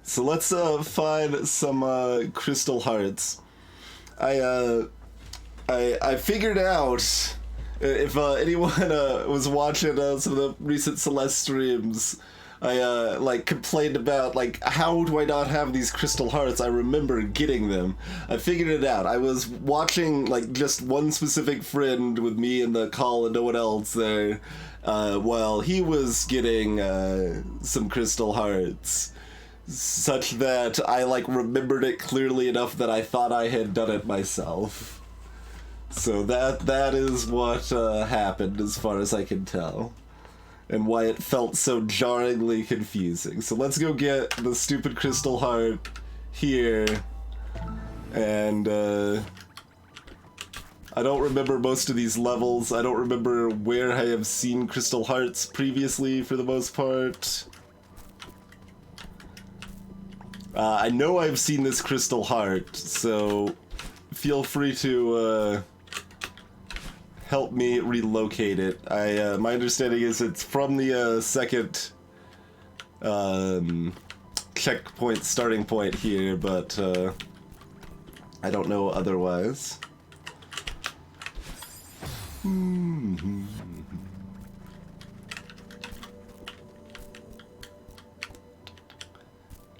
So let's find some crystal hearts. I figured out if anyone was watching some of the recent Celeste streams. I like complained about like how do I not have these crystal hearts? I remember getting them. I figured it out. I was watching like just one specific friend with me in the call and no one else there, while he was getting some crystal hearts, such that I like remembered it clearly enough that I thought I had done it myself. So that is what happened as far as I can tell. And why it felt so jarringly confusing. So let's go get the stupid crystal heart here. And I don't remember most of these levels. I don't remember where I have seen crystal hearts previously for the most part. I know I've seen this crystal heart, so feel free to help me relocate it. My understanding is it's from the second checkpoint starting point here, but I don't know otherwise.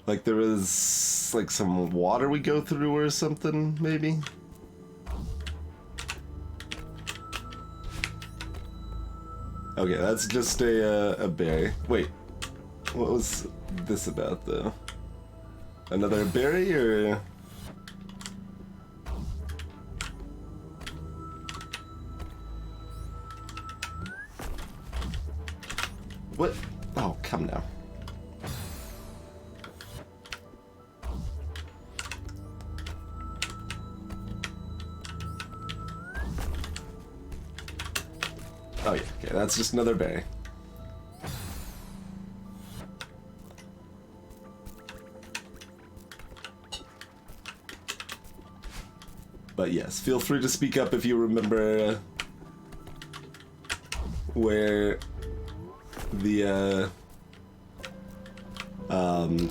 Like there is like some water we go through or something, maybe? Okay, that's just a berry. Wait, what was this about, though? Another berry, or...? What? Oh, come now. Oh yeah, okay, that's just another berry. But yes, feel free to speak up if you remember where the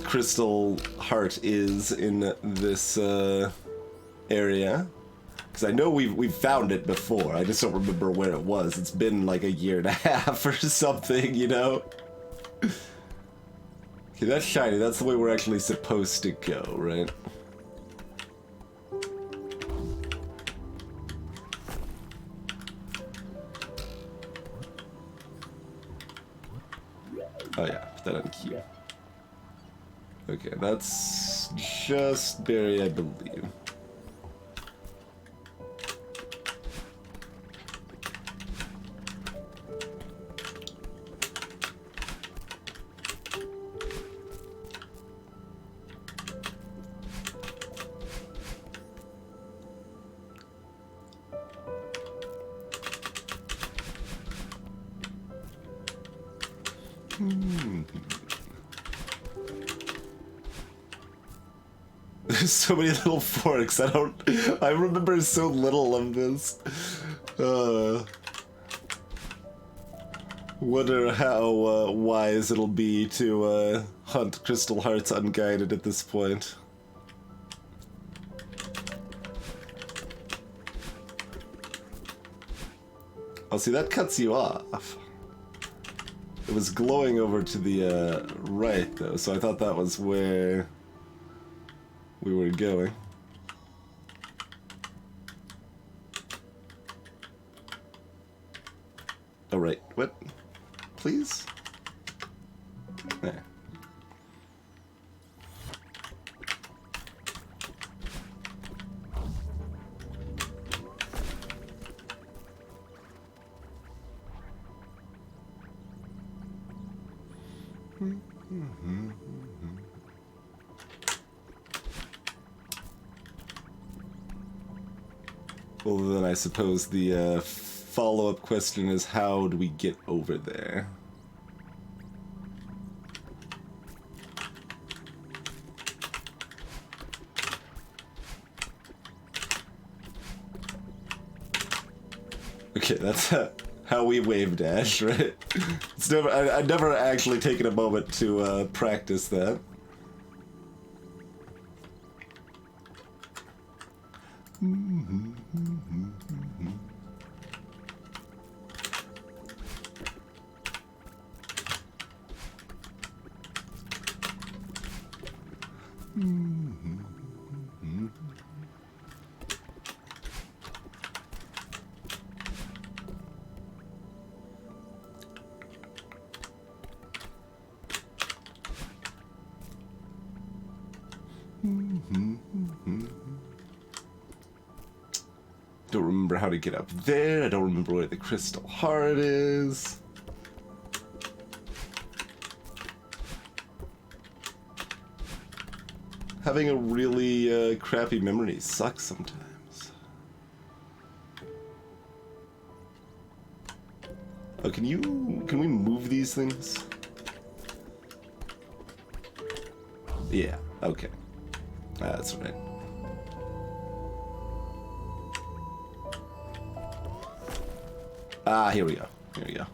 crystal heart is in this area. Because I know we've found it before, I just don't remember where it was. It's been like a year and a half or something, you know? Okay, that's shiny, that's the way we're actually supposed to go, right? Oh yeah, put that on Q. Okay, that's just berry, I believe. There's so many little forks. I remember so little of this. Wonder how wise it'll be to hunt crystal hearts unguided at this point. Oh, see, that cuts you off. It was glowing over to the right, though, so I thought that was where we were going. Oh, right. What? Please? There. Well, then I suppose the follow-up question is, how do we get over there? Okay, that's how we wave dash, right? It's never. I've never actually taken a moment to practice that. Don't remember how to get up there. I don't remember where the crystal heart is. Having a really crappy memory sucks sometimes. Oh, can we move these things? Yeah, okay. That's right. Ah, here we go. Here we go.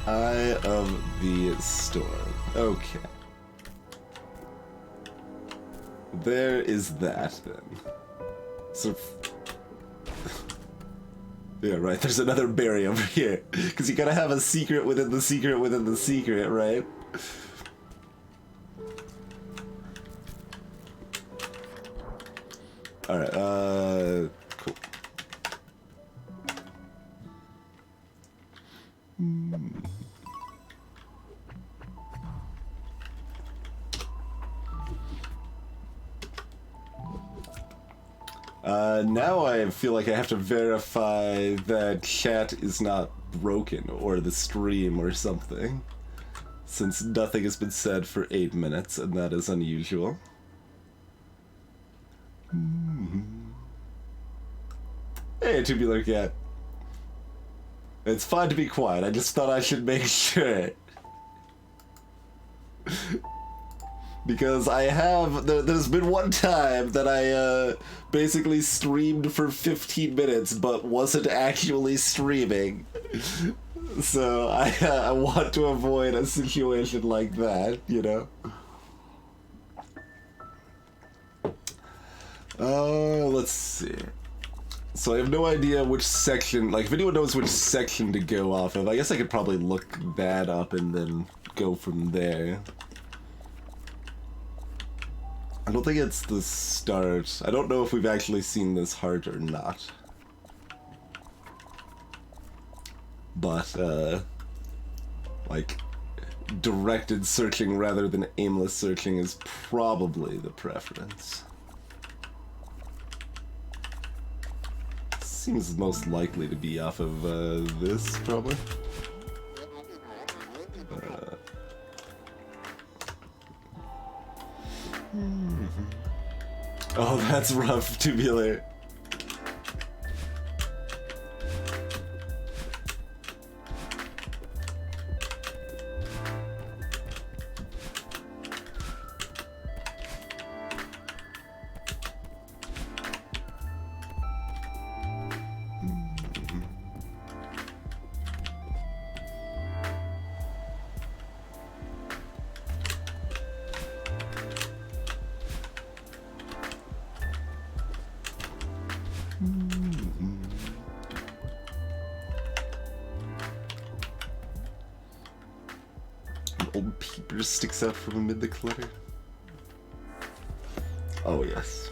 Eye of the Storm. Okay. There is that, then. So... yeah, right, there's another berry over here. Because you gotta have a secret within the secret within the secret, right? Alright, cool. Now I feel like I have to verify that chat is not broken, or the stream or something, since nothing has been said for 8 minutes, and that is unusual. Hey, Tubular Cat. It's fine to be quiet, I just thought I should make sure. Because I have, there's been one time that I basically streamed for 15 minutes but wasn't actually streaming. So I want to avoid a situation like that, you know? Let's see. So I have no idea which section, like if anyone knows which section to go off of, I guess I could probably look that up and then go from there. I don't think it's the start. I don't know if we've actually seen this heart or not. But, like, directed searching rather than aimless searching is probably the preference. Seems most likely to be off of, this, probably. Oh, that's rough, Tubular. Old peeper sticks out from amid the clutter. Oh, yes.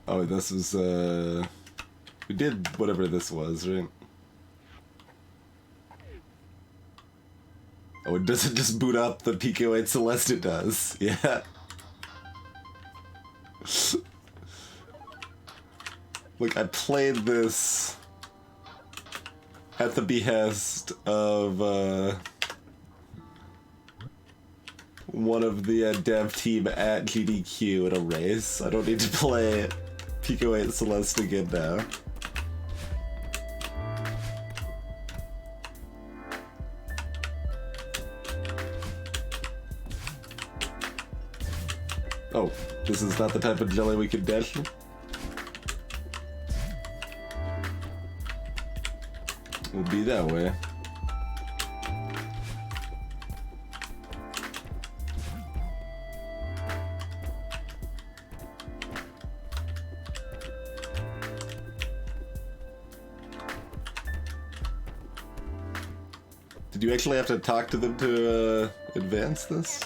Oh, this was, we did whatever this was, right? Oh, it doesn't just boot up the PK8 Celeste, it does. Yeah. Look, I played this at the behest of one of the dev team at GDQ in a race. I don't need to play Pico 8 Celeste again now. Oh, this is not the type of jelly we could dash. Will be that way. Did you actually have to talk to them to advance this?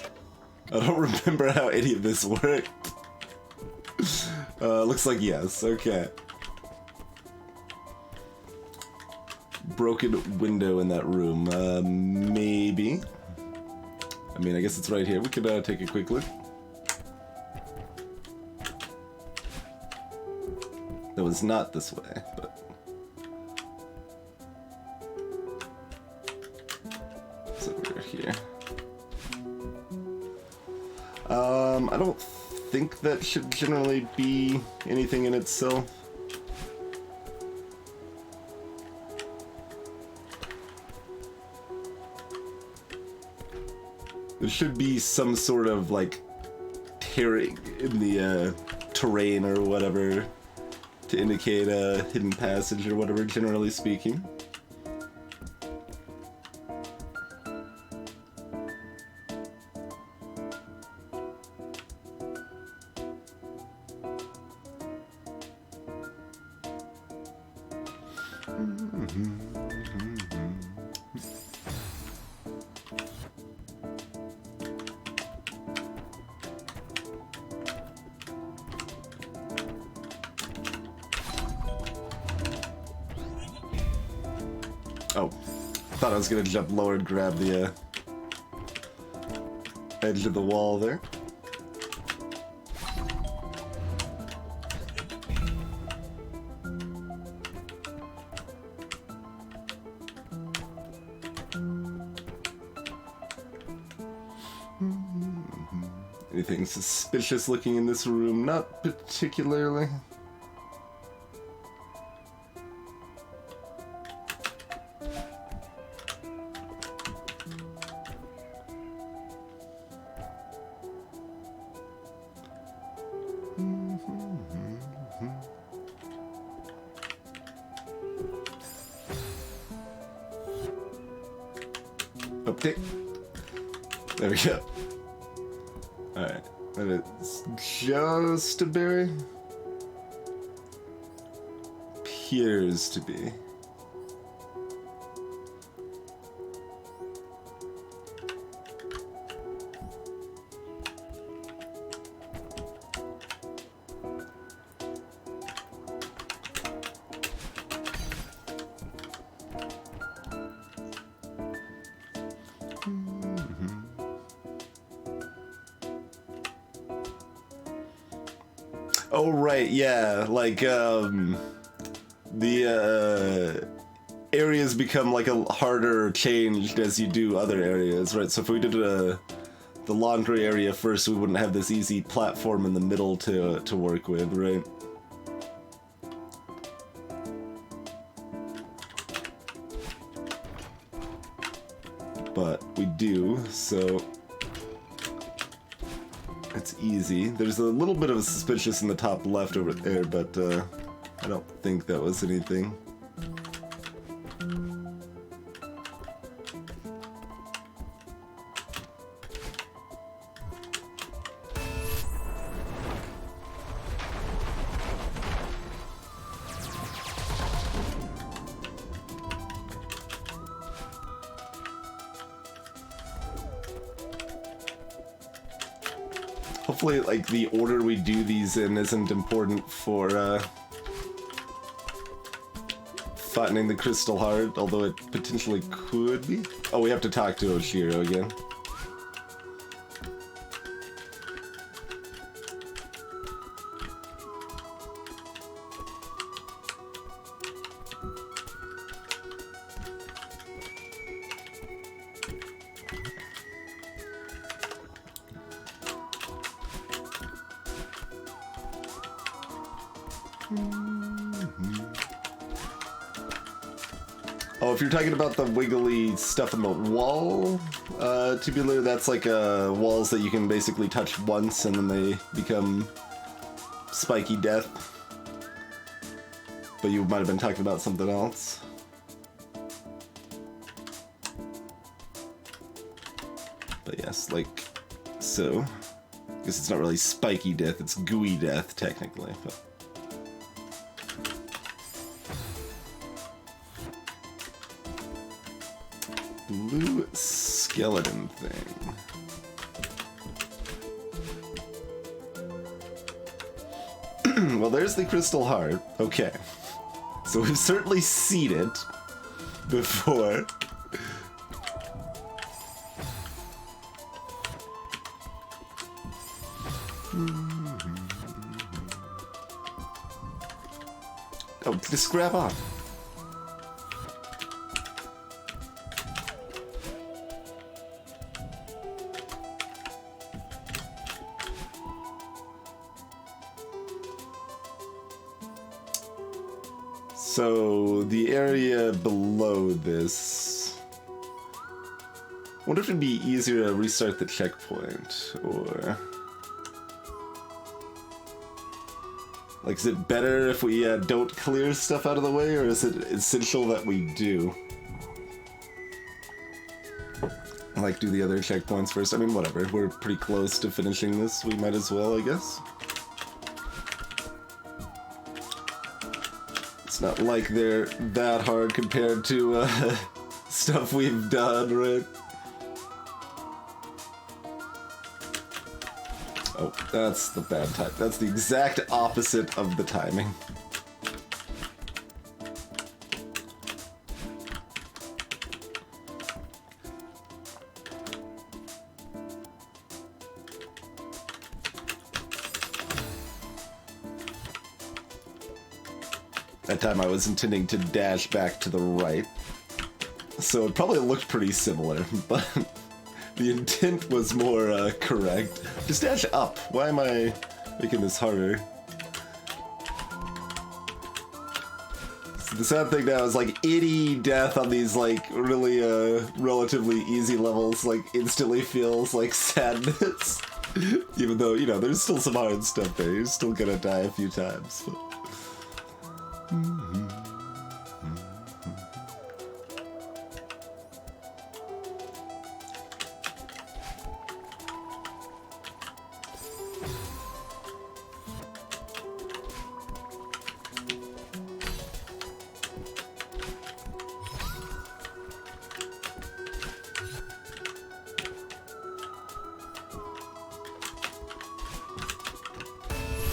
I don't remember how any of this worked. Looks like yes, okay. Broken window in that room, maybe. I mean, I guess it's right here. We could take a quick look. That was not this way, but... it's over here. I don't think that should generally be anything in itself. There should be some sort of, like, tearing in the terrain or whatever to indicate a hidden passage or whatever, generally speaking. Oh, I thought I was gonna jump lower and grab the edge of the wall there. Anything suspicious looking in this room? Not particularly. Update. There we go. Alright. And it's just a berry? Appears to be. Oh, right, yeah, like, the, areas become, like, a harder changed as you do other areas, right? So if we did, the laundry area first, we wouldn't have this easy platform in the middle to work with, right? But we do, so... it's easy. There's a little bit of a suspicious in the top left over there, but I don't think that was anything. Hopefully, like, the order we do these in isn't important for, flattening the crystal heart, although it potentially could be. Oh, we have to talk to Oshiro again. Oh, if you're talking about the wiggly stuff on the wall, tubular, that's like walls that you can basically touch once and then they become spiky death. But you might have been talking about something else. But yes, like so. I guess it's not really spiky death, it's gooey death, technically. But. Blue skeleton thing. Well, there's the crystal heart. Okay. So we've certainly seen it before. Oh, just grab on. So, the area below this... I wonder if it'd be easier to restart the checkpoint, or... Like, is it better if we don't clear stuff out of the way, or is it essential that we do? Like, do the other checkpoints first? I mean, whatever. We're pretty close to finishing this. We might as well, I guess. It's not like they're that hard compared to stuff we've done, right? Oh, that's the bad time. That's the exact opposite of the timing. That time I was intending to dash back to the right, so it probably looked pretty similar, but the intent was more correct. Just dash up. Why am I making this harder? So the sad thing now is like any death on these like really relatively easy levels like instantly feels like sadness. Even though, you know, there's still some hard stuff there. You're still gonna die a few times. But...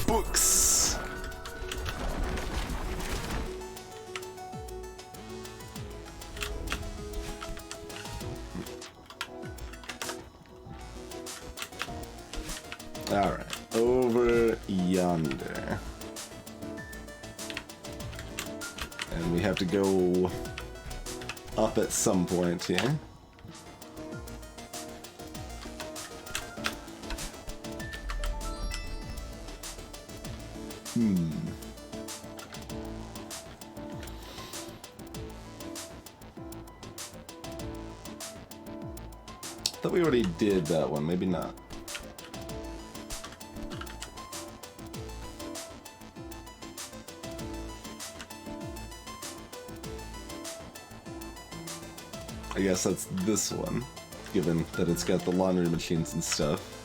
books. All right, over yonder, and we have to go up at some point here. Thought we already did that one, maybe not. I guess that's this one, given that it's got the laundry machines and stuff.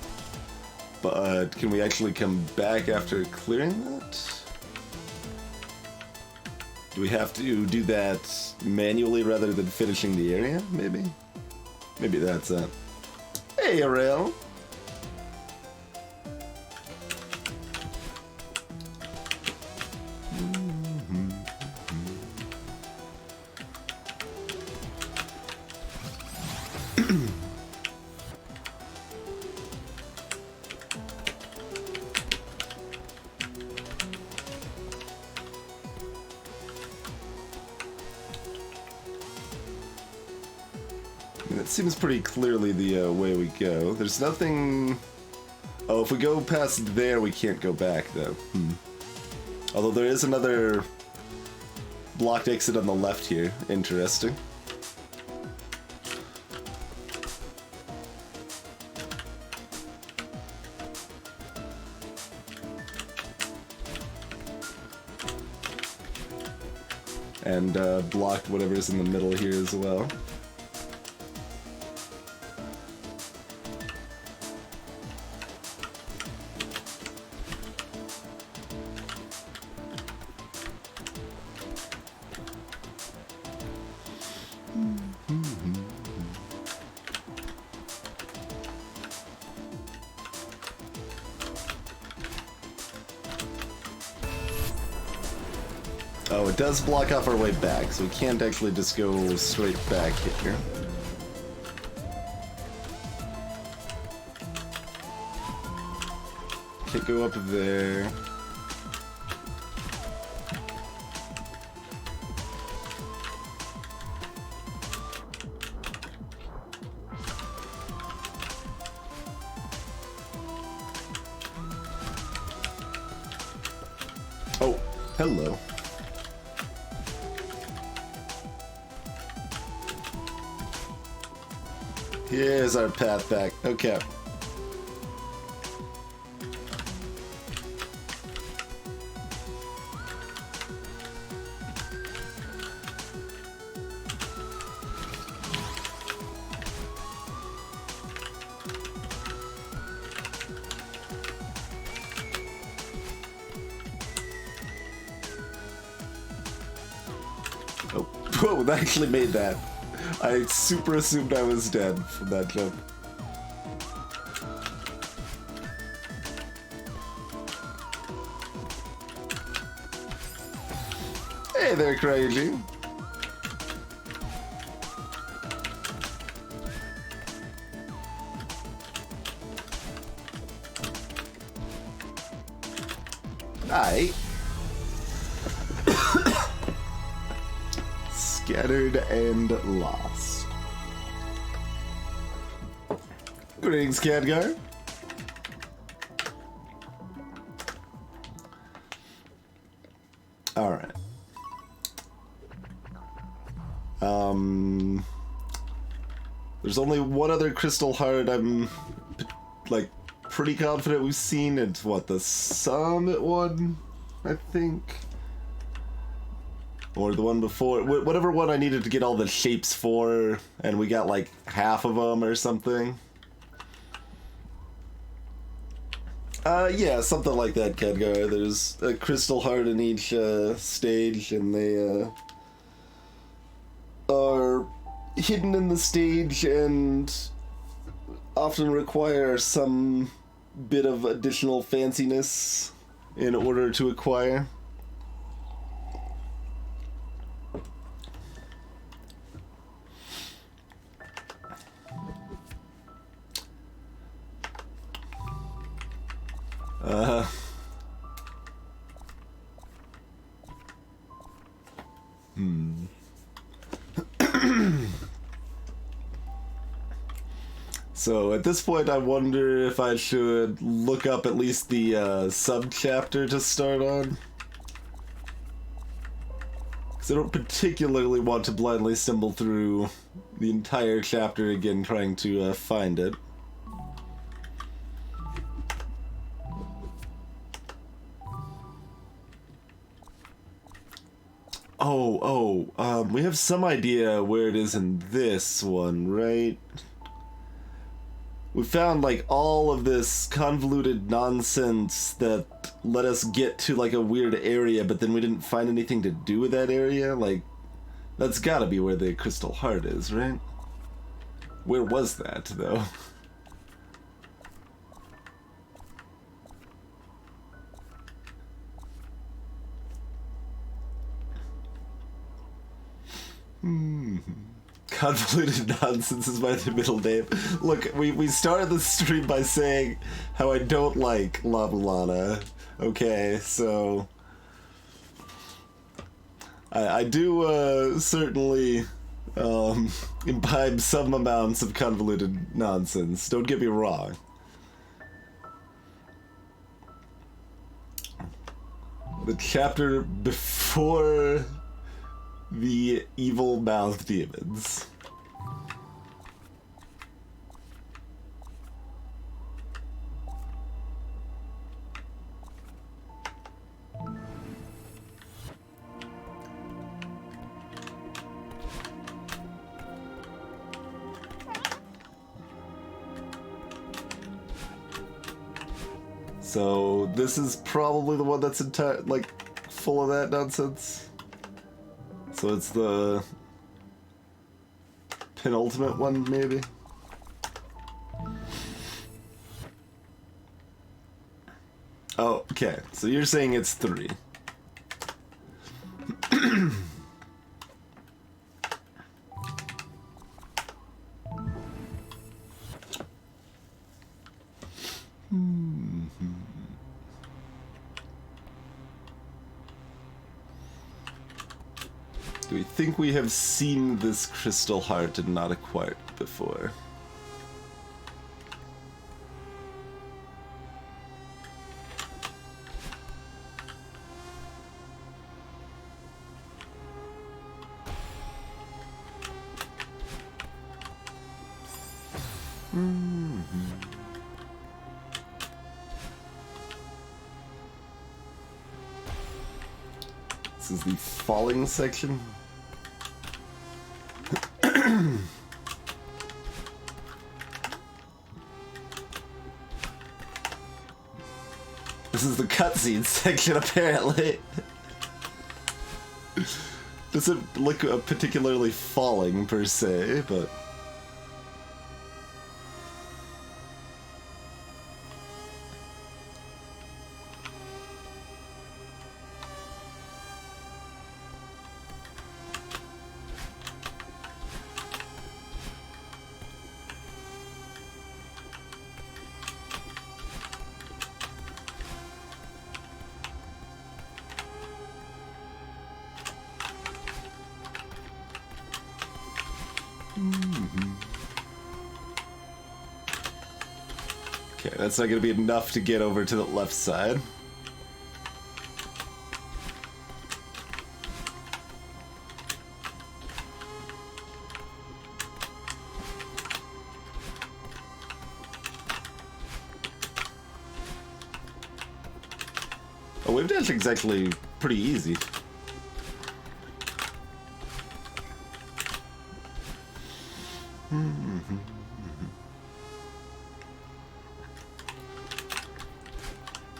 But can we actually come back after clearing that? Do we have to do that manually rather than finishing the area, maybe? Maybe that's it. Hey, Ariel! That seems pretty clearly the way we go. There's nothing... Oh, if we go past there, we can't go back, though. Although there is another blocked exit on the left here. Interesting. And blocked whatever's in the middle here as well. Oh, it does block off our way back, so we can't actually just go straight back here. Can't go up there. Oh, hello. Here's our path back. Okay. Oh, whoa, that actually made that. I super assumed I was dead from that jump. Hey there, Crazy. Aye. Scattered and lost. Greetings, Khadgar. All right. There's only one other crystal heart I'm like pretty confident we've seen. It's what, the summit one, I think. Or the one before, whatever one I needed to get all the shapes for, and we got like half of them or something. Yeah, something like that, Khadgar. There's a crystal heart in each stage, and they are hidden in the stage and often require some bit of additional fanciness in order to acquire. So at this point I wonder if I should look up at least the sub-chapter to start on. Because I don't particularly want to blindly stumble through the entire chapter again trying to find it. We have some idea where it is in this one, right? We found like all of this convoluted nonsense that let us get to like a weird area, but then we didn't find anything to do with that area. Like, that's gotta be where the crystal heart is, right? Where was that, though? Convoluted nonsense is my middle name. Look, we started the stream by saying how I don't like La Mulana. Okay, so I do certainly imbibe some amounts of convoluted nonsense. Don't get me wrong. The chapter before the evil mouth demons. So this is probably the one that's like full of that nonsense. So it's the penultimate one, maybe. Oh, okay. So you're saying it's 3. Do we think we have seen this crystal heart and not acquired before? This is the falling section. This is the cutscene section, apparently. Doesn't look particularly falling, per se, but... Okay, that's not gonna be enough to get over to the left side. Oh, wave dash is actually pretty easy.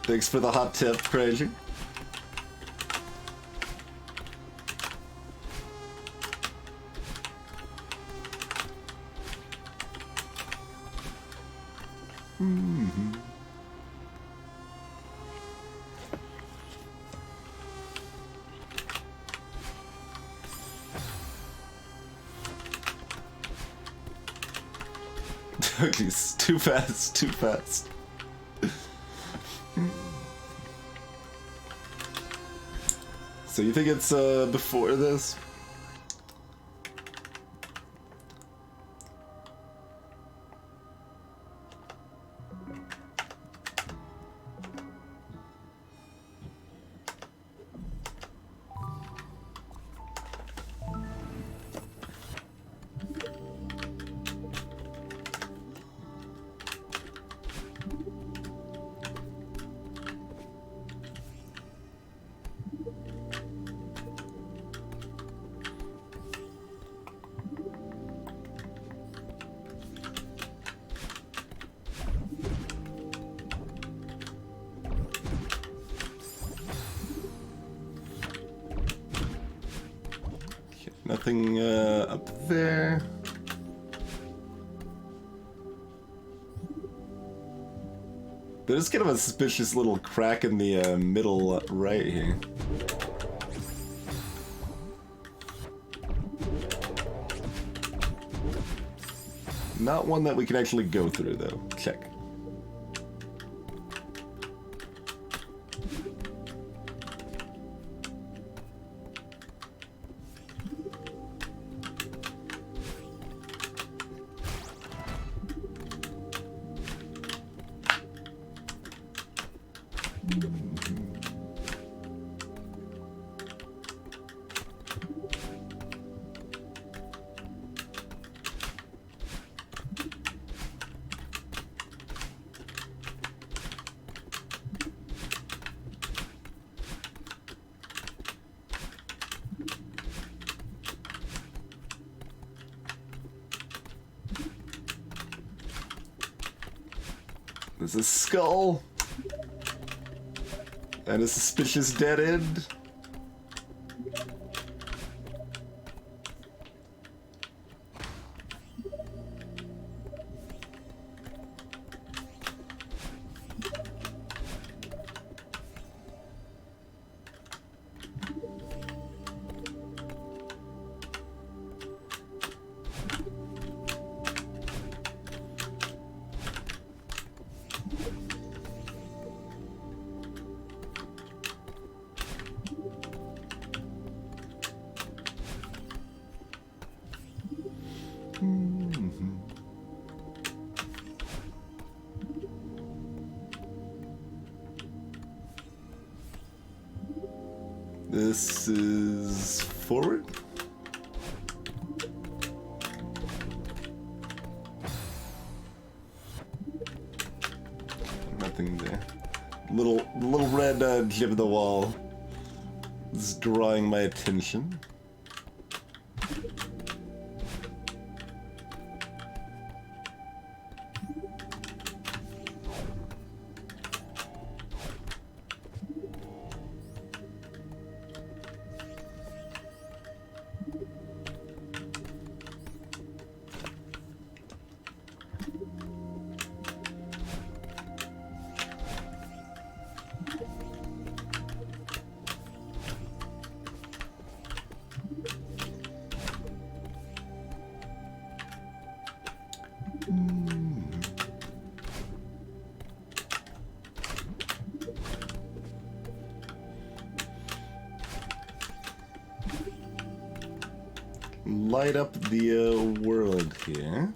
Thanks for the hot tip, Crazy. He's too fast, too fast. So you think it's before this? Nothing up there. There's kind of a suspicious little crack in the middle right here. Not one that we can actually go through, though. Check. There's a skull. And a suspicious dead end. This is forward. Nothing there. Little red jib of the wall is drawing my attention. Light up the world here.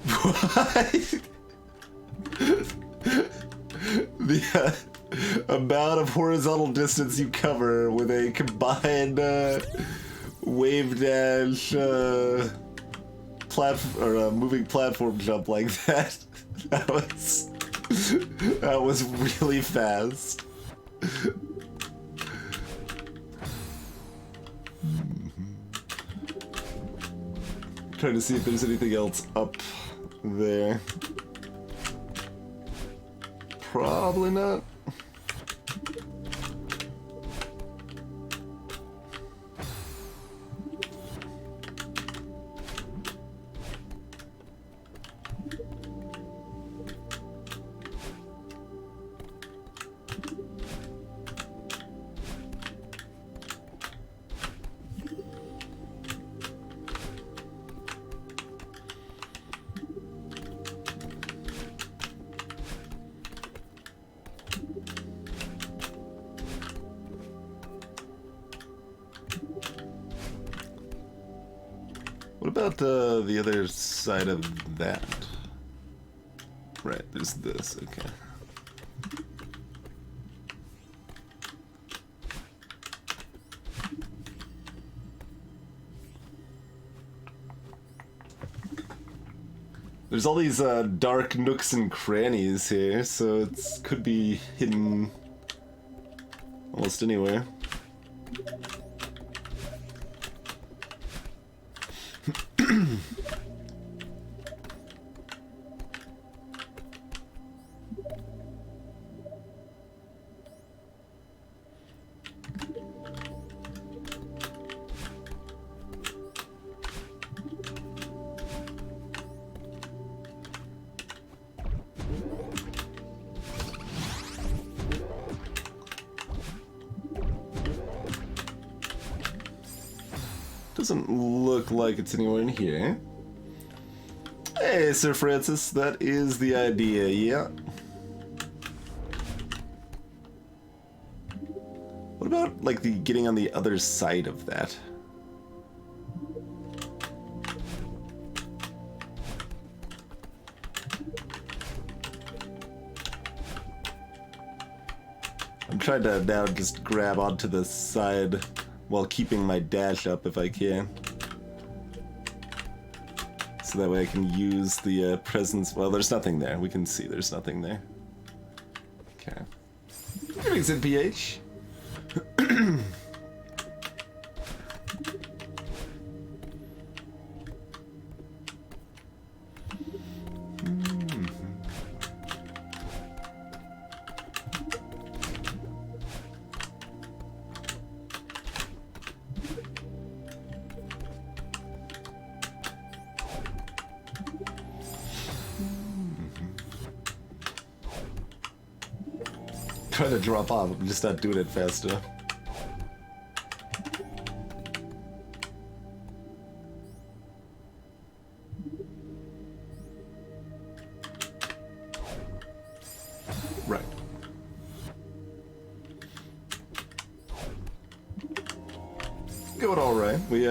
What? The amount of horizontal distance you cover with a combined wave dash moving platform jump like that. That was really fast. Trying to see if there's anything else up there. Probably not. What about the other side of that? Right, there's this, okay. There's all these dark nooks and crannies here, so it could be hidden almost anywhere. Doesn't look like it's anywhere in here. Hey, Sir Francis, that is the idea, yeah. What about, like, the getting on the other side of that? I'm trying to now just grab onto the side while keeping my dash up if I can. So that way I can use the presence. Well, there's nothing there. We can see there's nothing there. Okay. Greetings in PH. Trying to drop off, I'm just not doing it fast enough. Right. Going all right. We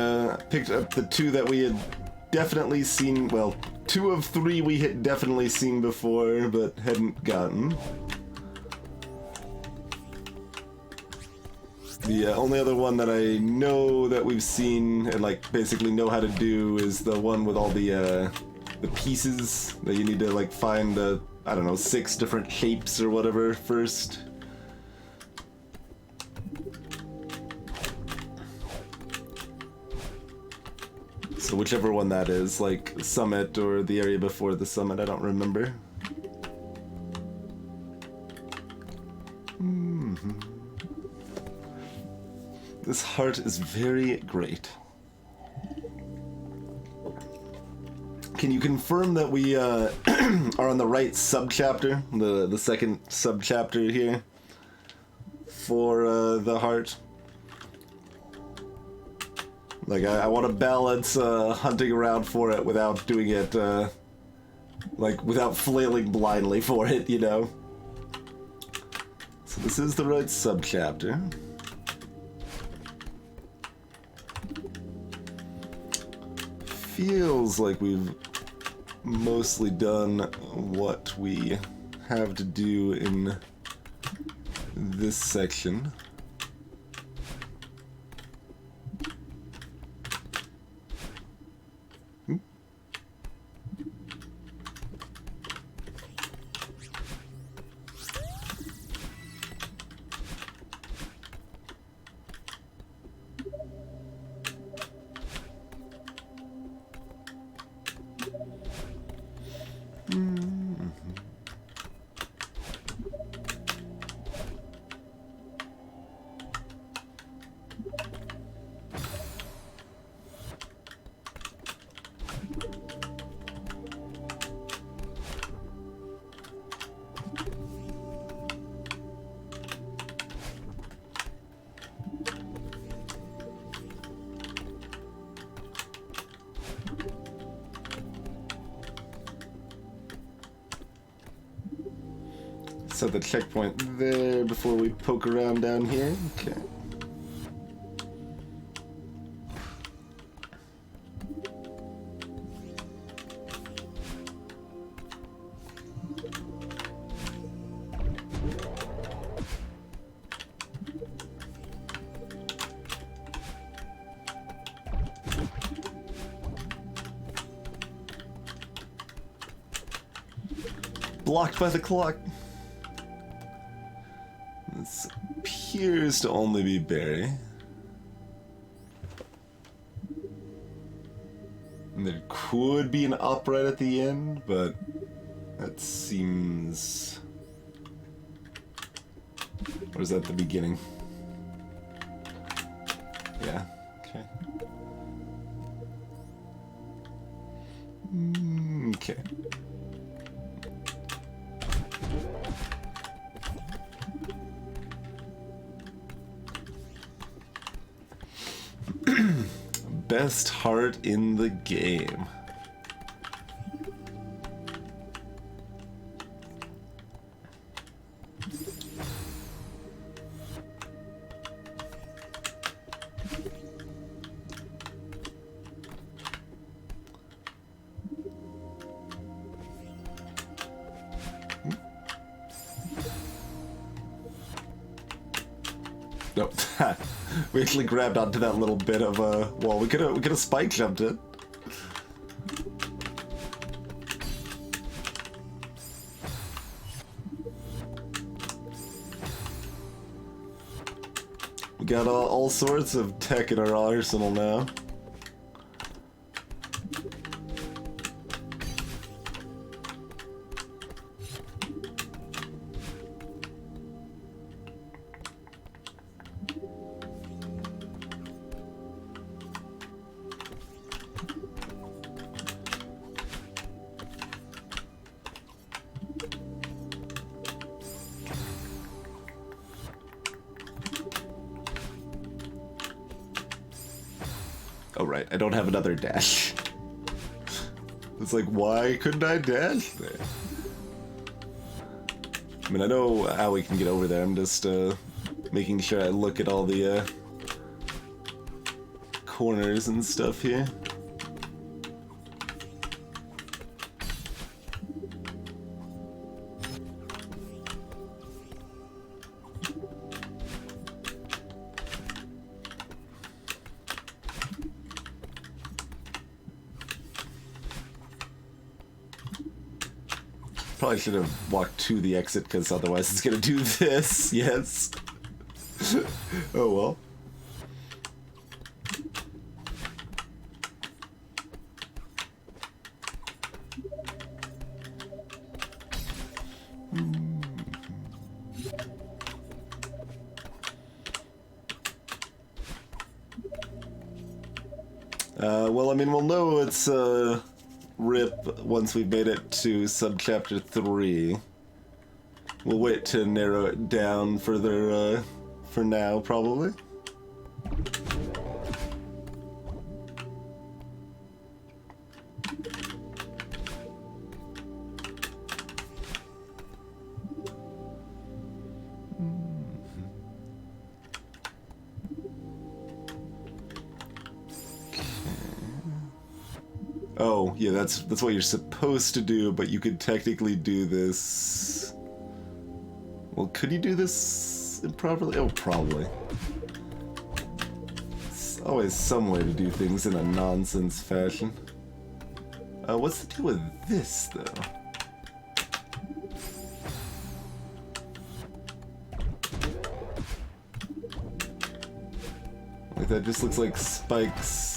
picked up the two that we had definitely seen. Well, 2 of 3 we had definitely seen before, but hadn't gotten. The only other one that I know that we've seen and like basically know how to do is the one with all the pieces that you need to like find I don't know, 6 different shapes or whatever first. So whichever one that is, like Summit or the area before the Summit, I don't remember. This heart is very great. Can you confirm that we are on the right subchapter, the second subchapter here for the heart? Like I want to balance hunting around for it without doing it like without flailing blindly for it, you know. So this is the right subchapter. Feels like we've mostly done what we have to do in this section. Set the checkpoint there before we poke around down here. Okay. Blocked by the clock. This appears to only be Barry. And there could be an up right at the end, but that seems... Or is that the beginning? Yeah, okay. Okay. Best heart in the game. Nope. We actually grabbed onto that little bit of a wall. We could have spike jumped it. got all sorts of tech in our arsenal now. Oh right, I don't have another dash. It's like, why couldn't I dash there? I mean, I know how we can get over there. I'm just making sure I look at all the corners and stuff here. Probably should have walked to the exit, because otherwise it's gonna do this. Yes. Oh well. Well, I mean, we'll know it's RIP once we've made it to subchapter 3. We'll wait to narrow it down further for now, probably. Oh, yeah, that's what you're supposed to do, but you could technically do this... Well, could you do this improperly? Oh, probably. There's always some way to do things in a nonsense fashion. What's the deal with this, though? Like, that just looks like spikes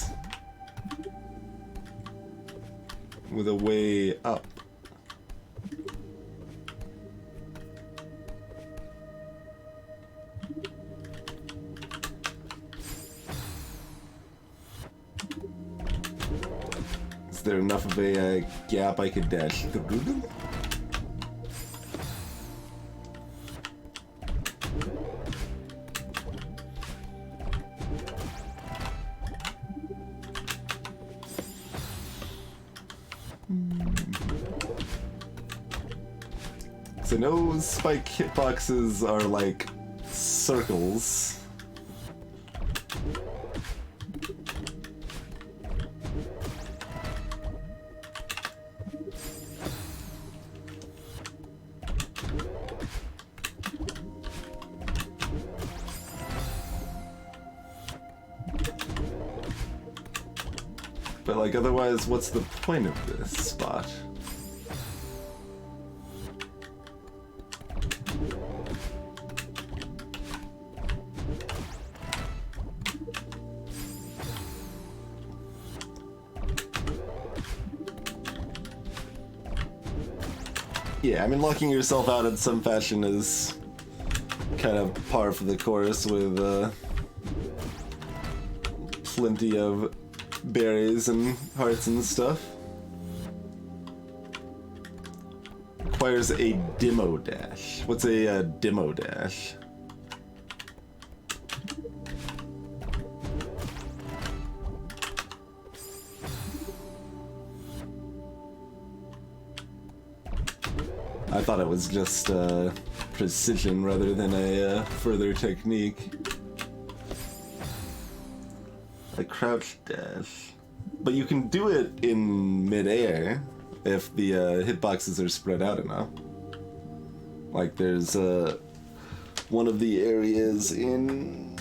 with a way up. Is there enough of a gap I could dash through them? So no spike hitboxes are like circles. But like otherwise, what's the point of this spot? Yeah, I mean, locking yourself out in some fashion is kind of par for the course with plenty of berries and hearts and stuff. Requires a demo dash. What's a demo dash? I thought it was just precision rather than a further technique. A crouch dash. But you can do it in mid-air if the hitboxes are spread out enough. Like there's one of the areas in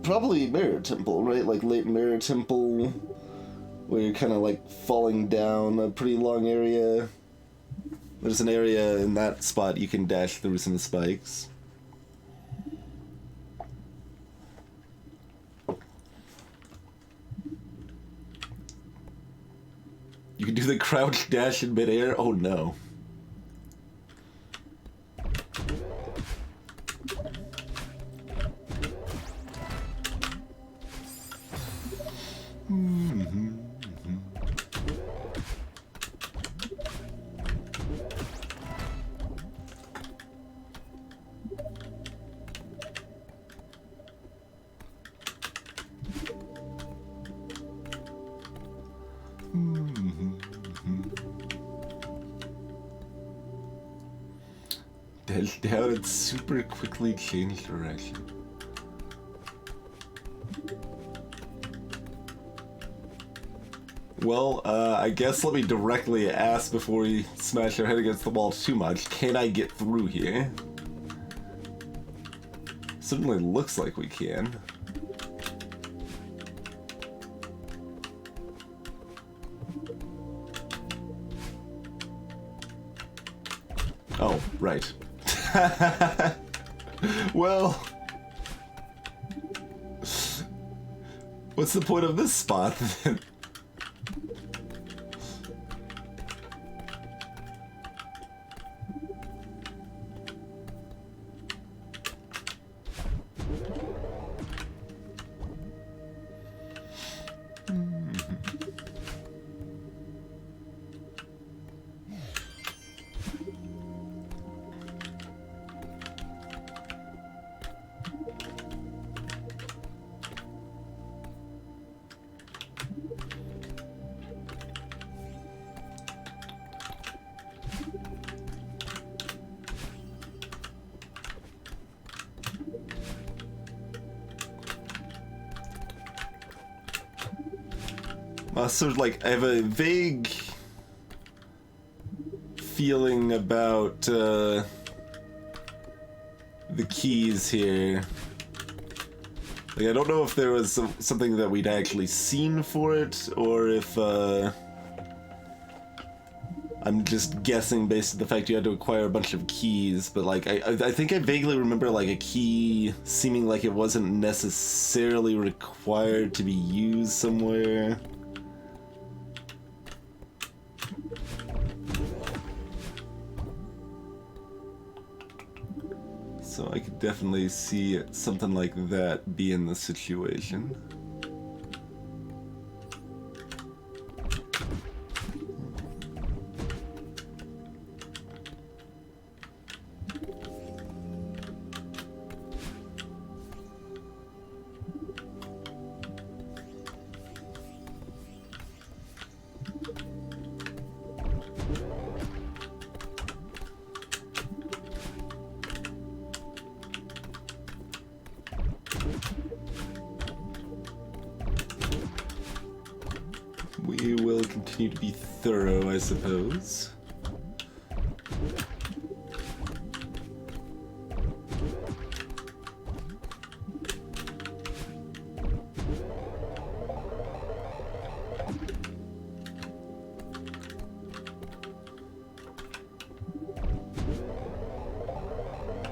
probably Mirror Temple, right? Like late Mirror Temple, where you're kind of like falling down a pretty long area. There's an area in that spot you can dash through some spikes. can do the crouch dash in midair? Oh no. Dash down and super quickly change direction. Well, I guess let me directly ask before we smash our head against the wall too much. Can I get through here? Certainly looks like we can. Oh, right. Well, what's the point of this spot then? Sort of like, I have a vague feeling about the keys here. Like, I don't know if there was something that we'd actually seen for it, or if I'm just guessing based on the fact you had to acquire a bunch of keys, but like, I think I vaguely remember like a key seeming like it wasn't necessarily required to be used somewhere. So I could definitely see something like that being the situation. We will continue to be thorough, I suppose.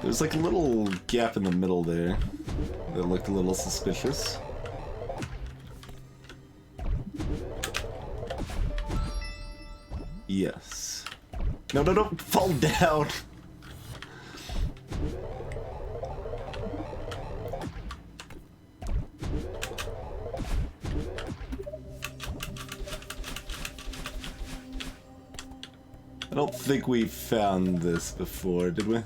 There's like a little gap in the middle there that looked a little suspicious. Yes. No, no, don't fall down! I don't think we found this before, did we?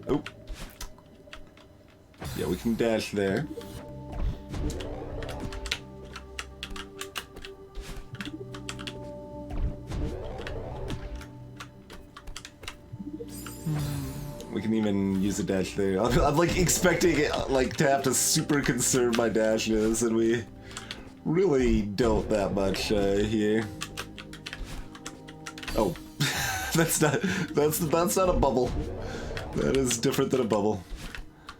Oh. Yeah, we can dash there. We can even use a dash there. I'm like expecting it, like to have to super conserve my dashes, and we really don't that much here. Oh, that's not a bubble. That is different than a bubble.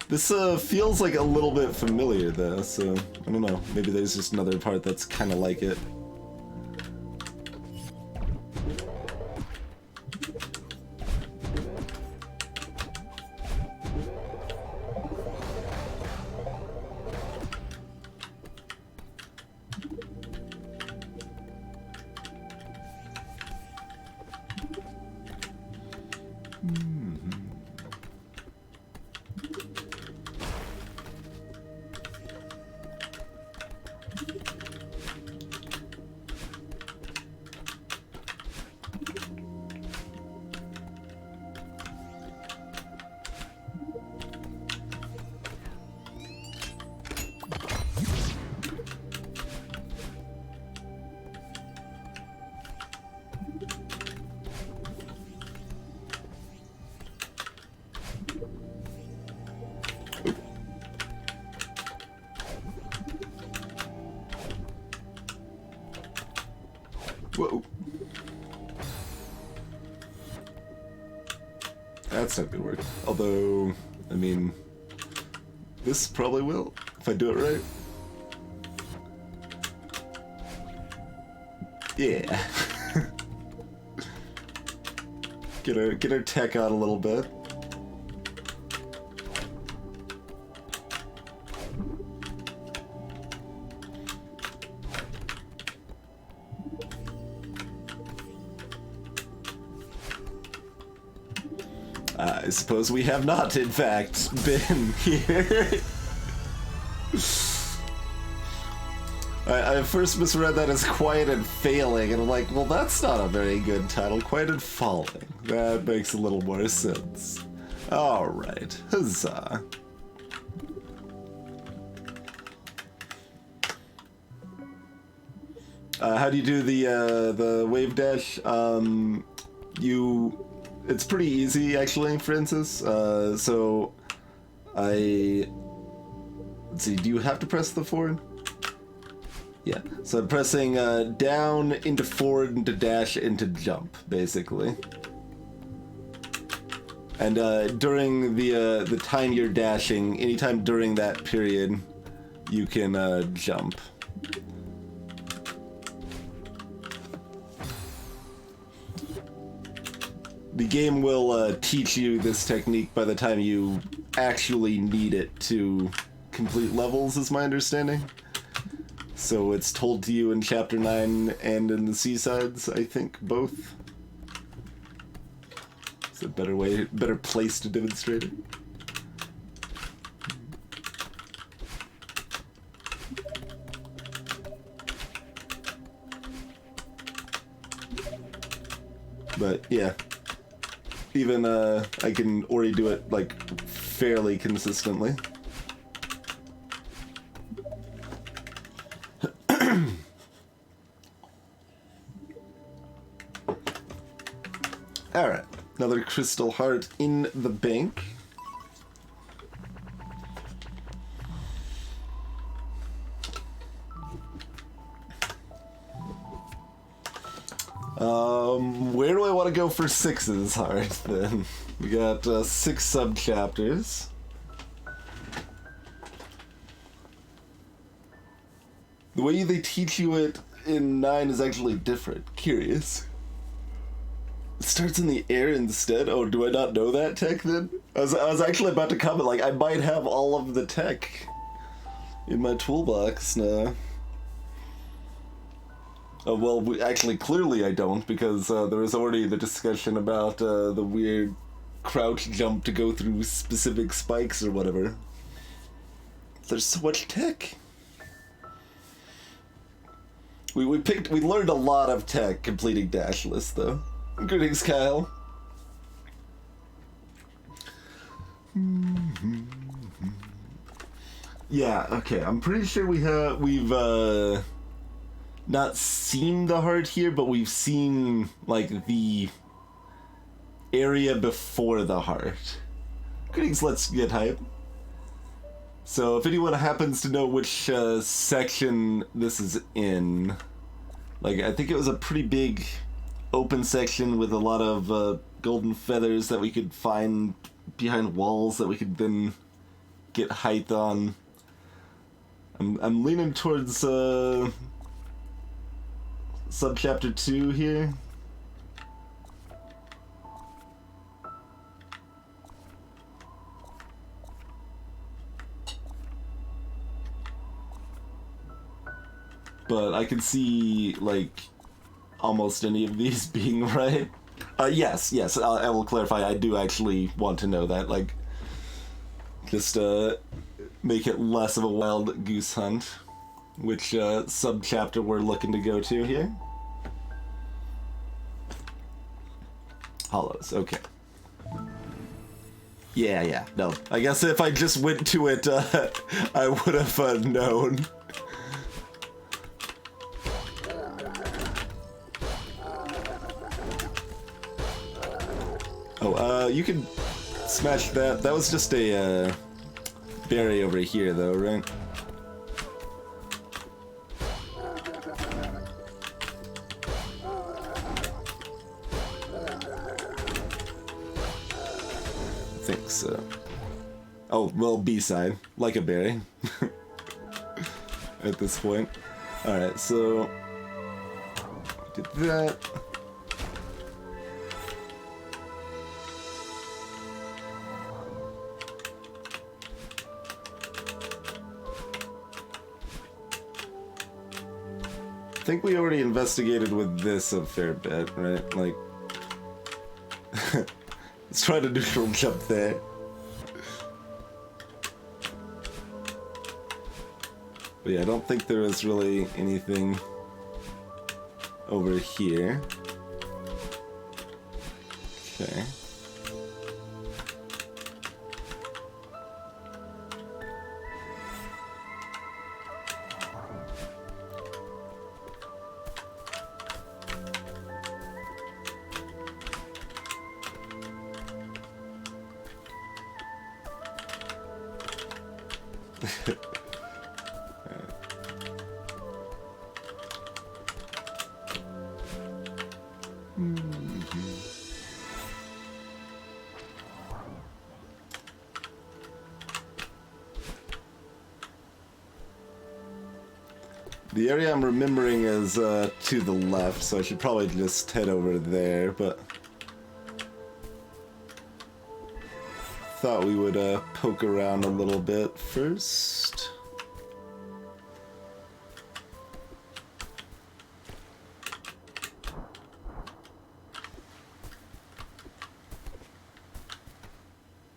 This feels like a little bit familiar though, so I don't know. Maybe there's just another part that's kind of like it. Whoa. That's not gonna work. Although, I mean, this probably will, if I do it right. Yeah. Get our tech out a little bit. I suppose we have not, in fact, been here. I first misread that as Quiet and Failing, and I'm like, well, that's not a very good title. Quiet and Falling. That makes a little more sense. Alright. Huzzah. How do you do the wave dash? It's pretty easy, actually, Francis. So, let's see, do you have to press the forward? Yeah, so I'm pressing down into forward into dash into jump, basically. And during the time you're dashing, anytime during that period, you can jump. The game will teach you this technique by the time you actually need it to complete levels, is my understanding. So it's told to you in Chapter 9 and in the Seasides, I think, both. It's a better place to demonstrate it. But, yeah. Even, I can already do it, like, fairly consistently. Alright, another crystal heart in the bank. Where do I want to go for 6's heart, then? We got 6 sub-chapters. The way they teach you it in 9 is actually different. Curious. It starts in the air instead? Oh, do I not know that tech, then? I was actually about to comment, like, I might have all of the tech in my toolbox now. Well, actually, clearly I don't, because there was already the discussion about the weird crouch jump to go through specific spikes or whatever. There's so much tech. We learned a lot of tech completing Dashless, though. Greetings, Kyle. Yeah, okay, I'm pretty sure we've not seen the heart here, but we've seen, like, the area before the heart. Greetings, let's get hype. So, if anyone happens to know which section this is in, like, I think it was a pretty big open section with a lot of golden feathers that we could find behind walls that we could then get height on. I'm leaning towards Subchapter 2 here. But I can see, like, almost any of these being right. Yes, I will clarify, I do actually want to know that, like, just make it less of a wild goose hunt. Which subchapter we're looking to go to here? Hollows, okay. Yeah, no. I guess if I just went to it, I would have known. Oh, you can smash that. That was just a berry over here, though, right? so... Oh, well, B-side. Like a berry. At this point. Alright, so... Did that. I think we already investigated with this a fair bit, right? Like... Let's try to neutral jump there. But yeah, I don't think there was really anything over here. Okay. The area I'm remembering is to the left, so I should probably just head over there, but... Thought we would poke around a little bit first.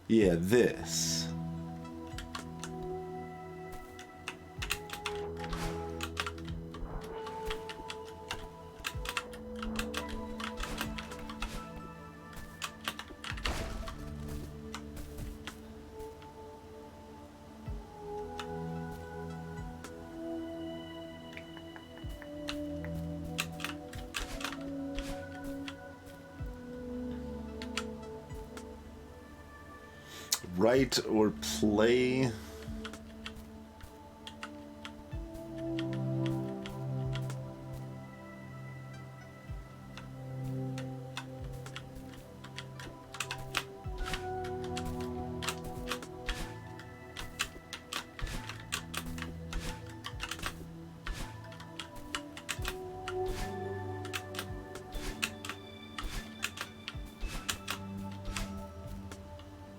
Yeah, this. Write or play.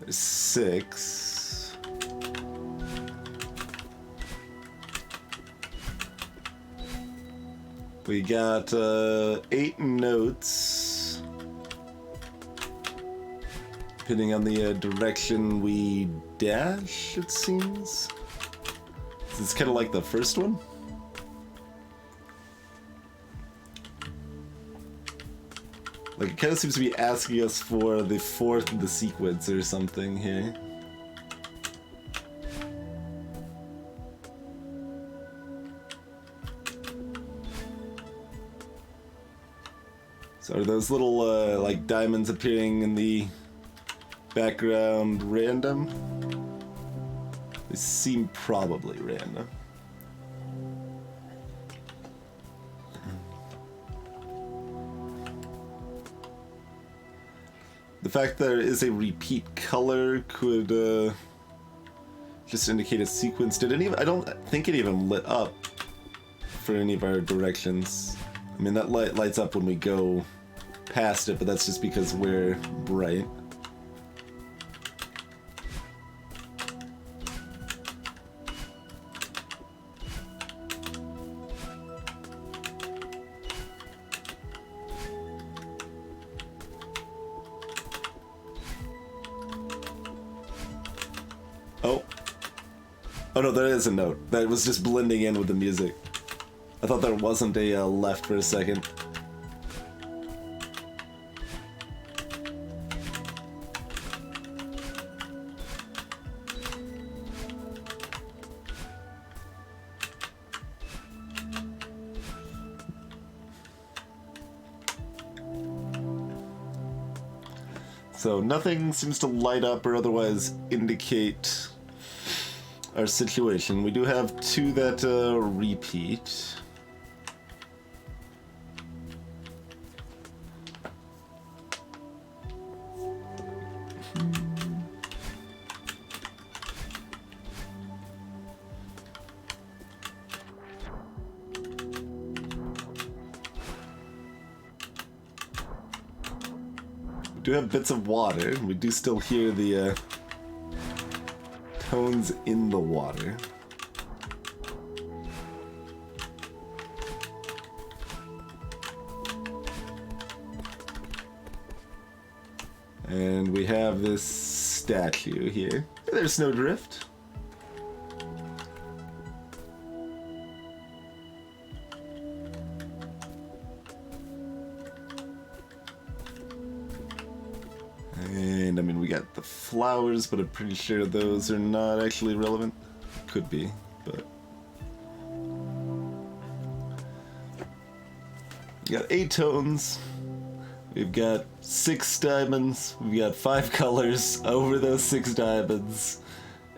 There's 6. We got 8 notes. Depending on the direction we dash, it seems. It's kind of like the first one. Like, it kind of seems to be asking us for the 4th of the sequence or something here. So are those little, like, diamonds appearing in the background random? They seem probably random. The fact that there is a repeat color could just indicate a sequence. Did any of, I don't think any of them lit up for any of our directions. I mean, that light lights up when we go past it, but that's just because we're bright. Oh no, there is a note. That was just blending in with the music. I thought there wasn't a left for a second. So nothing seems to light up or otherwise indicate our situation. We do have 2 that repeat. We do have bits of water. We do still hear the tones in the water. And we have this statue here. There's Snowdrift. And I mean, we got the flowers, but I'm pretty sure those are not actually relevant. Could be, but. We got 8 tones. We've got 6 diamonds, we've got 5 colors over those 6 diamonds,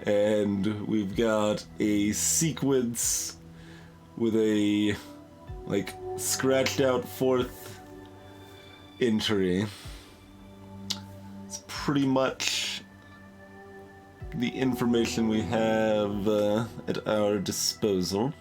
and we've got a sequence with a, like, scratched out 4th entry. It's pretty much the information we have at our disposal.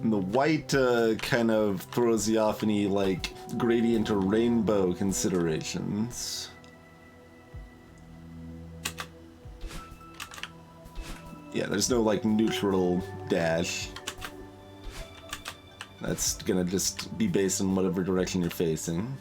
And the white kind of throws you off any, like, gradient or rainbow considerations. Yeah, there's no, like, neutral dash. That's gonna just be based on whatever direction you're facing.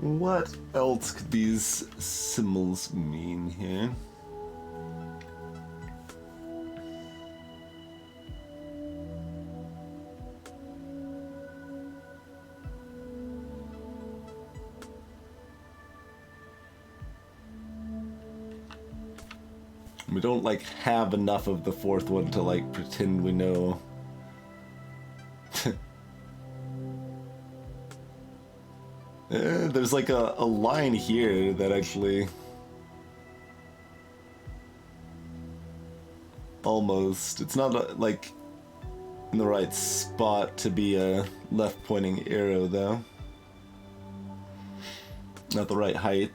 What else could these symbols mean here? We don't, like, have enough of the 4th one to, like, pretend we know. There's like a line here that actually almost, it's not like in the right spot to be a left pointing arrow though. Not the right height.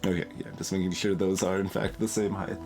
Okay, yeah, just making sure those are in fact the same height.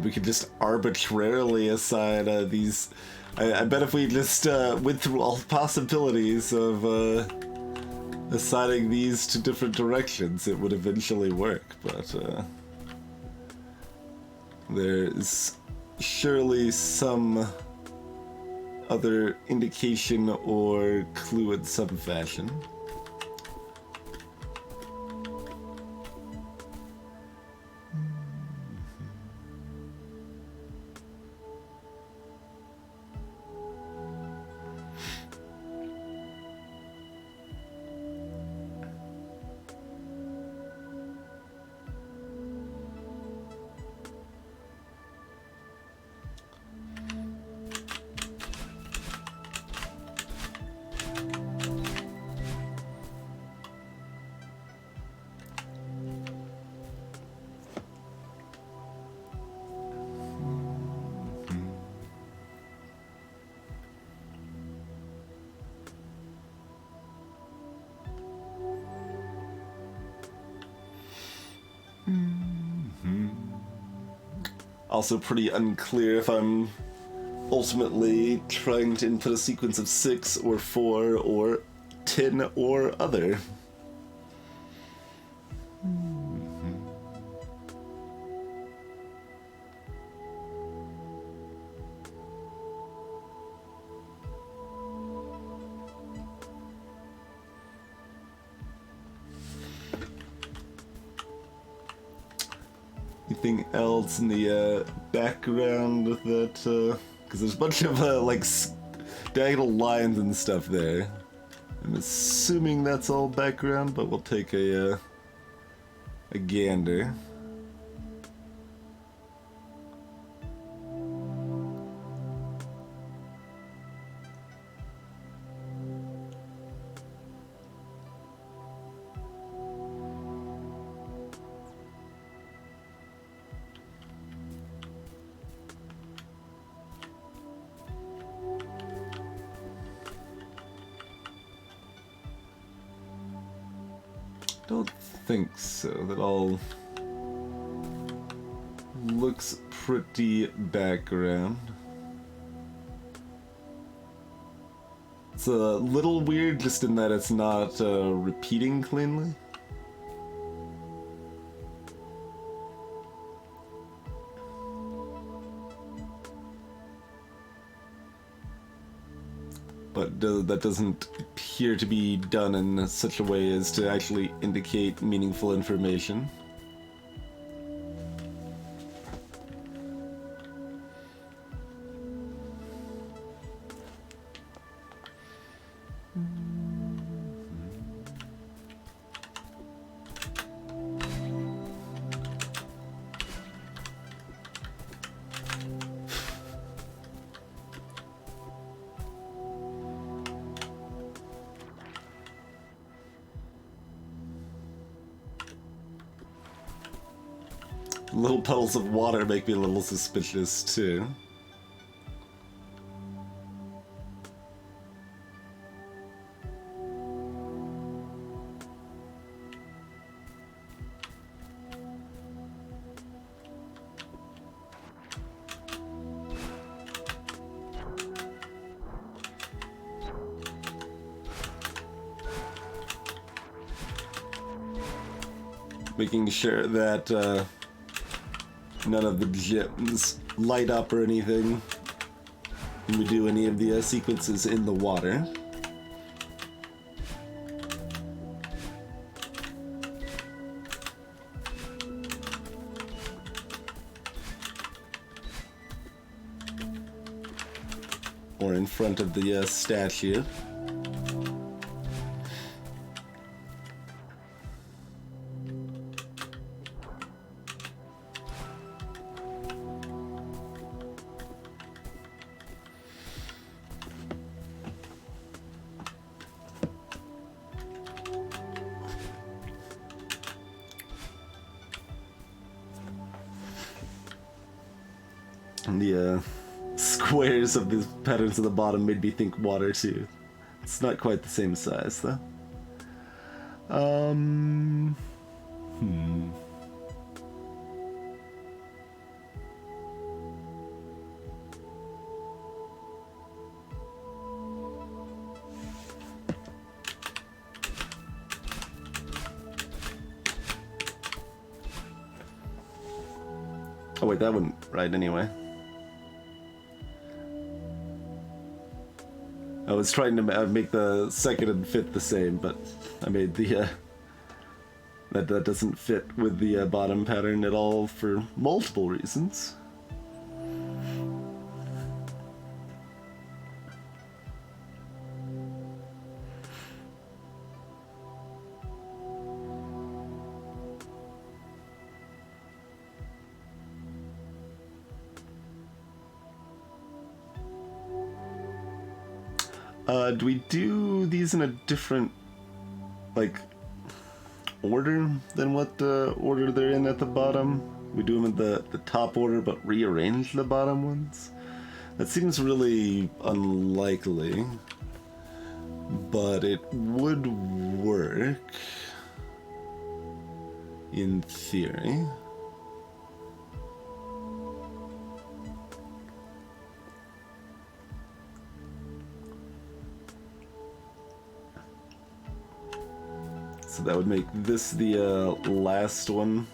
We could just arbitrarily assign these. I bet if we just went through all possibilities of assigning these to different directions, it would eventually work. But there's surely some other indication or clue in some fashion. Also pretty unclear if I'm ultimately trying to input a sequence of 6 or 4 or 10 or other. Anything else in the background that, because there's a bunch of like diagonal lines and stuff there. I'm assuming that's all background, but we'll take a gander. Don't think so. That all looks pretty background. It's a little weird just in that it's not repeating cleanly. But that doesn't appear to be done in such a way as to actually indicate meaningful information. Little puddles of water make me a little suspicious, too. Making sure that, none of the gems light up or anything when we do any of the sequences in the water. Or in front of the statue. And the squares of the patterns at the bottom made me think water too. It's not quite the same size though. Oh wait, that wouldn't right anyway. I was trying to make the second and fifth the same, but I made the that doesn't fit with the bottom pattern at all for multiple reasons. Do we do these in a different, like, order than what order they're in at the bottom? We do them in the top order, but rearrange the bottom ones? That seems really unlikely, but it would work in theory. So that would make this the last one.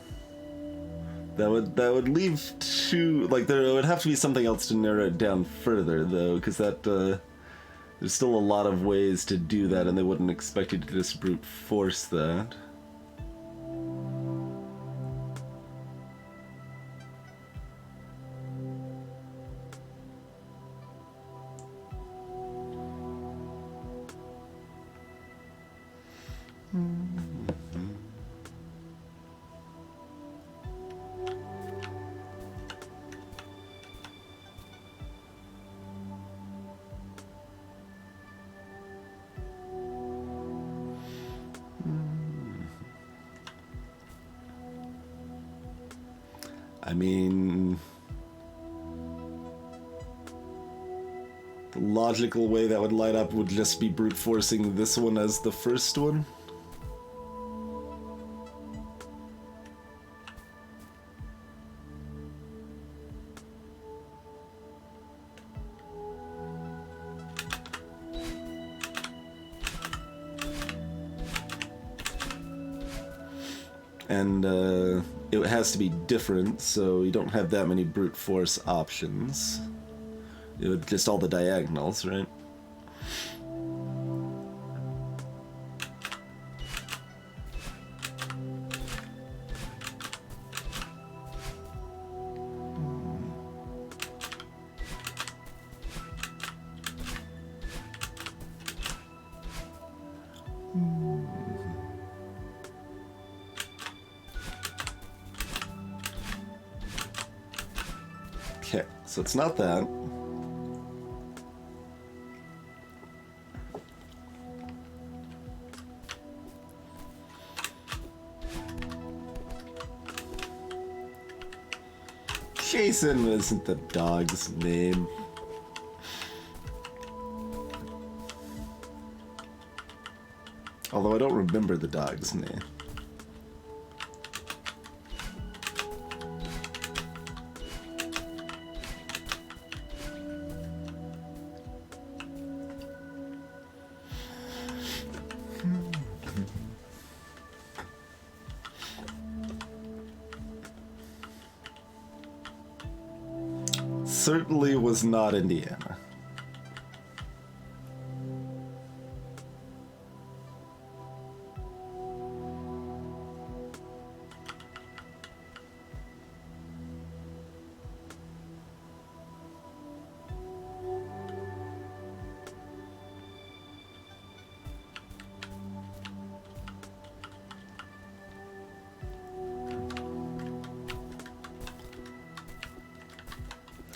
That would leave two, like, there would have to be something else to narrow it down further, though, because that there's still a lot of ways to do that, and they wouldn't expect you to just brute force that. I mean, the logical way that would light up would just be brute forcing this one as the first one. And it has to be different, so you don't have that many brute force options. It would just all the diagonals, right? Okay, so it's not that. Jason isn't the dog's name. Although I don't remember the dog's name. Certainly was not Indiana.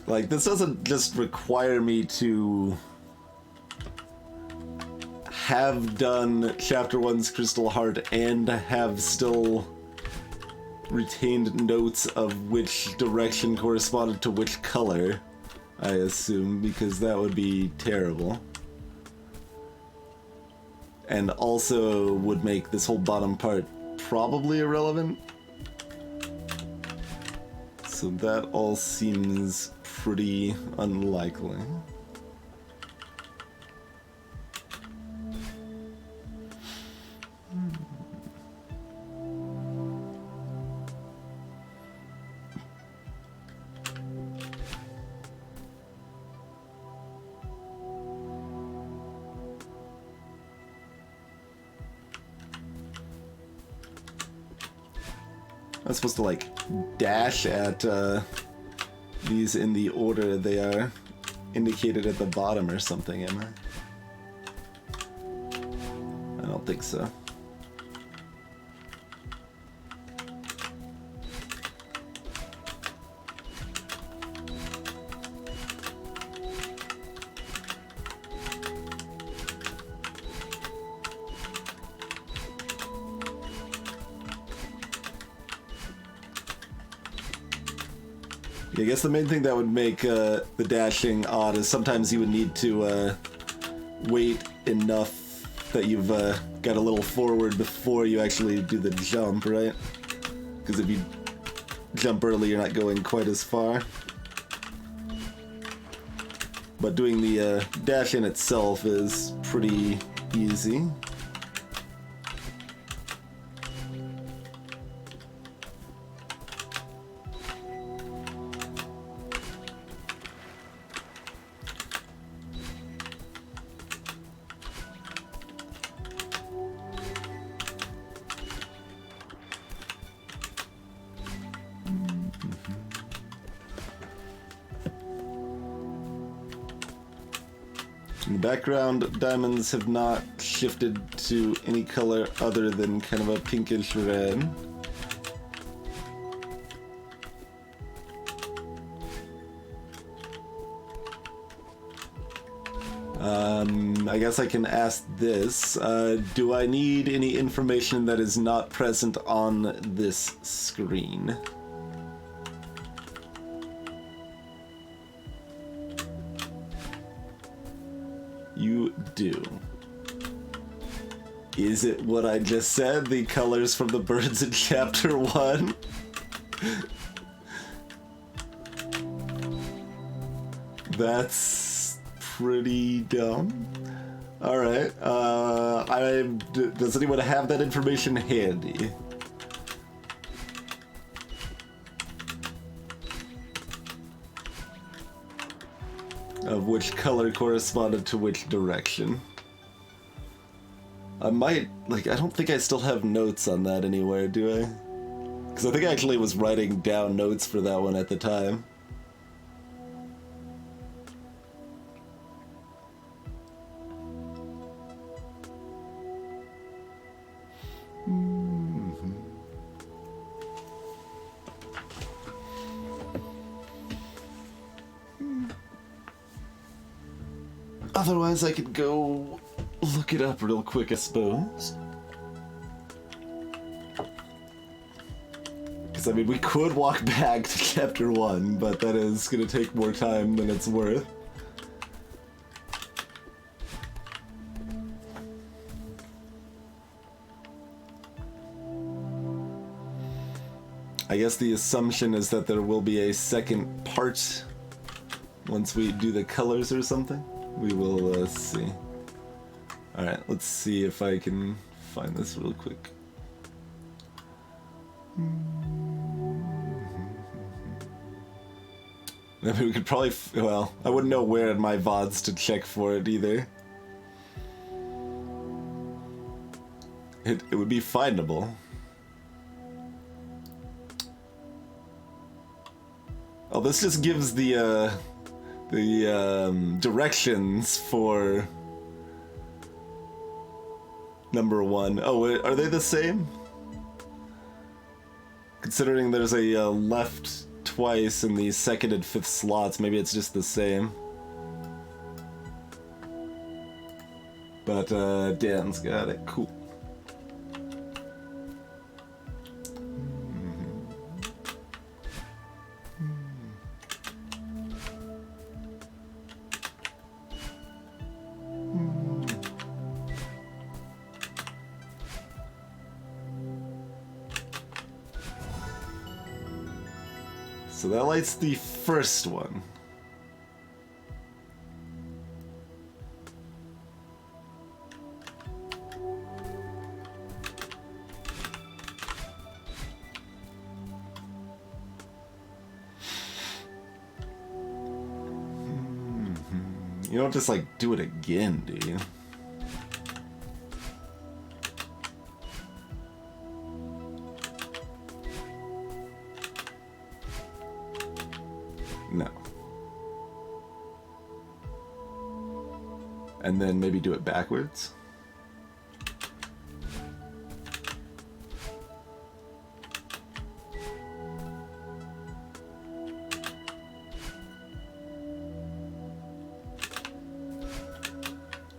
Like, this doesn't just require me to have done Chapter 1's Crystal Heart and have still retained notes of which direction corresponded to which color, I assume, because that would be terrible. And also would make this whole bottom part probably irrelevant. So that all seems pretty unlikely. I'm supposed to like dash at these in the order they are indicated at the bottom or something, am I? I don't think so. I guess the main thing that would make the dashing odd is sometimes you would need to wait enough that you've got a little forward before you actually do the jump, right? Because if you jump early, you're not going quite as far. But doing the dash in itself is pretty easy. In the background, diamonds have not shifted to any color other than kind of a pinkish red. I guess I can ask this. Do I need any information that is not present on this screen? You do. Is it what I just said? The colors from the birds in chapter 1? That's pretty dumb. Alright, does anyone have that information handy? Of which color corresponded to which direction. I might, I don't think I still have notes on that anywhere, do I? Because I think I actually was writing down notes for that one at the time. Otherwise, I could go look it up real quick, I suppose. Because, I mean, we could walk back to chapter 1, but that is going to take more time than it's worth. I guess the assumption is that there will be a second part once we do the colors or something. We will see. Alright, let's see if I can find this real quick. I mean, we could probably, well, I wouldn't know where in my VODs to check for it either. It would be findable. Oh, this just gives the directions for number 1. Oh, are they the same? Considering there's a left twice in the 2nd and 5th slots, maybe it's just the same. But Dan's got it. Cool. So that lights the first one. You don't just like do it again, do you? and then maybe do it backwards.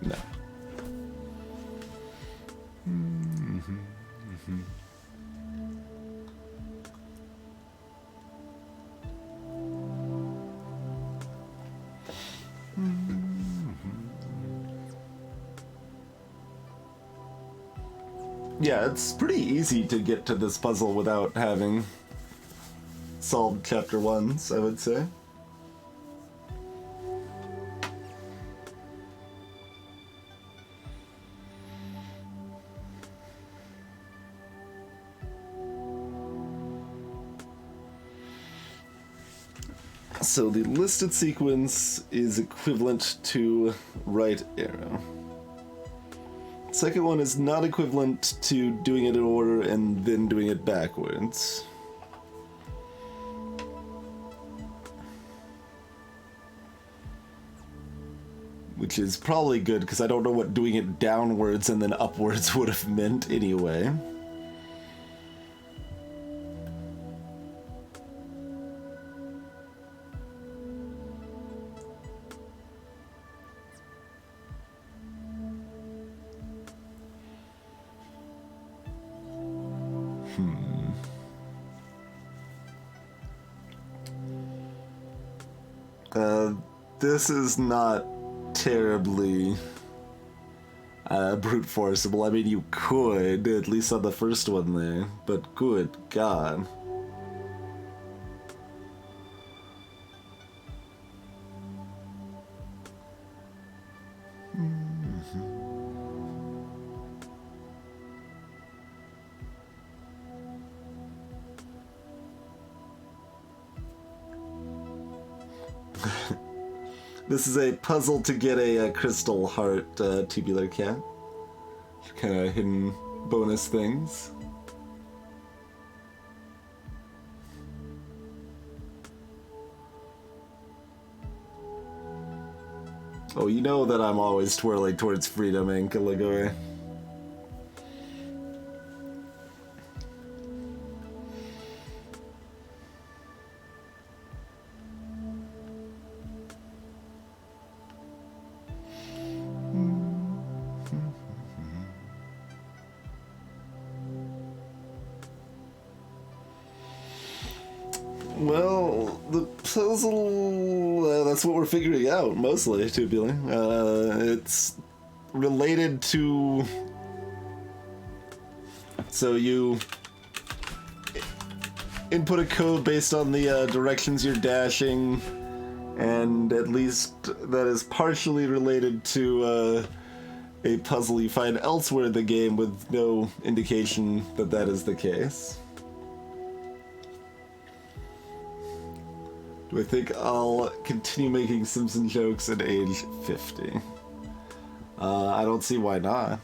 No. Yeah, it's pretty easy to get to this puzzle without having solved chapter 1s, I would say. So the listed sequence is equivalent to right arrow. Second one is not equivalent to doing it in order and then doing it backwards. Which is probably good, because I don't know what doing it downwards and then upwards would have meant anyway. This is not terribly brute forceable. I mean, you could, at least on the first one there, but good God. This is a puzzle to get a crystal heart tubular cat. Kind of hidden bonus things. Oh, you know that I'm always twirling towards freedom, Aunt Caligari. Well, the puzzle, that's what we're figuring out, mostly, tubular. It's related to... So you input a code based on the directions you're dashing, and at least that is partially related to a puzzle you find elsewhere in the game with no indication that that is the case. Do I think I'll continue making Simpson jokes at age 50? I don't see why not.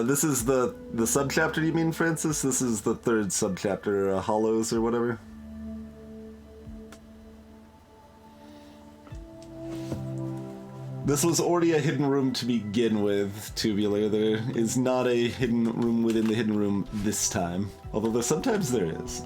This is the subchapter, you mean, Francis? This is the third subchapter, Hollows or whatever? This was already a hidden room to begin with, tubular. There is not a hidden room within the hidden room this time. Although sometimes there is.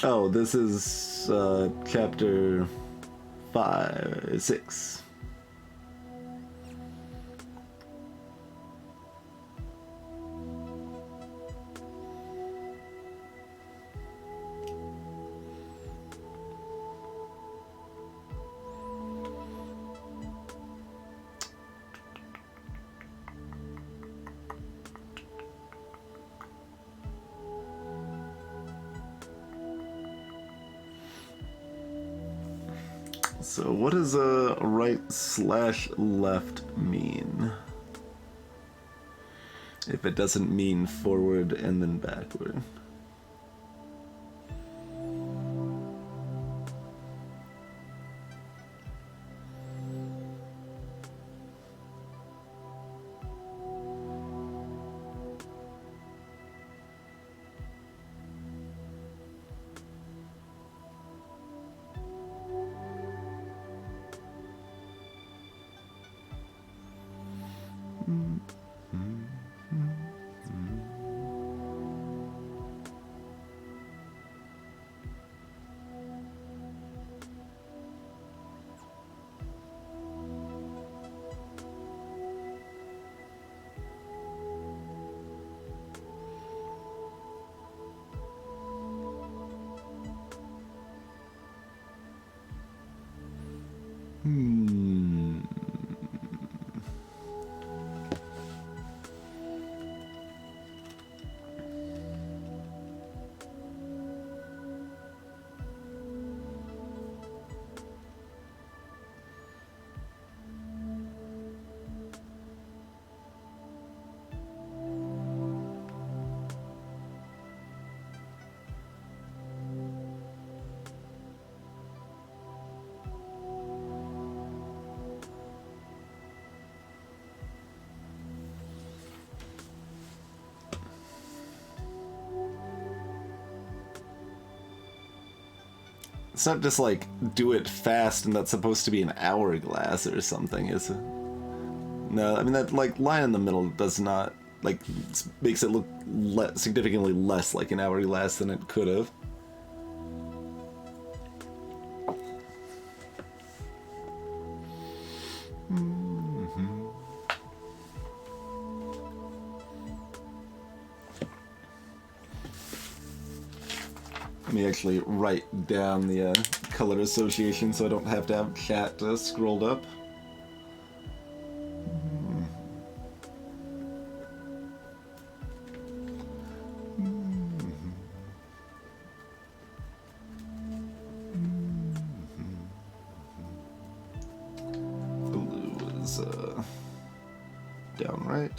Oh, this is chapter 6. So what does right/left mean? If it doesn't mean forward and then backward. It's not just like do it fast and that's supposed to be an hourglass or something, is it? No, I mean that like line in the middle does not like makes it look significantly less like an hourglass than it could have. Let me actually write down the color association so I don't have to have chat scrolled up. Blue is down right.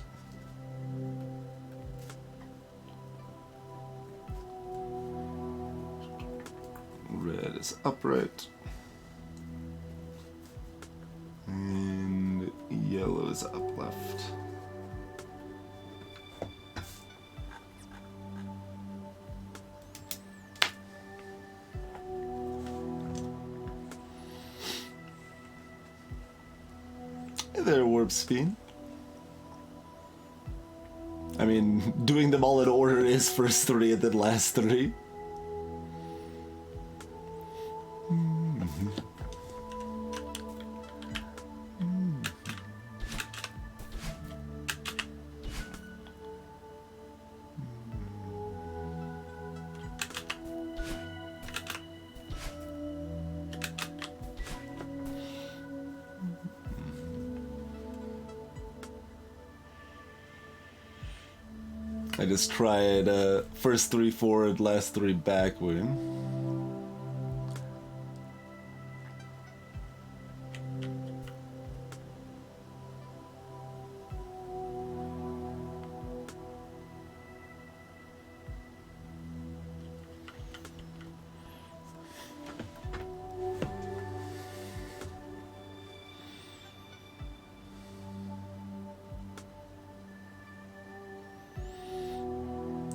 Red is upright. And yellow is up left. Hey there, warp speed. I mean, doing them all in order is first three and then last three. I just tried first three forward, last three backward.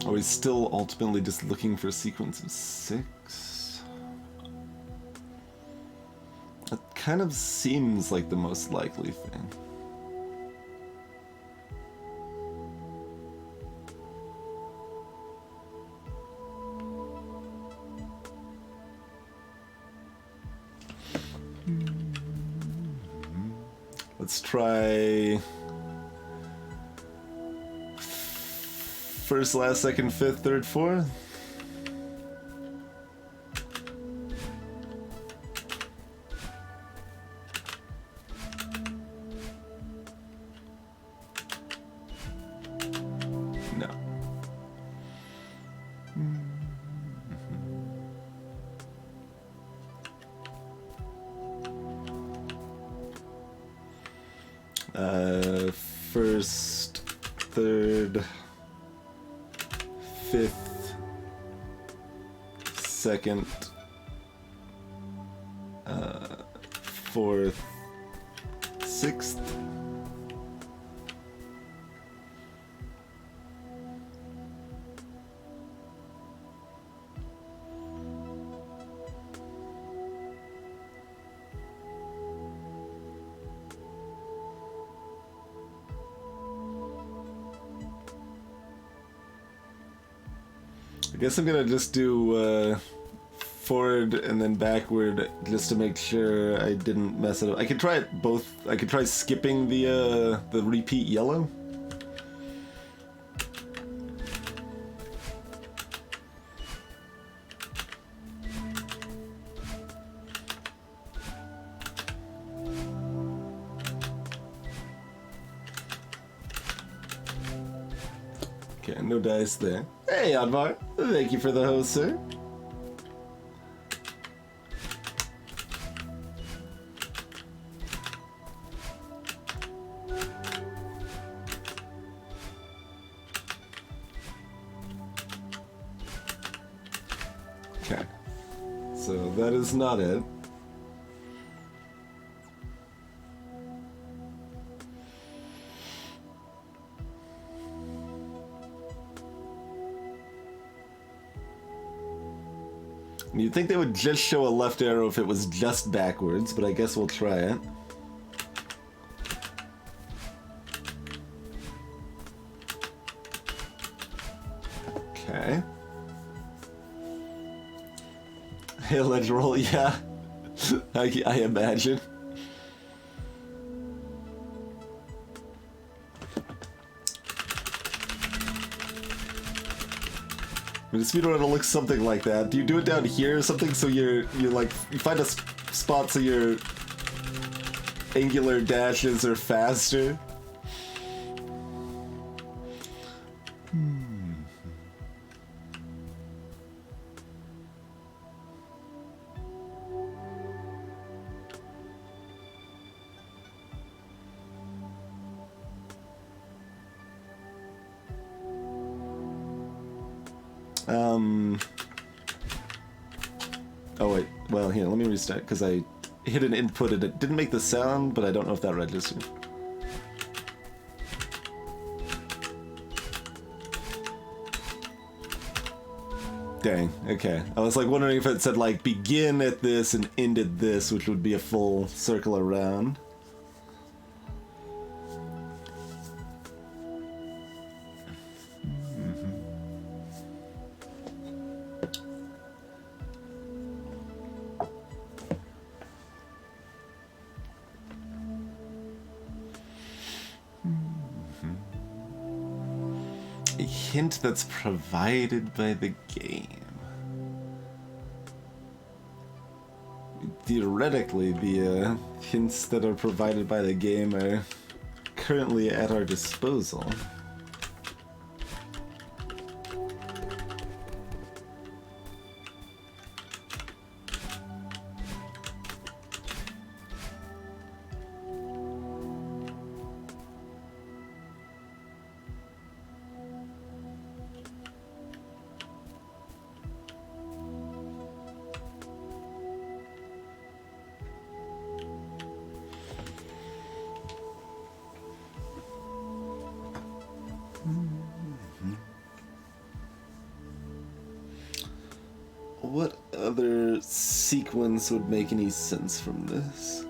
Are we still ultimately just looking for a sequence of 6? That kind of seems like the most likely thing. Let's try first, last, second, fifth, third, fourth. No. First third, fifth, second, fourth, sixth. I guess I'm gonna just do forward and then backward just to make sure I didn't mess it up. I could try it both. I could try skipping the repeat yellow. Okay, no dice there. Hey, Advar. Thank you for the host, sir. Okay. So that is not it. You'd think they would just show a left arrow if it was just backwards, but I guess we'll try it. Okay. Hey, ledge roll, yeah. I imagine. I mean, speedrun will look something like that. Do you do it down here or something so you're like, you find a spot so your angular dashes are faster? Oh wait, well here, let me restart, because I hit an input and it didn't make the sound, but I don't know if that registered. Dang, okay. I was like wondering if it said like begin at this and end at this, which would be a full circle around. Hint that's provided by the game. Theoretically, the hints that are provided by the game are currently at our disposal. What other sequence would make any sense from this?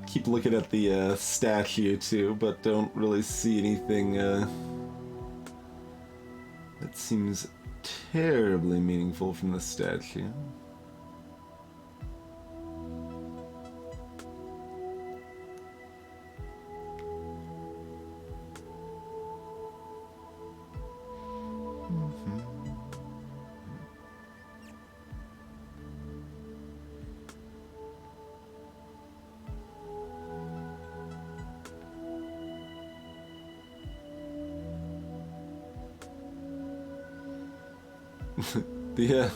Keep looking at the statue too, but don't really see anything that seems terribly meaningful from the statue. The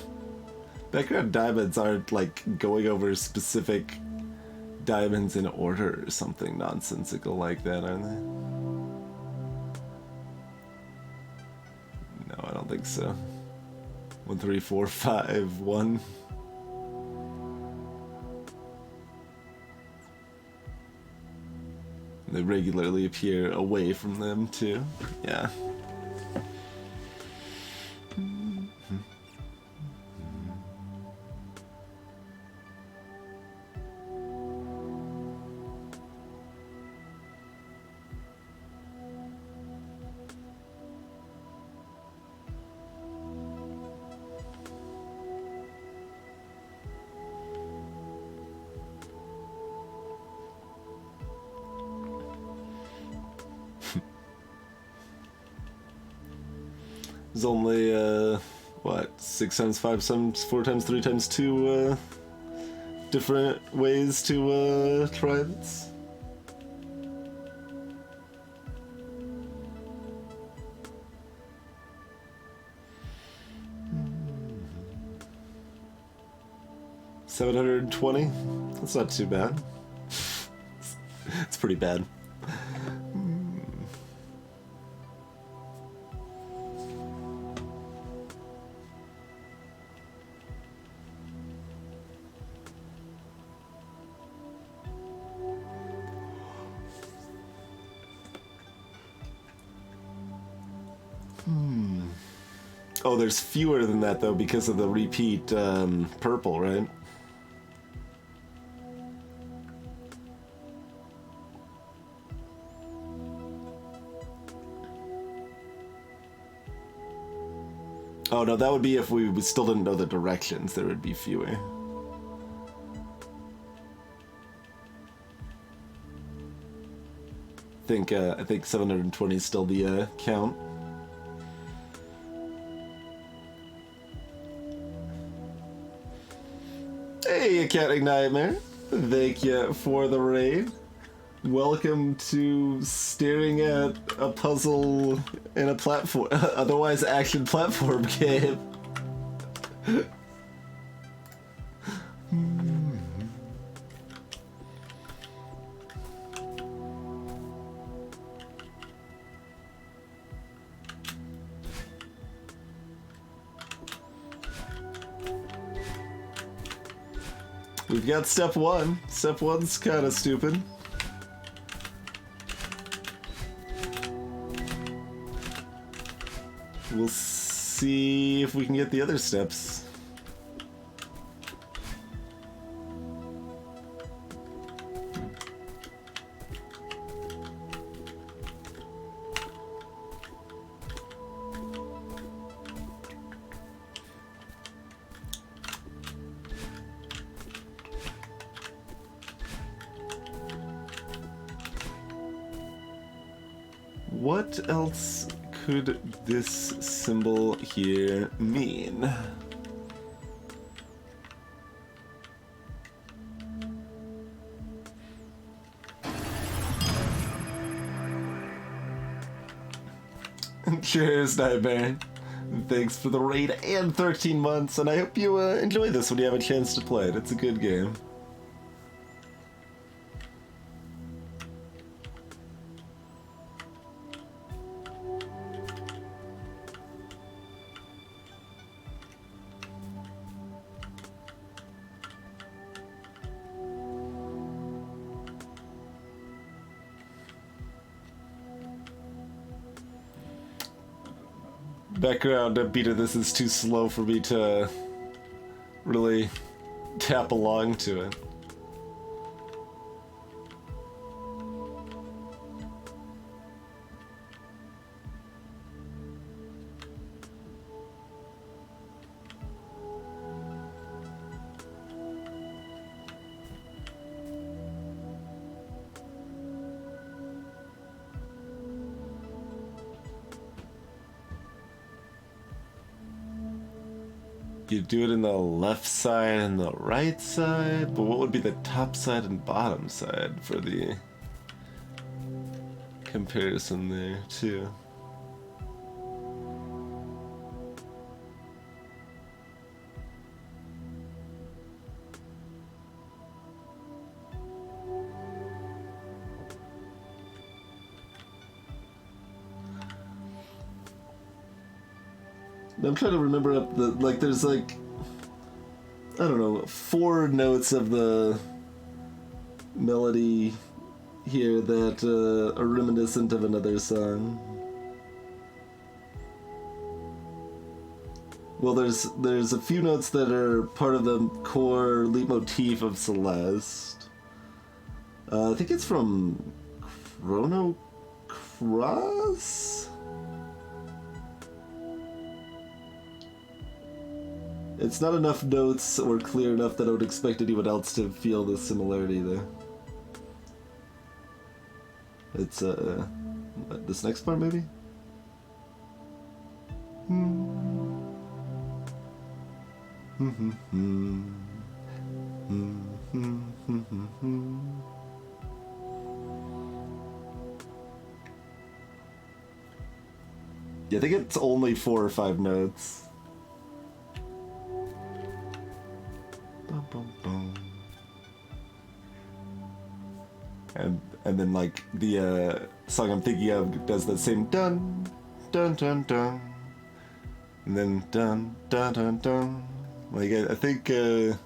background diamonds aren't like going over specific diamonds in order or something nonsensical like that, are they? No, I don't think so. 1, 3, 4, 5, 1. They regularly appear away from them too. Yeah. There's only, what, 6 times 5 times 4 times 3 times 2, different ways to, try this? $720? That's not too bad. It's pretty bad. Oh, there's fewer than that, though, because of the repeat purple, right? Oh, no, that would be if we still didn't know the directions. There would be fewer. I think 720 is still the count. Hey, Accounting Nightmare. Thank you for the raid. Welcome to staring at a puzzle in a platform, otherwise action platform game. We've got step 1. Step 1's kind of stupid. We'll see if we can get the other steps. What else could this symbol here mean? Cheers, Nightmare. Thanks for the raid and 13 months, and I hope you enjoy this when you have a chance to play it. It's a good game. Background beat of this is too slow for me to really tap along to it. You do it in the left side and the right side, but what would be the top side and bottom side for the comparison there too? I'm trying to remember up the, like, there's like, I don't know, 4 notes of the melody here that are reminiscent of another song. Well, there's a few notes that are part of the core leitmotif of Celeste. I think it's from Chrono Cross? It's not enough notes or clear enough that I would expect anyone else to feel the similarity there. It's, this next part, maybe? Yeah, I think it's only 4 or 5 notes. Bum, bum, bum. And then like the song I'm thinking of does the same dun dun dun dun, and then dun dun dun dun. Like I think it's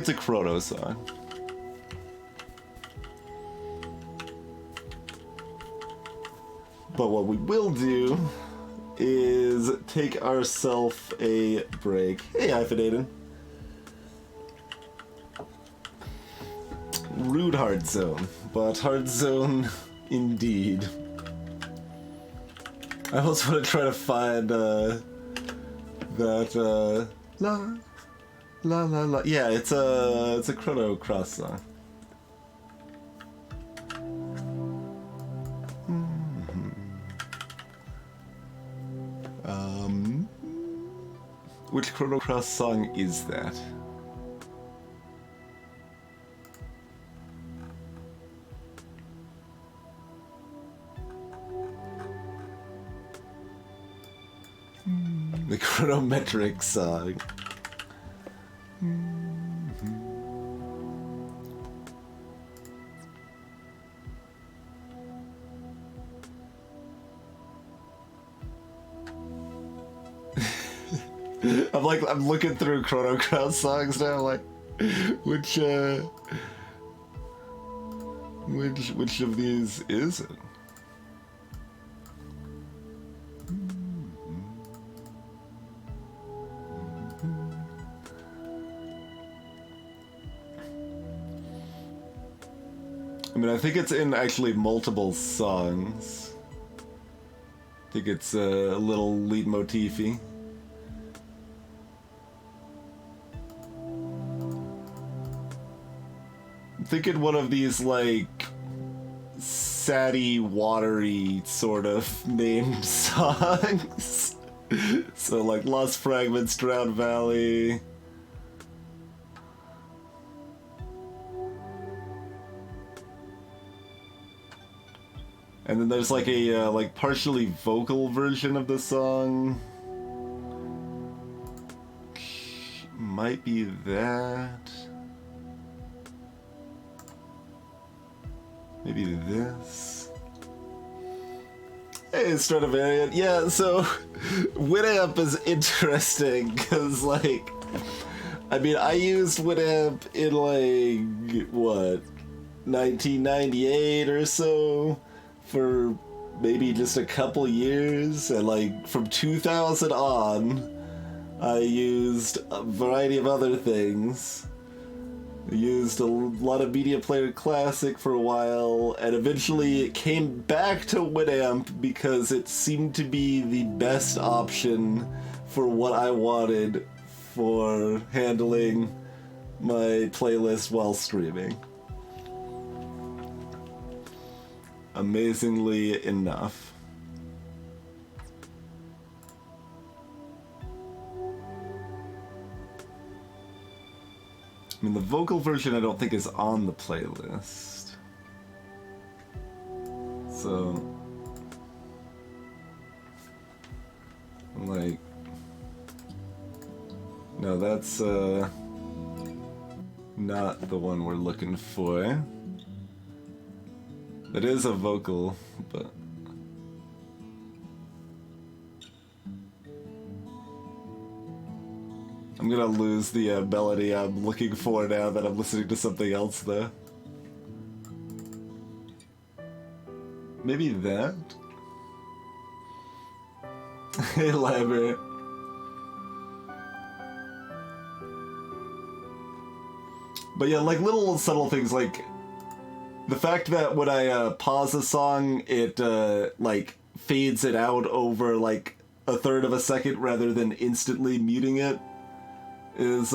a Chrono song. But what we will do is take ourselves a break. Hey, Hyphenated. Rude hard zone, but hard zone indeed. I also want to try to find that la la la la. Yeah, it's a Chrono Cross song. Which Chrono Cross song is that? The Chronometric song. I'm looking through Chrono Cross songs now, like, which of these is it? I mean, I think it's in actually multiple songs. I think it's a little leitmotify. I'm thinking one of these, like, saddy, watery sort of named songs. So, like, Lost Fragments, Drowned Valley. And then there's like a like partially vocal version of the song. Might be that. Maybe this. Hey, Stradivarian. Yeah, so Winamp is interesting because, like, I mean, I used Winamp in like what, 1998 or so. For maybe just a couple years, and like from 2000 on, I used a variety of other things. I used a lot of Media Player Classic for a while, and eventually it came back to Winamp because it seemed to be the best option for what I wanted for handling my playlist while streaming. Amazingly enough. I mean, the vocal version I don't think is on the playlist. So, like, no, that's not the one we're looking for. It is a vocal, but I'm gonna lose the melody I'm looking for now that I'm listening to something else, though. Maybe that? Elaborate. But yeah, like little subtle things, like the fact that when I pause a song, it like fades it out over like a third of a second rather than instantly muting it is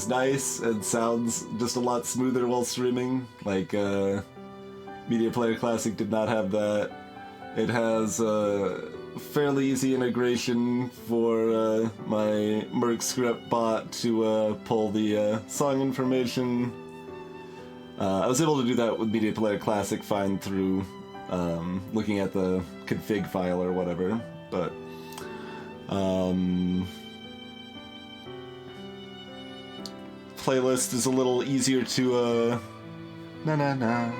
nice and sounds just a lot smoother while streaming. Like Media Player Classic did not have that. It has fairly easy integration for my Merc script bot to pull the song information. I was able to do that with Media Player Classic fine through looking at the config file or whatever, but playlist is a little easier to na.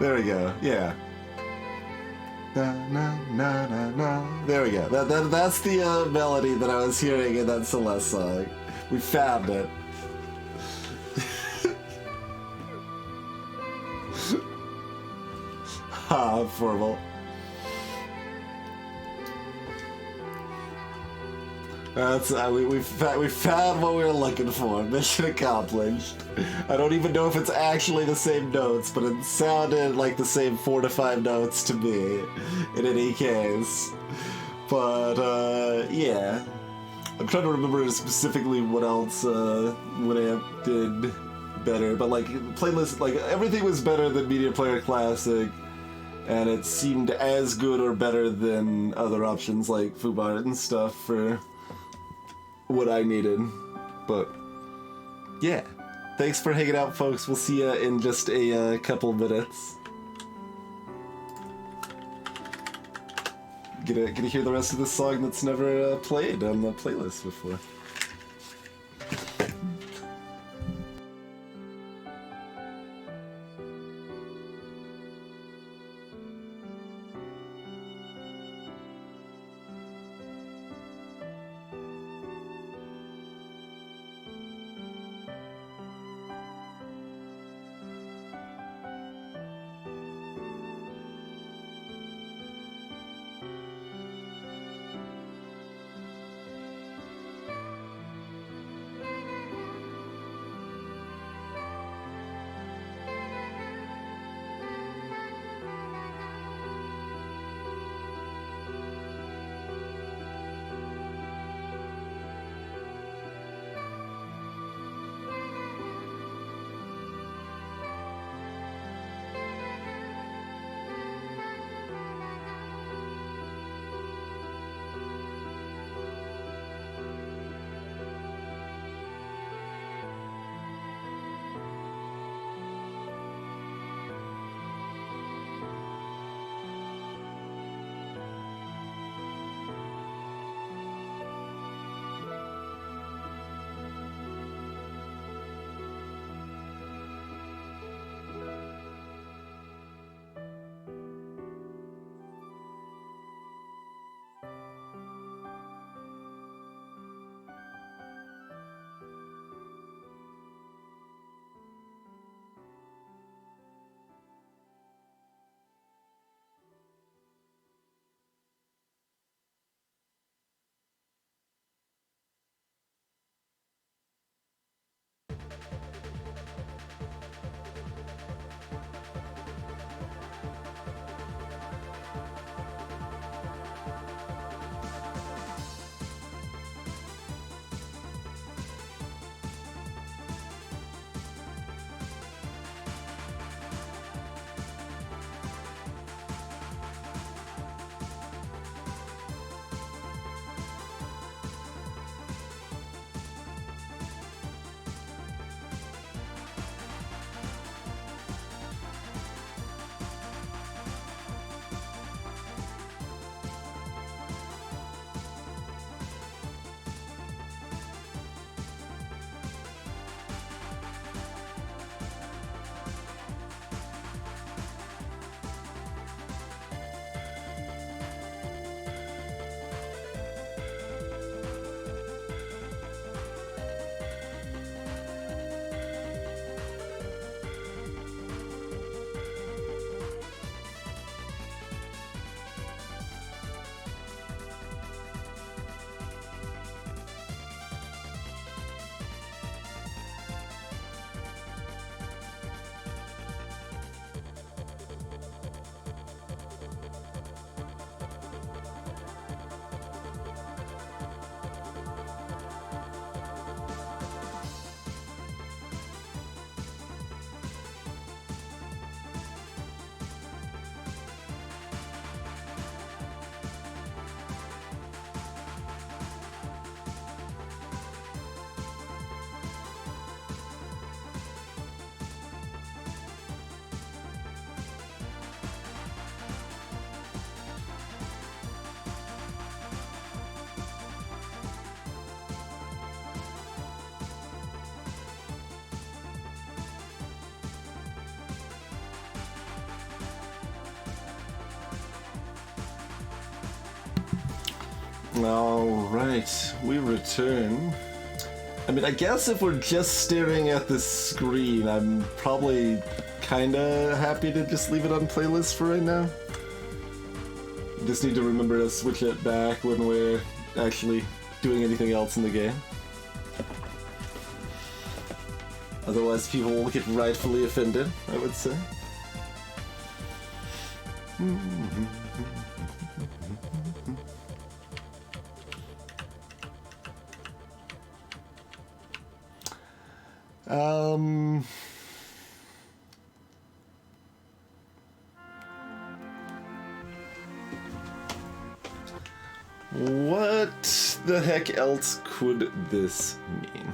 There we go. Yeah. Na. There we go. That's the melody that I was hearing in that Celeste song. We found it. Ha, formal. That's we found what we were looking for. Mission accomplished. I don't even know if it's actually the same notes, but it sounded like the same 4 to 5 notes to me. In any case, but yeah, I'm trying to remember specifically what else Winamp did better. But like playlist, like everything was better than Media Player Classic, and it seemed as good or better than other options like Foobar and stuff for what I needed. But yeah, thanks for hanging out, folks. We'll see you in just a couple minutes. Gonna hear the rest of this song that's never played on the playlist before. Alright, we return. I mean, I guess if we're just staring at the screen, I'm probably kinda happy to just leave it on playlist for right now. Just need to remember to switch it back when we're actually doing anything else in the game. Otherwise, people will get rightfully offended, I would say. What the heck else could this mean?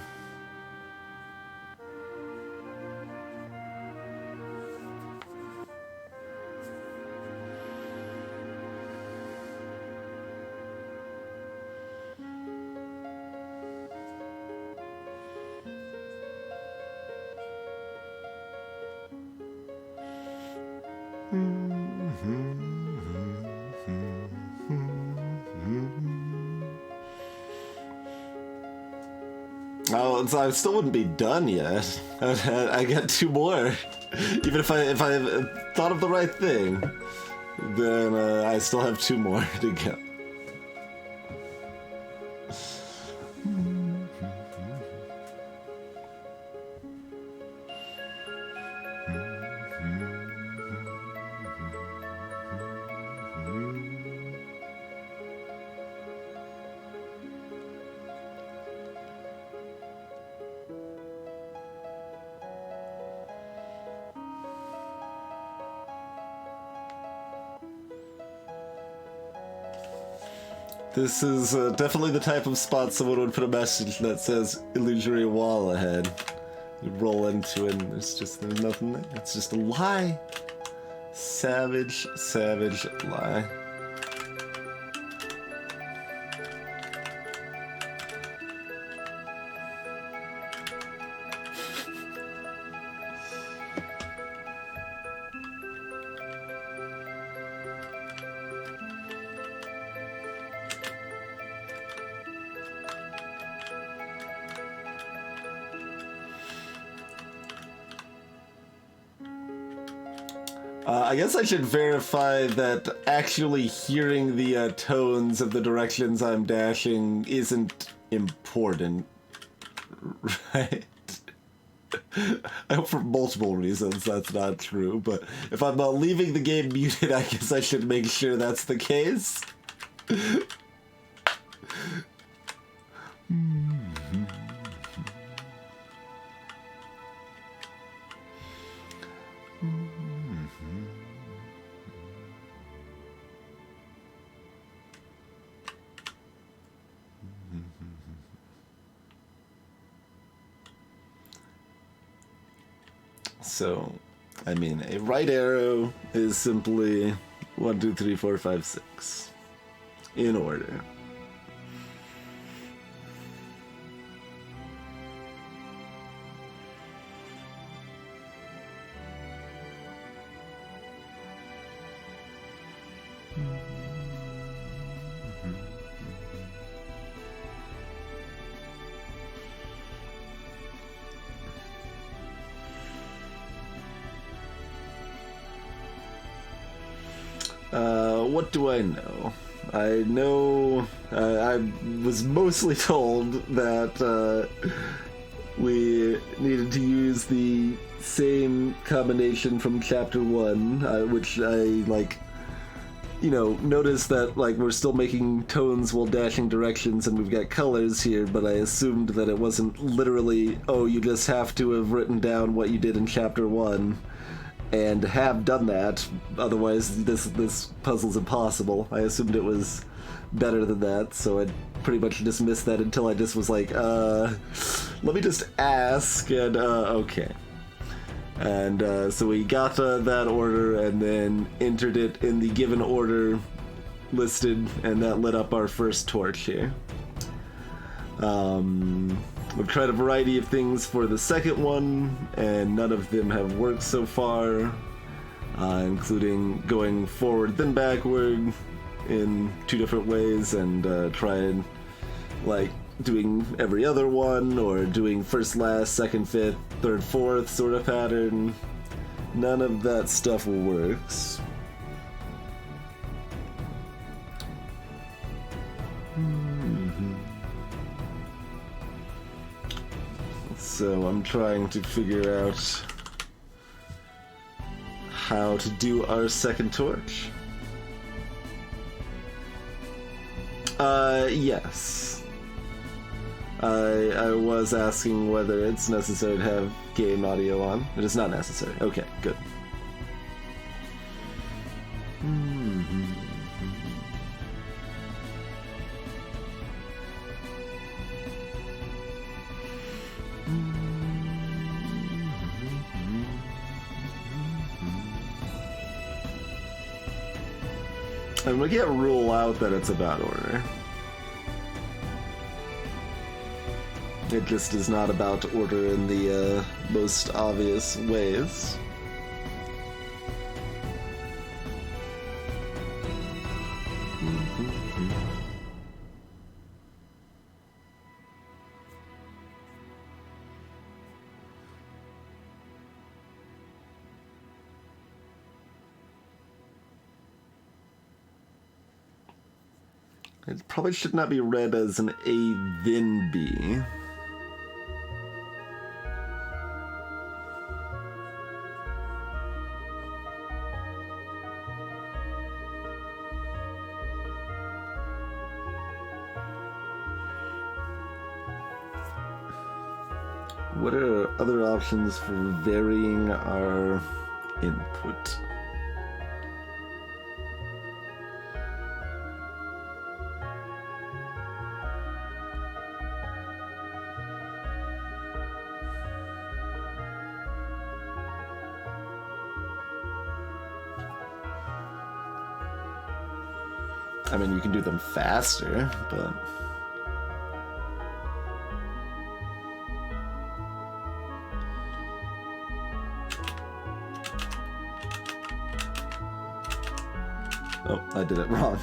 Oh, so I still wouldn't be done yet. I got two more. Even if I thought of the right thing, then I still have two more to go. This is definitely the type of spot someone would put a message that says illusory wall ahead. You roll into it and there's nothing there. It's just a lie. Savage, savage lie. I guess I should verify that actually hearing the tones of the directions I'm dashing isn't important, right? I hope for multiple reasons that's not true, but if I'm leaving the game muted, I guess I should make sure that's the case. So, I mean, a right arrow is simply 1, 2, 3, 4, 5, 6 in order. What do I know? I know I was mostly told that we needed to use the same combination from Chapter 1, which I, noticed that, we're still making tones while dashing directions and we've got colors here, but I assumed that it wasn't literally, oh, you just have to have written down what you did in Chapter 1. And have done that, otherwise this puzzle's impossible. I assumed it was better than that, so I pretty much dismissed that until I just was like, let me just ask, and okay. And so we got that order and then entered it in the given order listed, and that lit up our first torch here. We've tried a variety of things for the second one, and none of them have worked so far, including going forward then backward, in 2 different ways and try and like doing every other one or doing first, last, second, fifth, third, fourth sort of pattern. None of that stuff works. So I'm trying to figure out how to do our second torch. Yes. I was asking whether it's necessary to have game audio on. It is not necessary. Okay, good. And we can't rule out that it's about order. It just is not about order in the most obvious ways. It probably should not be read as an A then B. What are other options for varying our input? I mean, you can do them faster, but... Oh, I did it wrong.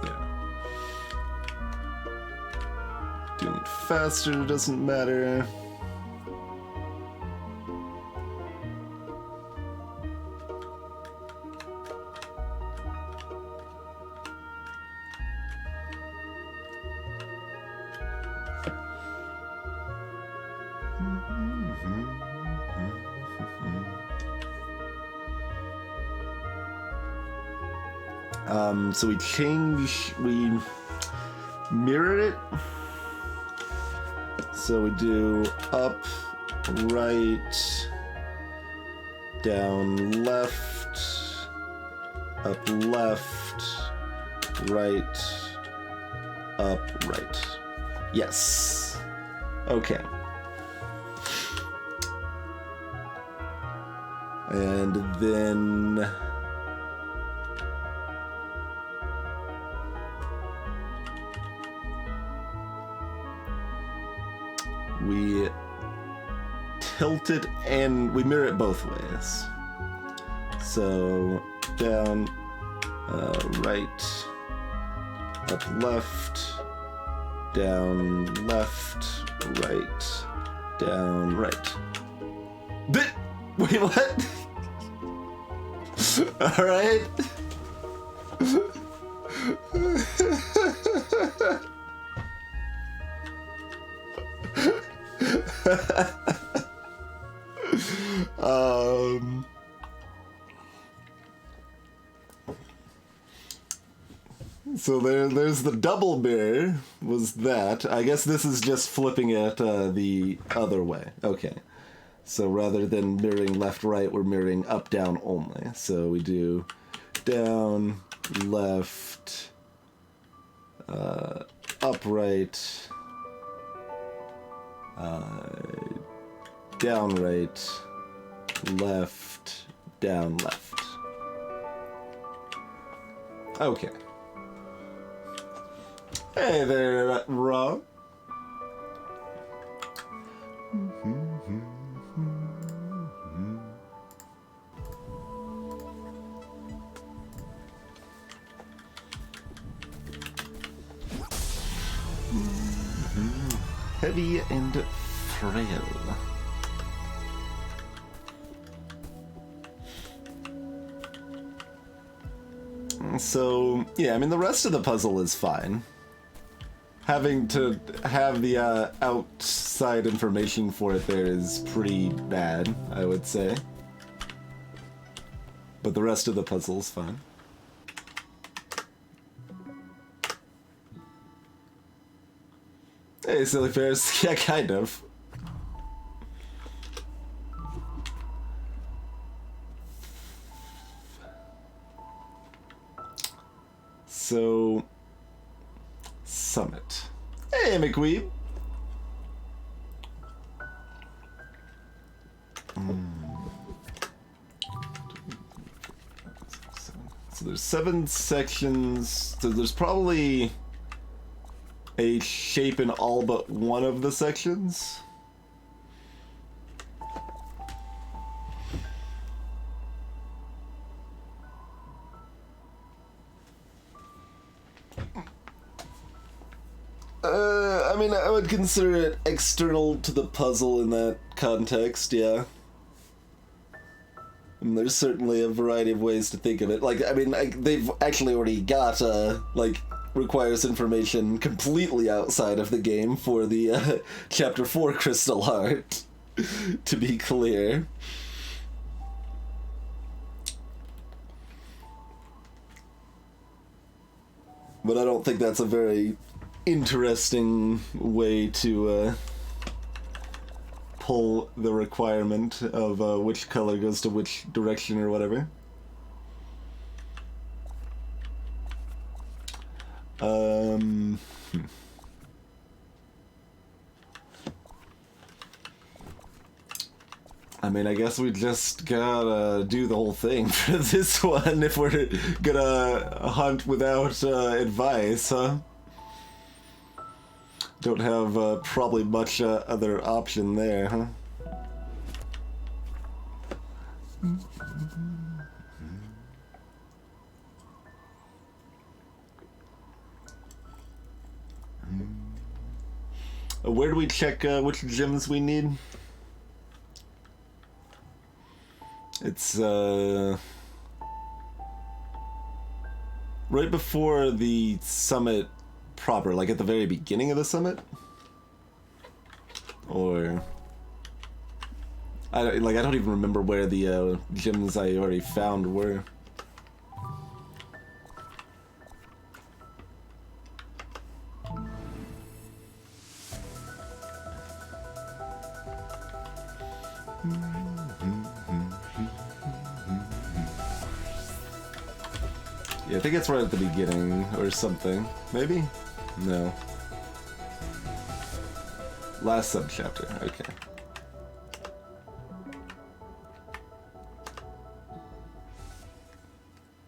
Yeah. Doing it faster doesn't matter. So we mirror it. So we do up, right, down, left, up, left, right, up, right. Yes. Okay. And then we tilt it and we mirror it both ways. So down, right, up, left, down, left, right, down, right. Wait, what? All right. So there's the double mirror, was that. I guess this is just flipping it the other way. Okay. So rather than mirroring left, right, we're mirroring up, down only. So we do down, left, up, right, down, right, left, down, left. Okay. Hey there, Rob. heavy and frail. So, yeah, I mean, the rest of the puzzle is fine. Having to have the outside information for it there is pretty bad, I would say. But the rest of the puzzle is fine. Hey, silly Ferris. Yeah, kind of. So, Summit. Hey, McQueen. So there's 7 sections. So there's probably a shape in all but one of the sections. I mean, I would consider it external to the puzzle in that context, yeah. And there's certainly a variety of ways to think of it. Like, I mean, they've actually already got, like, requires information completely outside of the game for the, Chapter 4 Crystal Heart, to be clear. But I don't think that's a very interesting way to pull the requirement of which color goes to which direction or whatever. I mean, I guess we just gotta do the whole thing for this one if we're gonna hunt without advice, huh? Don't have probably much other option there, huh? Where do we check which gems we need? It's right before the summit proper, like at the very beginning of the summit? Or I don't even remember where the gems I already found were. Yeah, I think it's right at the beginning or something. Maybe? No. Last subchapter, okay.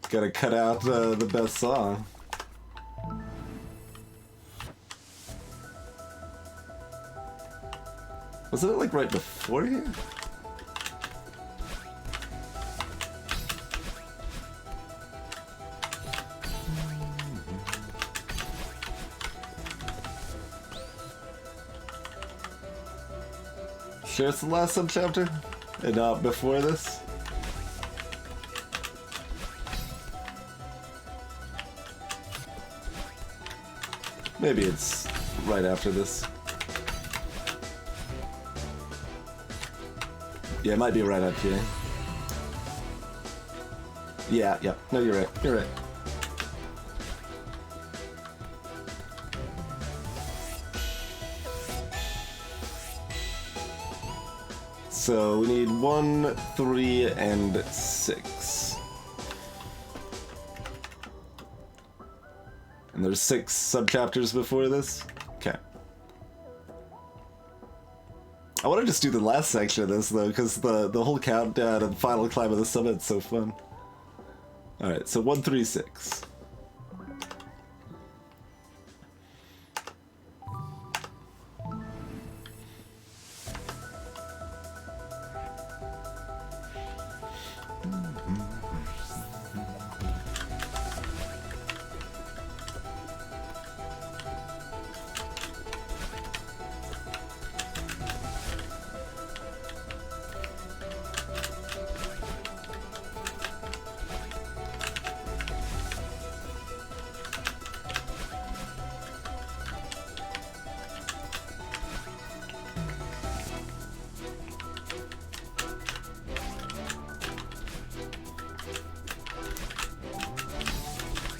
Gotta cut out the best song. Wasn't it like right before here? Sure it's the last subchapter? And not before this? Maybe it's right after this. Yeah, it might be right up here. Yeah, yeah. No, you're right. You're right. So we need 1, 3, and 6. And there's 6 subchapters before this? Okay. I want to just do the last section of this, though, because the whole countdown and final climb of the summit's so fun. Alright, so 1, 3, 6.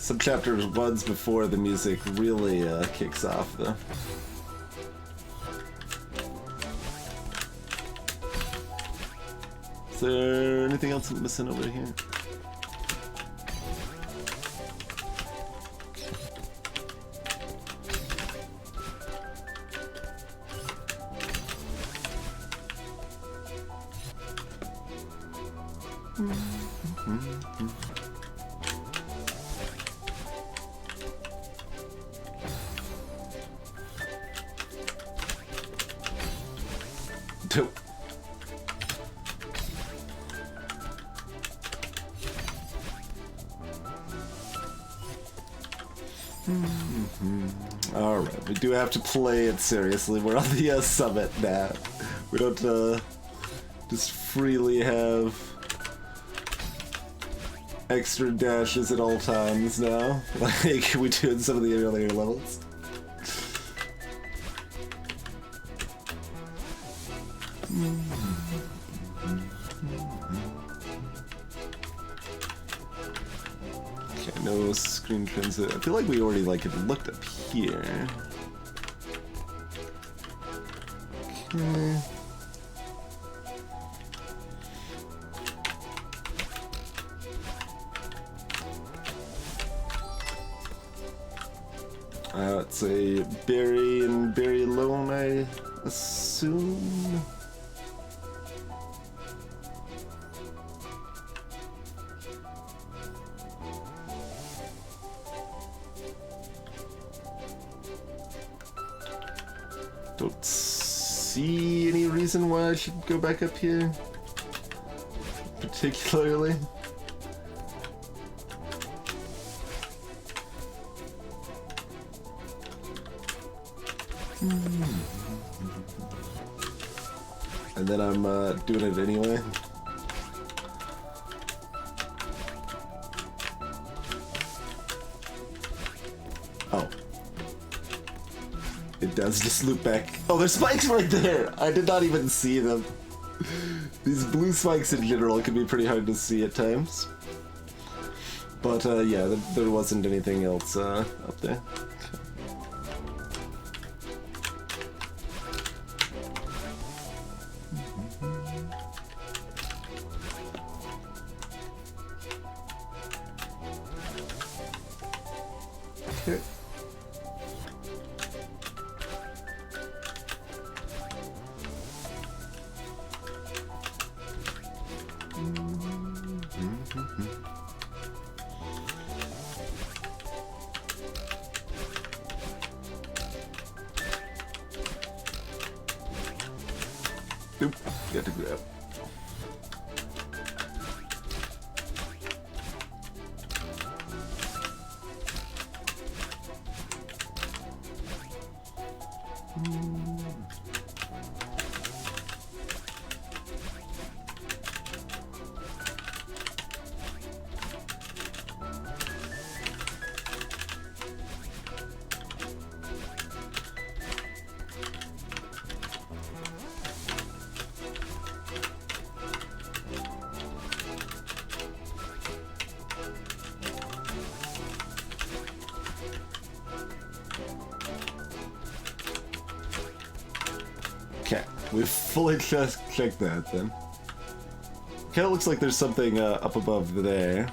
some chapters ones before the music really kicks off, though. Is there anything else I'm missing over here? Dope. Alright, we do have to play it seriously. We're on the summit now. We don't just freely have extra dashes at all times now, like we do in some of the earlier levels. Okay, no screen transit. I feel like we already had looked up here. Okay. It's a berry and berry alone, I assume. Don't see any reason why I should go back up here, particularly. And then I'm doing it anyway. Oh. It does just loop back. Oh, there's spikes right there! I did not even see them. These blue spikes in general can be pretty hard to see at times. But yeah, there wasn't anything else up there. Okay. Oop, got to grab. Okay, we've fully checked that then. Kinda looks like there's something up above there.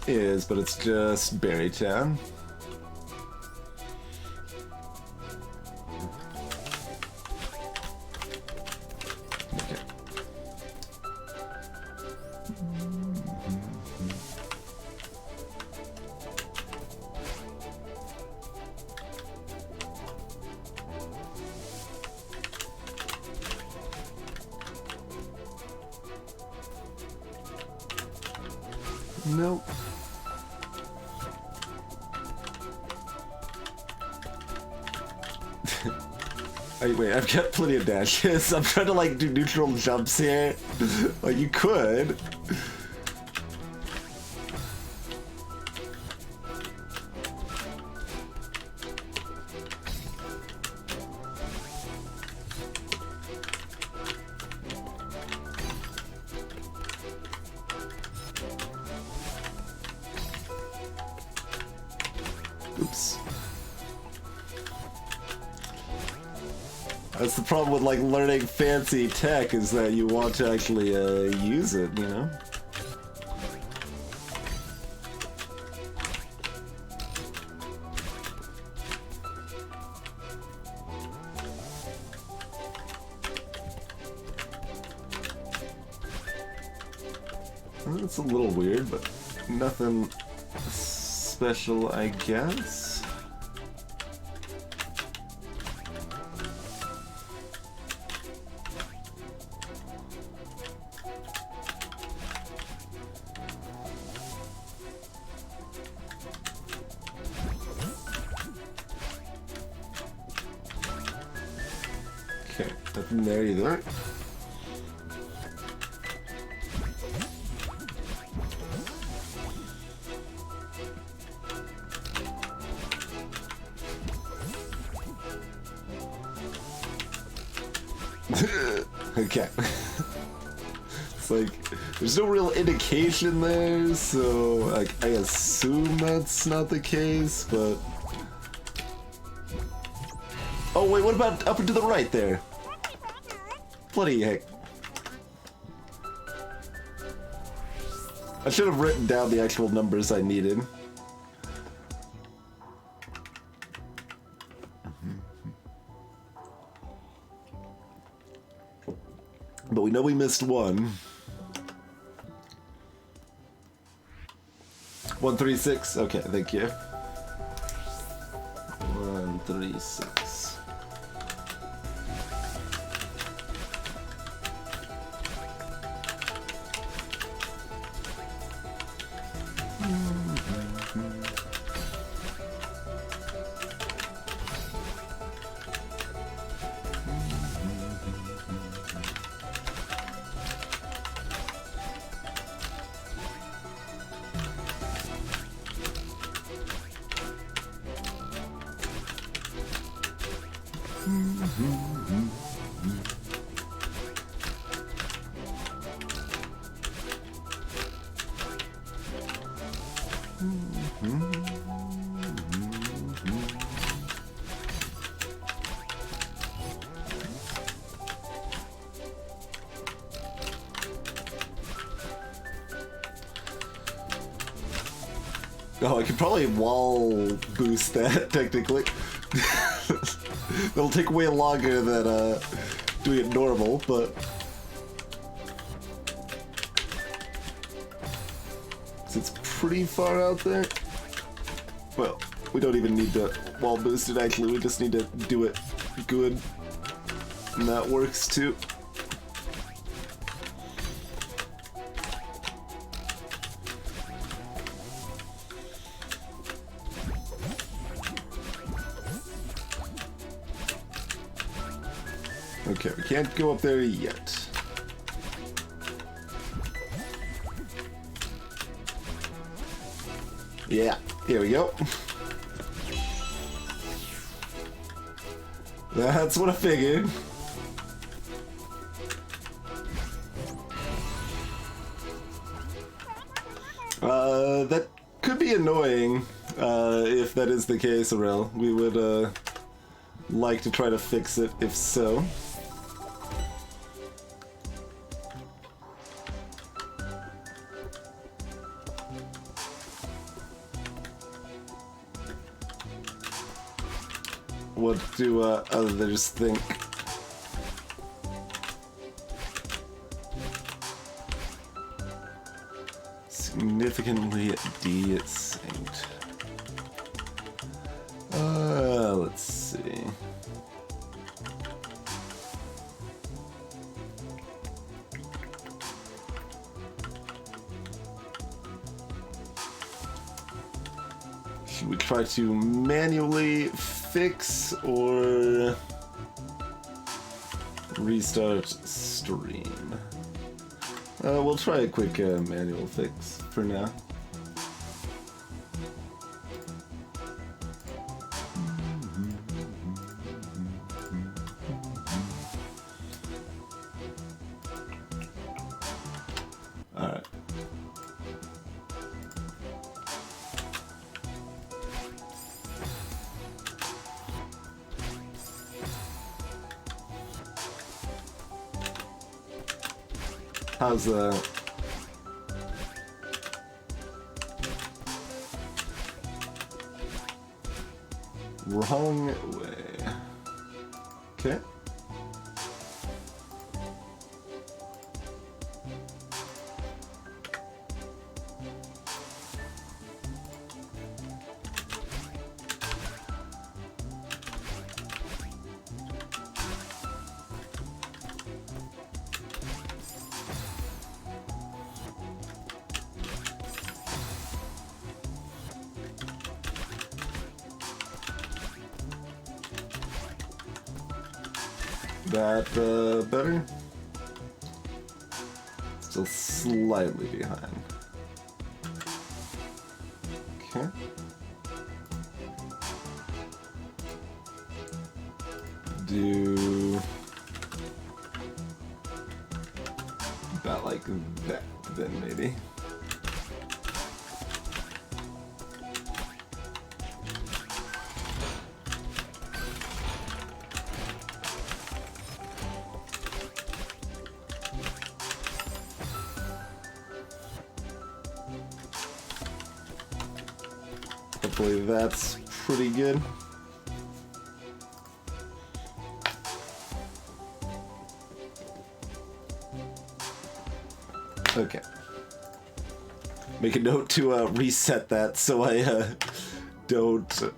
It is, but it's just Berrytown. Nope. Wait, I've got plenty of dashes. I'm trying to do neutral jumps here. You could. That's the problem with, like, learning fancy tech, is that you want to actually, use it, you know? It's a little weird, but nothing special, I guess. Okay, nothing there either. Okay. It's like, there's no real indication there, so like, I assume that's not the case, but... Oh wait, what about up and to the right there? Bloody heck. I should have written down the actual numbers I needed. But we know we missed one. 136. Okay, thank you. 136. Oh, I could probably wall boost that, technically. It'll take way longer than doing it normal, but... It's pretty far out there. Well, we don't even need to wall boost it, actually. We just need to do it good. And that works, too. Okay, we can't go up there yet. Yeah, here we go. That's what I figured. That could be annoying, if that is the case, Aurel. We would, like to try to fix it, if so. What do others think? Significantly desynced. Let's see. Should we try to manually fix or restart stream? We'll try a quick manual fix for now. Alright. How's that? Wrong way. Okay. That better? Still slightly behind. Okay. Do about like that then maybe. Hopefully that's pretty good. Okay. Make a note to reset that so I don't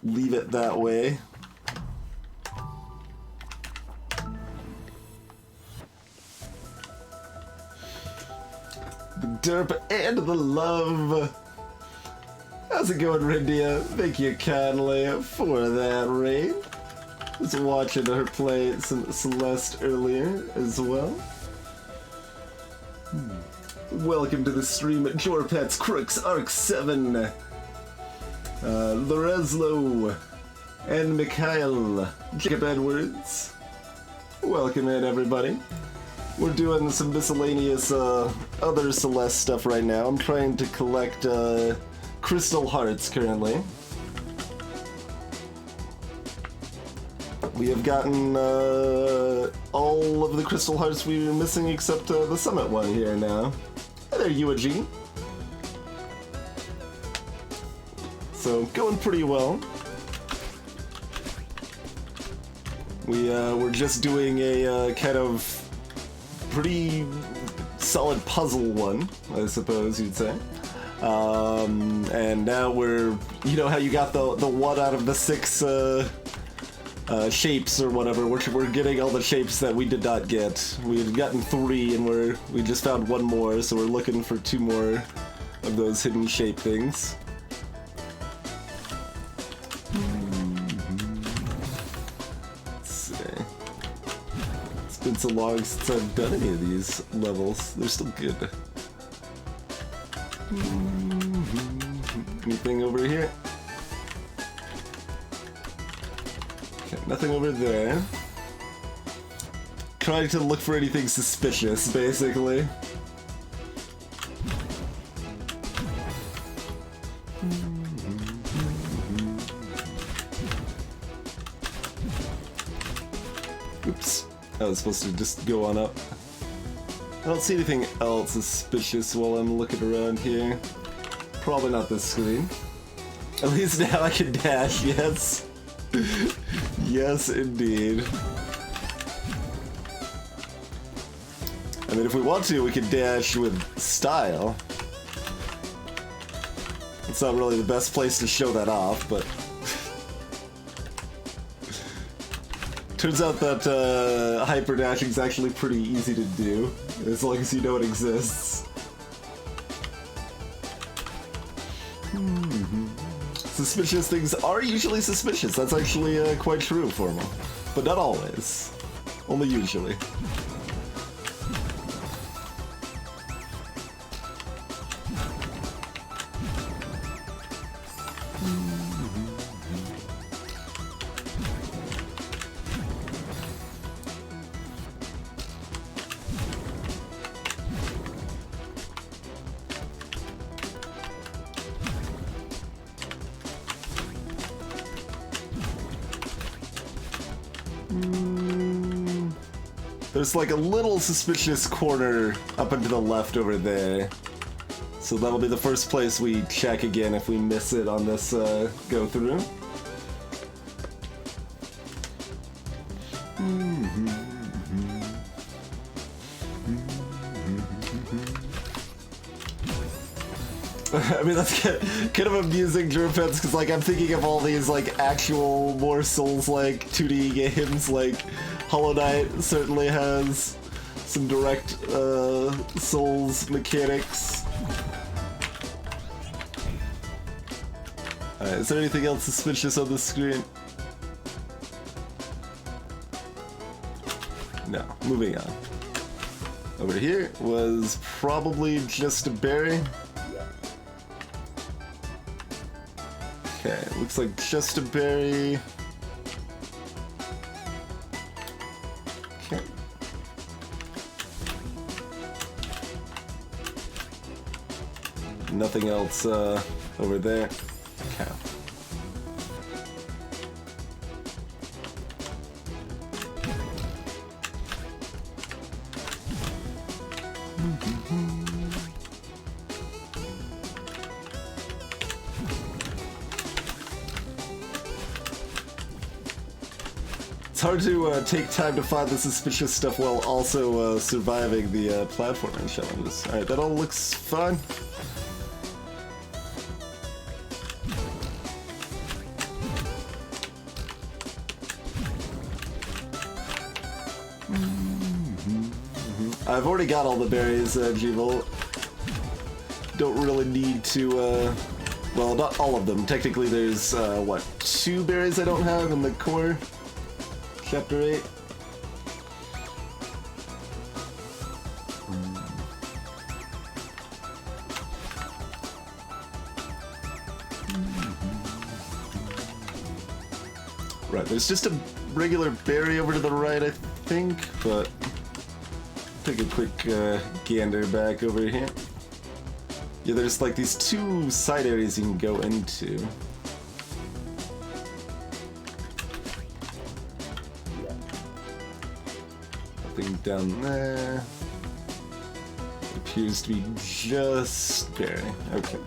leave it that way. The derp and the love. How's it going, Rindia? Thank you kindly for that raid. Was watching her play some Celeste earlier as well. Welcome to the stream, Jorpets, Crooks, Arc 7, Loreslo, and Mikhail, Jacob Edwards. Welcome in, everybody. We're doing some miscellaneous other Celeste stuff right now. I'm trying to collect crystal hearts currently. We have gotten all of the crystal hearts we were missing except the summit one here now. Hey there, Yuaji. So, going pretty well. We're just doing a kind of pretty solid puzzle one, I suppose you'd say. And now we're, you know how you got the 1 out of the 6 shapes or whatever. We're getting all the shapes that we did not get. We had gotten 3 and we just found 1 more, so we're looking for 2 more of those hidden shape things. Let's see. It's been so long since I've done any of these levels. They're still good. Anything over here? Okay, nothing over there. Trying to look for anything suspicious, basically. Oops. I was supposed to just go on up. I don't see anything else suspicious while I'm looking around here. Probably not this screen. At least now I can dash, yes. Yes, indeed. I mean, if we want to, we can dash with style. It's not really the best place to show that off, but... Turns out that hyper dashing is actually pretty easy to do, as long as you know it exists. Suspicious things are usually suspicious. That's actually quite true for me, but not always. Only usually. There's like a little suspicious corner up and to the left over there. So that'll be the first place we check again if we miss it on this go through. I mean, that's kind of amusing, Jerpets, because like I'm thinking of all these like actual more Souls-like 2D games, like Hollow Knight certainly has some direct Souls mechanics. Alright, is there anything else suspicious on the screen? No, moving on. Over here was probably just a berry. Okay, looks like just a berry. Okay. Nothing else over there. Okay. It's hard to take time to find the suspicious stuff while also surviving the platforming challenges. Alright, that all looks fun. I've already got all the berries, G-Volt. Don't really need to, well, not all of them. Technically there's, what, 2 berries I don't have in the core? Chapter 8. Right, there's just a regular berry over to the right, I think, but take a quick gander back over here. Yeah, there's like these 2 side areas you can go into. Nothing down there. Appears to be just berry. Okay.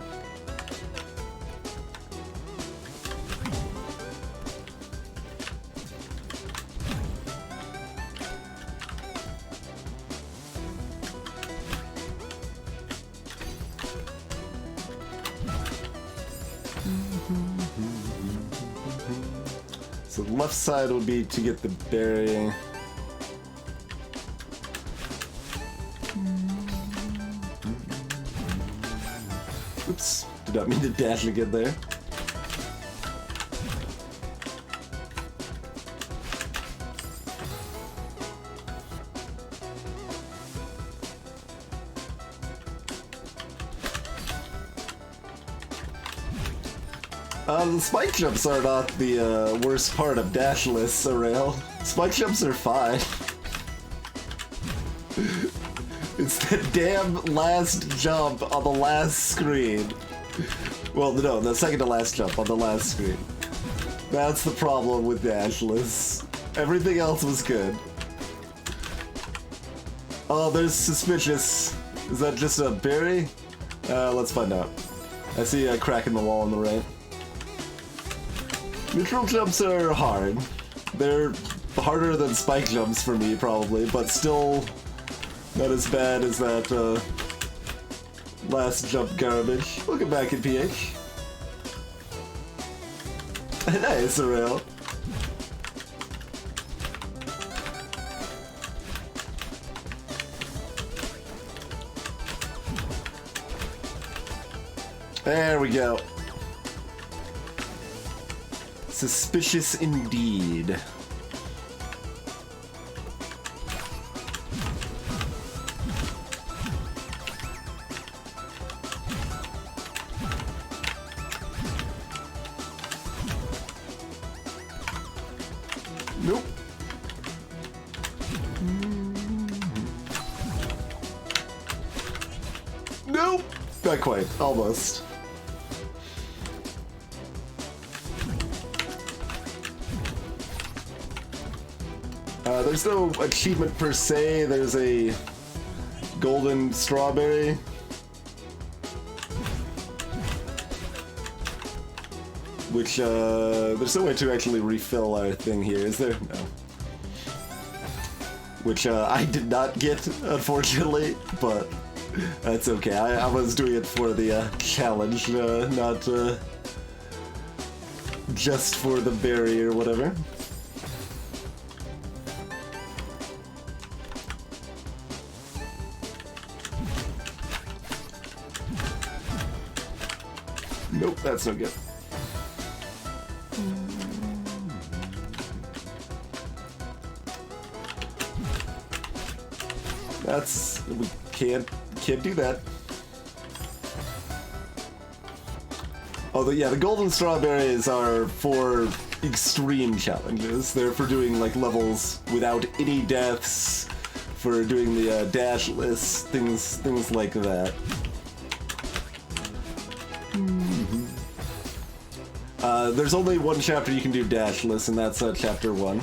So the left side would be to get the berry. Oops, did not mean to dash again there. The spike jumps are not the worst part of dashless, Arail. Spike jumps are fine. It's the damn last jump on the last screen. Well, no, the second to last jump on the last screen. That's the problem with dashless. Everything else was good. Oh, there's suspicious. Is that just a berry? Let's find out. I see a crack in the wall on the right. Neutral jumps are hard. They're harder than spike jumps for me, probably, but still not as bad as that last jump garbage. Welcome back in PH. Nice, Arail. There we go. Suspicious indeed. Nope. Nope. Not quite. Almost. There's no achievement per se. There's a golden strawberry. Which, there's no way to actually refill our thing here, is there? No. Which, I did not get, unfortunately, but that's okay. I was doing it for the, challenge, not, just for the berry or whatever. Nope, that's no good. We can't do that. Oh, yeah, the golden strawberries are for extreme challenges. They're for doing like levels without any deaths, for doing the dashless things like that. There's only one chapter you can do dashless, and that's chapter 1.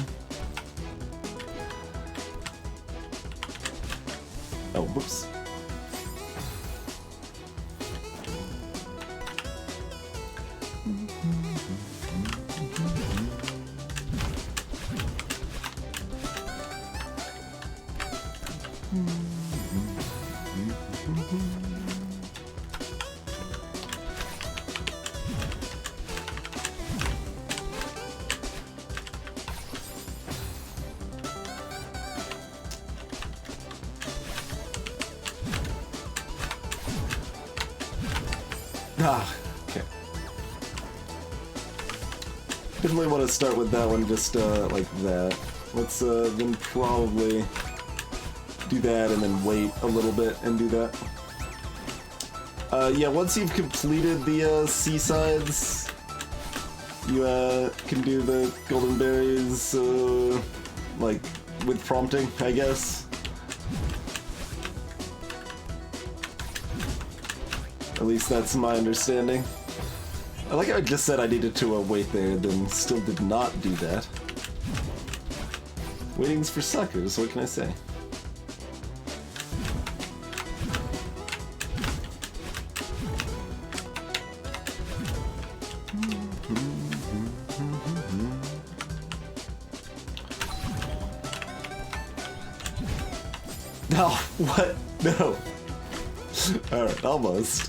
Oh, whoops. Ah, okay. Definitely want to start with that one just like that. Let's then probably do that and then wait a little bit and do that. Yeah, once you've completed the seasides, you can do the golden berries like with prompting, I guess. At least that's my understanding. I like how I just said I needed to wait there, then still did not do that. Waiting's for suckers, what can I say? No, what? No. Alright, almost.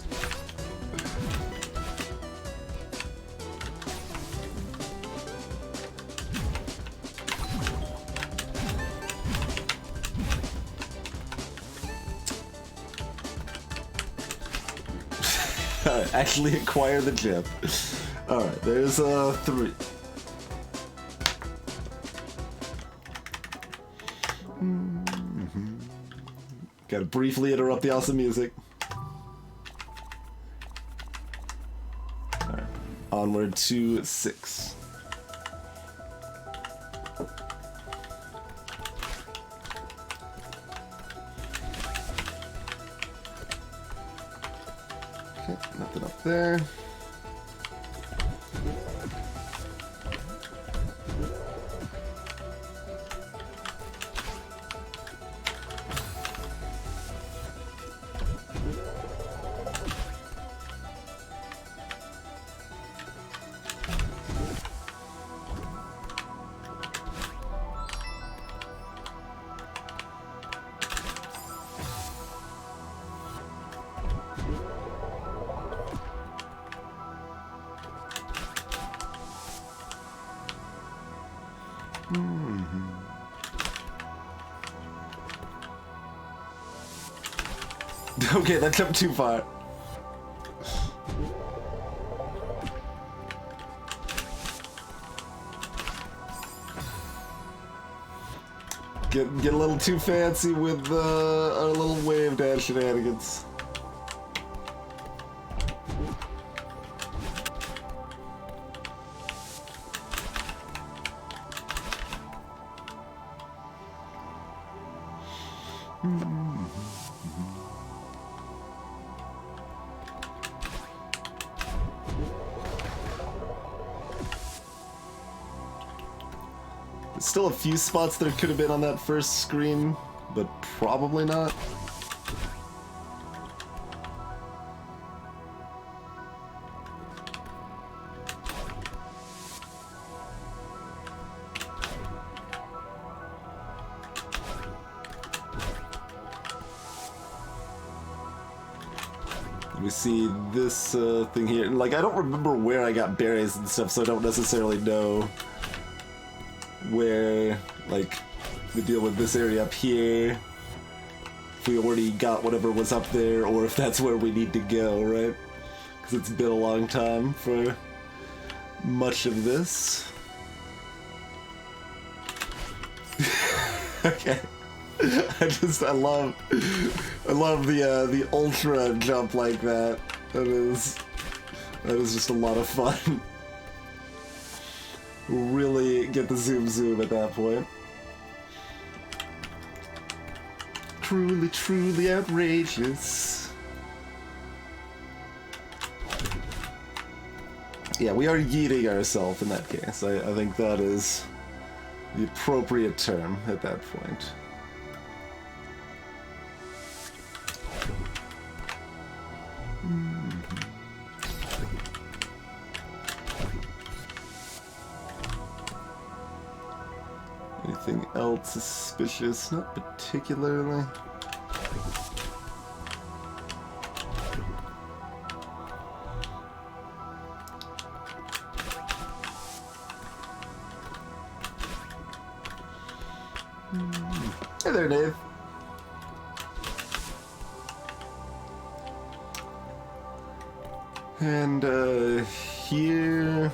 Actually acquire the gem. Alright, there's 3. Gotta briefly interrupt the awesome music. Alright, onward to 6. Okay, nothing up there. Okay, that jumped too far. Get a little too fancy with our little wave dash shenanigans. still a few spots that could have been on that first screen, but probably not. We see this thing here, and like I don't remember where I got berries and stuff, so I don't necessarily know where, like, the deal with this area up here, if we already got whatever was up there, or if that's where we need to go, right? Because it's been a long time for much of this. Okay. I love the ultra jump like that. That is just a lot of fun. Really get the zoom at that point. Truly outrageous. Yeah, we are yeeting ourselves in that case. I think that is the appropriate term at that point. Anything else suspicious? Not particularly. Hey there, Dave. And here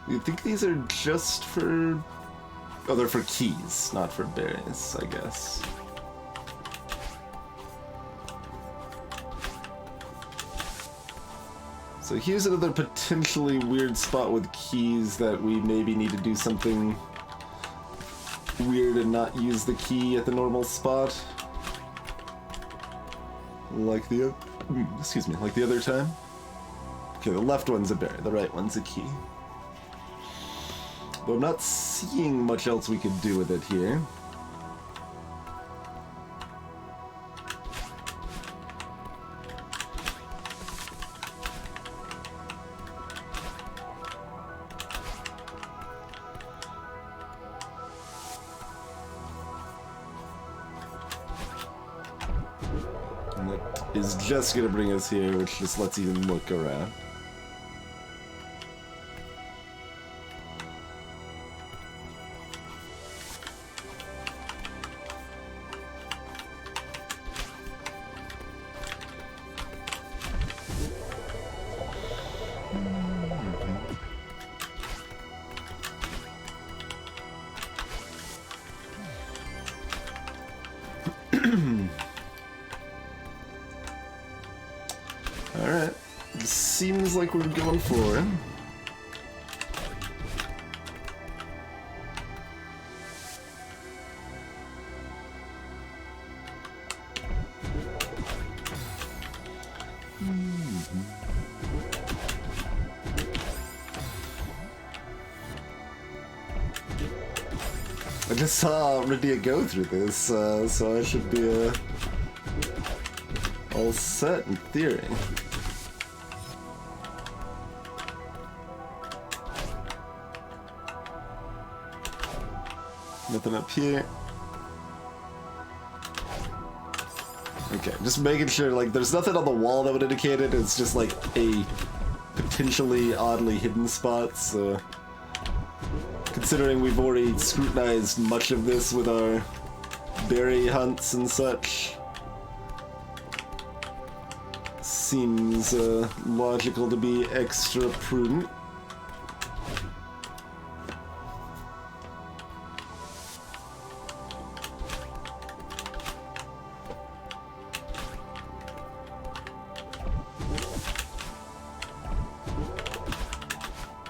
you think these are just for, oh, they're for keys, not for berries, I guess. So here's another potentially weird spot with keys that we maybe need to do something weird and not use the key at the normal spot. Like the, excuse me, like the other time. Okay, the left one's a berry, the right one's a key. But I'm not seeing much else we could do with it here. And that is just gonna bring us here, which just lets you look around. Alright, seems like we're going for it. I just saw Rydia go through this, so I should be all set in theory. Nothing up here. Okay, just making sure, like, there's nothing on the wall that would indicate it. It's just like a potentially oddly hidden spot, so considering we've already scrutinized much of this with our berry hunts and such, seems logical to be extra prudent.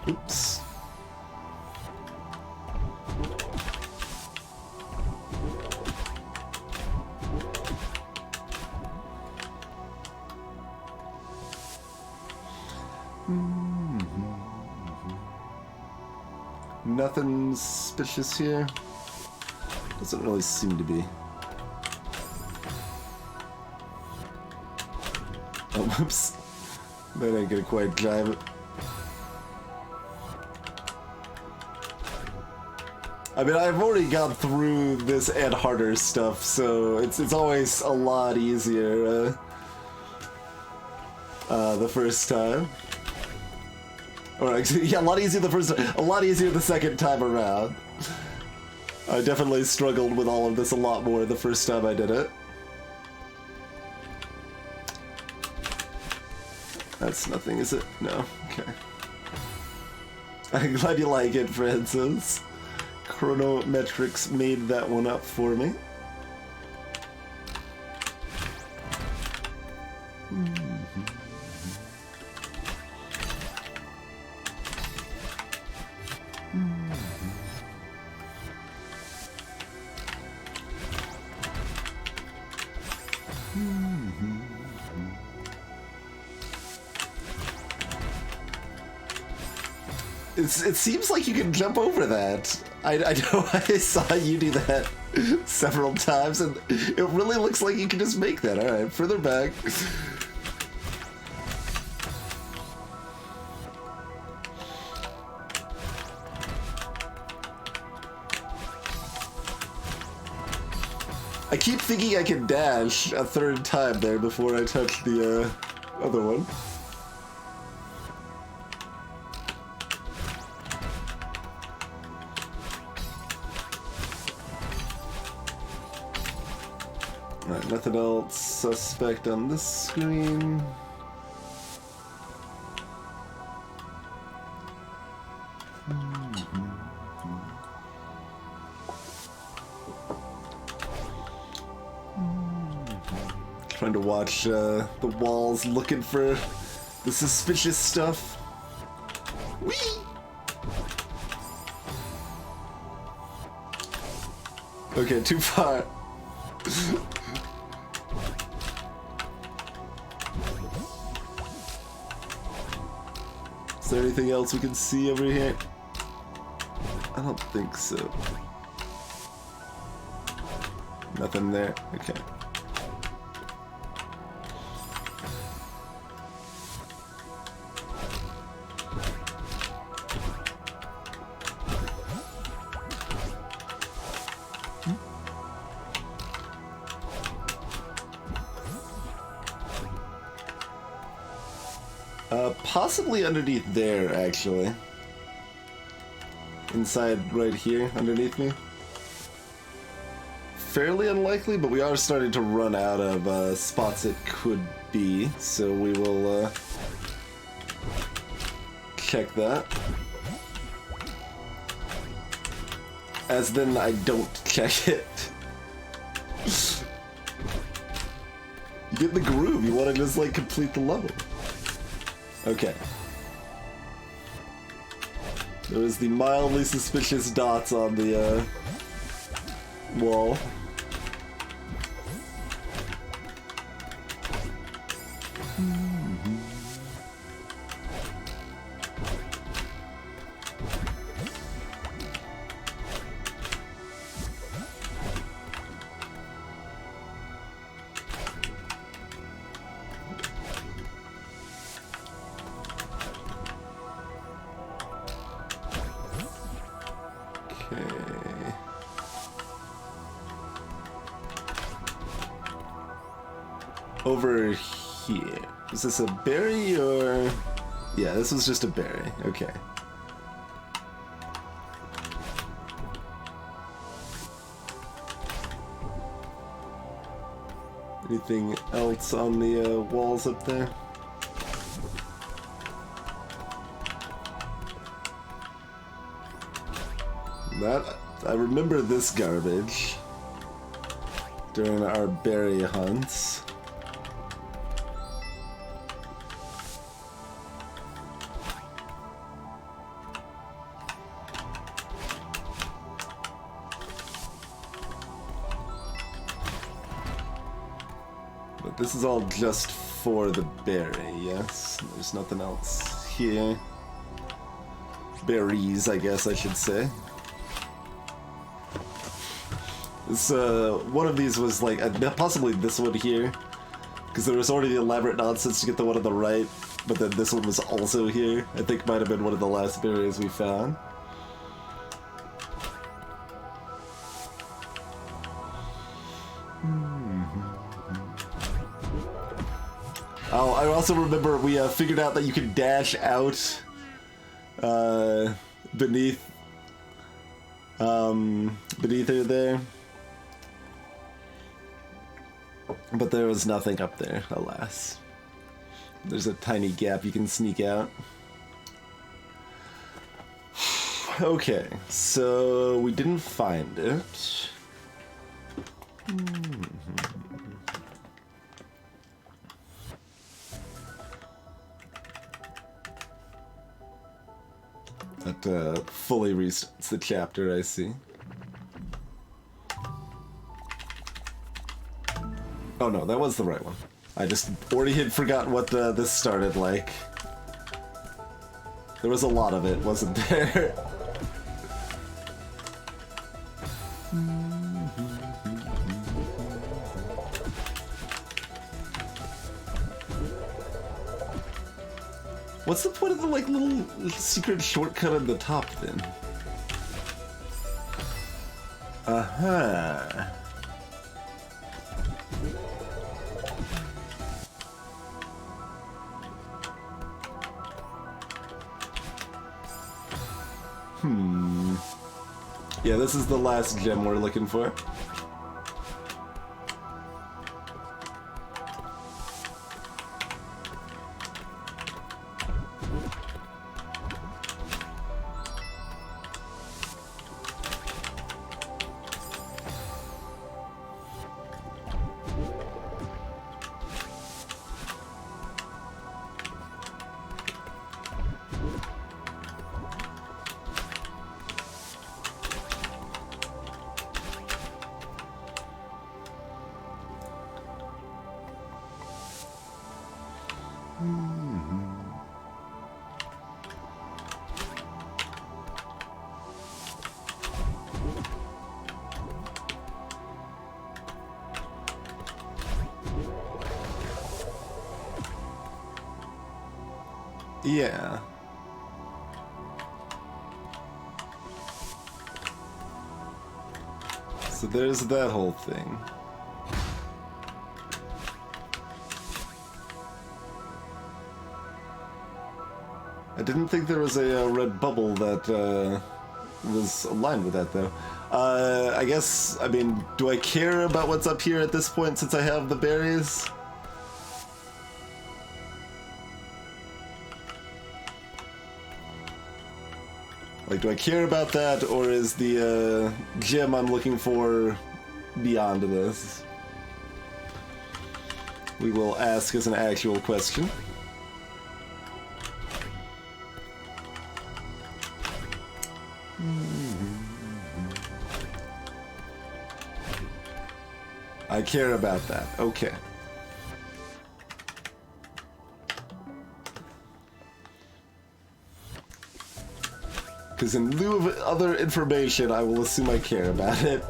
Oops. Nothing suspicious here. Doesn't really seem to be. Oh, whoops. That ain't gonna quite drive it. I mean, I've already gone through this and harder stuff, so it's always a lot easier the first time. Or actually, yeah, a lot easier the first time, a lot easier the second time around. I definitely struggled with all of this a lot more the first time I did it. That's nothing, is it? No. Okay. I'm glad you like it, Francis. Chronometrics made that one up for me. It seems like you can jump over that. I know I saw you do that several times, and it really looks like you can just make that. Alright, further back. I keep thinking I can dash a third time there before I touch the other one. Alright, nothing else suspect on this screen. Trying to watch the walls, looking for the suspicious stuff. Whee! Okay, too far. Is there anything else we can see over here? I don't think so. Nothing there. Okay. Possibly underneath there, actually. Inside right here, underneath me. Fairly unlikely, but we are starting to run out of spots it could be, so we will check that. As then I don't check it. You get the groove, you want to just like complete the level. Okay. There was the mildly suspicious dots on the wall. Over here. Is this a berry or... Yeah, this was just a berry. Okay. Anything else on the walls up there? That... I remember this garbage during our berry hunts. This is all just for the berry, yes? There's nothing else here. berries, I guess I should say. This, one of these was like, possibly this one here, because there was already elaborate nonsense to get the one on the right, but then this one was also here. I think might have been one of the last berries we found. Oh, I also remember we figured out that you can dash out beneath her there. But there was nothing up there, alas. There's a tiny gap you can sneak out. Okay, so we didn't find it. That fully restarts the chapter, I see. Oh no, that was the right one. I just already had forgotten what this started like. There was a lot of it, wasn't there? What's the point of the like little secret shortcut at the top then? Uh-huh. Yeah, this is the last gem we're looking for. Yeah. So there's that whole thing. I didn't think there was a red bubble that was aligned with that, though. I guess, I mean, do I care about what's up here at this point since I have the berries? Like, do I care about that, or is the gem I'm looking for beyond this? We will ask as an actual question. I care about that. Okay. Because in lieu of other information, I will assume I care about it.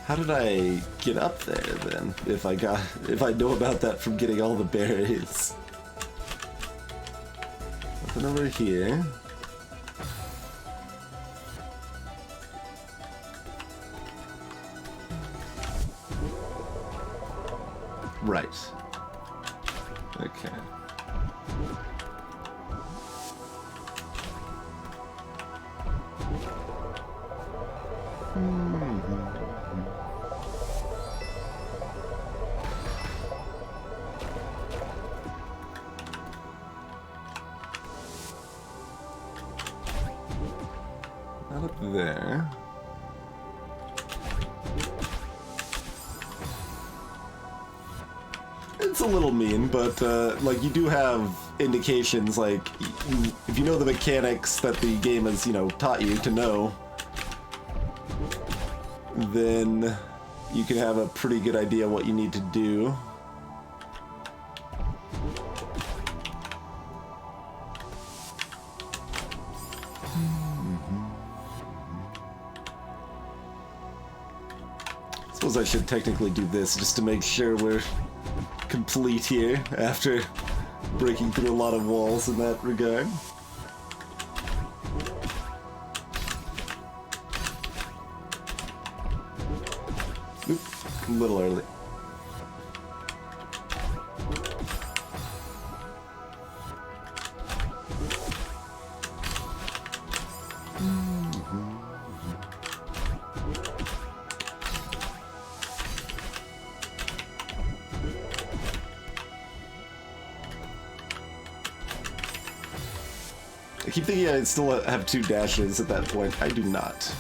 How did I get up there then? If I know about that from getting all the berries. Nothing over here. Right. Okay. Not up there. It's a little mean, but like you do have indications, like if you know the mechanics that the game has, you know, taught you to know, then you can have a pretty good idea what you need to do. Suppose I should technically do this just to make sure we're complete here after breaking through a lot of walls in that regard. Oop, a little early. I keep thinking I still have 2 dashes at that point. I do not.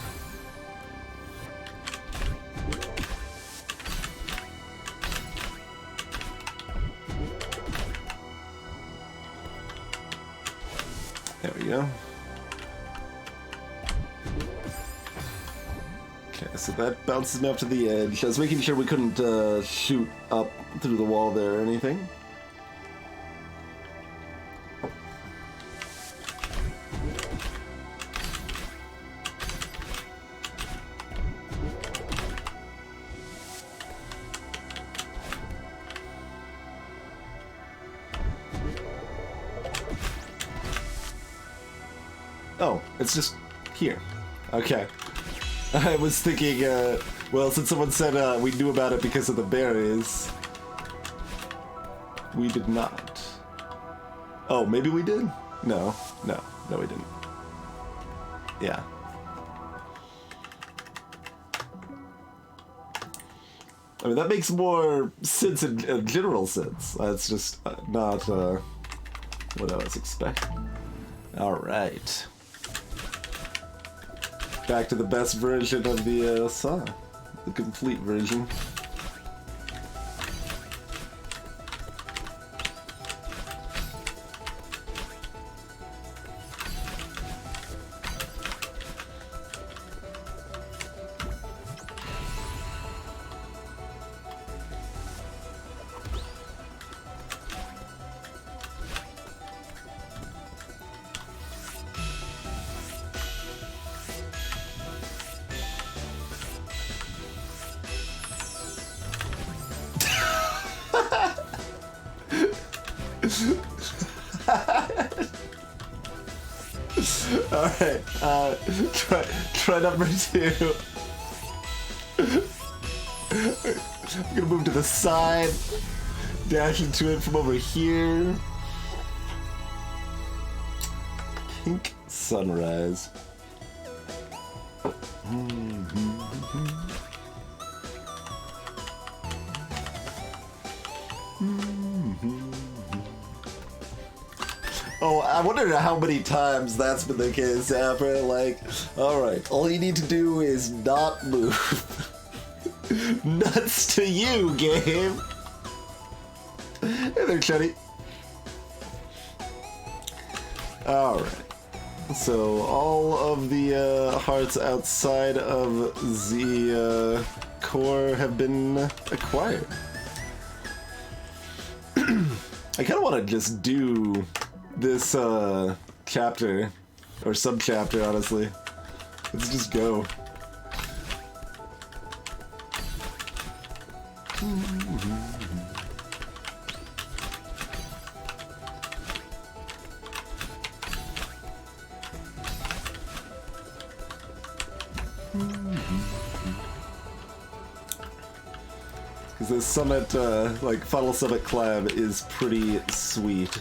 There we go. Okay, so that bounces me up to the edge. I was making sure we couldn't shoot up through the wall there or anything. Oh, it's just here. Okay. I was thinking, well, since someone said we knew about it because of the berries, we did not. Oh, maybe we did? No, we didn't. Yeah. I mean, that makes more sense in a general sense. That's just not what I was expecting. Alright. Back to the best version of the saw. The complete version. Alright, try number 2. I'm gonna move to the side, dash into it from over here. Pink sunrise. Oh, I wonder how many times that's been the case after, like, alright, all you need to do is not move. Nuts to you, game! Hey there, Chuddy. Alright. So, all of the hearts outside of the core have been acquired. I kind of want to just do this chapter, or sub-chapter, honestly. Let's just go. Because this summit, like, Final Summit collab is pretty sweet.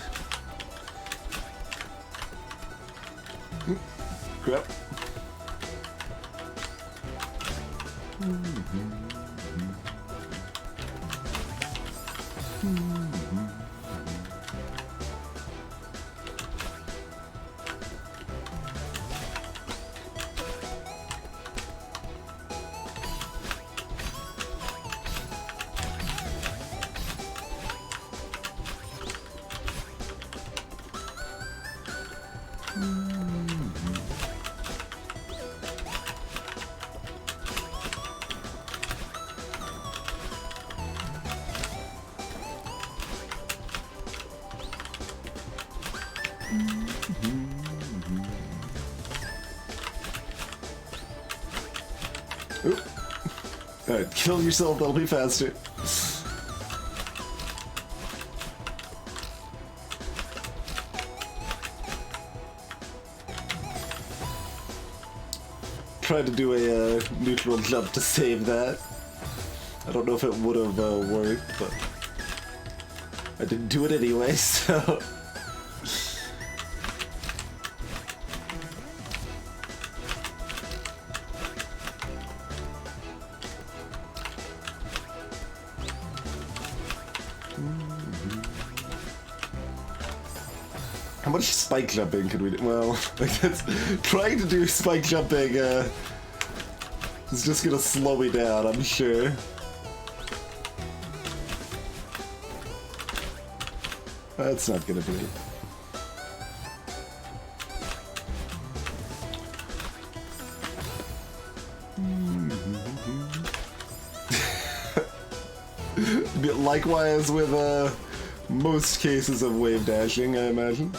Crap. Oop. Alright, kill yourself, that'll be faster. Tried to do a neutral jump to save that. I don't know if it would have worked, but I didn't do it anyway, so... How much spike jumping could we do? Well, I guess trying to do spike jumping is just gonna slow me down, I'm sure. That's not gonna do it. Likewise with most cases of wave dashing, I imagine.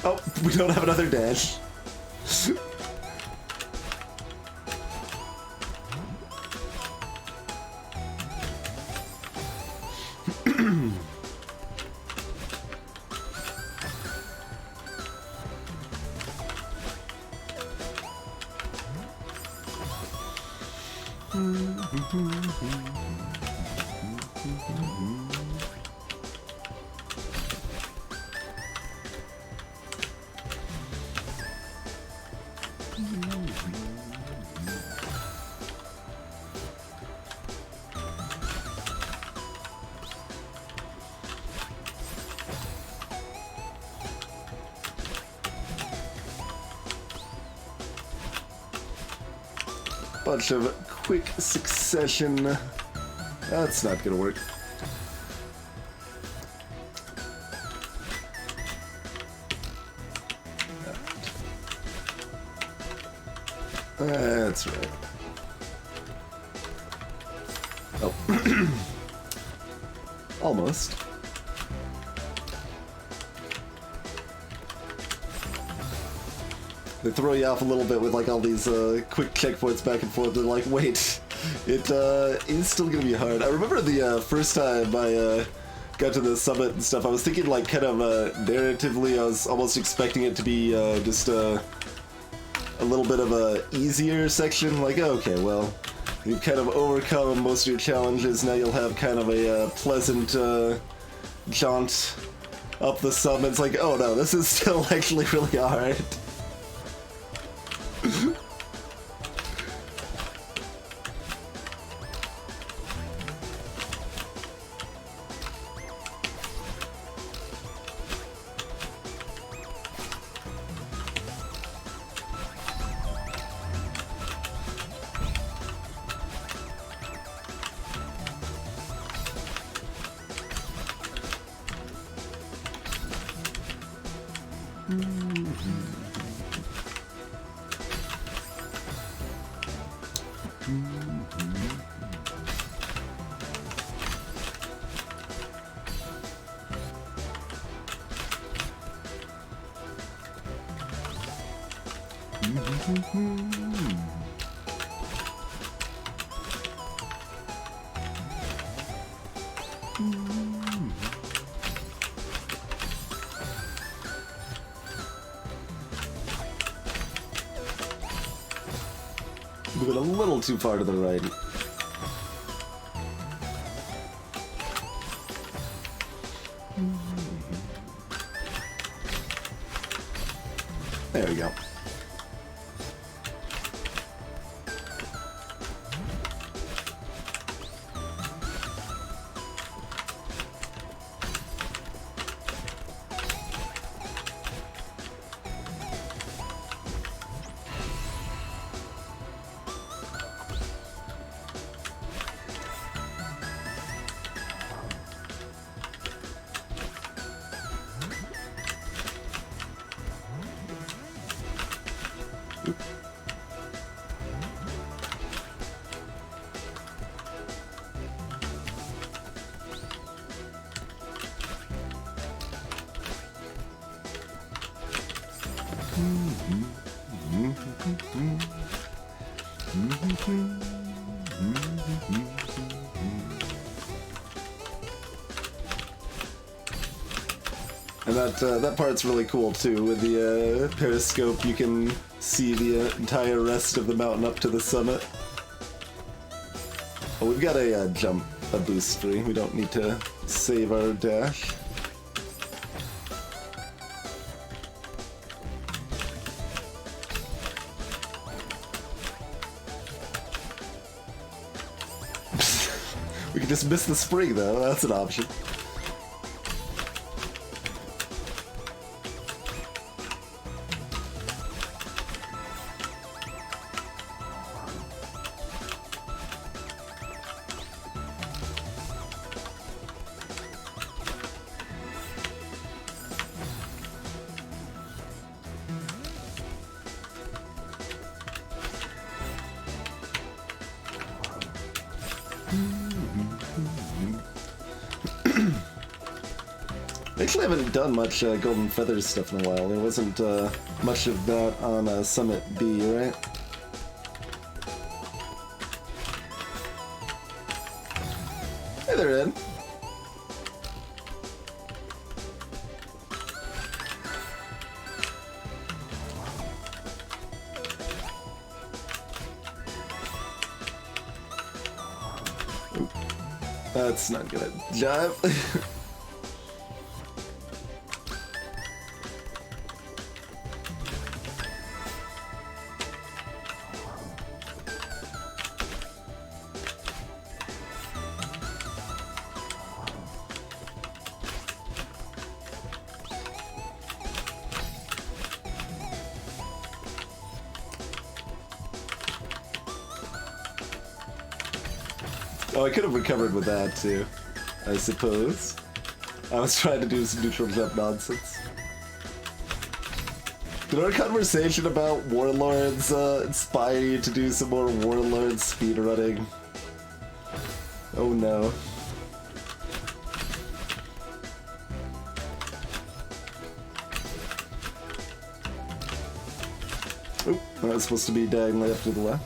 Oh, we don't have another dash. Bunch of quick succession. That's not gonna work. That's right. Oh. Almost. They throw you off a little bit with like all these quick checkpoints back and forth. They're like, wait, it is still gonna be hard. I remember the first time I got to the summit and stuff, I was thinking like kind of narratively, I was almost expecting it to be just a little bit of a easier section. Like, okay, well, you've kind of overcome most of your challenges, now you'll have kind of a pleasant jaunt up the summit. It's like, oh no, this is still actually really hard. Moving a little too far to the right. There we go. And that part's really cool too. With the periscope, you can see the entire rest of the mountain up to the summit. Oh, we've got a boost free. We don't need to save our dash. We can just miss the spring though. That's an option. I actually haven't done much Golden Feathers stuff in a while. There wasn't much of that on Summit B, right? Hey there, Ed. Ooh, that's not gonna jive. Oh, I could have recovered with that too, I suppose. I was trying to do some neutral jump nonsense. Did our conversation about Warlords inspire you to do some more Warlords speedrunning? Oh no. Oop, that was supposed to be diagonally up to the left.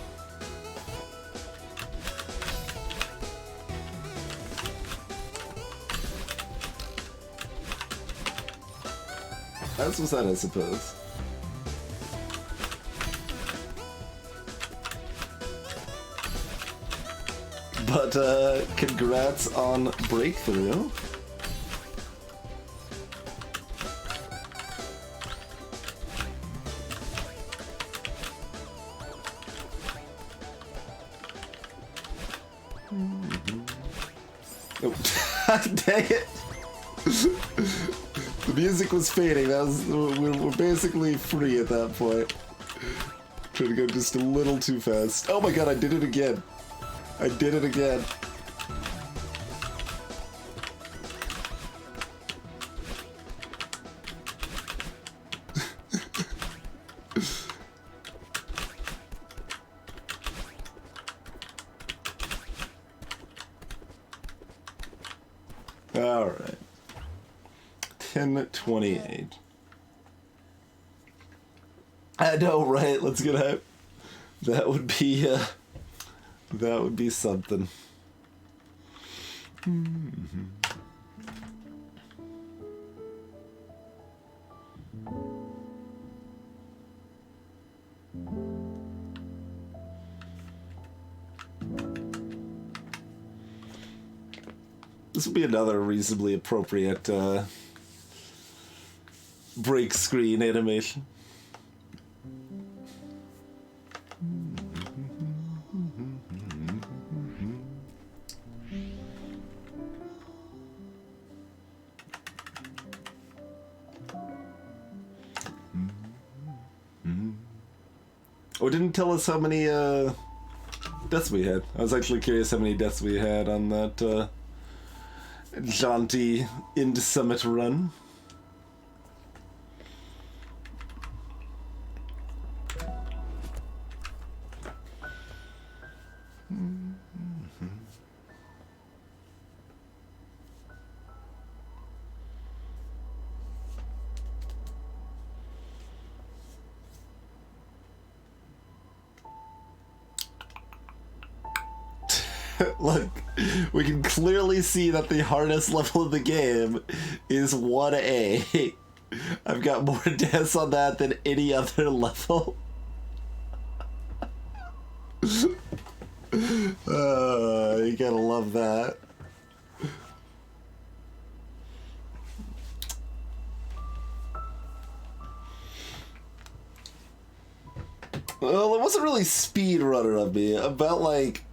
As was that, I suppose. But, congrats on breakthrough. Oh, dang it! The music was fading. That was we're basically free at that point. Trying to go just a little too fast. Oh my god! I did it again. I did it again. All right. 10:28. I know, right? Let's get out. That would be something. This would be another reasonably appropriate break screen animation. Oh, it didn't tell us how many deaths we had. I was actually curious how many deaths we had on that jaunty End Summit run. Look, we can clearly see that the hardest level of the game is 1A. I've got more deaths on that than any other level. You gotta love that. Well, it wasn't really speedrunner of me. About like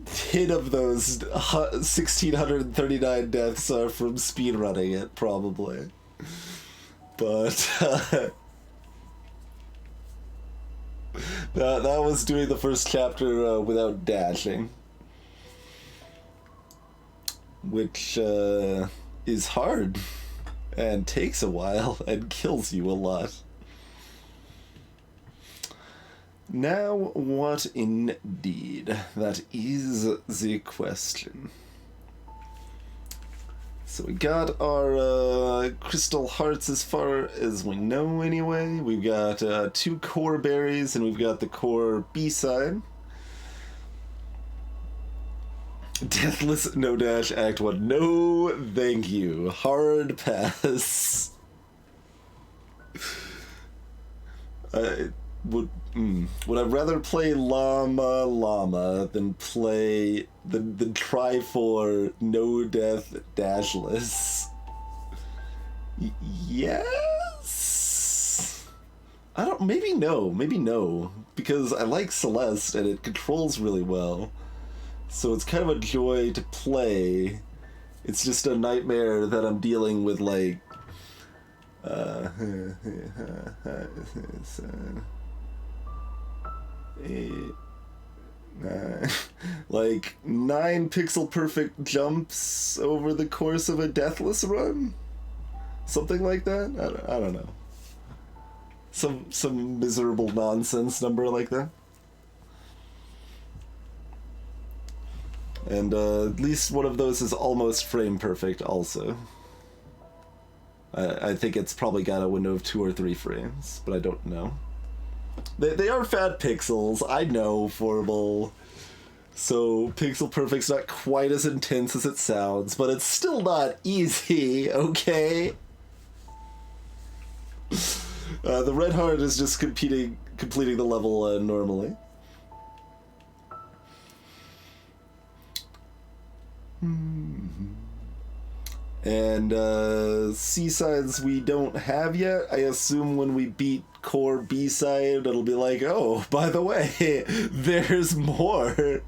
10 of those 1,639 deaths are from speedrunning it, probably. But that was doing the first chapter without dashing, which is hard and takes a while and kills you a lot. Now, what indeed? That is the question. So we got our crystal hearts as far as we know anyway. We've got 2 core berries and we've got the core B-side. Deathless No Dash Act 1. No, thank you. Hard pass. Would I rather play Llama than play than try for No Death Dashless? Yes. I don't. Maybe no. Because I like Celeste and it controls really well, so it's kind of a joy to play. It's just a nightmare that I'm dealing with, like. Like 9 pixel perfect jumps over the course of a deathless run, something like that. I don't know, some miserable nonsense number like that. And at least one of those is almost frame perfect also. I think it's probably got a window of 2 or 3 frames, but I don't know. They are fat pixels, I know, Formal. So Pixel Perfect's not quite as intense as it sounds, but it's still not easy, okay? The red heart is just completing the level normally. And C-sides we don't have yet. I assume when we beat core B-side, it'll be like, oh, by the way, there's more.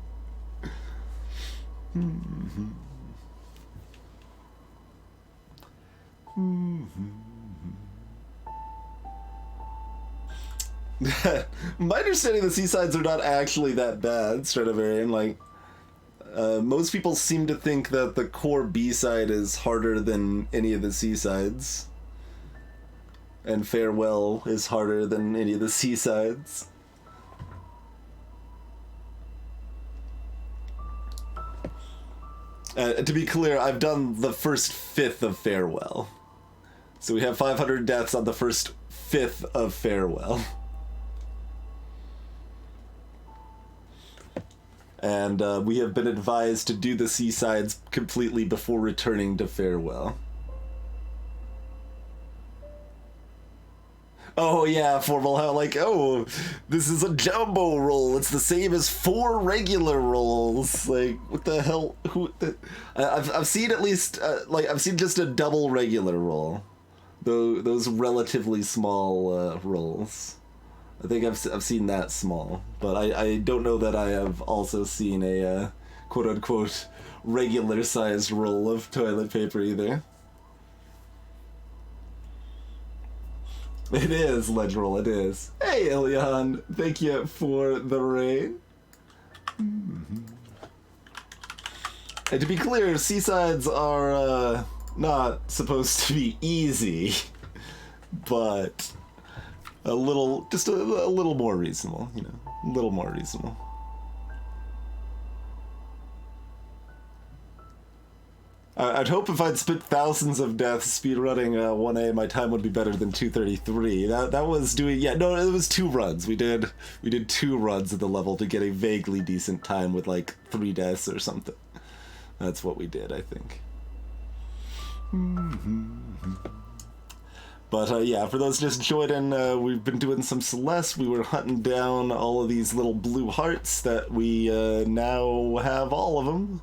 My understanding, the C-sides are not actually that bad, Stradivarian. Like, most people seem to think that the core B-side is harder than any of the C-sides. And Farewell is harder than any of the C-sides. To be clear, I've done the first 5th of Farewell. So we have 500 deaths on the first 5th of Farewell. And we have been advised to do the C-sides completely before returning to Farewell. Oh yeah, Formal, how like, oh, this is a jumbo roll. It's the same as 4 regular rolls. Like, what the hell? I've seen at least like I've seen just a double regular roll, those relatively small rolls. I think I've seen that small, but I don't know that I have also seen a quote unquote regular sized roll of toilet paper either. It is, Ledgeril, it is. Hey, Ilion, thank you for the raid. And to be clear, seasides are not supposed to be easy, but a little, just a little more reasonable, you know, a little more reasonable. I'd hope if I'd spent thousands of deaths speedrunning 1A, my time would be better than 2:33. That was doing, yeah, no, it was 2 runs. We did 2 runs of the level to get a vaguely decent time with like 3 deaths or something. That's what we did, I think. But yeah, for those just joining, we've been doing some Celeste. We were hunting down all of these little blue hearts that we now have all of them.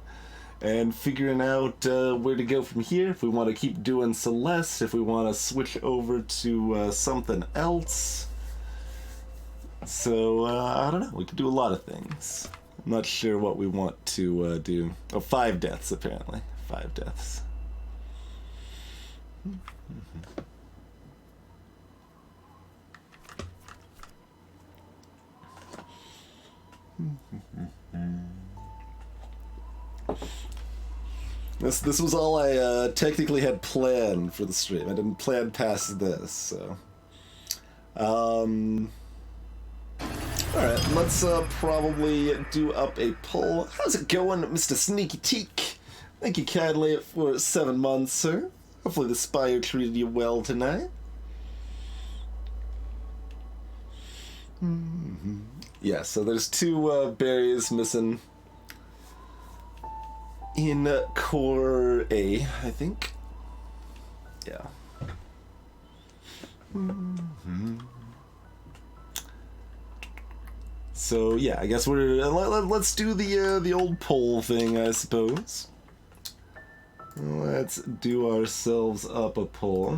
And figuring out where to go from here, if we want to keep doing Celeste, if we want to switch over to something else. So, I don't know, we could do a lot of things. I'm not sure what we want to do. Oh, 5 deaths, apparently. 5 deaths. This was all I technically had planned for the stream. I didn't plan past this, so. Alright, let's probably do up a poll. How's it going, Mr. Sneaky Teak? Thank you kindly for 7 months, sir. Hopefully the Spire treated you well tonight. Yeah, so there's 2 berries missing in core A, I think. Yeah. So yeah, I guess let's do the old poll thing, I suppose. Let's do ourselves up a poll.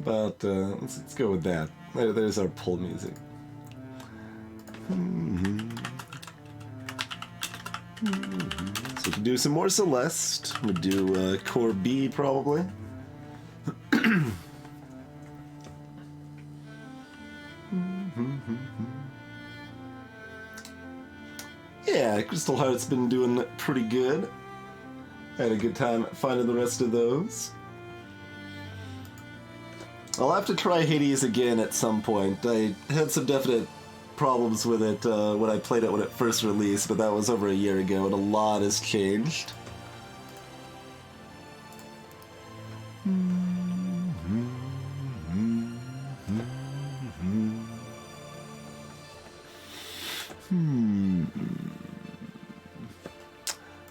But let's go with that. There's our poll music. So we can do some more Celeste. We'll do core B probably. Yeah, Crystal Heart's been doing pretty good. Had a good time finding the rest of those. I'll have to try Hades again at some point. I had some definite problems with it when I played it when it first released, but that was over a year ago, and a lot has changed.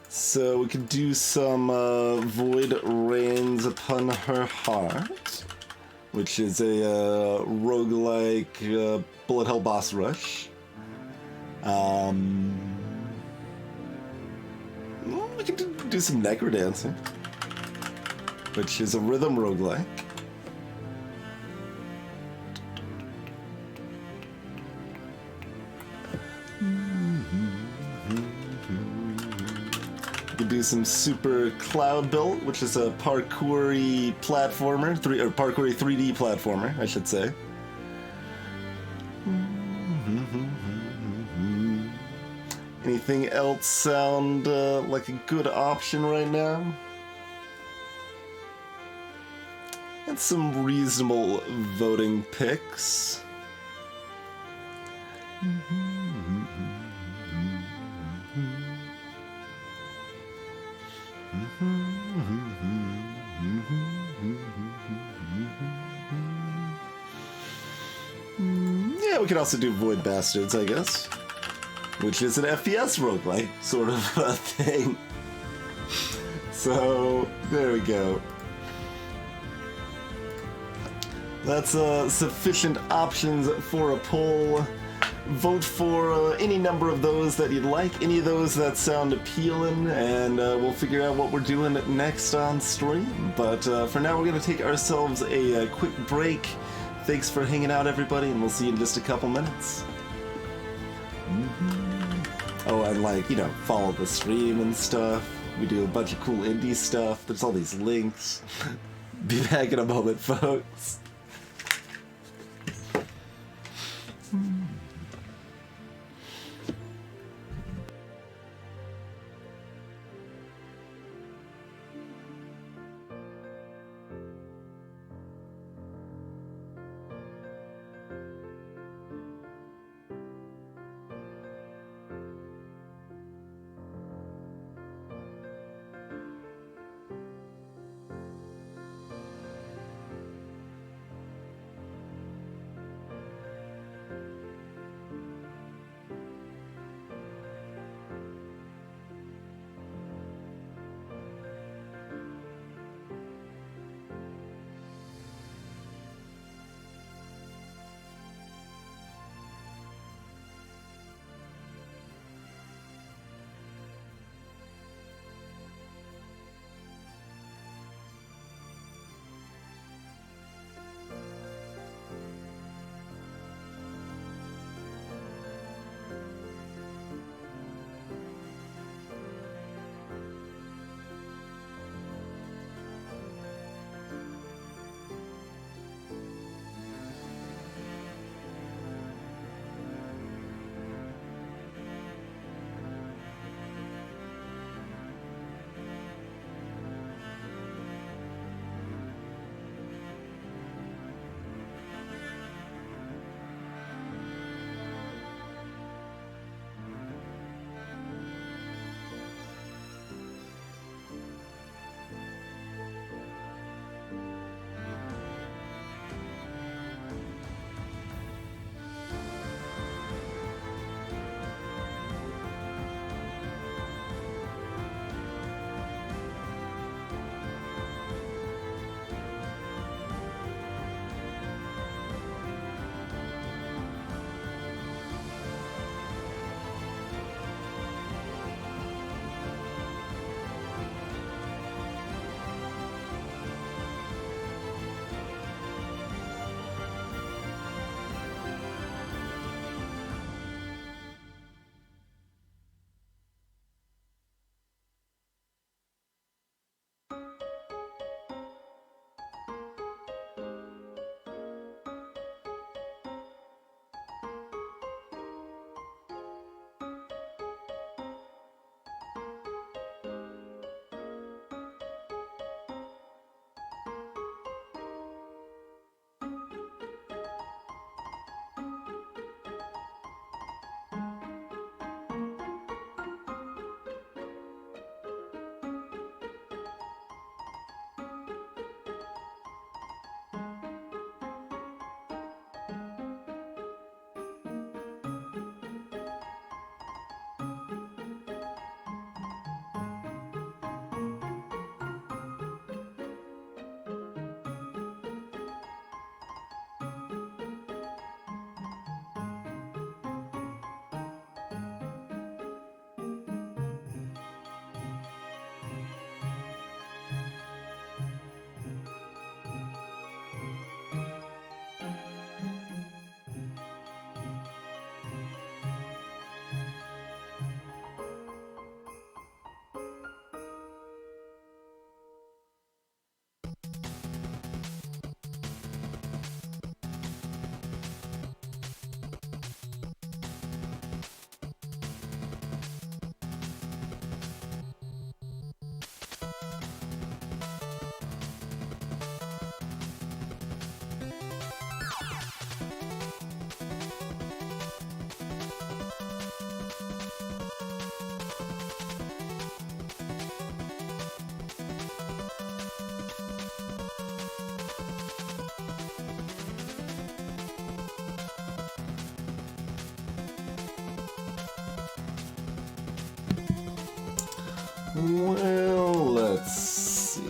So we could do some Void Rains Upon Her Heart, which is a roguelike bullet hell boss rush. We could do some Necrodancer, which is a rhythm roguelike. We could do some Super Cloud Built, which is a parkour-y platformer, parkour-y 3D platformer, I should say. Anything else sound like a good option right now? And some reasonable voting picks. Yeah, we could also do Void Bastards, I guess. Which is an FPS roguelike sort of a thing. So, there we go. That's sufficient options for a poll. Vote for any number of those that you'd like, any of those that sound appealing, and we'll figure out what we're doing next on stream. But for now, we're going to take ourselves a quick break. Thanks for hanging out, everybody, and we'll see you in just a couple minutes. Oh, and like, you know, follow the stream and stuff. We do a bunch of cool indie stuff. There's all these links. Be back in a moment, folks. Well, let's see.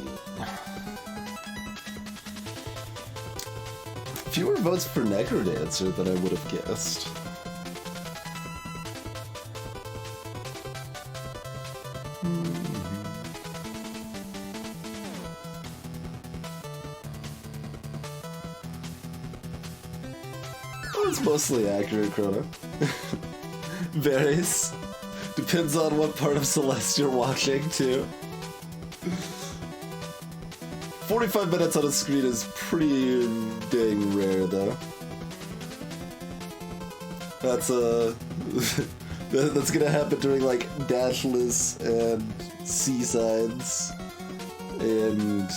Fewer votes for Necrodancer than I would have guessed. Oh, it's mostly accurate, Chrono. Varies. Depends on what part of Celeste you're watching, too. 45 minutes on a screen is pretty dang rare, though. That's that's gonna happen during, like, dashless and seasides, and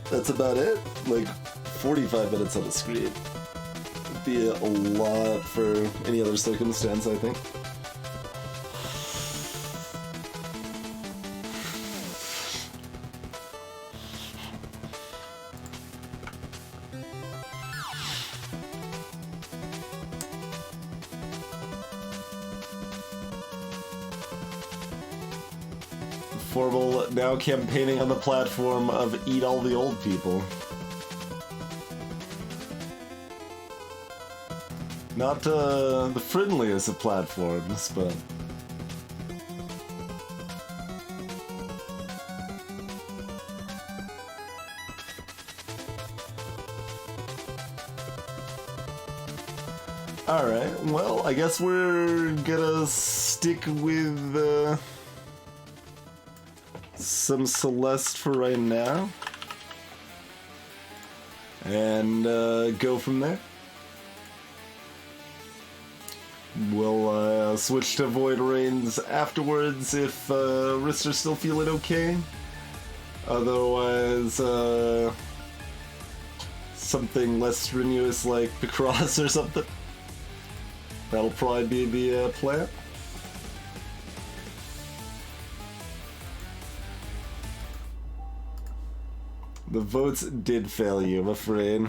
that's about it. Like, 45 minutes on a screen would be a lot for any other circumstance, I think. Formal now campaigning on the platform of eat all the old people. Not the friendliest of platforms, but... Alright, well, I guess we're gonna stick with some Celeste for right now. And go from there. We'll switch to Void Rains afterwards if wrists are still feeling okay. Otherwise, something less strenuous like Picross or something. That'll probably be the plan. The votes did fail you, I'm afraid.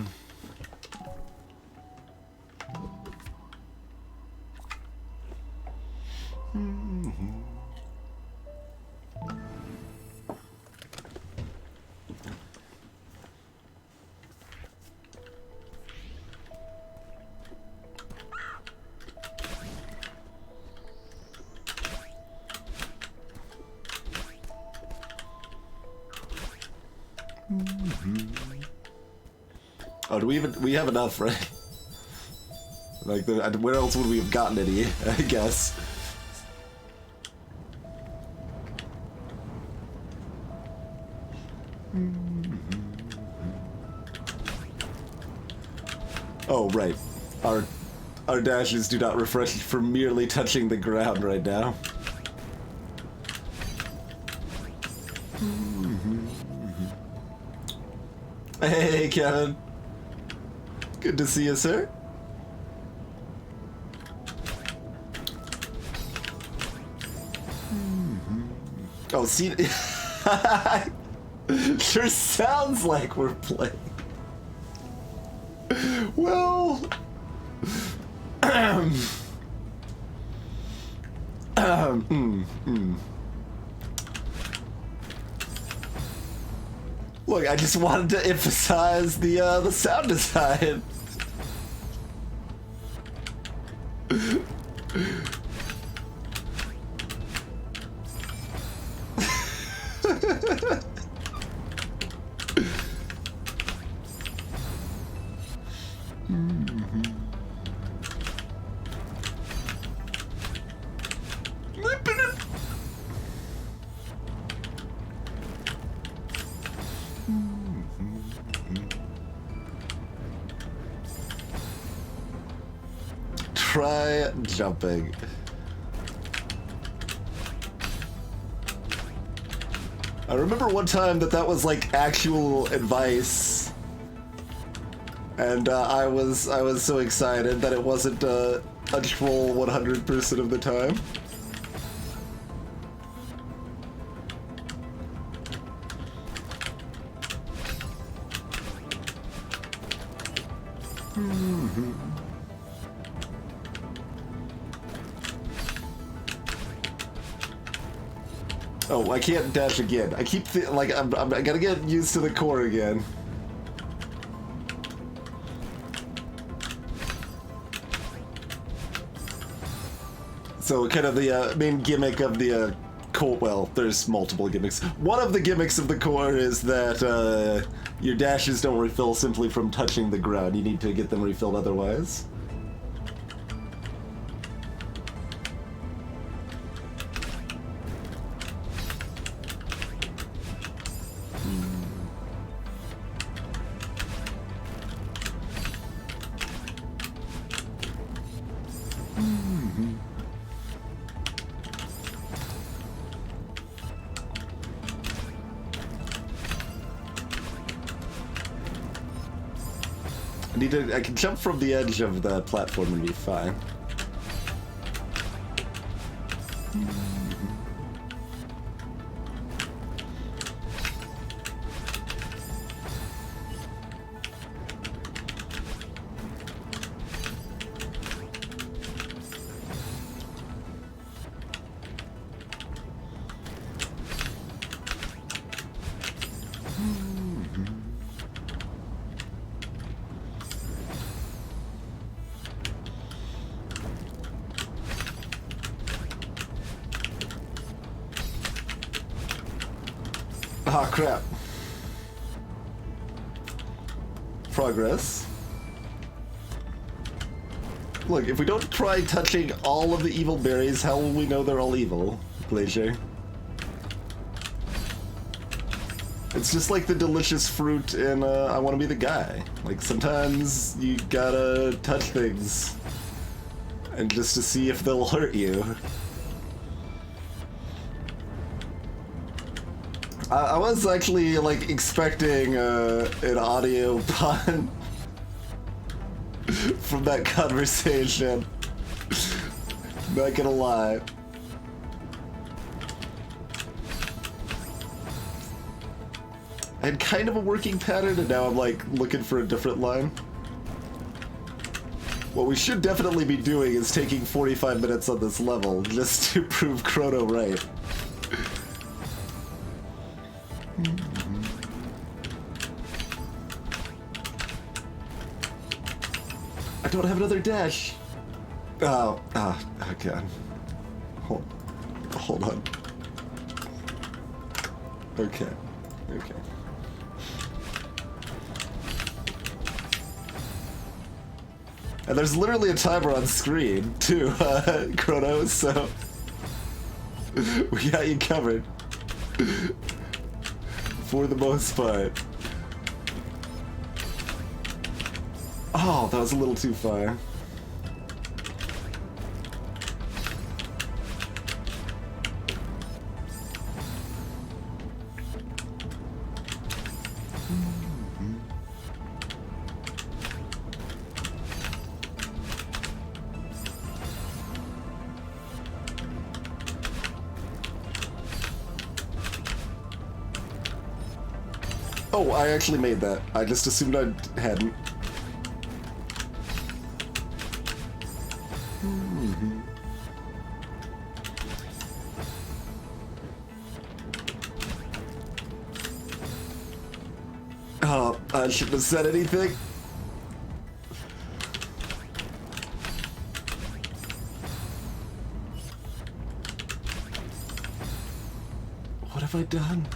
Oh, do we have enough, right? Like, where else would we have gotten any, I guess? Oh, right. Our dashes do not refresh for merely touching the ground right now. Hey, Kevin. Good to see you, sir. Oh, see, sure sounds like we're playing. Well, Look, I just wanted to emphasize the sound design. Try jumping. I remember one time that was like actual advice, and I was so excited that it wasn't a troll 100% of the time. Oh, I can't dash again. I keep like I gotta get used to the core again. So kind of the main gimmick of the core. Well, there's multiple gimmicks. One of the gimmicks of the core is that your dashes don't refill simply from touching the ground. You need to get them refilled otherwise. I can jump from the edge of the platform and be fine. Ah, crap. Progress. Look, if we don't try touching all of the evil berries, how will we know they're all evil, Glacier? It's just like the delicious fruit in I Want to Be the Guy. Like, sometimes you gotta touch things and just to see if they'll hurt you. I was actually, like, expecting an audio pun from that conversation. Not gonna lie. I had kind of a working pattern, and now I'm, like, looking for a different line. What we should definitely be doing is taking 45 minutes on this level, just to prove Chrono right. I don't have another dash. Oh god. Hold on. Okay. And there's literally a timer on screen too, Chrono, so we got you covered. For the most part. Oh, that was a little too far. Oh, I actually made that. I just assumed I hadn't. Oh, I shouldn't have said anything. What have I done?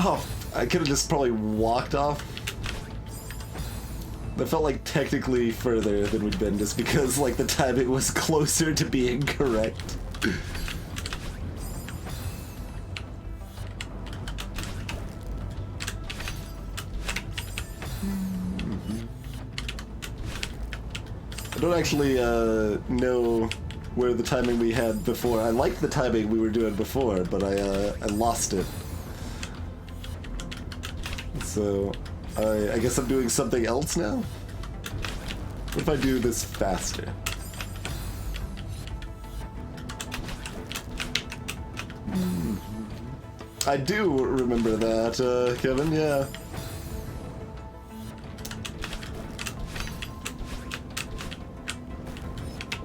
Oh, I could have just probably walked off. That felt like technically further than we'd been just because like the timing was closer to being correct. I don't actually know where the timing we had before. I liked the timing we were doing before, but I lost it. So, I guess I'm doing something else now? What if I do this faster? I do remember that, Kevin, yeah.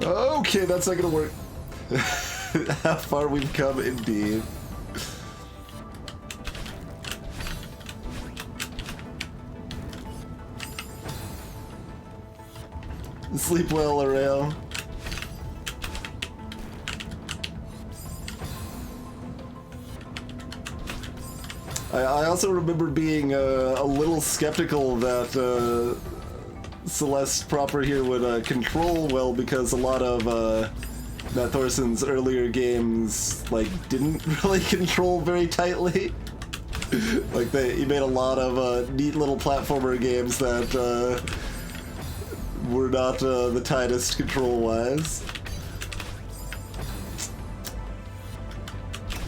Okay, that's not gonna work. How far we've come, indeed. Sleep well, Aurel. I also remember being a little skeptical that Celeste proper here would control well because a lot of Matt Thorson's earlier games like didn't really control very tightly. Like he made a lot of neat little platformer games that were not the tightest control-wise.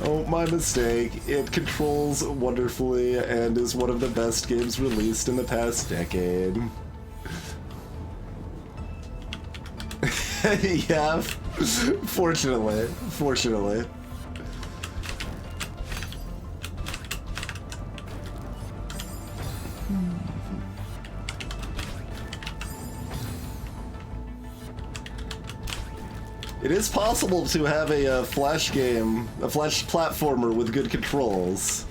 Oh, my mistake. It controls wonderfully and is one of the best games released in the past decade. Yeah, fortunately. It is possible to have a Flash game, a Flash platformer with good controls.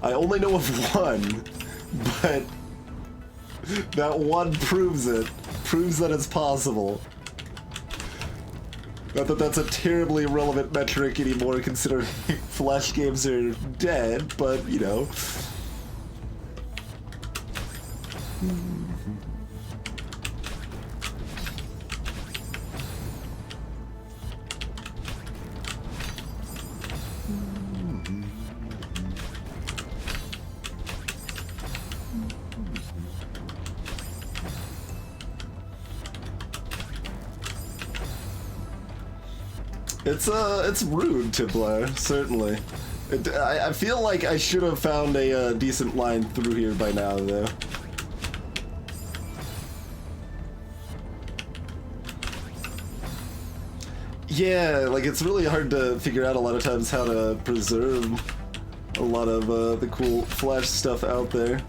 I only know of one, but that one proves it. Proves that it's possible. Not that that's a terribly relevant metric anymore, considering Flash games are dead, but, you know. It's rude, Tippler, certainly. I feel like I should have found a decent line through here by now, though. Yeah, like it's really hard to figure out a lot of times how to preserve a lot of the cool Flash stuff out there.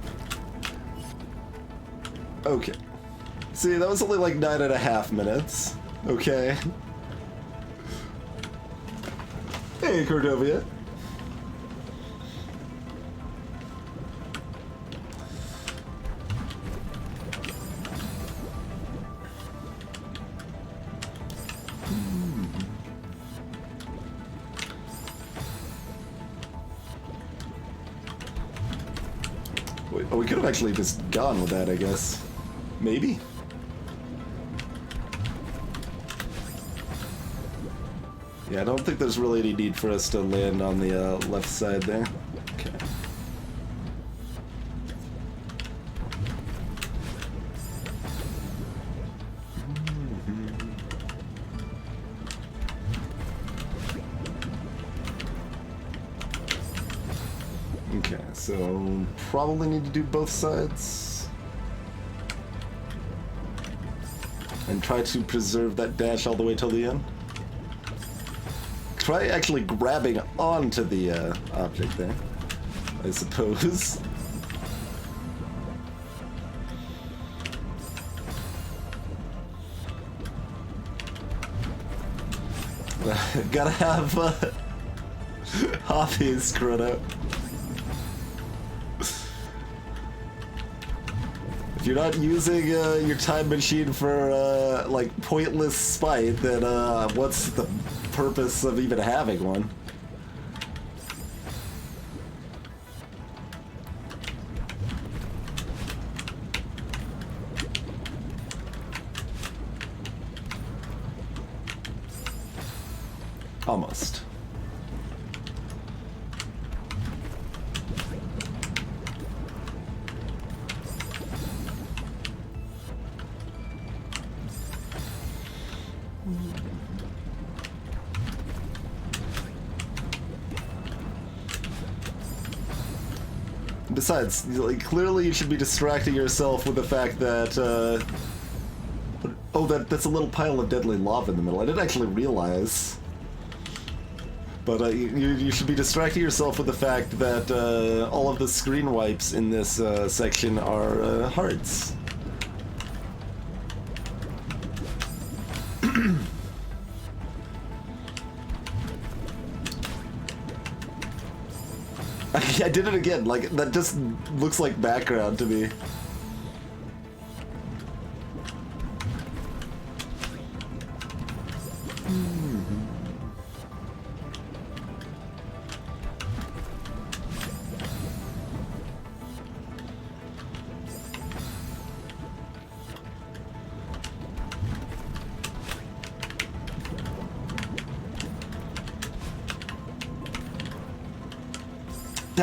Okay. See, that was only like 9.5 minutes. Okay. Hey, Cordovia. Wait, oh, we could have actually just gone with that, I guess. Maybe? Yeah, I don't think there's really any need for us to land on the left side there. Okay. Okay, so probably need to do both sides. And try to preserve that dash all the way till the end. Try actually grabbing onto the object there, I suppose. Gotta have hobbies, Chrono. If you're not using your time machine for like pointless spite, then what's the purpose of even having one? Almost. Besides, like, clearly you should be distracting yourself with the fact that, oh, that's a little pile of deadly lava in the middle. I didn't actually realize. But you should be distracting yourself with the fact that all of the screen wipes in this section are hearts. I did it again, like, that just looks like background to me.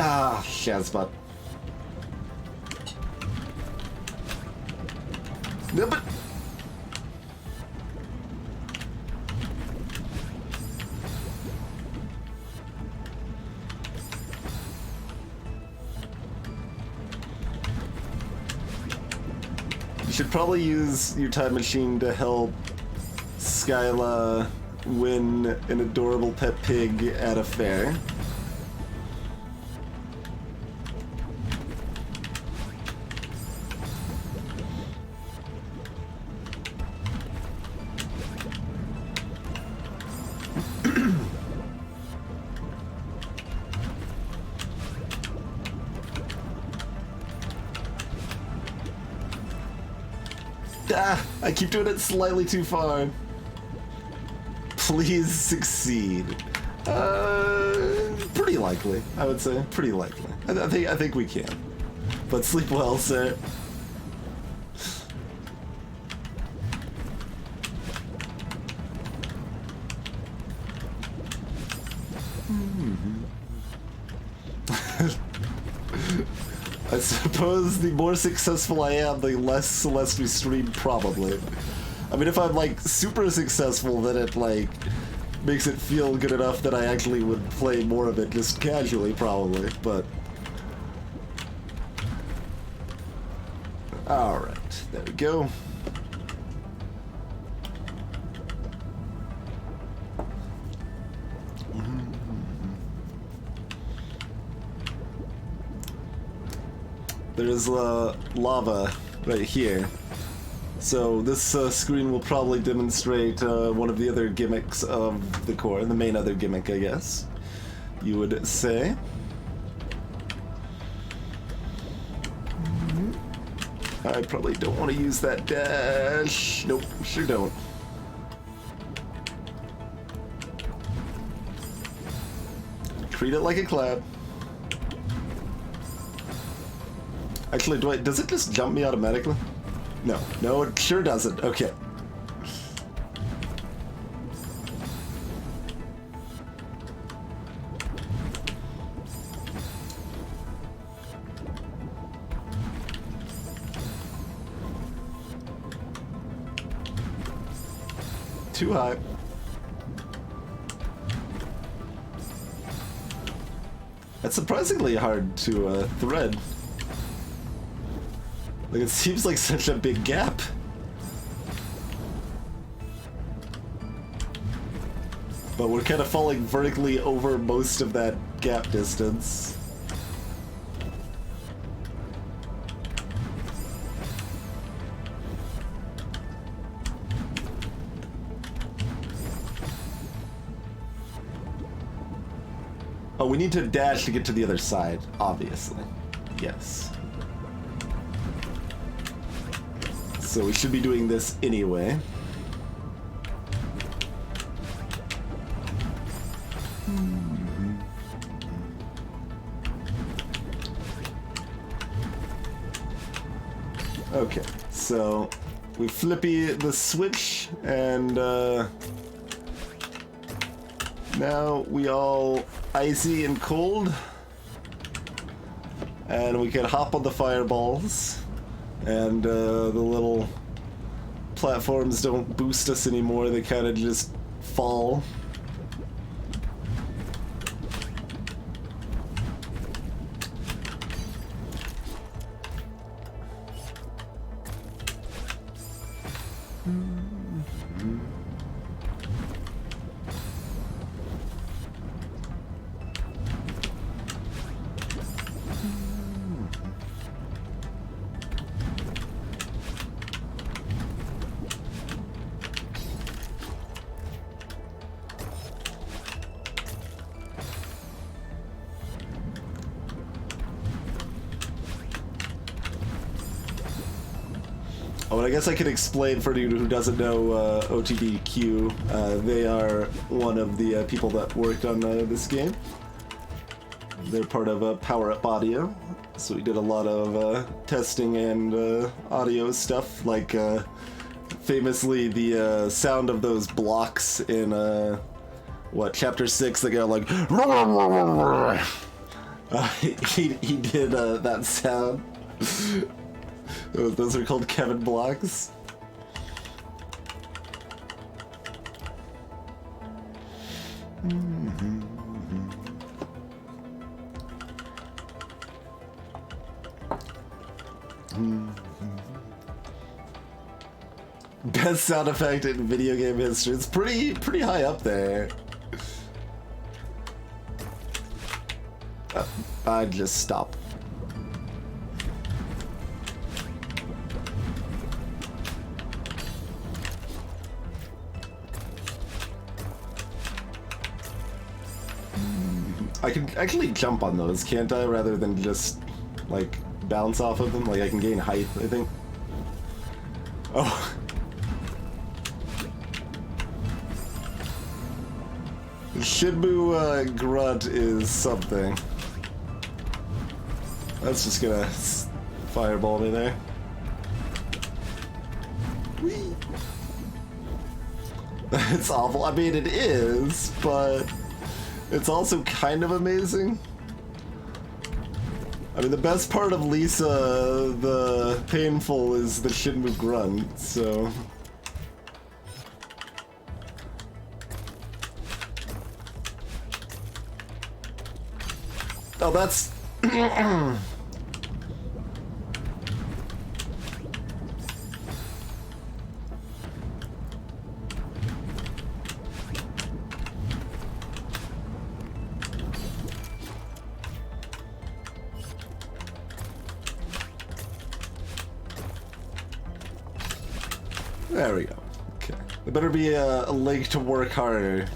Ah, Shazbot. No, but... should probably use your time machine to help Skyla win an adorable pet pig at a fair. Ah, I keep doing it slightly too far. Please succeed. Pretty likely, I would say. Pretty likely. I think we can. But sleep well, sir. I suppose the more successful I am, the less Celeste we stream, probably. I mean, if I'm, like, super successful, then it, like, makes it feel good enough that I actually would play more of it just casually, probably, but... Alright, there we go. There's lava right here. So this screen will probably demonstrate one of the other gimmicks of the core, the main other gimmick, I guess, you would say. I probably don't want to use that dash. Nope, sure don't. Treat it like a clap. Actually, does it just jump me automatically? No. No, it sure doesn't. Okay. Too high. That's surprisingly hard to thread. Like, it seems like such a big gap. But we're kind of falling vertically over most of that gap distance. Oh, we need to dash to get to the other side, obviously. Yes. So we should be doing this anyway. Okay, so we flippy the switch, and now we all icy and cold, and we can hop on the fireballs. And the little platforms don't boost us anymore, they kind of just fall. Oh, and I guess I could explain for anyone who doesn't know OTBQ. They are one of the people that worked on this game. They're part of Power Up Audio, so we did a lot of testing and audio stuff, like famously the sound of those blocks in Chapter 6 that go like he did that sound. Those are called Kevin blocks. Best sound effect in video game history. It's pretty high up there. I'd just stop. I can actually jump on those, can't I? Rather than just, like, bounce off of them. Like, I can gain height, I think. Oh. Shinbu grunt is something. That's just gonna fireball me there. Whee! It's awful. I mean, it is, but it's also kind of amazing. I mean, the best part of Lisa, the painful, is the Shinbu grunt, so... Oh, that's... There we go. Okay. There better be a link to work harder.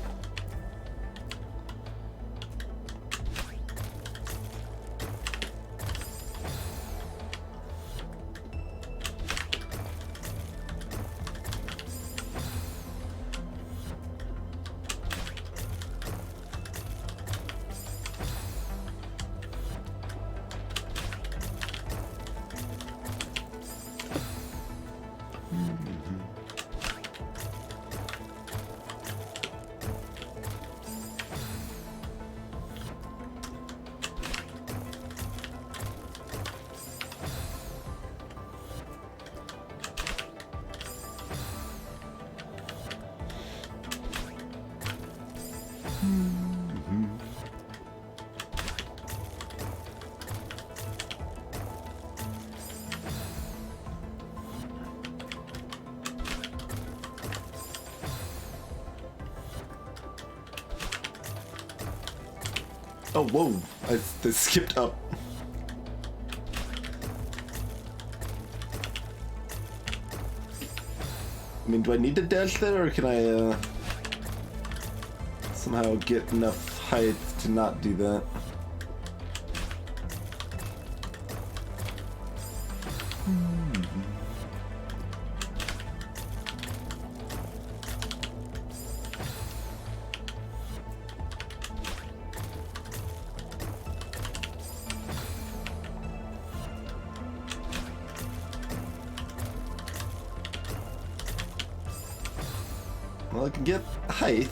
Oh, whoa. I skipped up. I mean, do I need to dash there, or can I, somehow get enough height to not do that? Well, I can get height.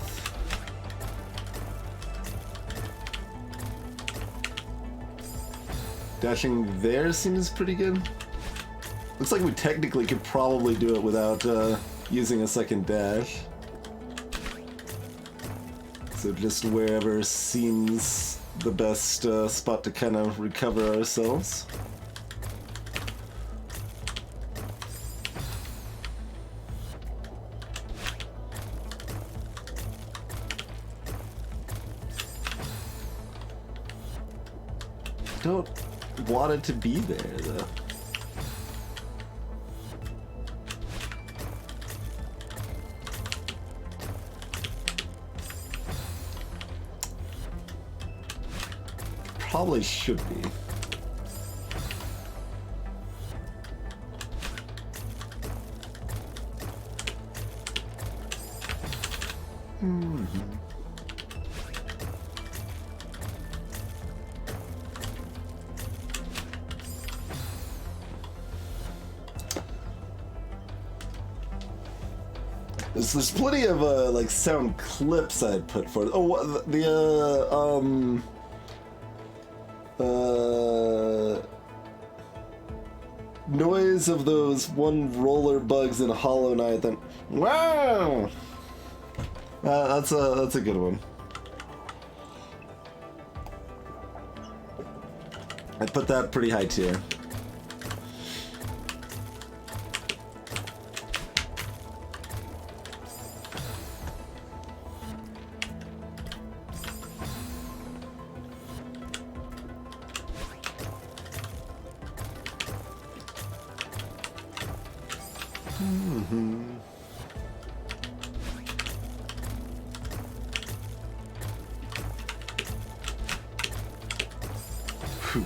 Dashing there seems pretty good. Looks like we technically could probably do it without using a second dash. So just wherever seems the best spot to kind of recover ourselves. Don't want it to be there, though. Probably should be. There's plenty of like sound clips I'd put for it. Oh, noise of those one roller bugs in Hollow Knight. Then wow, that's a good one. I put that pretty high tier. Whew.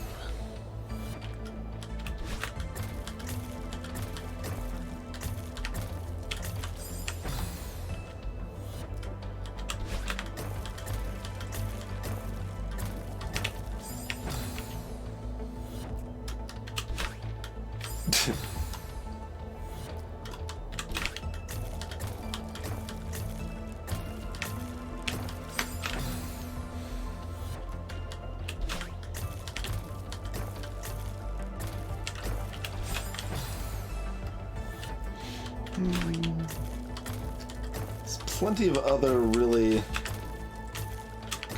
There's plenty of other really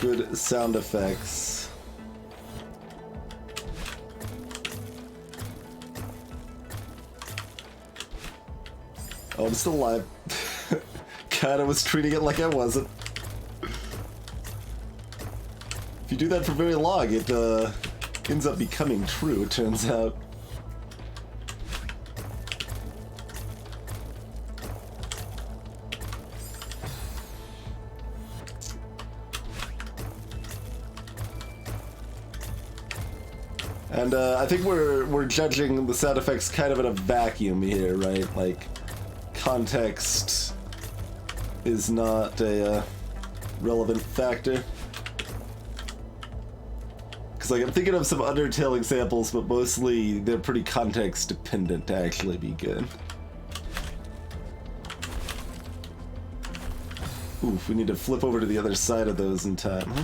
good sound effects. Oh, I'm still alive. God, I was treating it like I wasn't. If you do that for very long, it ends up becoming true, it turns out. And I think we're judging the sound effects kind of in a vacuum here, right? Like, context is not a relevant factor. Because like I'm thinking of some Undertale examples, but mostly they're pretty context dependent to actually be good. Oof, we need to flip over to the other side of those in time, huh?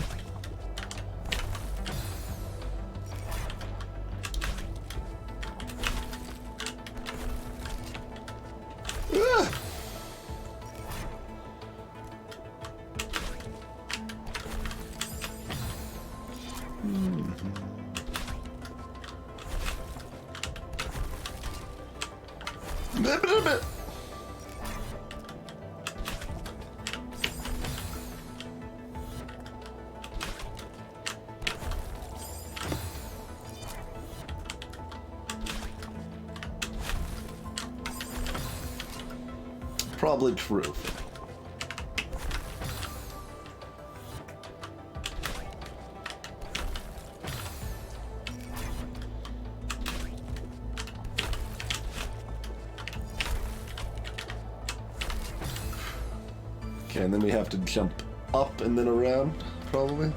Probably true. Okay, and then we have to jump up and then around, probably.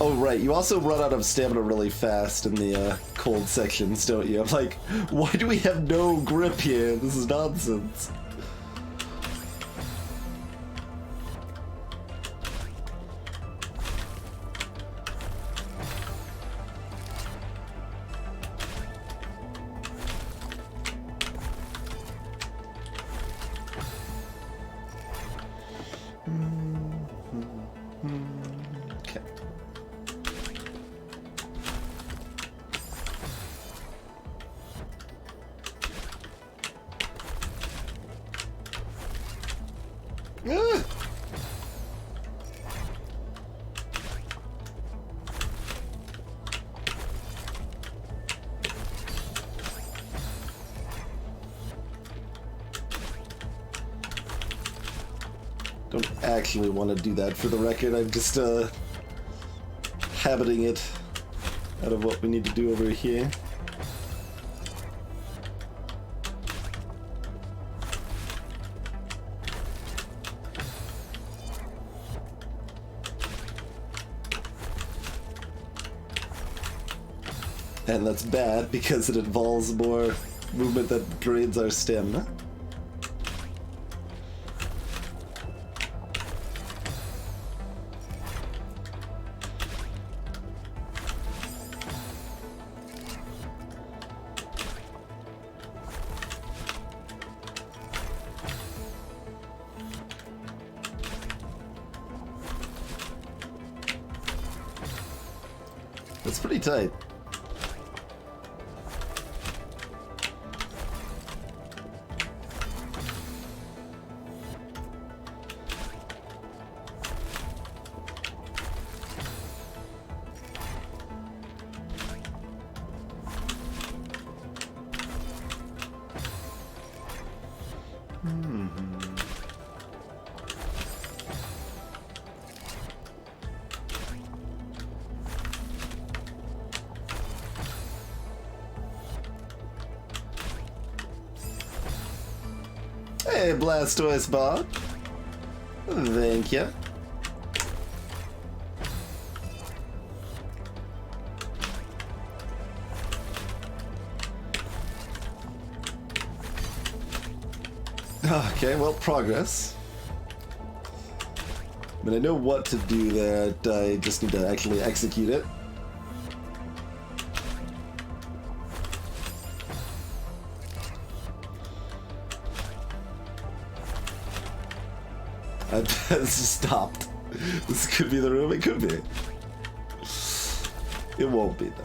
Oh, right, you also run out of stamina really fast in the cold sections, don't you? I'm like, why do we have no grip here? This is nonsense. Don't actually want to do that for the record. I'm just habiting it out of what we need to do over here. And that's bad because it involves more movement that drains our stamina. That's pretty tight. Hey, Blastoise Bob. Thank you. Okay, well, progress. I mean, I know what to do there, I just need to actually execute it. This stopped. This could be the room, it could be. It won't be, though.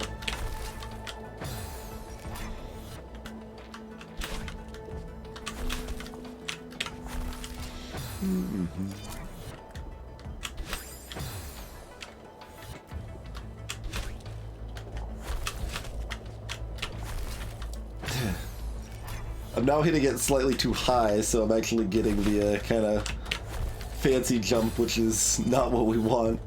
I'm now hitting it slightly too high, so I'm actually getting the kind of fancy jump, which is not what we want.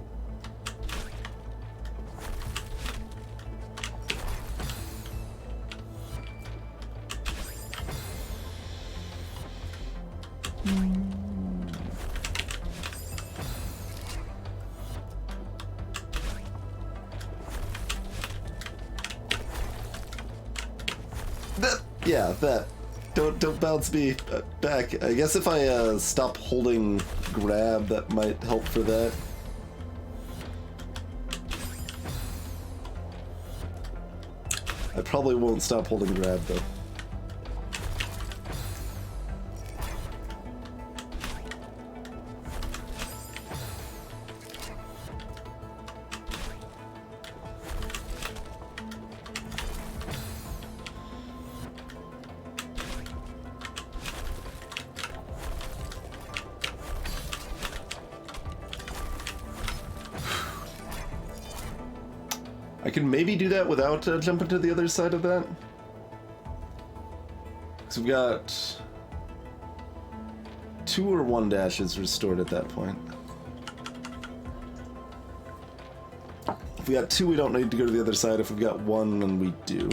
Yeah, that. Don't bounce me back. I guess if I stop holding grab, that might help for that. I probably won't stop holding grab though. I can maybe do that without jumping to the other side of that. Because we've got 2 or 1 dashes restored at that point. If we got 2, we don't need to go to the other side. If we've got 1, then we do.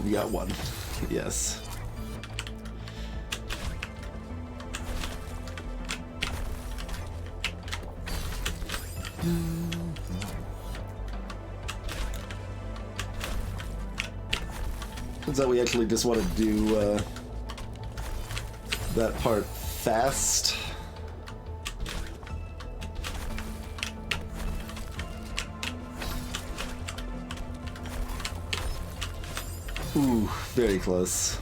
We got 1. Yes. Turns out we actually just want to do that part fast. Ooh, very close.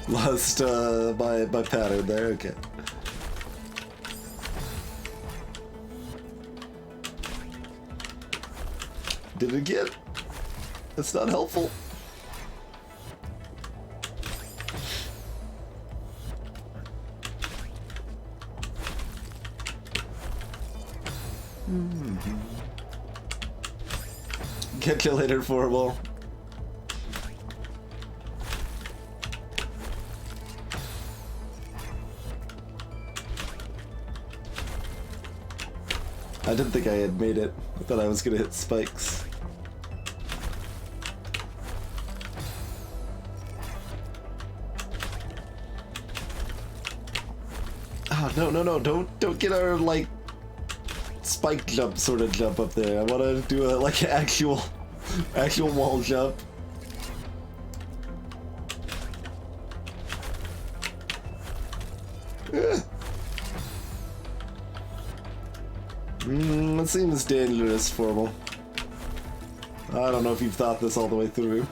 Lost my pattern there, okay. Did it again? That's not helpful. Catch you later, Formal. I didn't think I had made it. I thought I was gonna hit spikes. Oh, no, don't get our, like, spike jump sort of jump up there. I wanna do a, like, an actual wall jump. It seems dangerous, Formal. I don't know if you've thought this all the way through.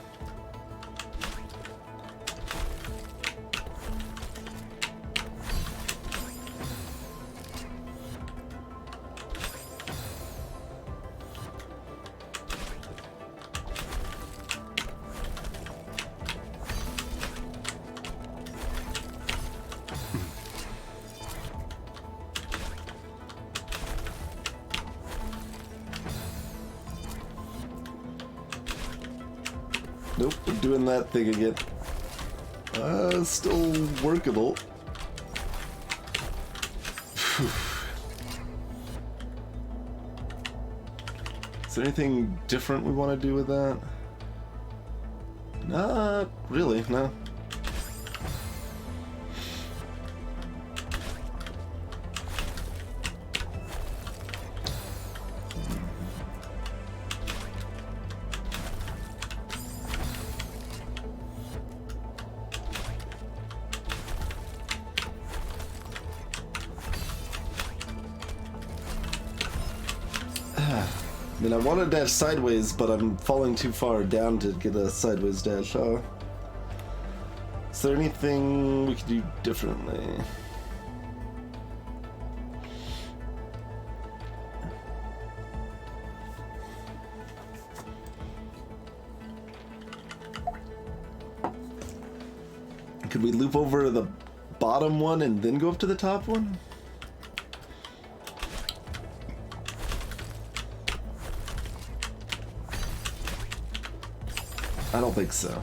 Nope, we're doing that thing again. Still workable. Is there anything different we want to do with that? Not really, no. I mean, I want to dash sideways, but I'm falling too far down to get a sideways dash. Is there anything we could do differently? Could we loop over the bottom one and then go up to the top one? I don't think so.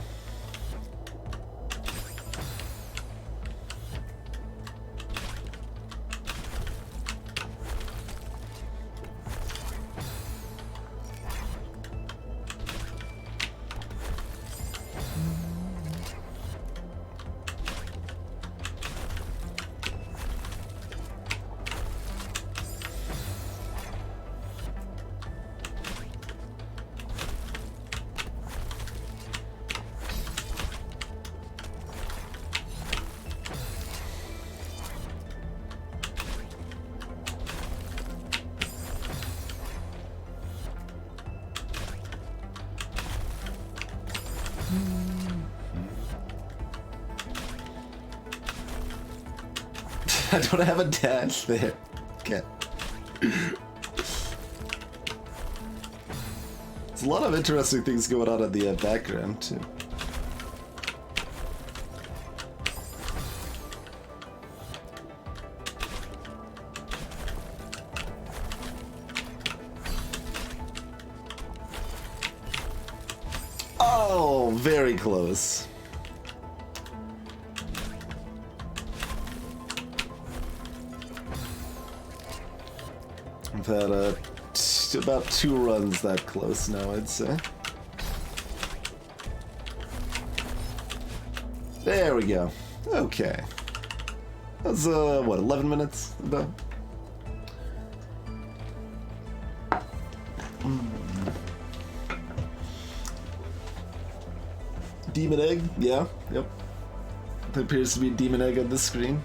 I don't have a dash there. Okay. There's a lot of interesting things going on in the background, too. Oh, very close. I've had about 2 runs that close now, I'd say. There we go. Okay. That was, what, 11 minutes? About? Demon egg? Yeah, yep. There appears to be a demon egg on the screen.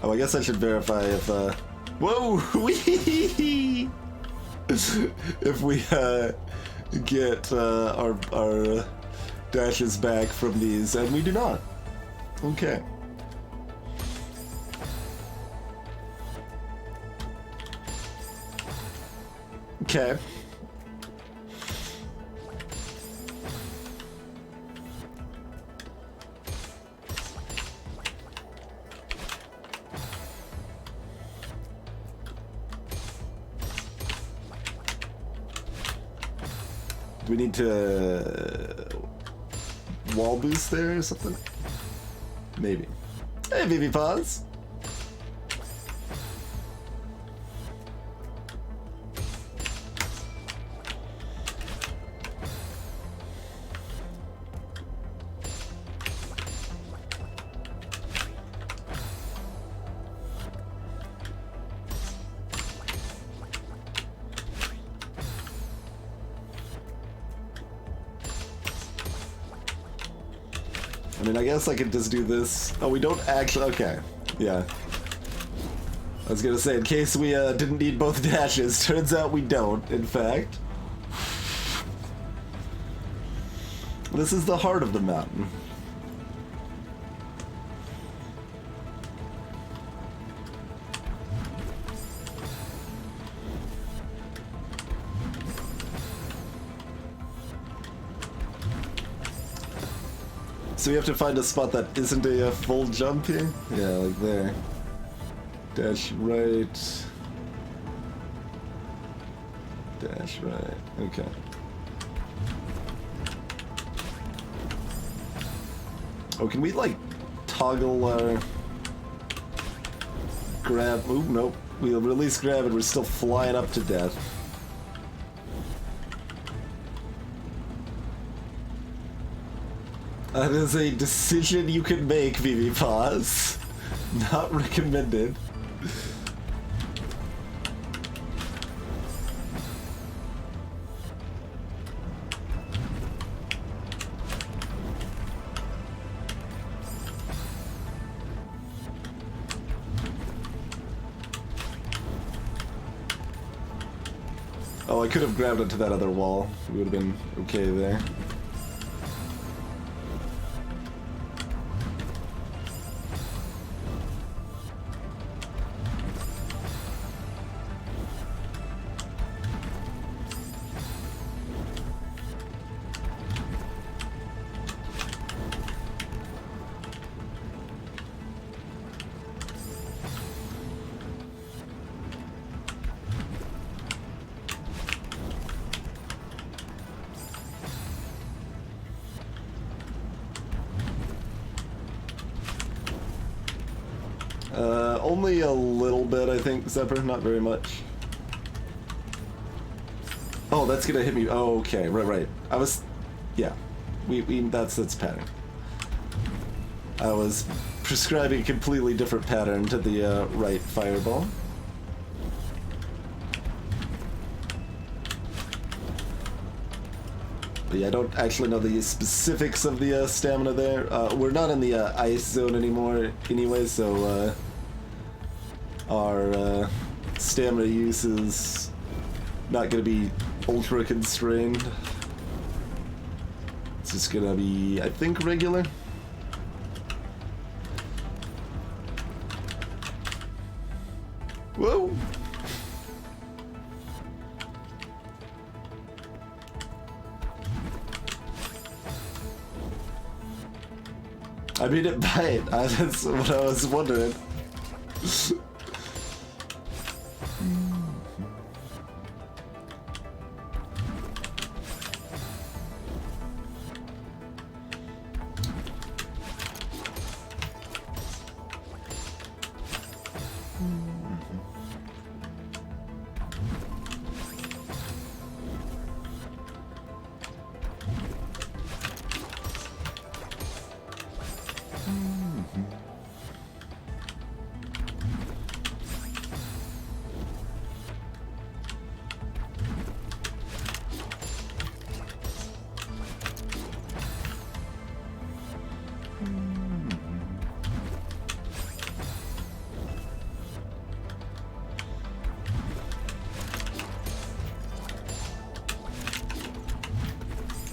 Oh, I guess I should verify if, whoa! If we, get, our dashes back from these, and we do not. Okay. Okay. Do we need to wall boost there or something? Maybe. Hey, VV Pause. I mean, I guess I could just do this. Oh, we don't actually... Okay. Yeah. I was gonna say, in case we didn't need both dashes, turns out we don't, in fact. This is the heart of the mountain. So we have to find a spot that isn't a full jump here? Yeah, like there. Dash right. Dash right. Okay. Oh, can we, like, toggle our... grab... Ooh, nope. We'll release grab and we're still flying up to death. That is a decision you can make, VV Pause. Not recommended. Oh, I could have grabbed onto that other wall. We would have been okay there. Only a little bit, I think, Zephyr, not very much. Oh, that's gonna hit me. Oh, okay, right. I was, yeah, we that's pattern. I was prescribing a completely different pattern to the right fireball. But yeah, I don't actually know the specifics of the stamina there. We're not in the ice zone anymore anyway, so our stamina use is not going to be ultra constrained. It's just going to be, I think, regular. Whoa! I mean it bite. That's what I was wondering.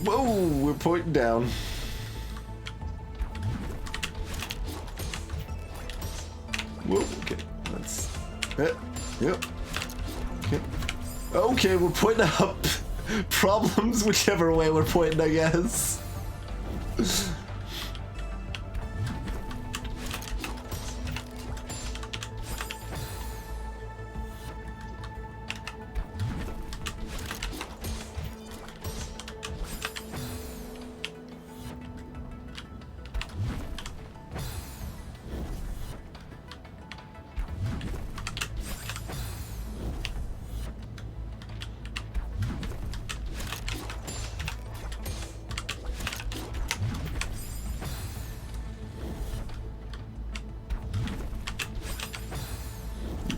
Whoa, we're pointing down. Whoa, okay, that's it. Yep. Okay. Okay, we're pointing up. Problems whichever way we're pointing, I guess.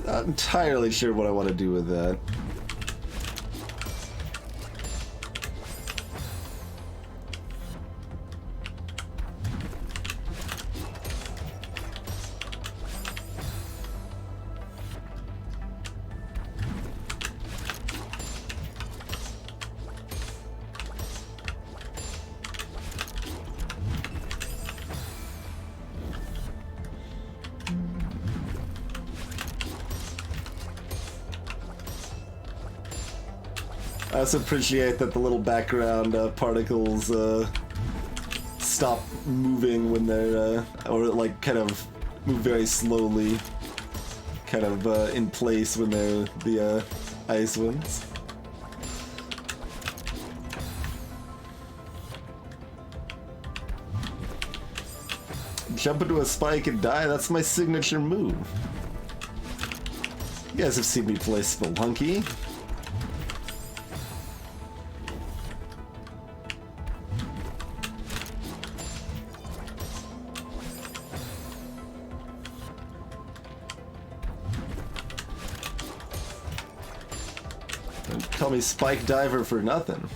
Not entirely sure what I want to do with that. I also appreciate that the little background particles stop moving when they're, or like kind of move very slowly. kind of in place when they're the ice ones. Jump into a spike and die, that's my signature move. You guys have seen me play Spelunky. Don't call me Spike Diver for nothing.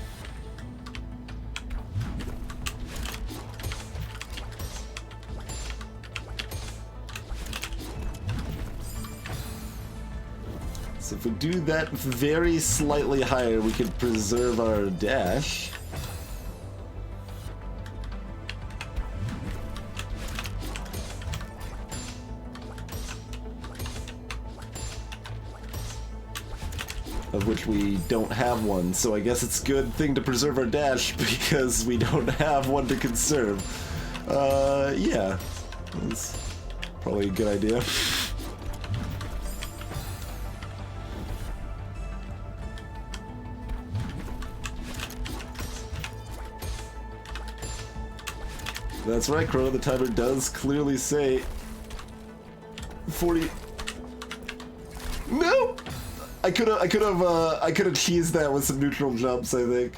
So if we do that very slightly higher, we can preserve our dash. Of which we don't have one, so I guess it's a good thing to preserve our dash because we don't have one to conserve. Yeah. That's probably a good idea. That's right, Chrono, the timer does clearly say 40. No! I could have cheesed that with some neutral jumps, I think.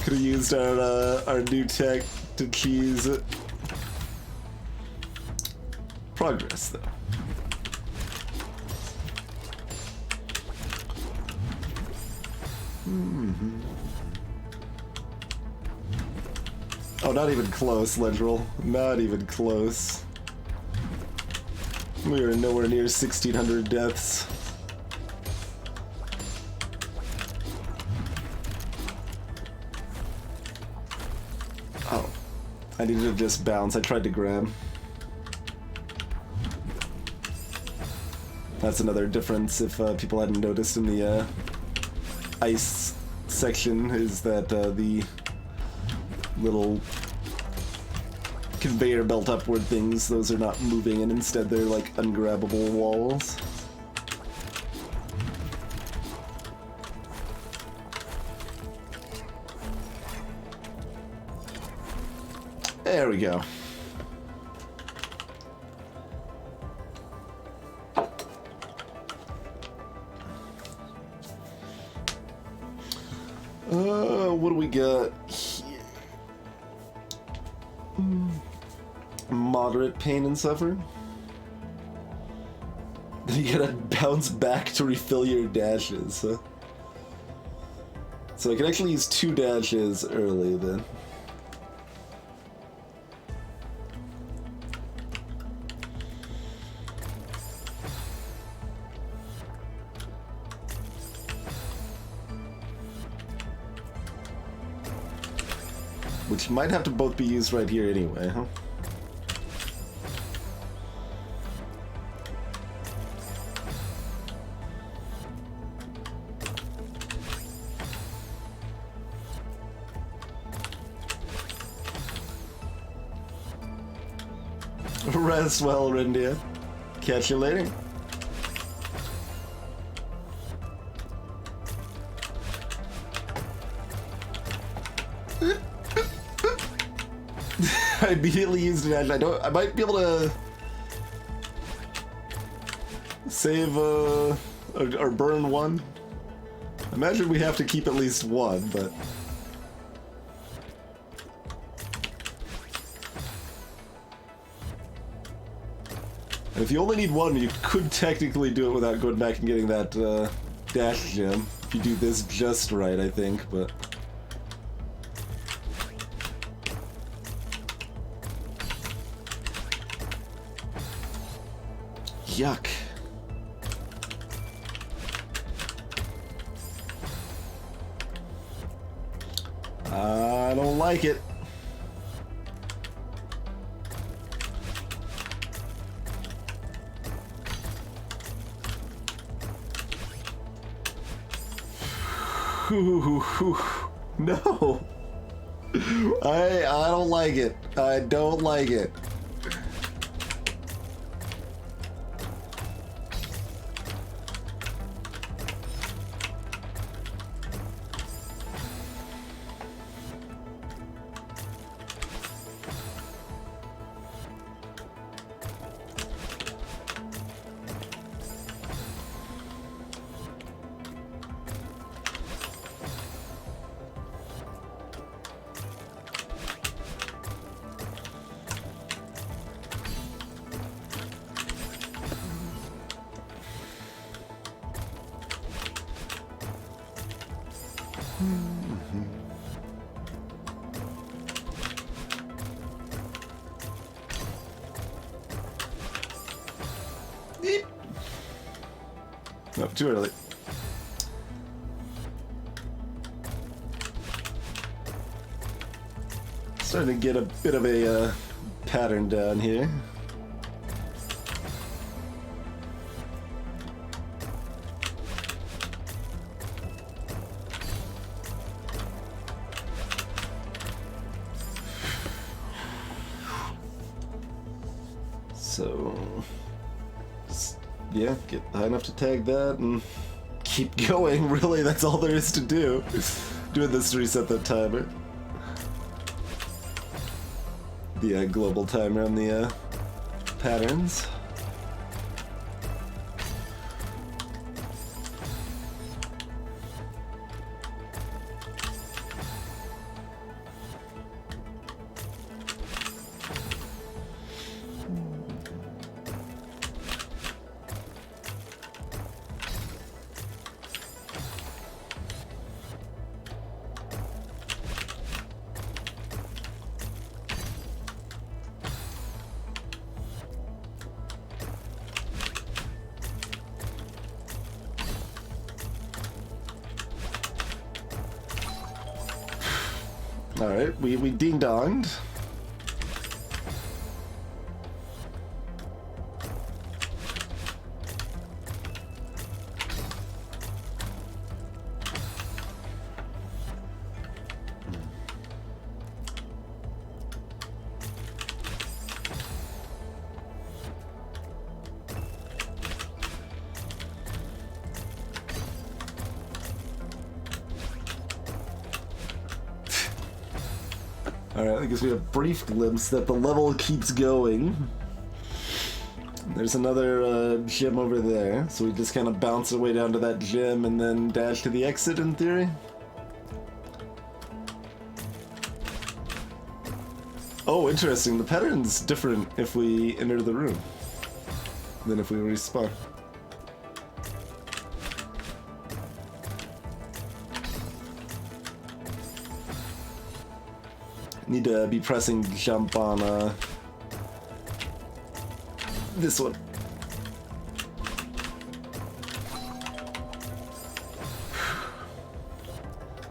Could have used our new tech to cheese it. Progress, though. Oh, not even close, Ledril. Not even close. We are nowhere near 1,600 deaths. Oh. I needed to just bounce. I tried to grab. That's another difference if people hadn't noticed in the ice section, is that the little conveyor belt upward things, those are not moving, and instead they're like ungrabbable walls. There we go. What do we got here? Moderate pain and suffering. Then you gotta bounce back to refill your dashes, huh? So I can actually use 2 dashes early then. Which might have to both be used right here anyway, huh? Rest well, Rindia. Catch you later. I immediately used it. I might be able to save or burn one. Imagine we have to keep at least one, but and if you only need one, you could technically do it without going back and getting that dash gem. If you do this just right, I think, but yuck. I don't like it. No. I don't like it. I don't like it. Eep. No, too early. Starting to get a bit of a pattern down here. So, yeah, get high enough to tag that and keep going. Really, that's all there is to do. Doing this to reset that timer. The global timer on the patterns. Alright, we ding-donged. Alright, I guess we have a brief glimpse that the level keeps going. There's another gym over there, so we just kind of bounce our way down to that gym and then dash to the exit in theory. Oh, interesting. The pattern's different if we enter the room than if we respawn. Need to be pressing jump on this one.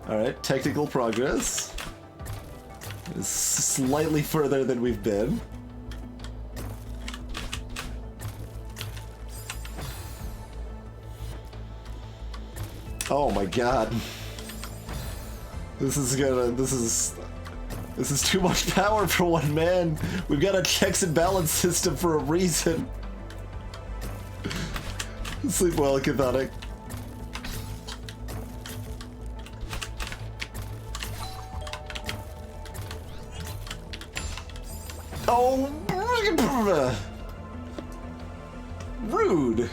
Alright, technical progress. It's slightly further than we've been. Oh my god. This is too much power for one man. We've got a checks and balance system for a reason. Sleep well, Cathodic. Oh, rude.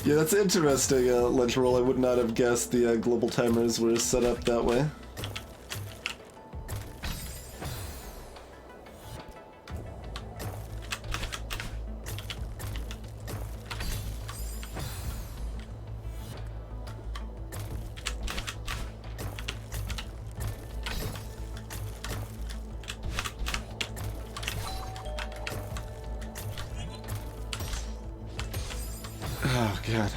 Yeah, that's interesting, Lunch Roll. I would not have guessed the global timers were set up that way. Oh, God.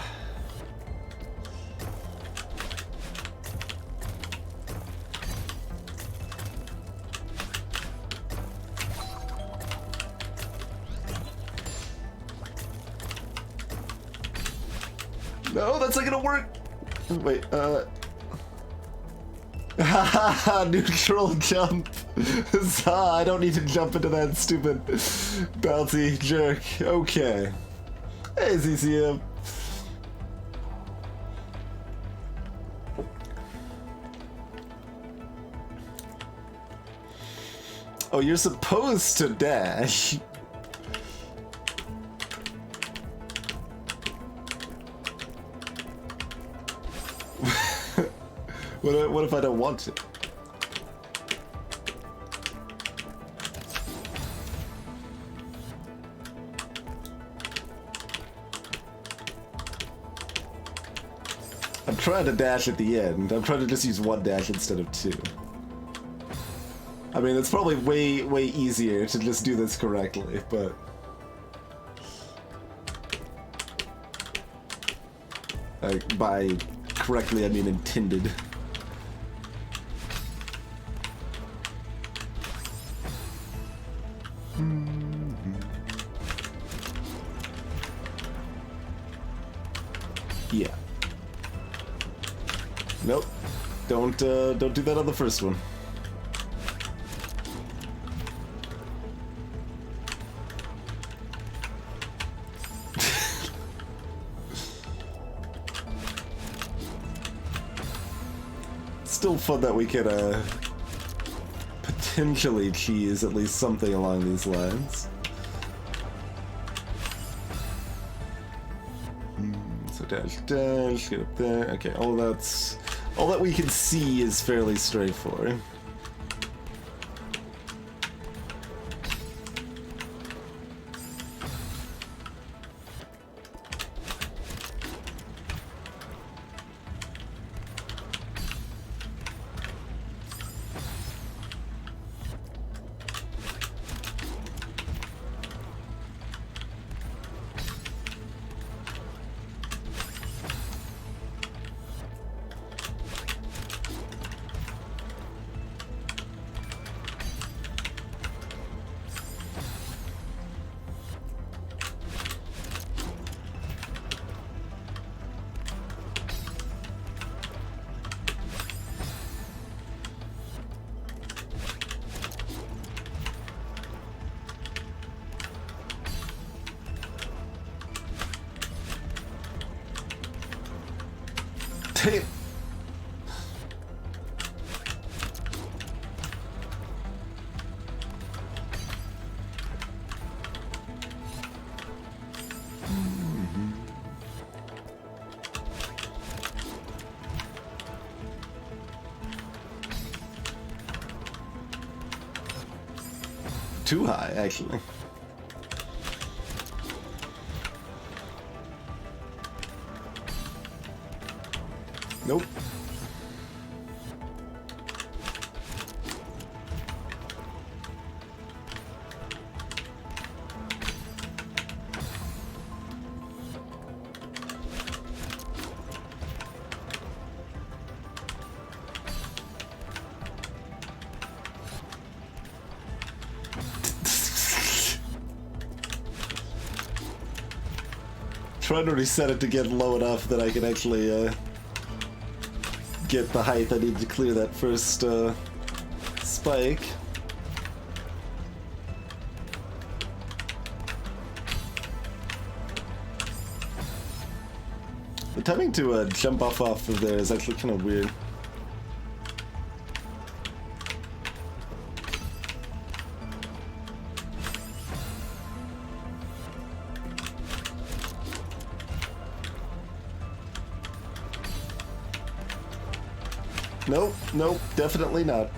No, that's not gonna work! Wait, Haha, neutral jump! I don't need to jump into that stupid bouncy jerk. Okay. Hey, CCM. Oh, you're supposed to dash. What if I don't want to? I'm trying to dash at the end. I'm trying to just use one dash instead of two. I mean, it's probably way easier to just do this correctly, but... by correctly, I mean intended. Yeah. Nope. Don't do that on the first one. Still fun that we can potentially cheese at least something along these lines. So dash, get up there. Okay, all that we can see is fairly straightforward. Too high, actually. Nope. Trying to reset it to get low enough that I can actually get the height I need to clear that first spike. The timing to jump off of there is actually kind of weird. Nope, nope, definitely not.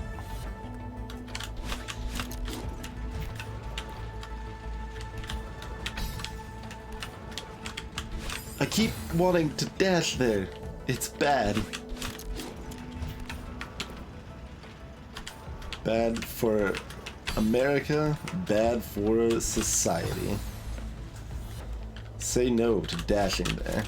I keep wanting to dash there. It's bad. Bad for America, bad for society. Say no to dashing there.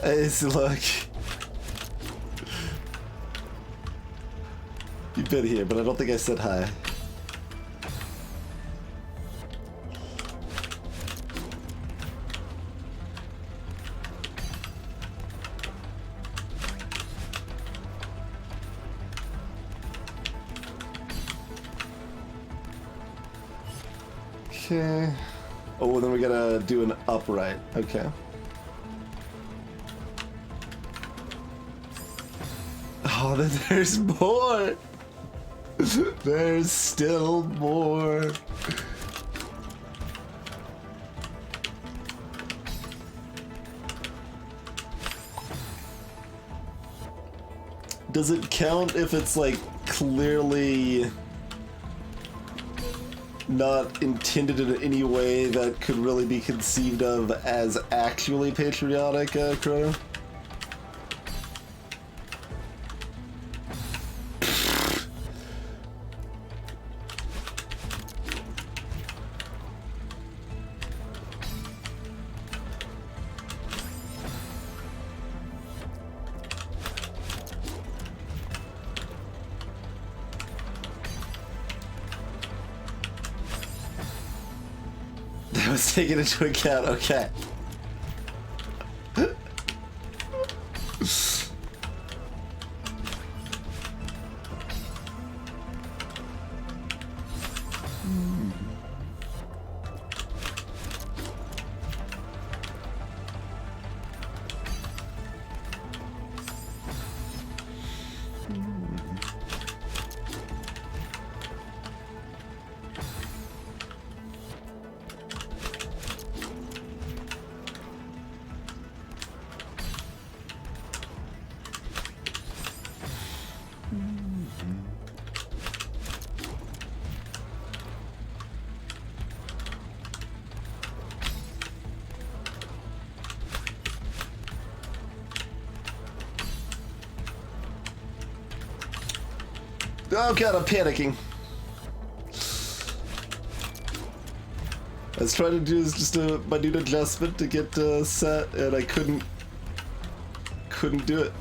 It's look. You've been here, but I don't think I said hi. Okay. Oh, then we gotta do an upright. Okay. Oh, then there's more! There's still more! Does it count if it's, like, clearly not intended in any way that could really be conceived of as actually patriotic, Crow? That was taken into account, okay. Oh god, I'm panicking. I was trying to do just a minute adjustment to get set, and I couldn't do it.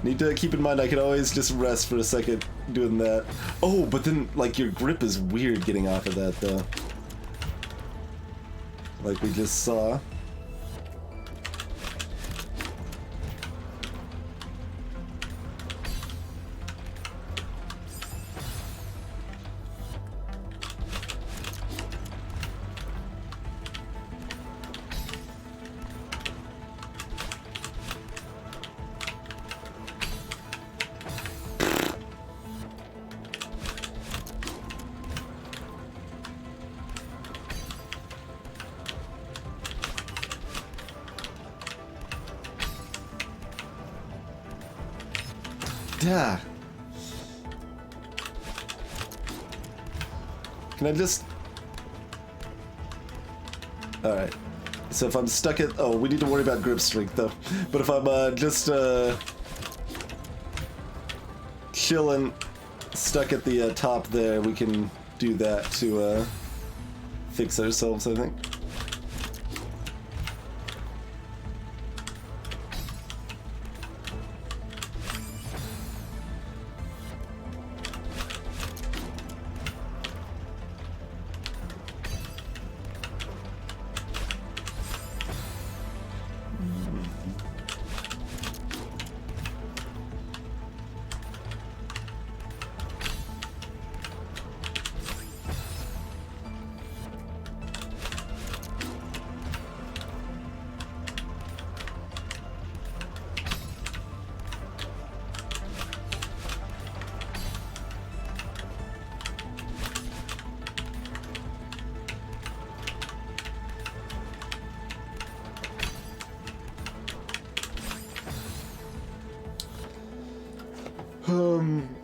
Need to keep in mind I can always just rest for a second doing that. Oh, but then like your grip is weird getting off of that though. Like we just saw. Yeah. Can I just... Alright. So if I'm stuck at... Oh, we need to worry about grip strength, though. But if I'm just chilling, stuck at the top there, we can do that to fix ourselves, I think.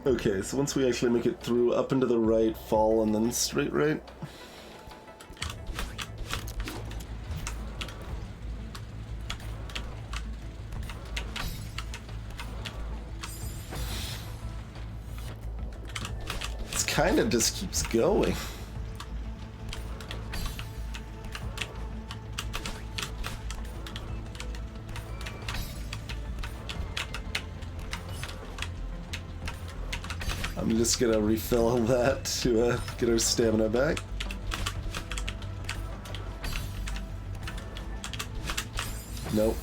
Okay, so once we actually make it through, up into the right, fall, and then straight right. It kind of just keeps going. I'm just gonna refill that to get our stamina back. Nope.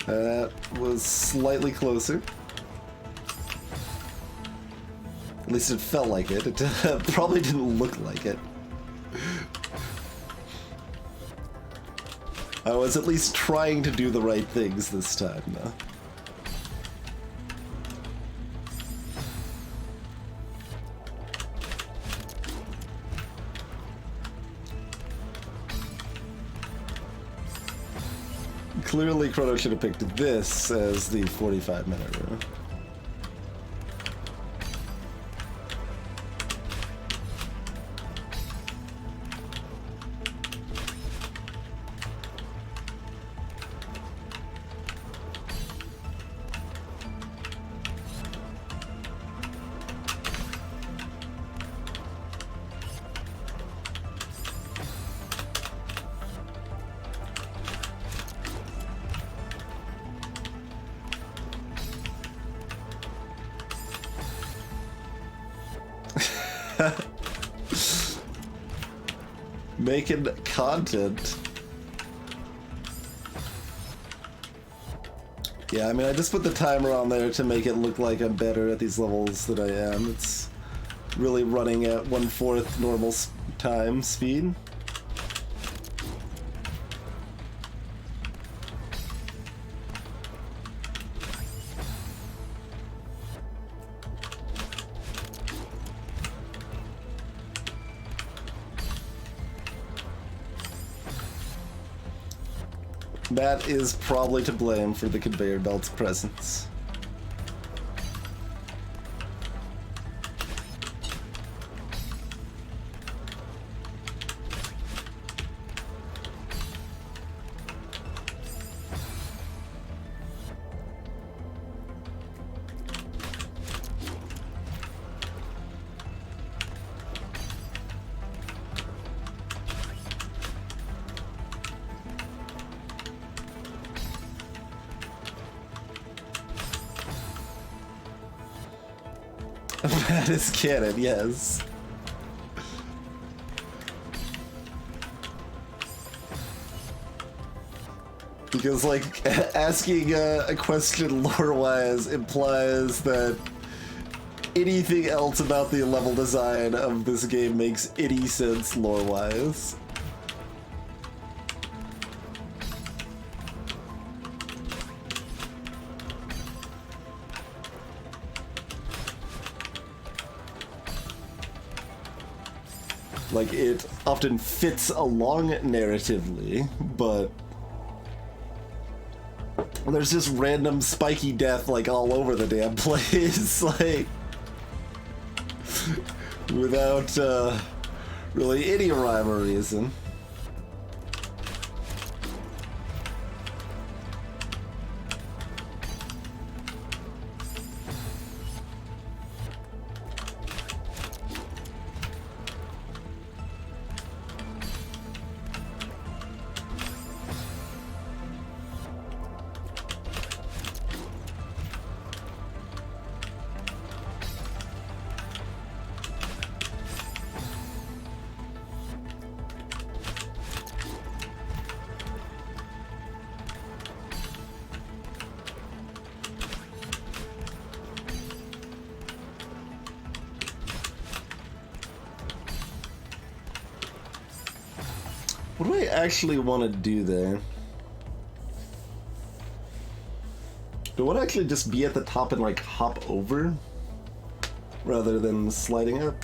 That was slightly closer. At least it felt like it. It probably didn't look like it. I was at least trying to do the right things this time, though. Clearly, Chrono should have picked this as the 45-minute run. Making content. Yeah, I mean, I just put the timer on there to make it look like I'm better at these levels than I am. It's really running at 1/4 normal time speed. That is probably to blame for the conveyor belt's presence. That is canon, yes. Because, like, asking a question lore-wise implies that anything else about the level design of this game makes any sense lore-wise. Like, it often fits along narratively, but there's just random spiky death, like, all over the damn place, like, without, really any rhyme or reason. What do I actually want to do there? Do I want to actually just be at the top and, like, hop over? Rather than sliding up?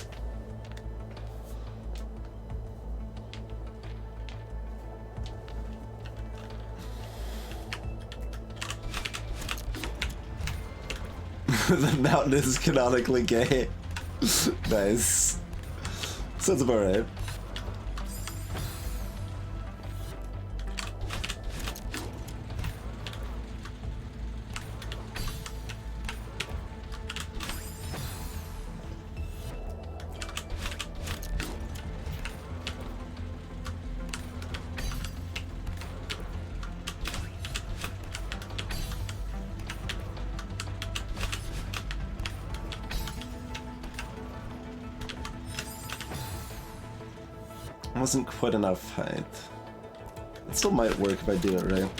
The mountain is canonically gay. Nice. Sounds about right. Wasn't quite enough height. It still might work if I do it right.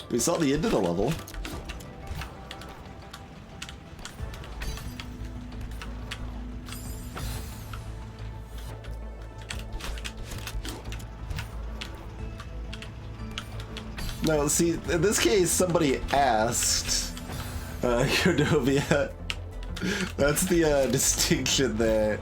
We saw the end of the level. No, see, in this case, somebody asked Cordovia. That's the distinction there.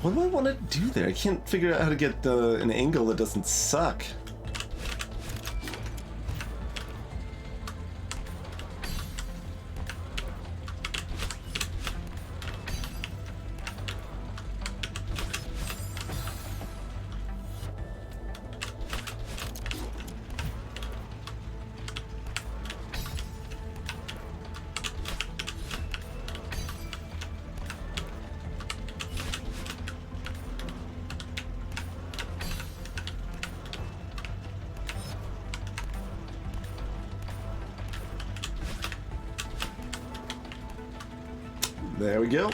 What do I want to do there? I can't figure out how to get an angle that doesn't suck. There we go.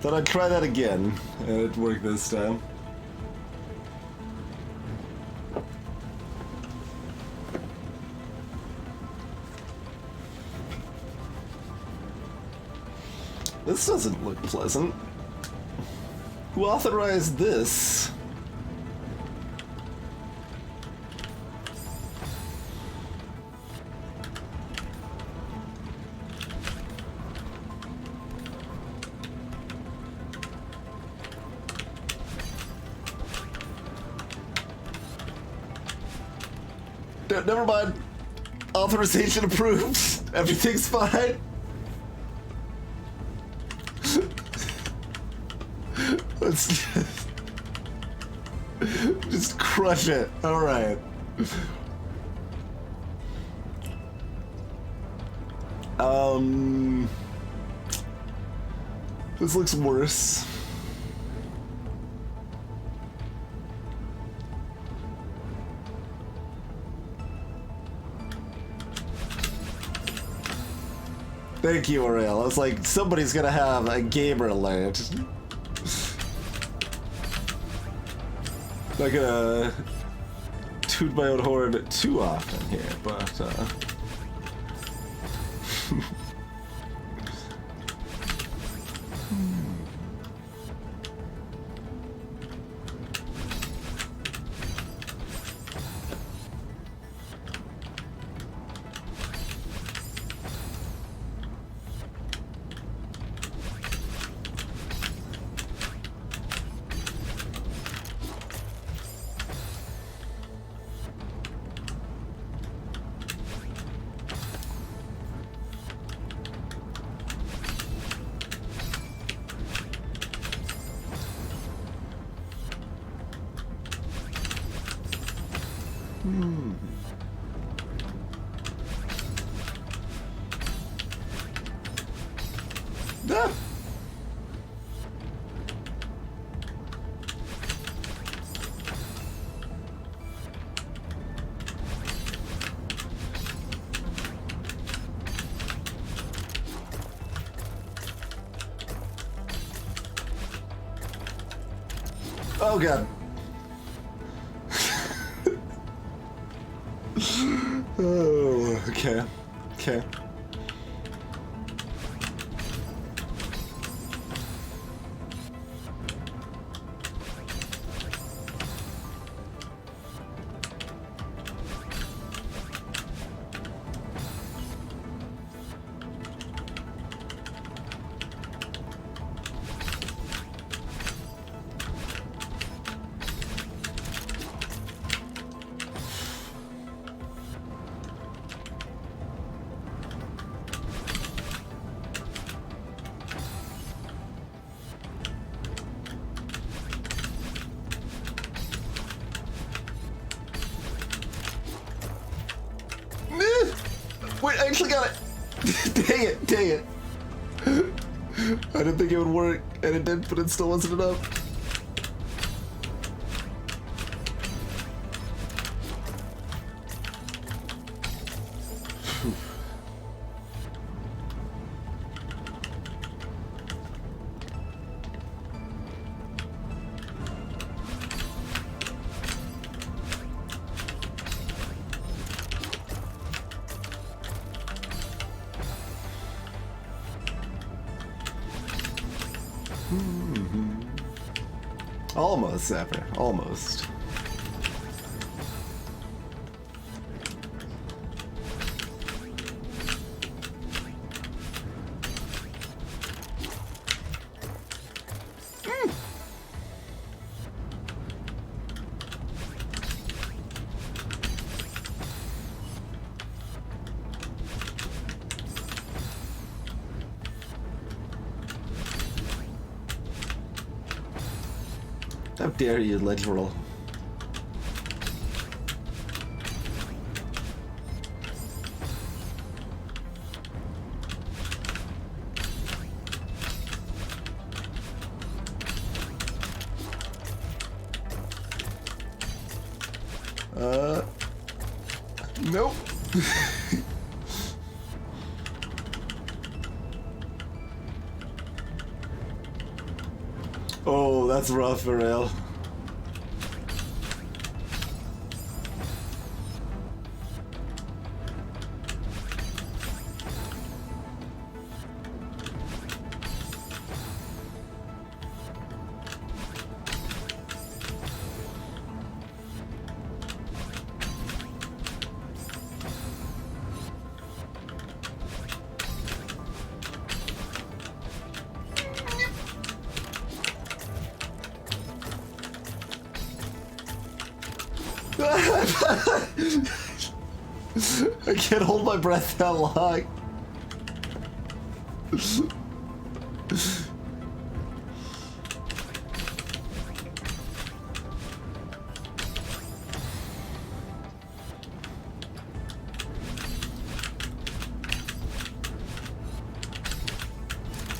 Thought I'd try that again, and it worked this time. This doesn't look pleasant. Who authorized this? Never mind. Authorization approved. Everything's fine. Let's just crush it. All right. This looks worse. Thank you, Aurel. I was like, somebody's gonna have a gamer alert. Not gonna toot my own horn too often here, but ah. Oh god. Oh, okay. Okay. actually got it! Dang it, dang it. I didn't think it would work, and it did, but it still wasn't enough. Almost, Sapper. Almost. How dare you, ledge roll. Nope. Oh, that's rough, Varel. I can't hold my breath that long. It's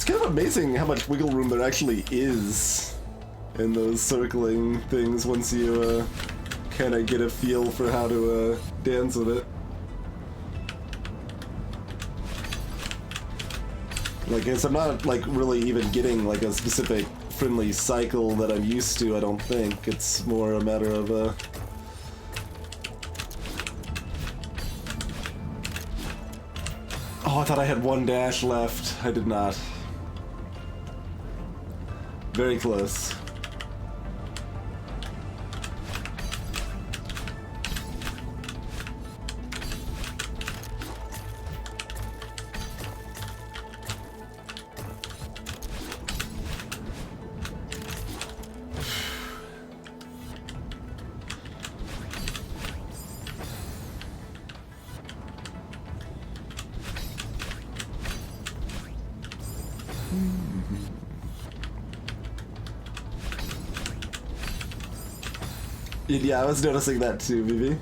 kind of amazing how much wiggle room there actually is in those circling things once you kind of get a feel for how to dance with it. Like, I guess I'm not like really even getting like a specific friendly cycle that I'm used to, I don't think. It's more a matter of Oh, I thought I had one dash left. I did not. Very close. Yeah, I was noticing that too, Vivi.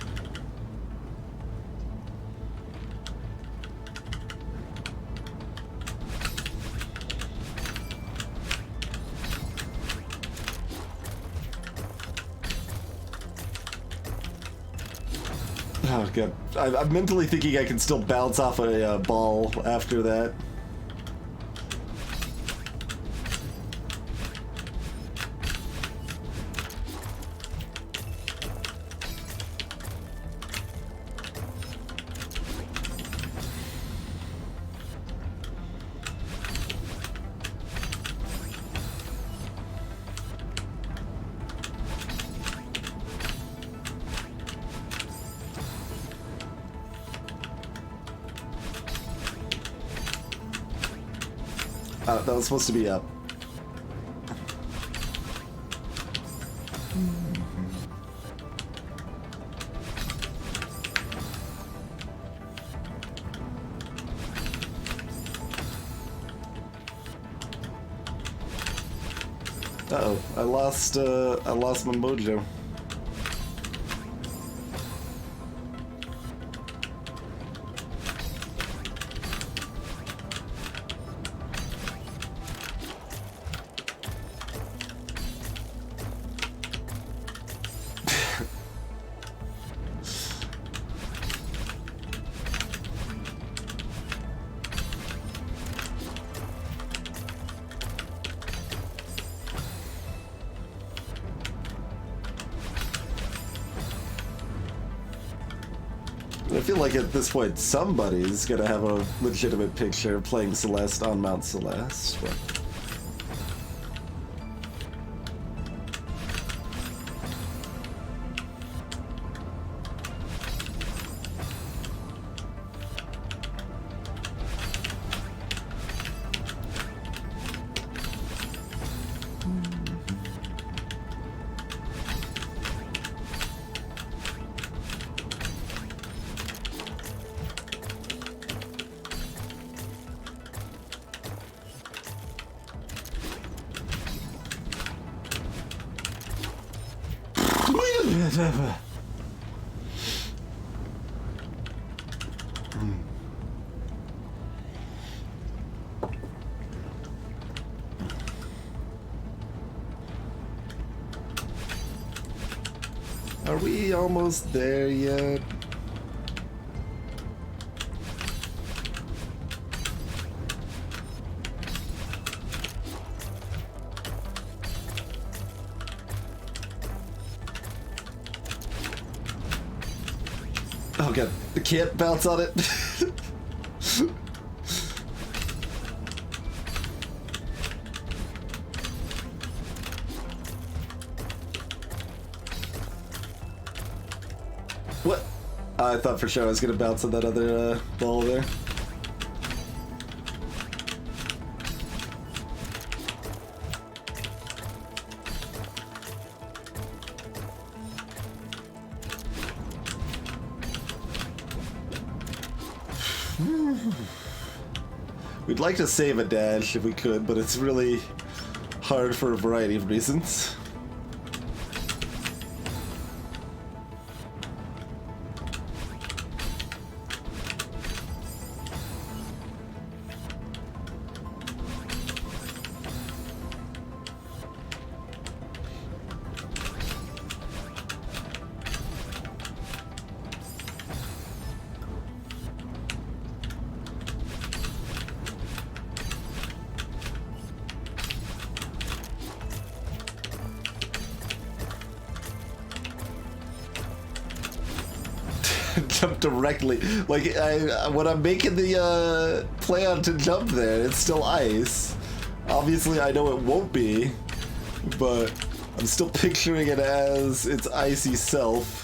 Oh god, I'm mentally thinking I can still bounce off a ball after that. That was supposed to be up. Uh-oh, I lost my mojo. I feel like at this point somebody's gonna have a legitimate picture playing Celeste on Mount Celeste. But... Are we almost there yet? Oh god, I can't bounce on it. What? I thought for sure I was gonna bounce on that other ball there. We'd like to save a dash if we could, but it's really hard for a variety of reasons. Jump directly. Like, when I'm making the plan to jump there, it's still ice. Obviously, I know it won't be, but I'm still picturing it as its icy self.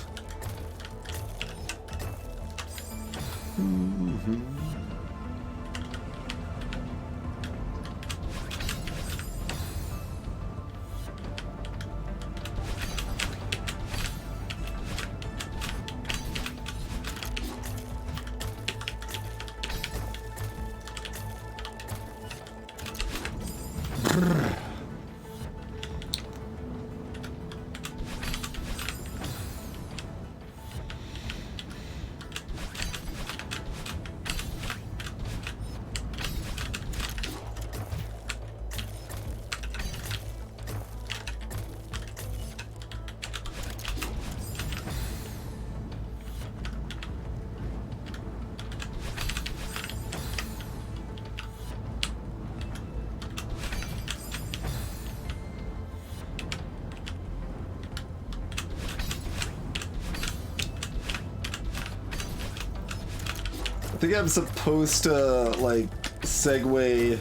I think I'm supposed to, like, segue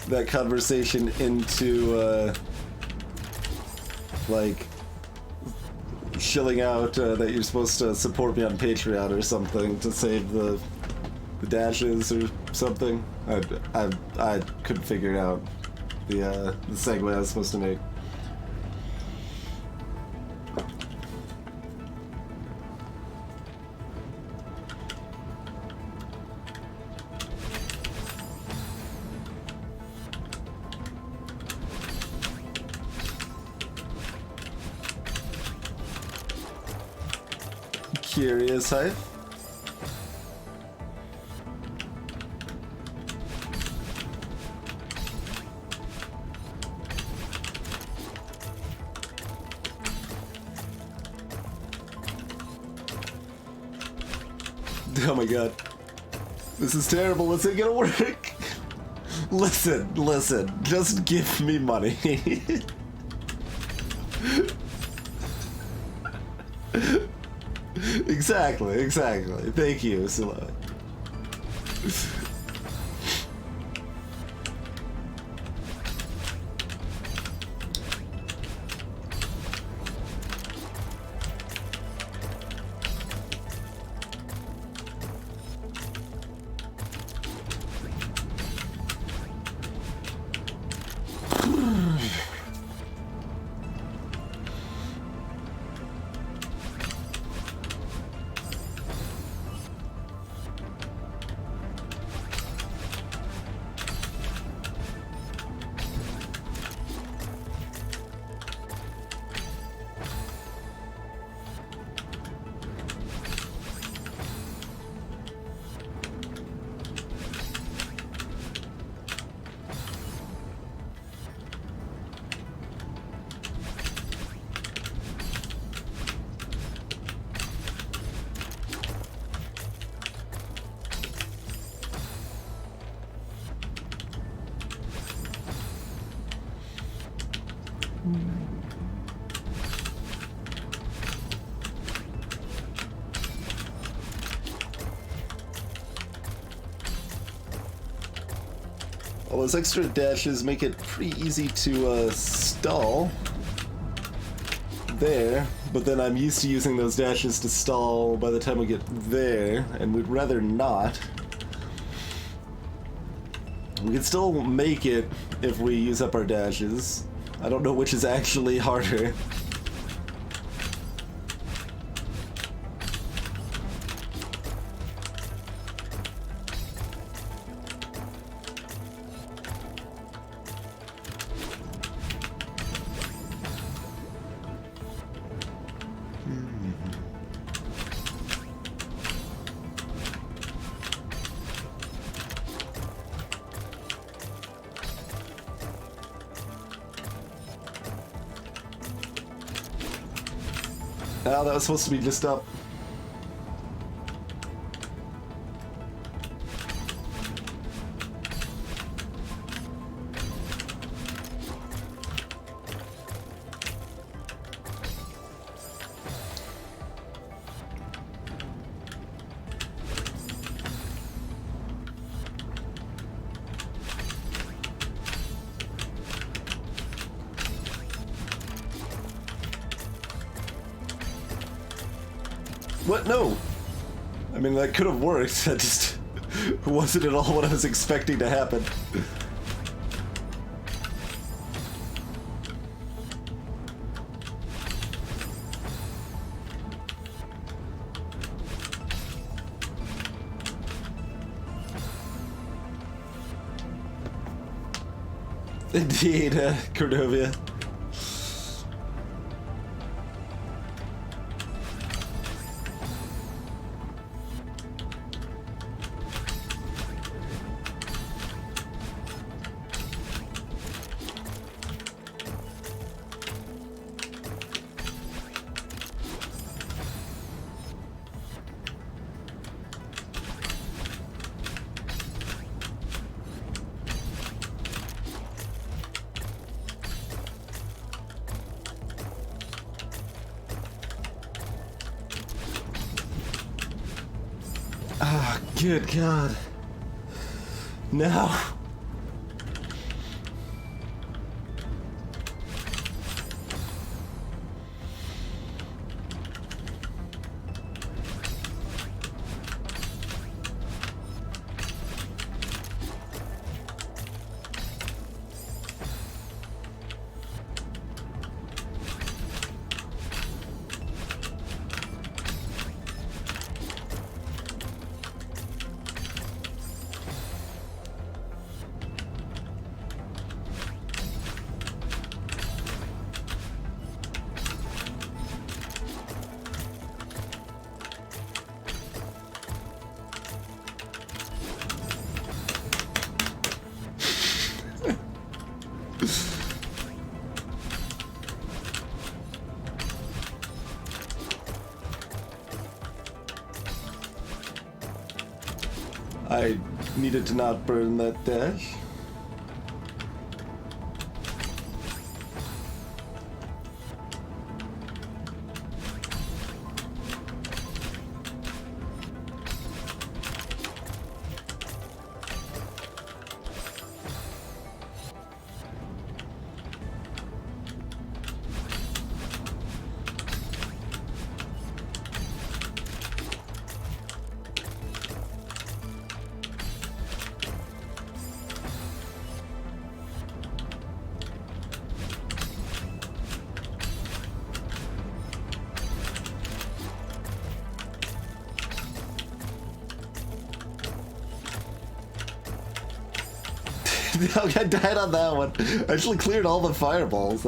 that conversation into, like, shilling out that you're supposed to support me on Patreon or something to save the dashes or something. I couldn't figure out the segue I was supposed to make. Curious Hive. Oh my god. This is terrible. This ain't gonna work. Listen. Just give me money. Exactly, exactly. Thank you, Silo. All those extra dashes make it pretty easy to stall there, but then I'm used to using those dashes to stall by the time we get there, and we'd rather not. We can still make it if we use up our dashes. I don't know which is actually harder. Oh, that was supposed to be just up. What? No! I mean, that could have worked. That just wasn't at all what I was expecting to happen. Indeed, Cordovia. Ah, good God. No. I needed to not burn that dash. I died on that one. I actually cleared all the fireballs.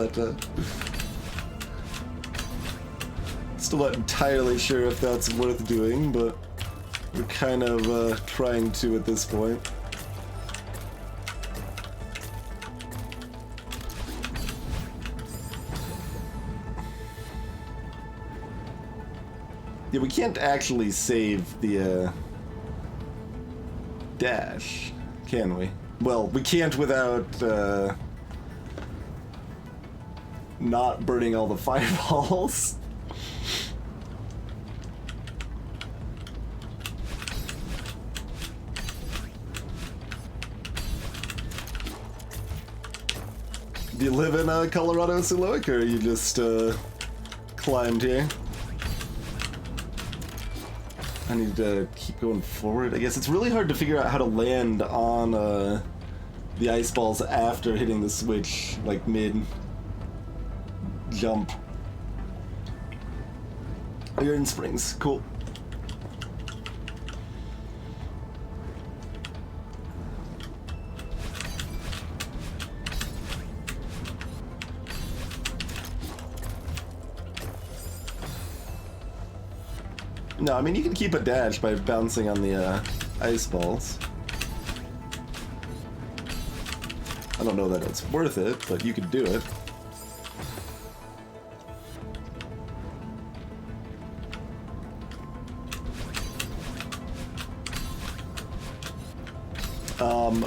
Still not entirely sure if that's worth doing, but we're kind of trying to at this point. Yeah, we can't actually save the dash, can we? Well, we can't without not burning all the fireballs. Do you live in Colorado, Siloic, or you just climbed here? I need to keep going forward. I guess it's really hard to figure out how to land on the ice balls after hitting the switch, like mid-jump. Oh, you're in Springs. Cool. No, I mean, you can keep a dash by bouncing on the ice balls. I don't know that it's worth it, but you could do it.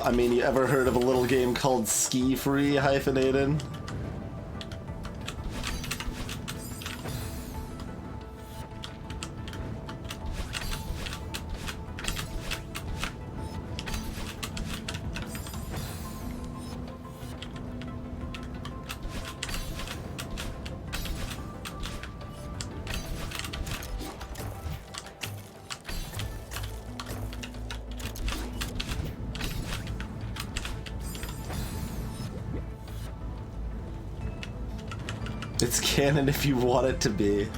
I mean, you ever heard of a little game called Ski Free hyphenated? It's canon if you want it to be.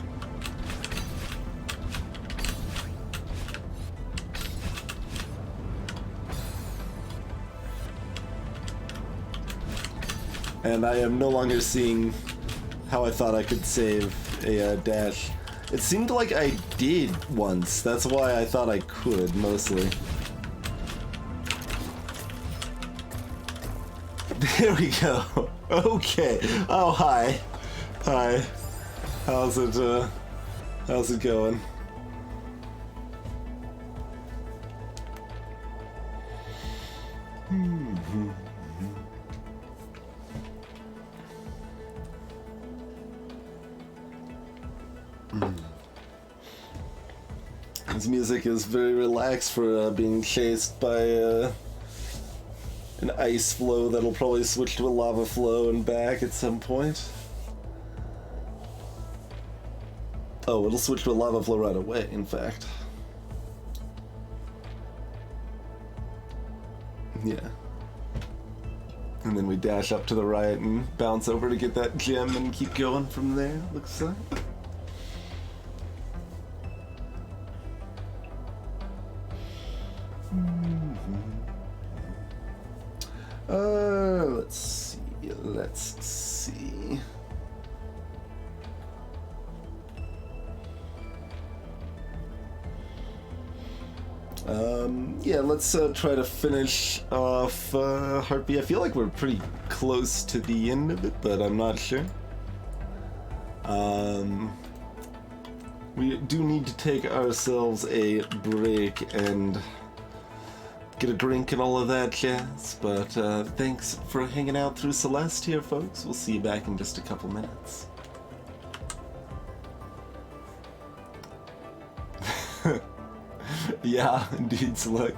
And I am no longer seeing how I thought I could save a dash. It seemed like I did once. That's why I thought I could, mostly. There we go. Okay. Oh, hi. Hi. How's it going? This music is very relaxed for being chased by an ice flow that'll probably switch to a lava flow and back at some point. Oh, it'll switch to a lava flow right away, in fact. Yeah. And then we dash up to the right and bounce over to get that gem and keep going from there, looks like. Let's see. Yeah, let's try to finish off Heartbeat. I feel like we're pretty close to the end of it, but I'm not sure. We do need to take ourselves a break and get a drink and all of that jazz, but thanks for hanging out through Celeste here, folks. We'll see you back in just a couple minutes. Yeah, indeed, Slick.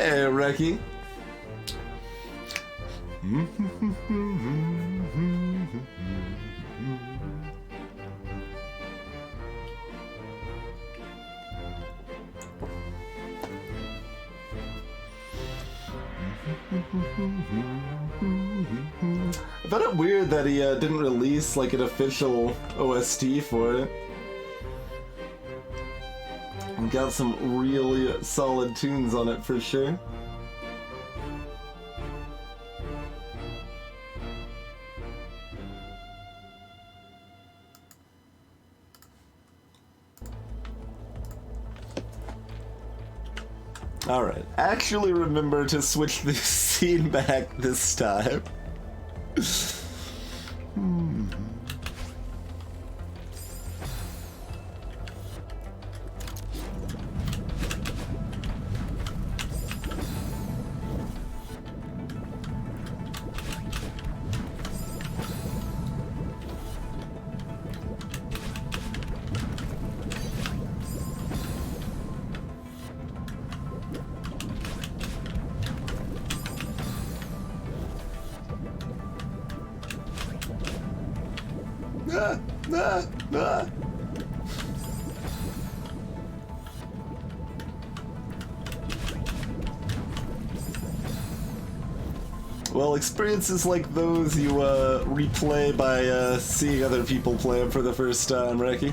Hey, Reki. I found it weird that he didn't release like an official OST for it. And got some really solid tunes on it for sure. Alright, actually remember to switch the scene back this time. Well, experiences like those you replay by seeing other people play them for the first time, Reki.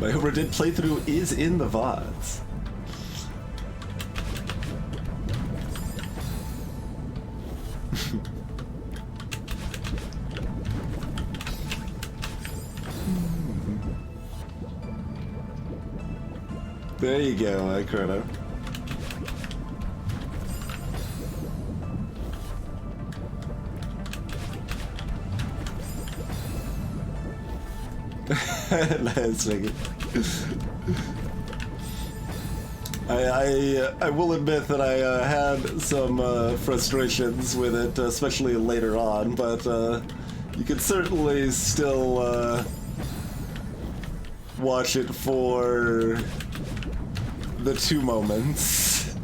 My overdid playthrough is in the VODs. There you go, Chrono. Nice, Vicky. I will admit that I had some frustrations with it, especially later on, but you could certainly still watch it for the two moments.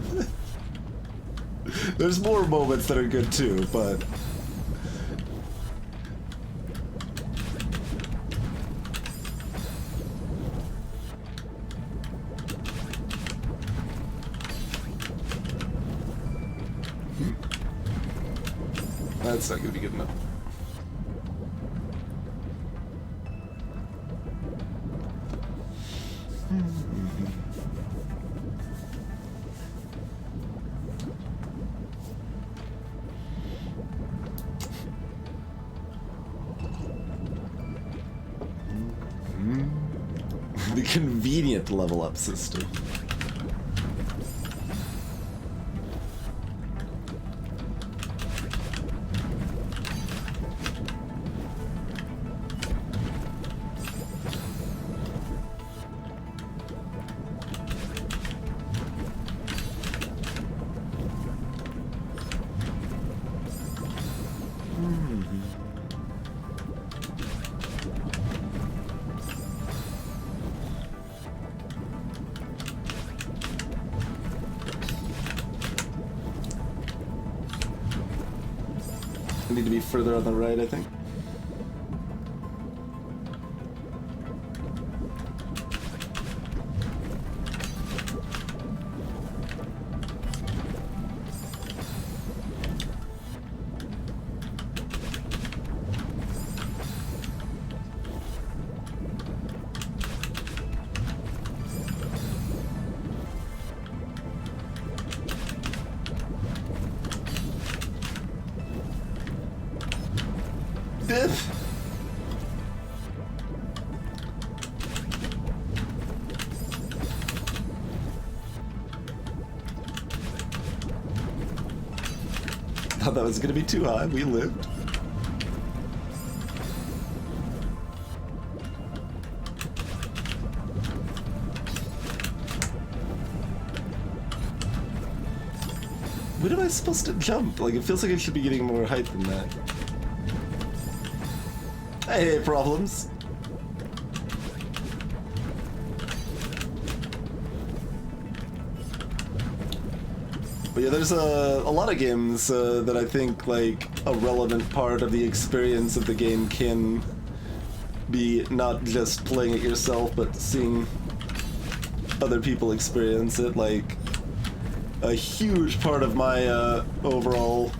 There's more moments that are good too, but that's not gonna be good enough. The convenient level up system. I need to be further on the right, I think. Thought that was gonna be too high. We lived. When am I supposed to jump? Like, it feels like I should be getting more height than that. Hey, problems. But yeah, there's a lot of games that I think, like, a relevant part of the experience of the game can be not just playing it yourself, but seeing other people experience it. Like, a huge part of my overall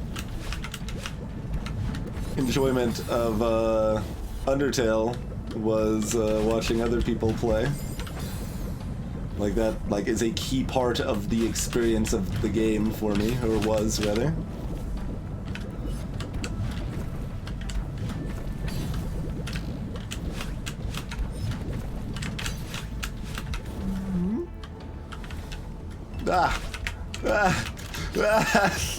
enjoyment of Undertale was watching other people play. Like, that, like, is a key part of the experience of the game for me, or was, rather. Ah! Ah! Ah!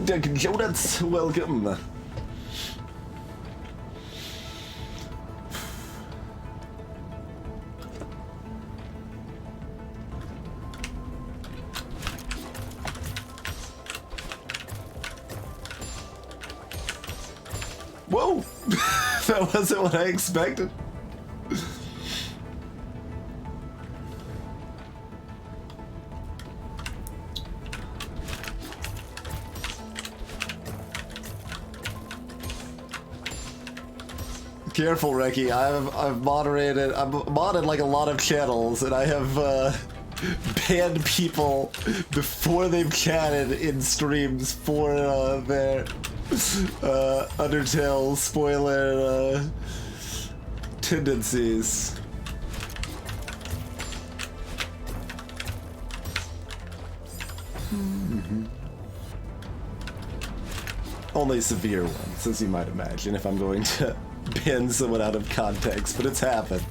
Dunkin' Donuts, welcome! Whoa! That wasn't what I expected. Careful, Reki. I've modded like a lot of channels, and I have banned people before they've chatted in streams for their Undertale spoiler tendencies. Only severe ones, as you might imagine, if I'm going to ban someone out of context, but it's happened.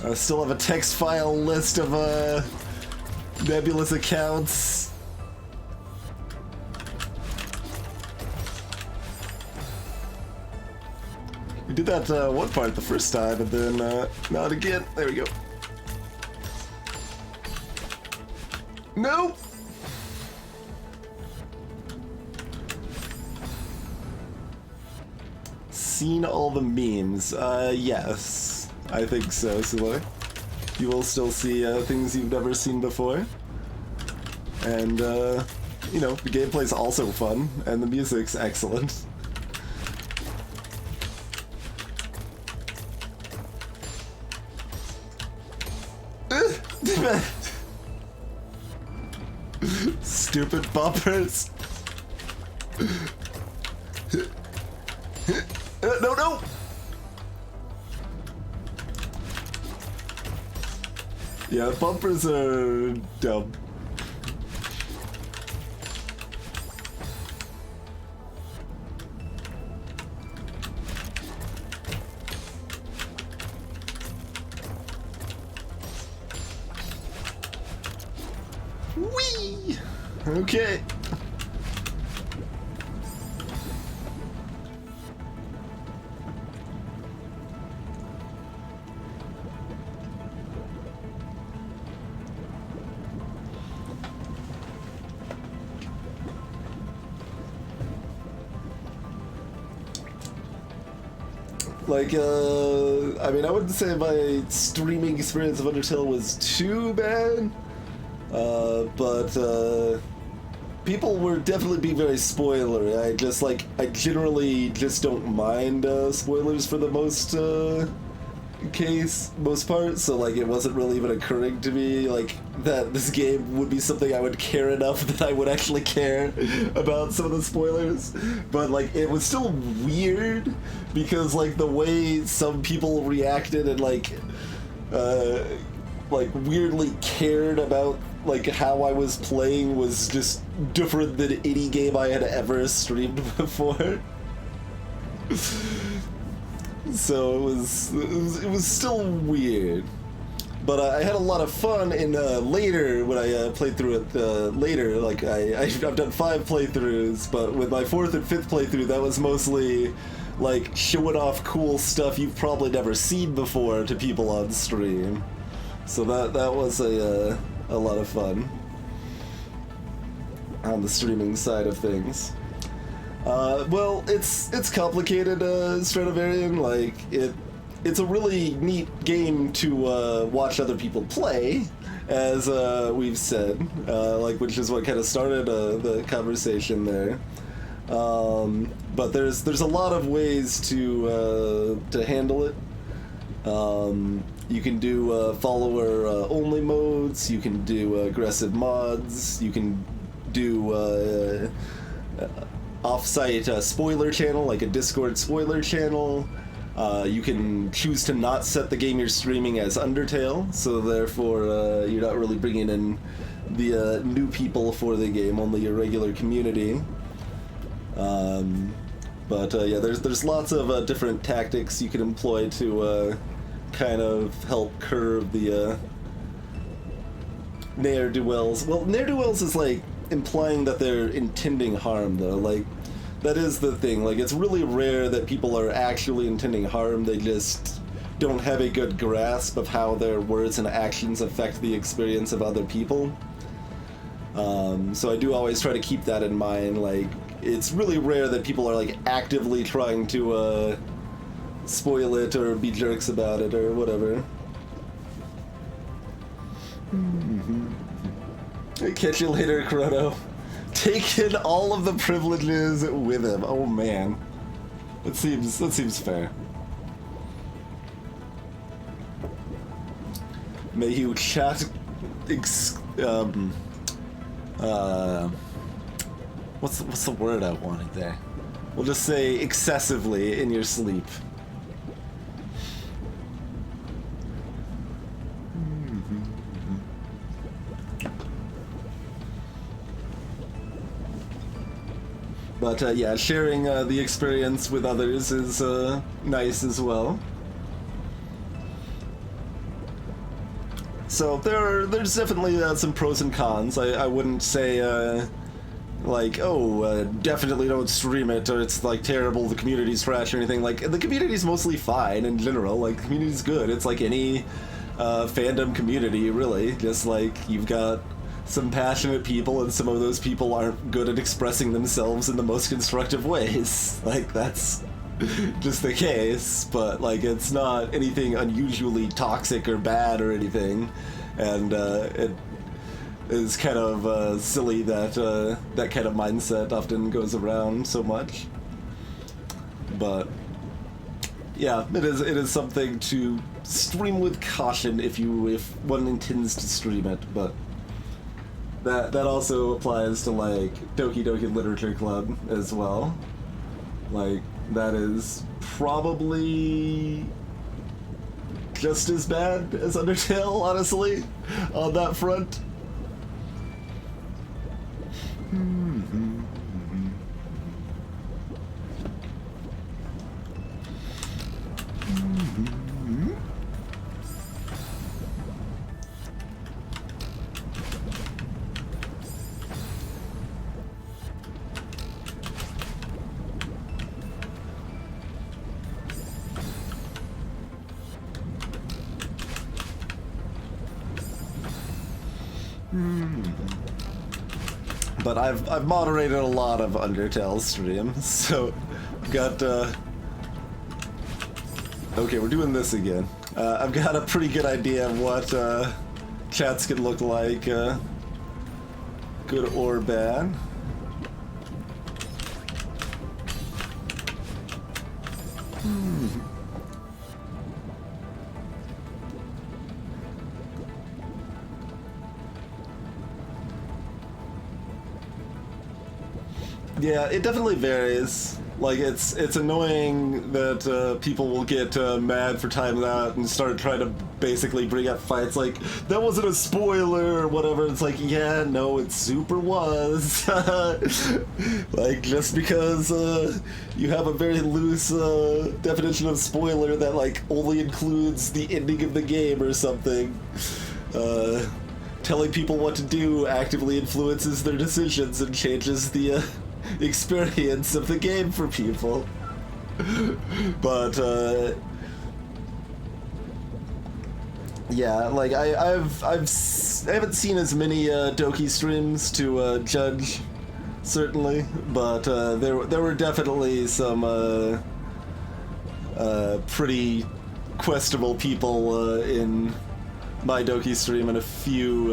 I still have a text file list of nebulous accounts. We did that one part the first time, and then not again. There we go. Nope. Seen all the memes? Yes, I think so, Silo. You will still see things you've never seen before. And, you know, the gameplay's also fun, and the music's excellent. Stupid bumpers. No, no! Yeah, bumpers are dumb. Whee! Okay. Like, I mean, I wouldn't say my streaming experience of Undertale was too bad, but people were definitely being very spoilery. I generally just don't mind spoilers for the most part, so like it wasn't really even occurring to me like that this game would be something I would care enough that I would actually care about some of the spoilers. But like it was still weird because like the way some people reacted and like weirdly cared about like how I was playing was just different than any game I had ever streamed before. So it was still weird. But I had a lot of fun in later when I played through it later. Like I've done 5 playthroughs, but with my 4th and 5th playthrough, that was mostly like showing off cool stuff you've probably never seen before to people on stream. So that was a lot of fun on the streaming side of things. Well, it's complicated, Stradivarian. Like it's a really neat game to watch other people play, as we've said, like, which is what kind of started the conversation there. But there's a lot of ways to handle it. You can do follower only modes. You can do aggressive mods. You can do off-site spoiler channel, like a Discord spoiler channel. You can choose to not set the game you're streaming as Undertale, so therefore you're not really bringing in the new people for the game, only your regular community. But yeah, there's lots of different tactics you can employ to kind of help curb the ne'er-do-wells. Well, ne'er-do-wells is like implying that they're intending harm, though. Like, that is the thing. Like, it's really rare that people are actually intending harm. They just don't have a good grasp of how their words and actions affect the experience of other people. So I do always try to keep that in mind. Like, it's really rare that people are like actively trying to spoil it or be jerks about it or whatever. Catch you later, Chrono. Taking all of the privileges with him. Oh man, that seems fair. May you chat. What's the word I wanted there? We'll just say excessively in your sleep. But yeah, sharing the experience with others is nice as well. So there's definitely some pros and cons. I wouldn't say like, oh, definitely don't stream it, or it's like terrible, the community's trash or anything. Like, the community's mostly fine in general. Like, the community's good. It's like any fandom community, really. Just like, you've got some passionate people, and some of those people aren't good at expressing themselves in the most constructive ways. Like, that's just the case, but like, it's not anything unusually toxic or bad or anything, and it is kind of silly that that kind of mindset often goes around so much. But yeah, it is something to stream with caution if one intends to stream it, but that also applies to like Doki Doki Literature Club as well. Like, that is probably just as bad as Undertale, honestly, on that front. But I've moderated a lot of Undertale streams, so I've got okay, we're doing this again. I've got a pretty good idea of what chats can look like, good or bad. Yeah, it definitely varies. Like, it's annoying that people will get mad for times out and start trying to basically bring up fights like, that wasn't a spoiler or whatever. It's like, yeah, no, it super was. Like, just because you have a very loose definition of spoiler that, like, only includes the ending of the game or something, telling people what to do actively influences their decisions and changes the experience of the game for people. But yeah, like I haven't seen as many Doki streams to judge, certainly, but there were definitely some pretty questionable people in my Doki stream and a few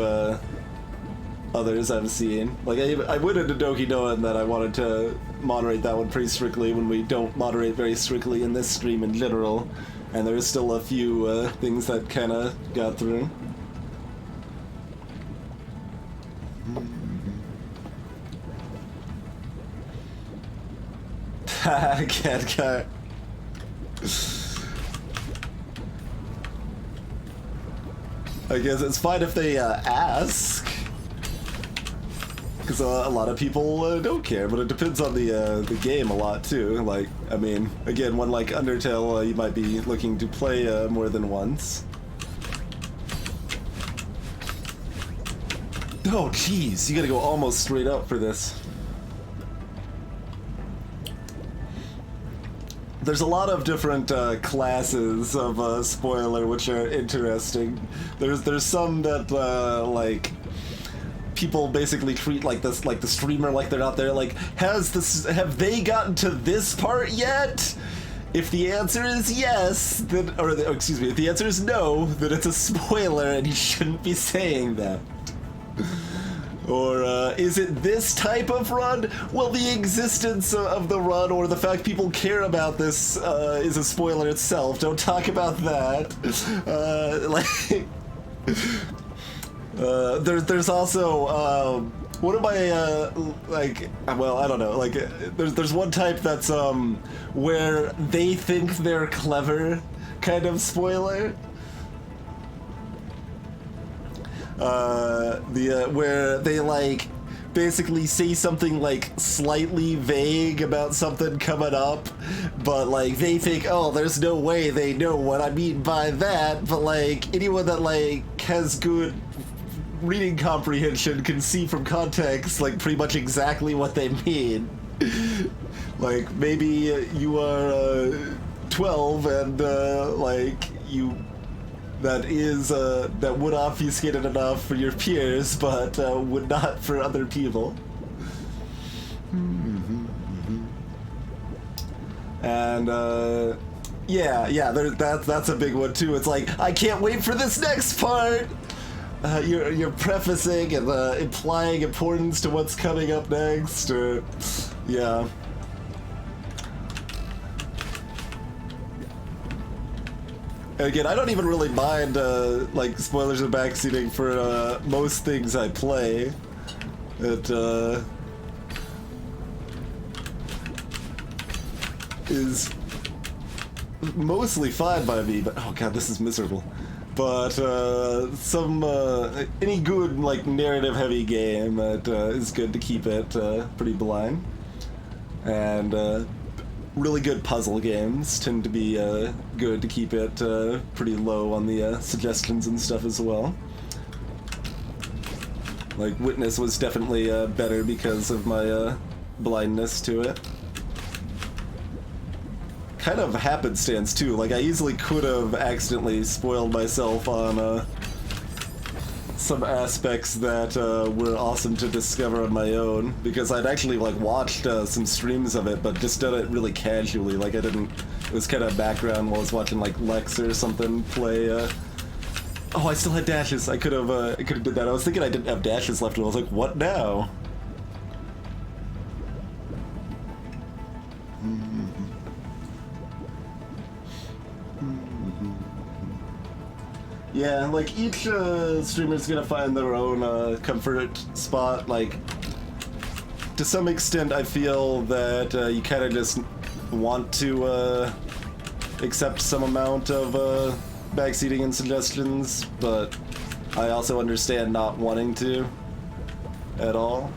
others I've seen. Like, I went into Doki knowing that I wanted to moderate that one pretty strictly when we don't moderate very strictly in this stream in general, and there's still a few things that kind of got through. Cat guy. I guess it's fine if they ask. Because a lot of people don't care, but it depends on the game a lot too. Like, I mean, again, one like Undertale, you might be looking to play more than once. Oh, jeez, you gotta go almost straight up for this. There's a lot of different classes of spoiler which are interesting. There's some that like people basically treat like this, like the streamer, like they're out there like, have they gotten to this part yet? If the answer is yes, then, excuse me, if the answer is no, then it's a spoiler and you shouldn't be saying that. Or is it this type of run? Well, the existence of the run or the fact people care about this is a spoiler itself. Don't talk about that. There's also what am I like? Well, I don't know. Like, there's one type that's where they think they're clever, kind of spoiler. Where they like basically say something like slightly vague about something coming up, but like they think, oh, there's no way they know what I mean by that, but like anyone that like has good reading comprehension can see from context like pretty much exactly what they mean. Like, maybe you are 12 and like you that would obfuscate it enough for your peers, but would not for other people. And yeah, that's a big one too. It's like, I can't wait for this next part. You're prefacing and implying importance to what's coming up next, or yeah. Again, I don't even really mind like spoilers and backseating for most things I play. It is mostly fine by me, but oh god, this is miserable. But some any good like narrative heavy game, it is good to keep it pretty blind. And really good puzzle games tend to be good to keep it pretty low on the suggestions and stuff as well. Like, Witness was definitely better because of my blindness to it. Kind of happenstance too, like I easily could have accidentally spoiled myself on some aspects that were awesome to discover on my own, because I'd actually like watched some streams of it, but just done it really casually. Like, I didn't, it was kind of background while I was watching like Lex or something play. Oh, I still had dashes. I could have did that. I was thinking I didn't have dashes left, and I was like, what now? Yeah, like each streamer's gonna find their own comfort spot. Like, to some extent, I feel that you kind of just want to accept some amount of backseating and suggestions, but I also understand not wanting to at all.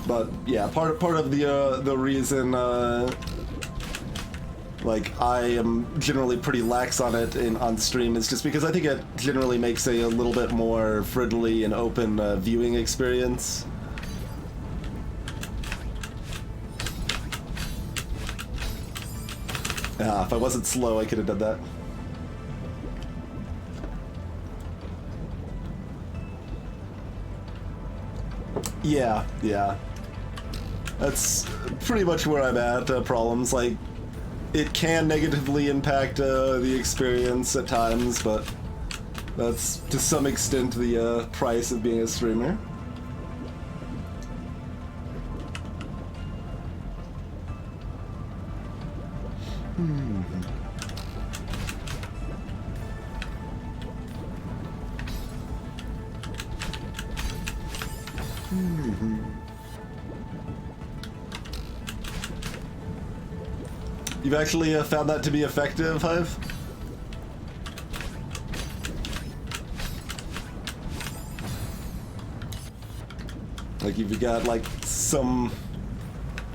But yeah, part of the reason like I am generally pretty lax on it on stream is just because I think it generally makes a little bit more friendly and open viewing experience. Ah, if I wasn't slow, I could have done that. Yeah, yeah. That's pretty much where I'm at. Problems like it can negatively impact the experience at times, but that's to some extent the price of being a streamer. You've actually found that to be effective, Hive? Like you've got like some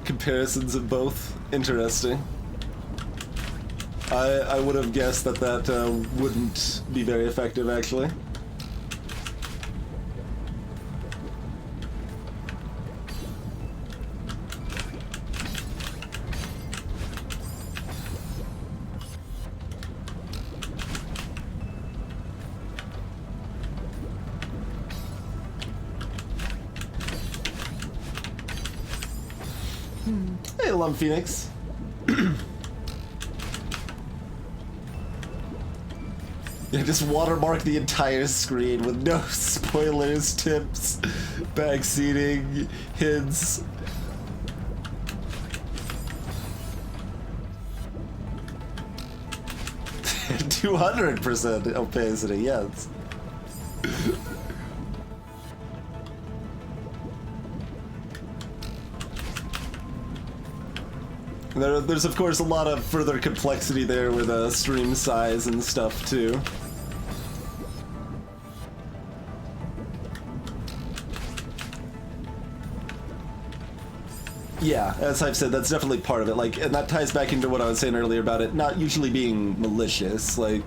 comparisons of both. Interesting. I would have guessed that wouldn't be very effective, actually. Hey, Lum Phoenix. Yeah, just watermark the entire screen with no spoilers, tips, backseating, hints. %200% opacity, yes. There's of course a lot of further complexity there with stream size and stuff too. Yeah, as I've said, that's definitely part of it. Like, and that ties back into what I was saying earlier about it not usually being malicious. Like,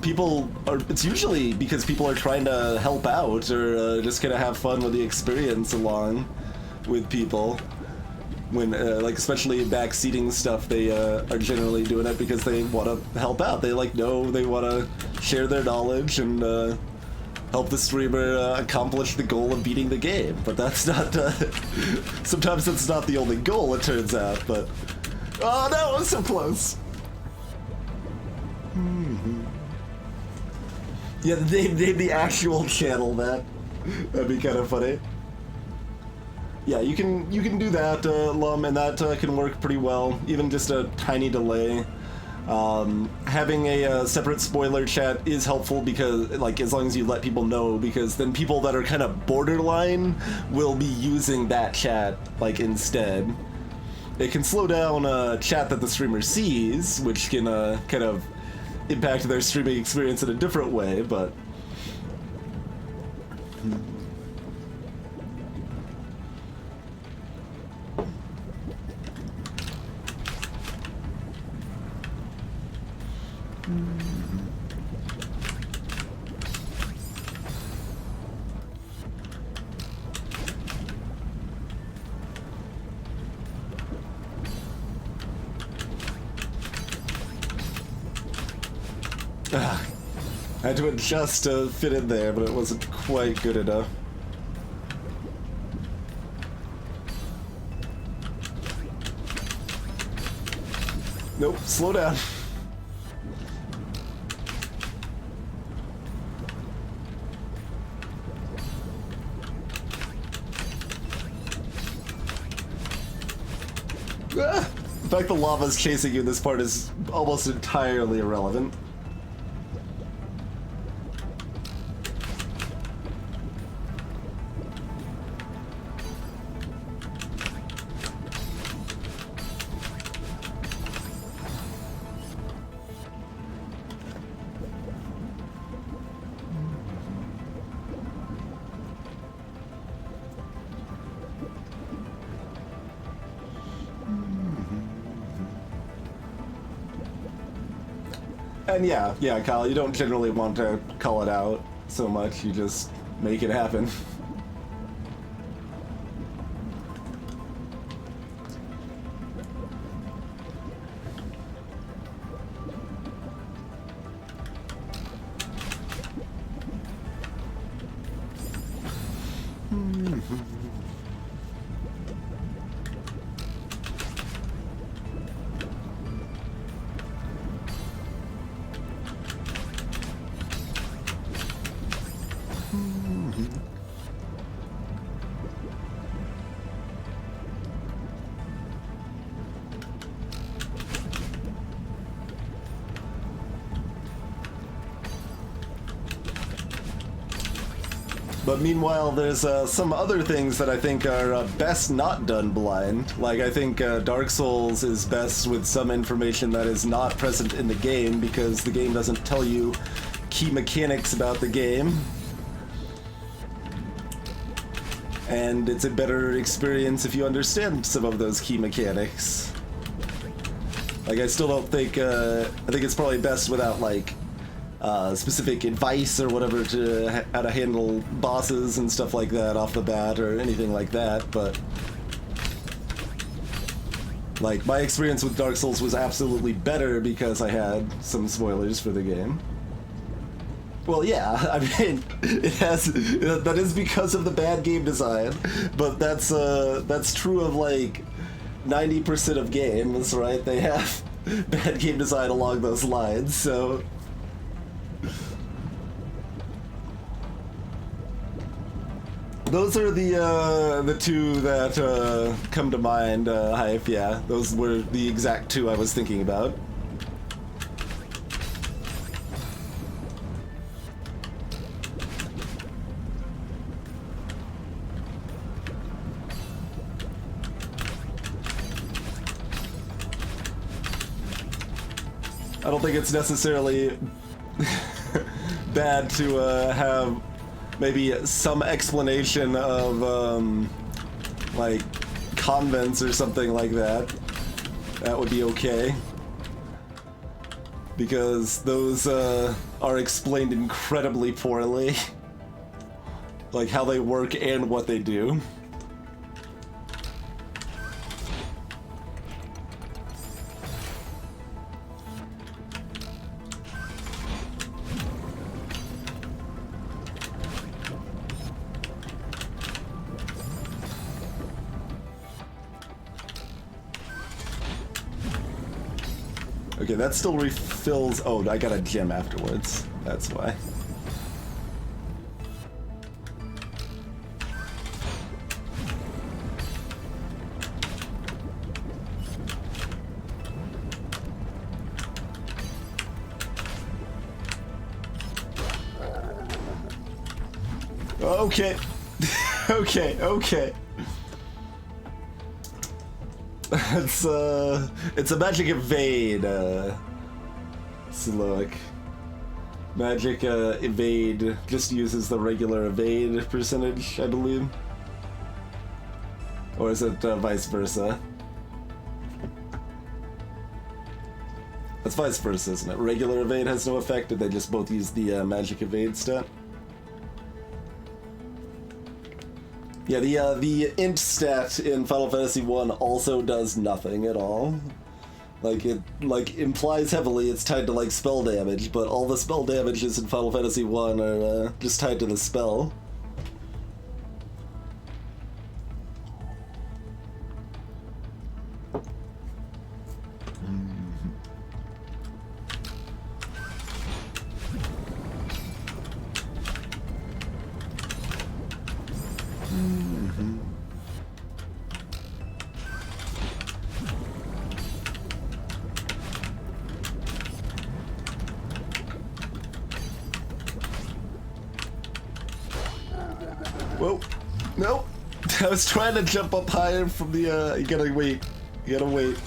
it's usually because people are trying to help out or just gonna have fun with the experience along with people. When, like, especially backseating stuff, they are generally doing it because they want to help out. They, like, know they want to share their knowledge and help the streamer accomplish the goal of beating the game. But that's not, sometimes that's not the only goal, it turns out, but... Oh, that was so close! Yeah, name the actual channel, that. That'd be kind of funny. Yeah, you can do that, Lum, and that can work pretty well. Even just a tiny delay. Having a separate spoiler chat is helpful because, like, as long as you let people know, because then people that are kind of borderline will be using that chat, like, instead. It can slow down a chat that the streamer sees, which can kind of impact their streaming experience in a different way, but... I had to adjust to fit in there, but it wasn't quite good enough. Nope, slow down. The fact the lava's chasing you in this part is almost entirely irrelevant. And yeah, Kyle, you don't generally want to call it out so much, you just make it happen. But meanwhile, there's some other things that I think are best not done blind. Like, I think Dark Souls is best with some information that is not present in the game, because the game doesn't tell you key mechanics about the game. And it's a better experience if you understand some of those key mechanics. Like, I still don't think, I think it's probably best without, like, specific advice or whatever to how to handle bosses and stuff like that off the bat or anything like that, but like my experience with Dark Souls was absolutely better because I had some spoilers for the game. Well, yeah, I mean, that is because of the bad game design, but that's true of like 90% of games, right? They have bad game design along those lines, so. Those are the two that come to mind, Hype, yeah. Those were the exact two I was thinking about. I don't think it's necessarily bad to have maybe some explanation of like convents or something like that. That would be okay, because those are explained incredibly poorly, like how they work and what they do. Okay, that still refills. Oh, I got a gem afterwards. That's why. Okay. Okay. It's a magic evade, Sloak. Magic evade just uses the regular evade percentage, I believe. Or is it vice versa? That's vice versa, isn't it? Regular evade has no effect, and they just both use the magic evade stat. Yeah, the int stat in Final Fantasy 1 also does nothing at all. Like, it implies heavily it's tied to like spell damage, but all the spell damages in Final Fantasy 1 are just tied to the spell. Whoa. No. I was trying to jump up higher from the, you gotta wait. You gotta wait.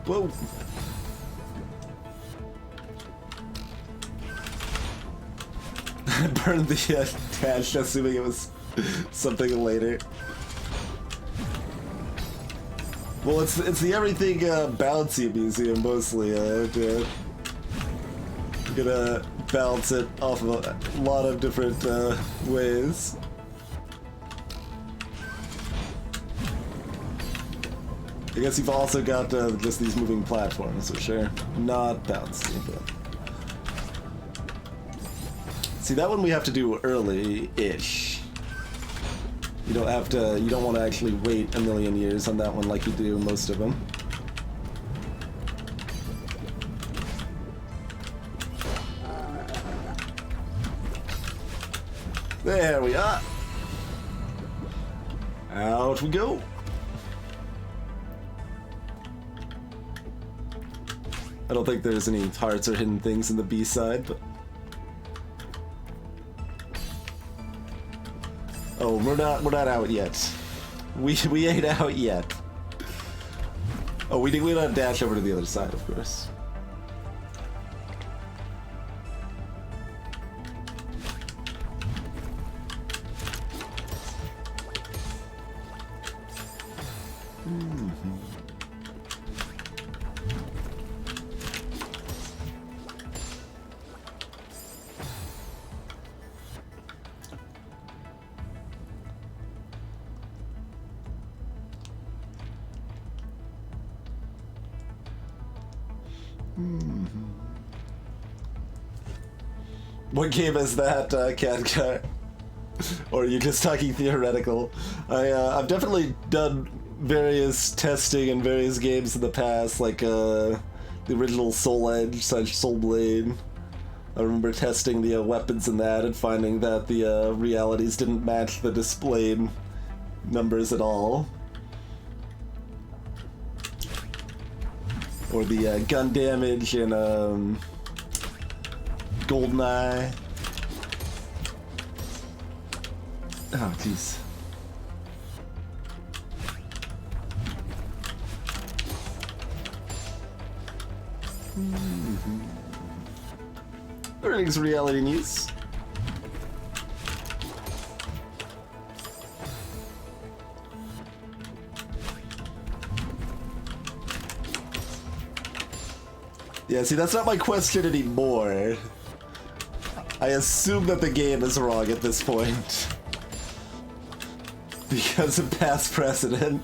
Whoa. burned the dash, assuming it was something later. Well, it's the everything bouncy museum mostly. Dude. I'm gonna balance it off of a lot of different ways. I guess you've also got just these moving platforms, which are not bouncy. But... See, that one we have to do early-ish. You don't have to. You don't want to actually wait a million years on that one like you do most of them. There we are. Out we go. I don't think there's any hearts or hidden things in the B side, but. Oh, we're not out yet. We ain't out yet. Oh, we don't dash over to the other side, of course. What game is that, Cat Guy? Or are you just talking theoretical? I've definitely done various testing in various games in the past, like the original Soul Edge / Soul Blade. I remember testing the weapons in that and finding that the realities didn't match the displayed numbers at all. Or the gun damage in GoldenEye. Oh, jeez. Earnings reality news. Yeah, see, that's not my question anymore. I assume that the game is wrong at this point. Because of past precedent.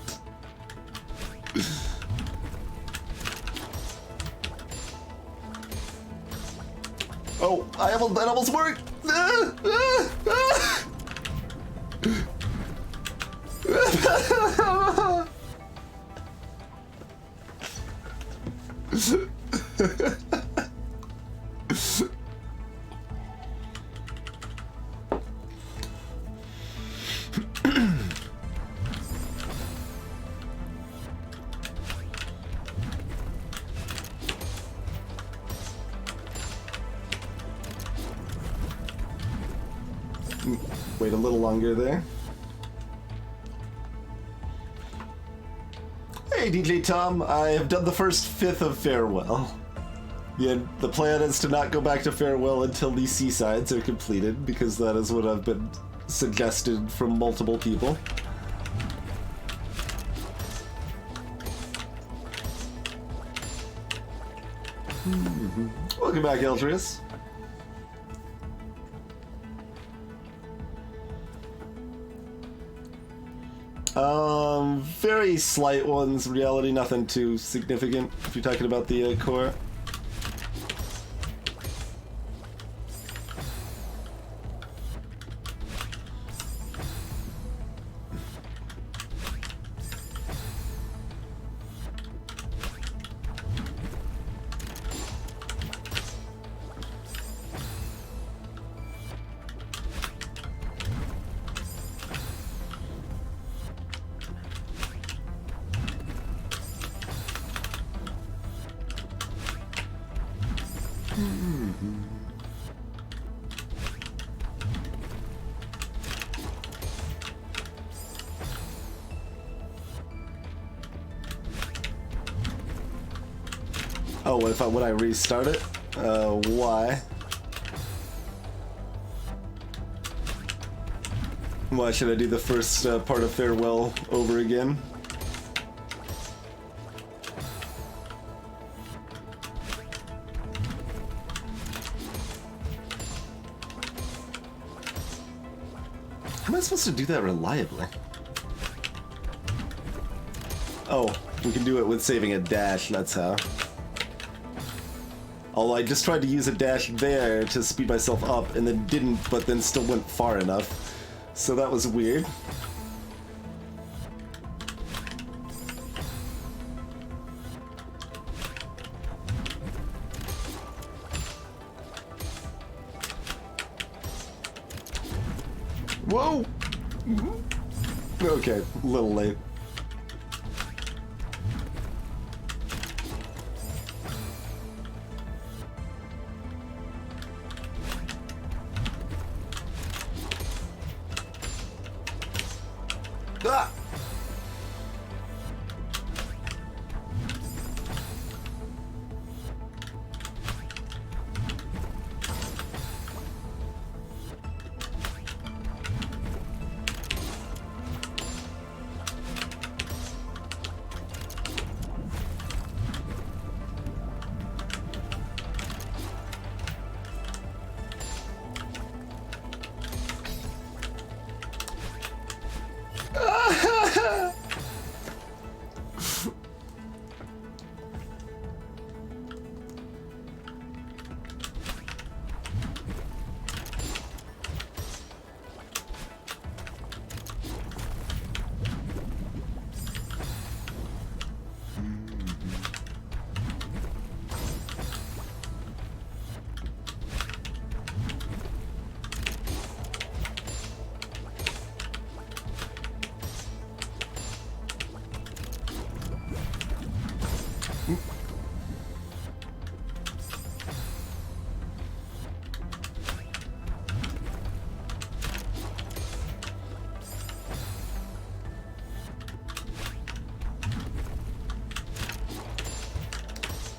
Oh, that almost worked! Wait a little longer there. Hey DJ Tom, I have done the first fifth of Farewell. The plan is to not go back to Farewell until the seasides are completed, because that is what I've been suggested from multiple people. Welcome back, Eltrius. Very slight ones, reality, nothing too significant, if you're talking about the core. Oh, would I restart it? Why? Why should I do the first part of Farewell over again? How am I supposed to do that reliably? Oh, we can do it with saving a dash, that's how. Although I just tried to use a dash there to speed myself up and then didn't, but then still went far enough. So that was weird. Whoa! Okay, a little late. Ah!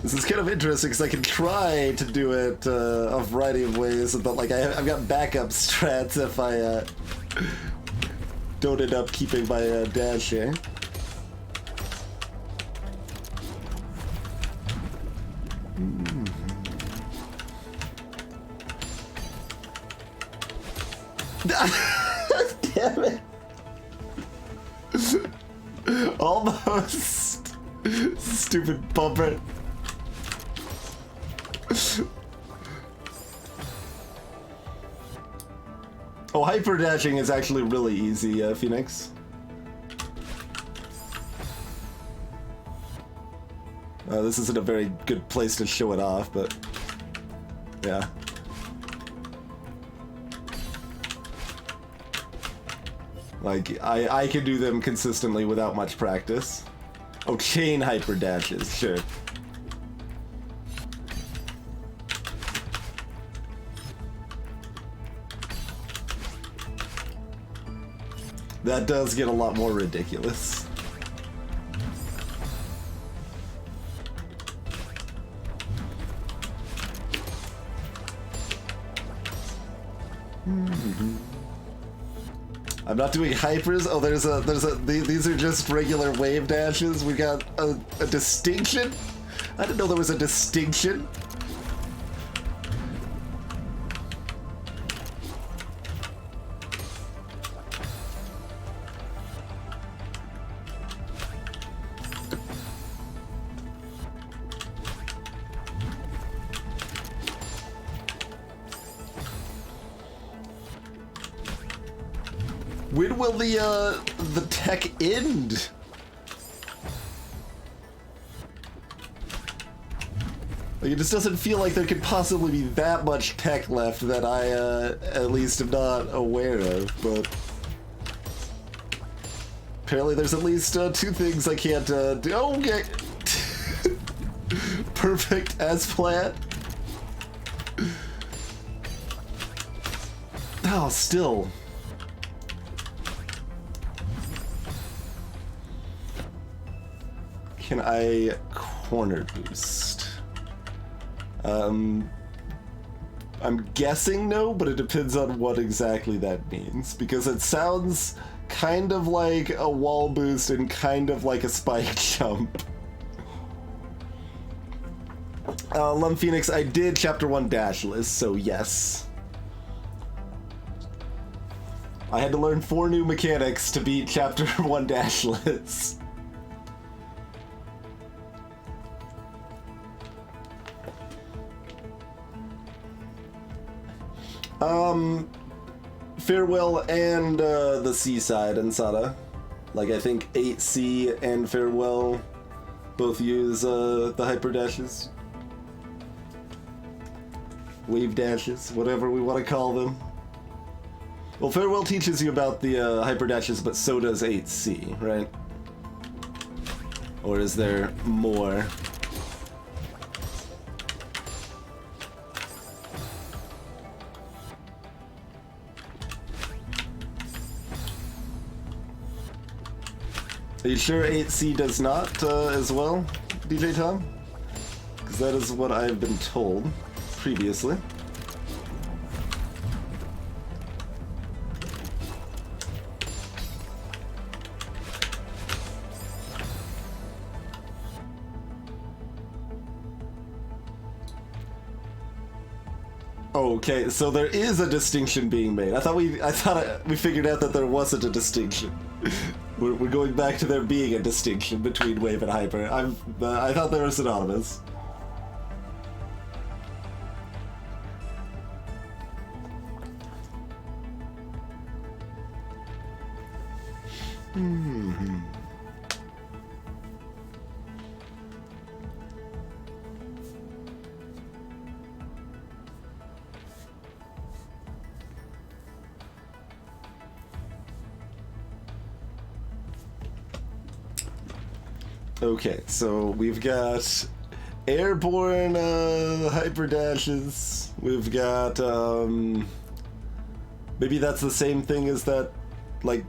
This is kind of interesting because I can try to do it a variety of ways, but like I've got backup strats if I don't end up keeping my dash here. Damn it! Almost! Stupid bumper. Oh, hyper dashing is actually really easy, Phoenix. This isn't a very good place to show it off, but yeah. Like, I can do them consistently without much practice. Oh, chain hyper dashes, sure. That does get a lot more ridiculous. I'm not doing hypers. Oh, these are just regular wave dashes. We got a distinction. I didn't know there was a distinction. When will the tech end? Like, it just doesn't feel like there could possibly be that much tech left that I at least am not aware of, but apparently there's at least two things I can't do. Okay. Perfect as planned. Oh, still. Can I corner boost? I'm guessing no, but it depends on what exactly that means, because it sounds kind of like a wall boost and kind of like a spike jump. Lum Phoenix, I did Chapter 1 dashless, so yes. I had to learn 4 new mechanics to beat Chapter 1 dashless. Farewell and the Seaside and Sada. Like, I think 8C and Farewell both use the hyper dashes. Wave dashes, whatever we want to call them. Well, Farewell teaches you about the hyper dashes, but so does 8C, right? Or is there more? Are you sure 8C does not as well, DJ Tom? Because that is what I've been told previously. Okay, so there is a distinction being made. I thought we figured out that there wasn't a distinction. We're going back to there being a distinction between wave and hyper. I thought they were synonymous. Okay, so we've got airborne hyper dashes. We've got maybe that's the same thing as that, like,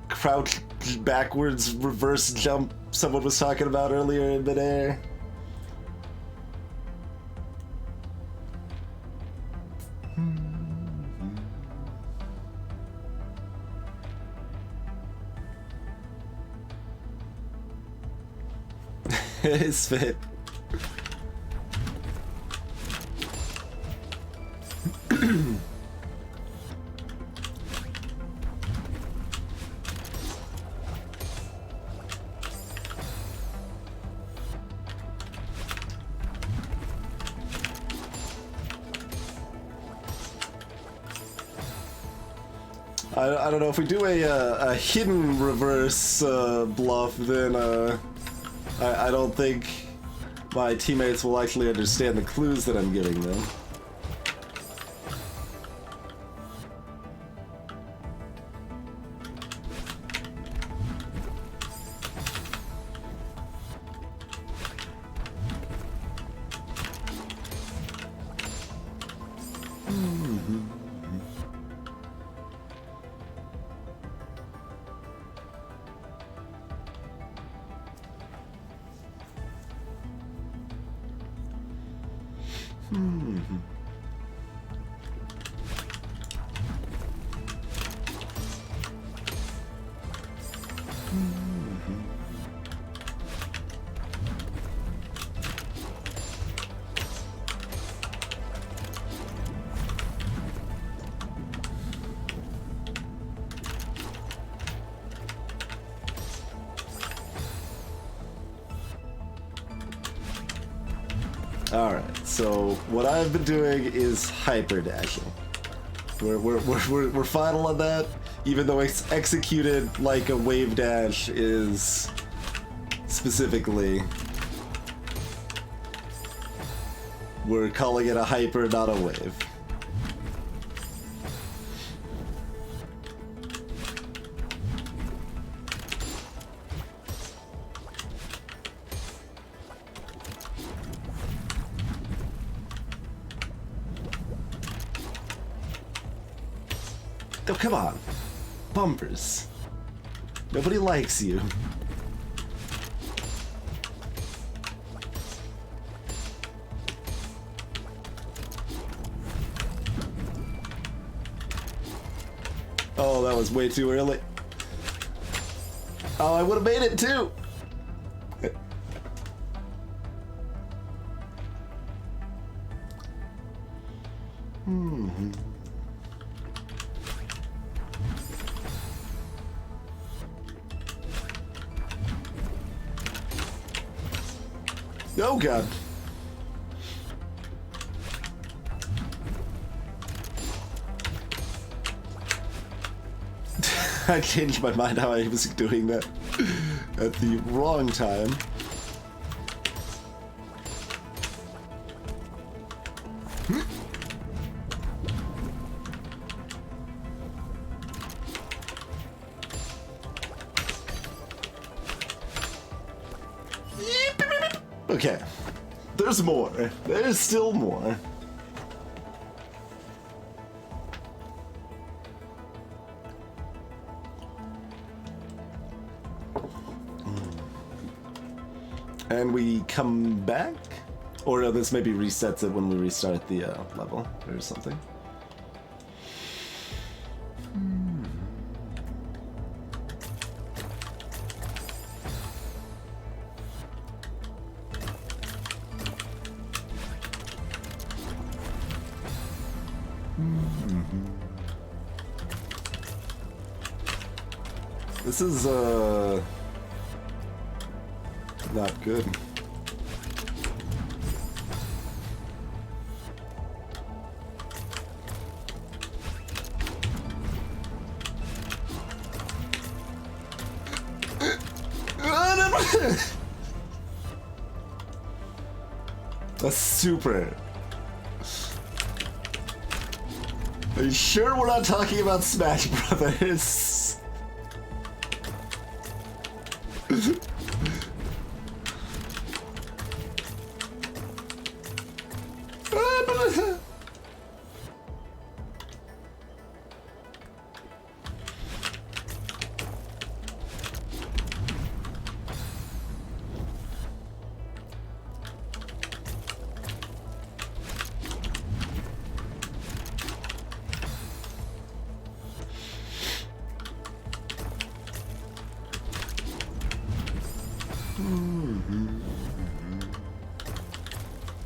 crouch backwards reverse jump someone was talking about earlier in midair. It's fit. I don't know, if we do a hidden reverse bluff, then I don't think my teammates will actually understand the clues that I'm giving them. Alright, so what I've been doing is hyper dashing. We're final on that, even though it's executed like a wave dash is specifically. We're calling it a hyper, not a wave. Oh, come on. Bumpers. Nobody likes you. Oh, that was way too early. Oh, I would have made it too. Oh god. I changed my mind how I was doing that at the wrong time. Okay, there's more. There's still more. And we come back? Or no, this maybe resets it when we restart the level or something. This is not good. That's super. Are you sure we're not talking about Smash Brothers?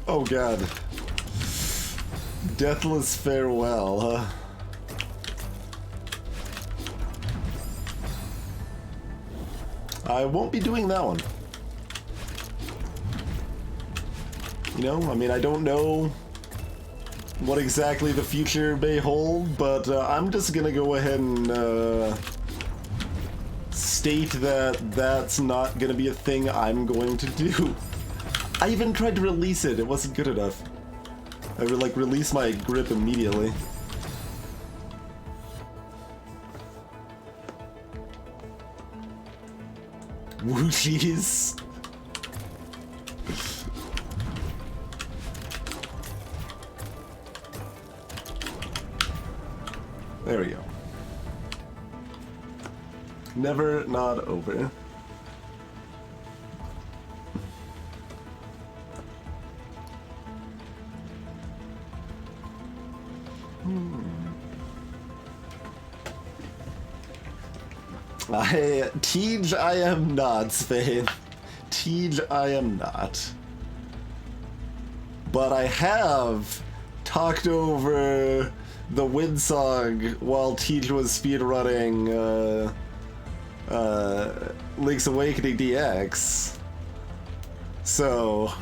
Oh god. Deathless farewell, huh? I won't be doing that one. You know, I mean, I don't know what exactly the future may hold, but I'm just gonna go ahead and state that that's not gonna be a thing I'm going to do. I even tried to release it, it wasn't good enough. I would like release my grip immediately. Woochies. There we go. Never not over. Tej, I am not, Spain. Tej, I am not. But I have talked over the Wind Song while Tej was speedrunning Link's Awakening DX. So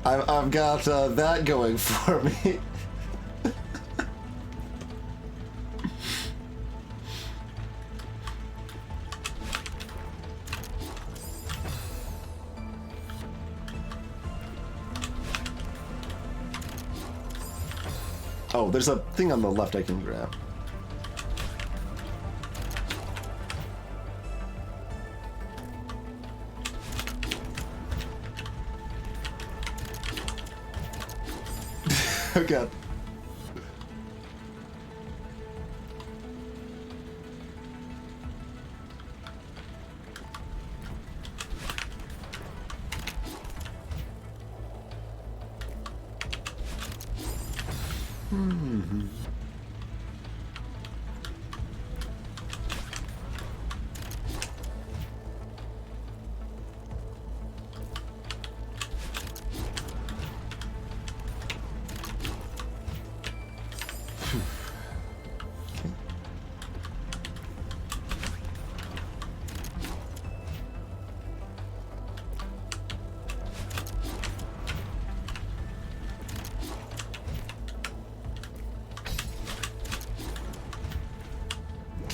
I've got that going for me. Oh, there's a thing on the left I can grab. Oh god.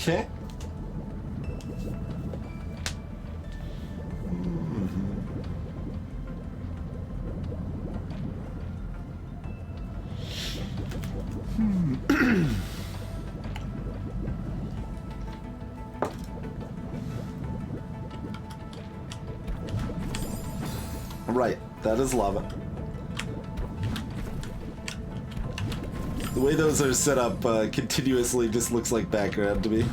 Okay. Right, that is lava. The way those are set up continuously just looks like background to me.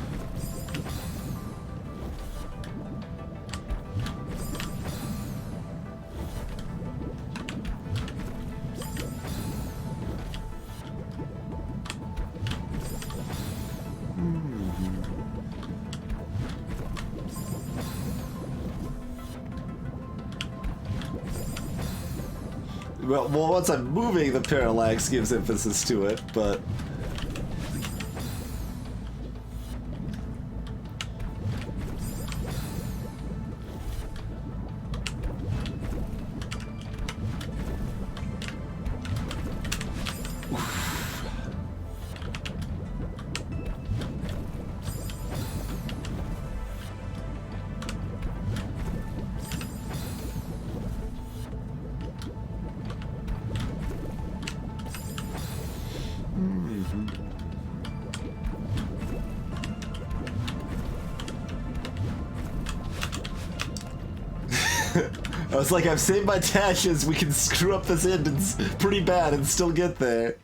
Well, once I'm moving, the parallax gives emphasis to it, but... I was like, I've saved my dashes, we can screw up this end pretty bad and still get there.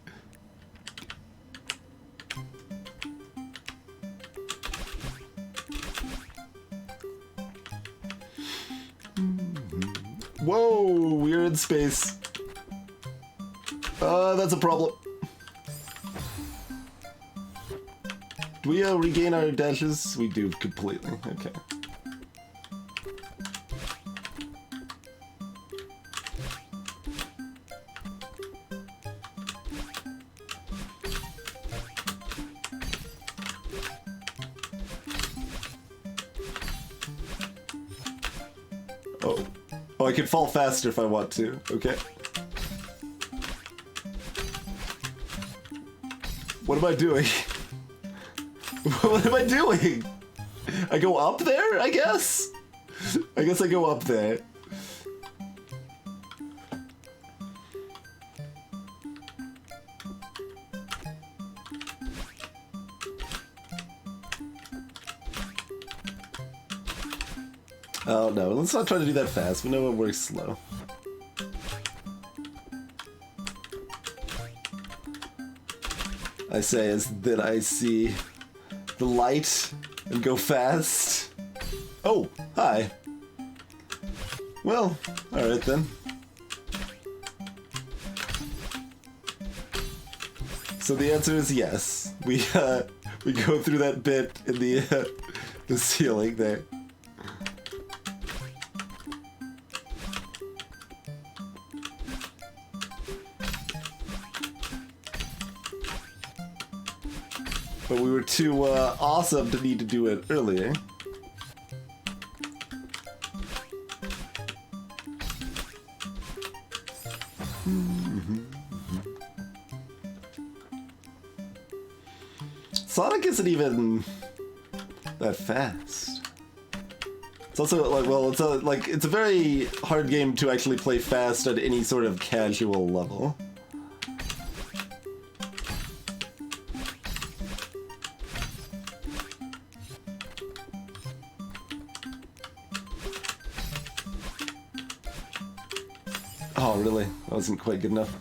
Whoa, we're in space. That's a problem. Do we regain our dashes? We do completely, okay. Oh, I can fall faster if I want to. Okay. What am I doing? What am I doing? I go up there, I guess? I guess I go up there. Oh no, let's not try to do that fast. We know it works slow. I say as that I see the light and go fast. Oh, hi. Well, alright then. So the answer is yes. We go through that bit in the ceiling there. But we were too awesome to need to do it earlier. Sonic isn't even that fast. It's also like, well, it's a very hard game to actually play fast at any sort of casual level. Oh, really? That wasn't quite good enough.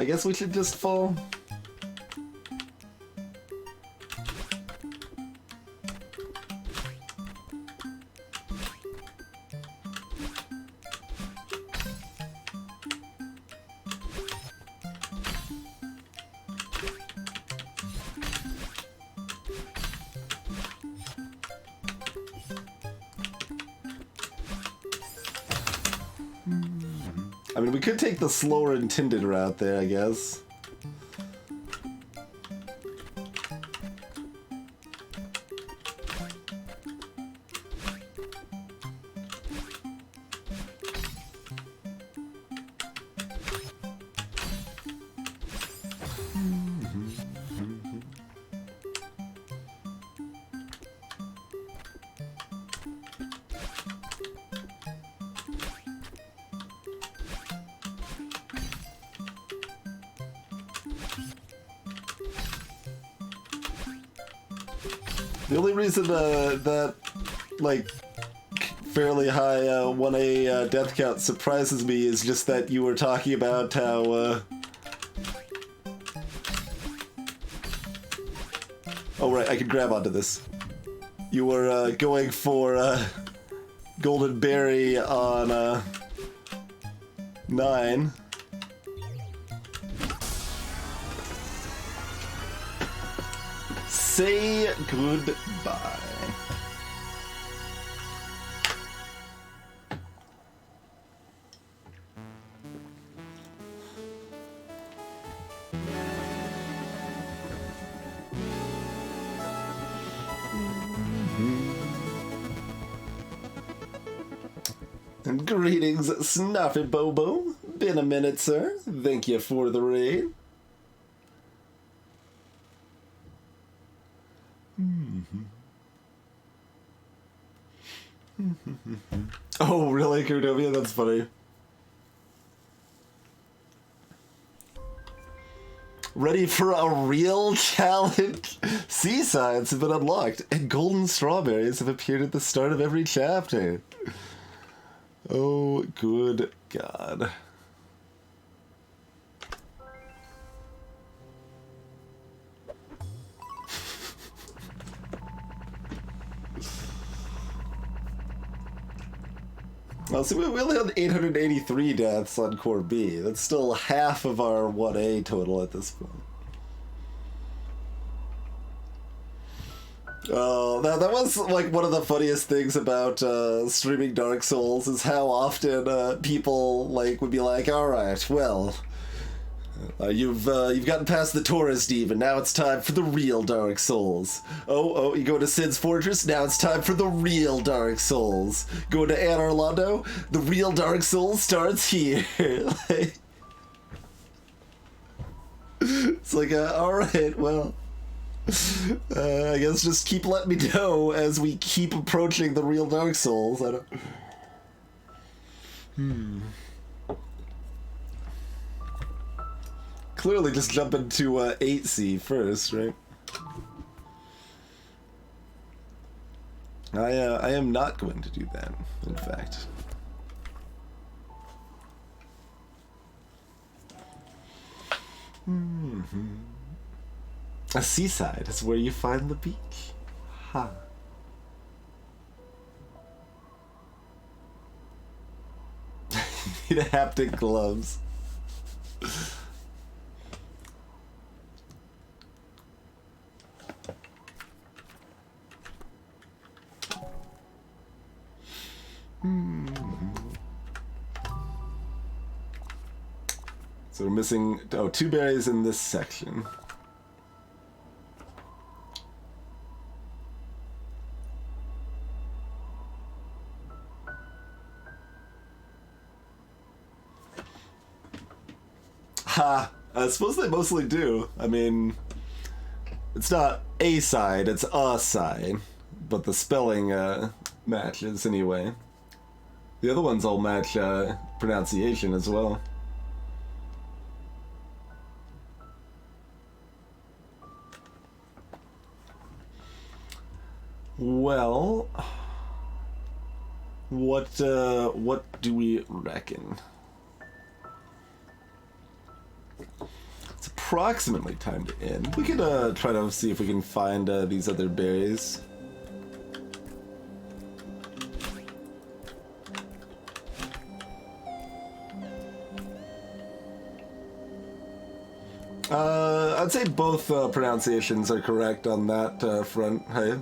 I guess we should just fall. I mean, we could take the slower intended route there, I guess. The only reason that, like, fairly high 1A death count surprises me is just that you were talking about how, oh right, I can grab onto this. You were going for Golden Berry on 9. Say goodbye. Greetings, Snuffy Bobo. Been a minute, sir. Thank you for the raid. Oh, really, Kurdovia? That's funny. Ready for a real challenge? Seasides have been unlocked, and golden strawberries have appeared at the start of every chapter. Oh, good God. Well, see, we only had 883 deaths on Core B. That's still half of our 1A total at this point. That was like one of the funniest things about streaming Dark Souls is how often people like would be like, "All right, well, you've gotten past the tourist eve, and now it's time for the real Dark Souls. Oh, you go to Sid's Fortress, now it's time for the real Dark Souls. Go to Anne Orlando, the real Dark Souls starts here." Like, it's like, all right, well, I guess just keep letting me know as we keep approaching the real Dark Souls. I don't... Clearly just jump into 8C first, right? I am not going to do that, in fact. A seaside is where you find the beach. Ha. You need haptic gloves. So we're missing 2 berries in this section. Ha! I suppose they mostly do. I mean, it's not a side, it's a side. But the spelling matches anyway. The other ones all match pronunciation as well. Well, what do we reckon? It's approximately time to end. We could try to see if we can find these other berries. I'd say both pronunciations are correct on that front. Hey,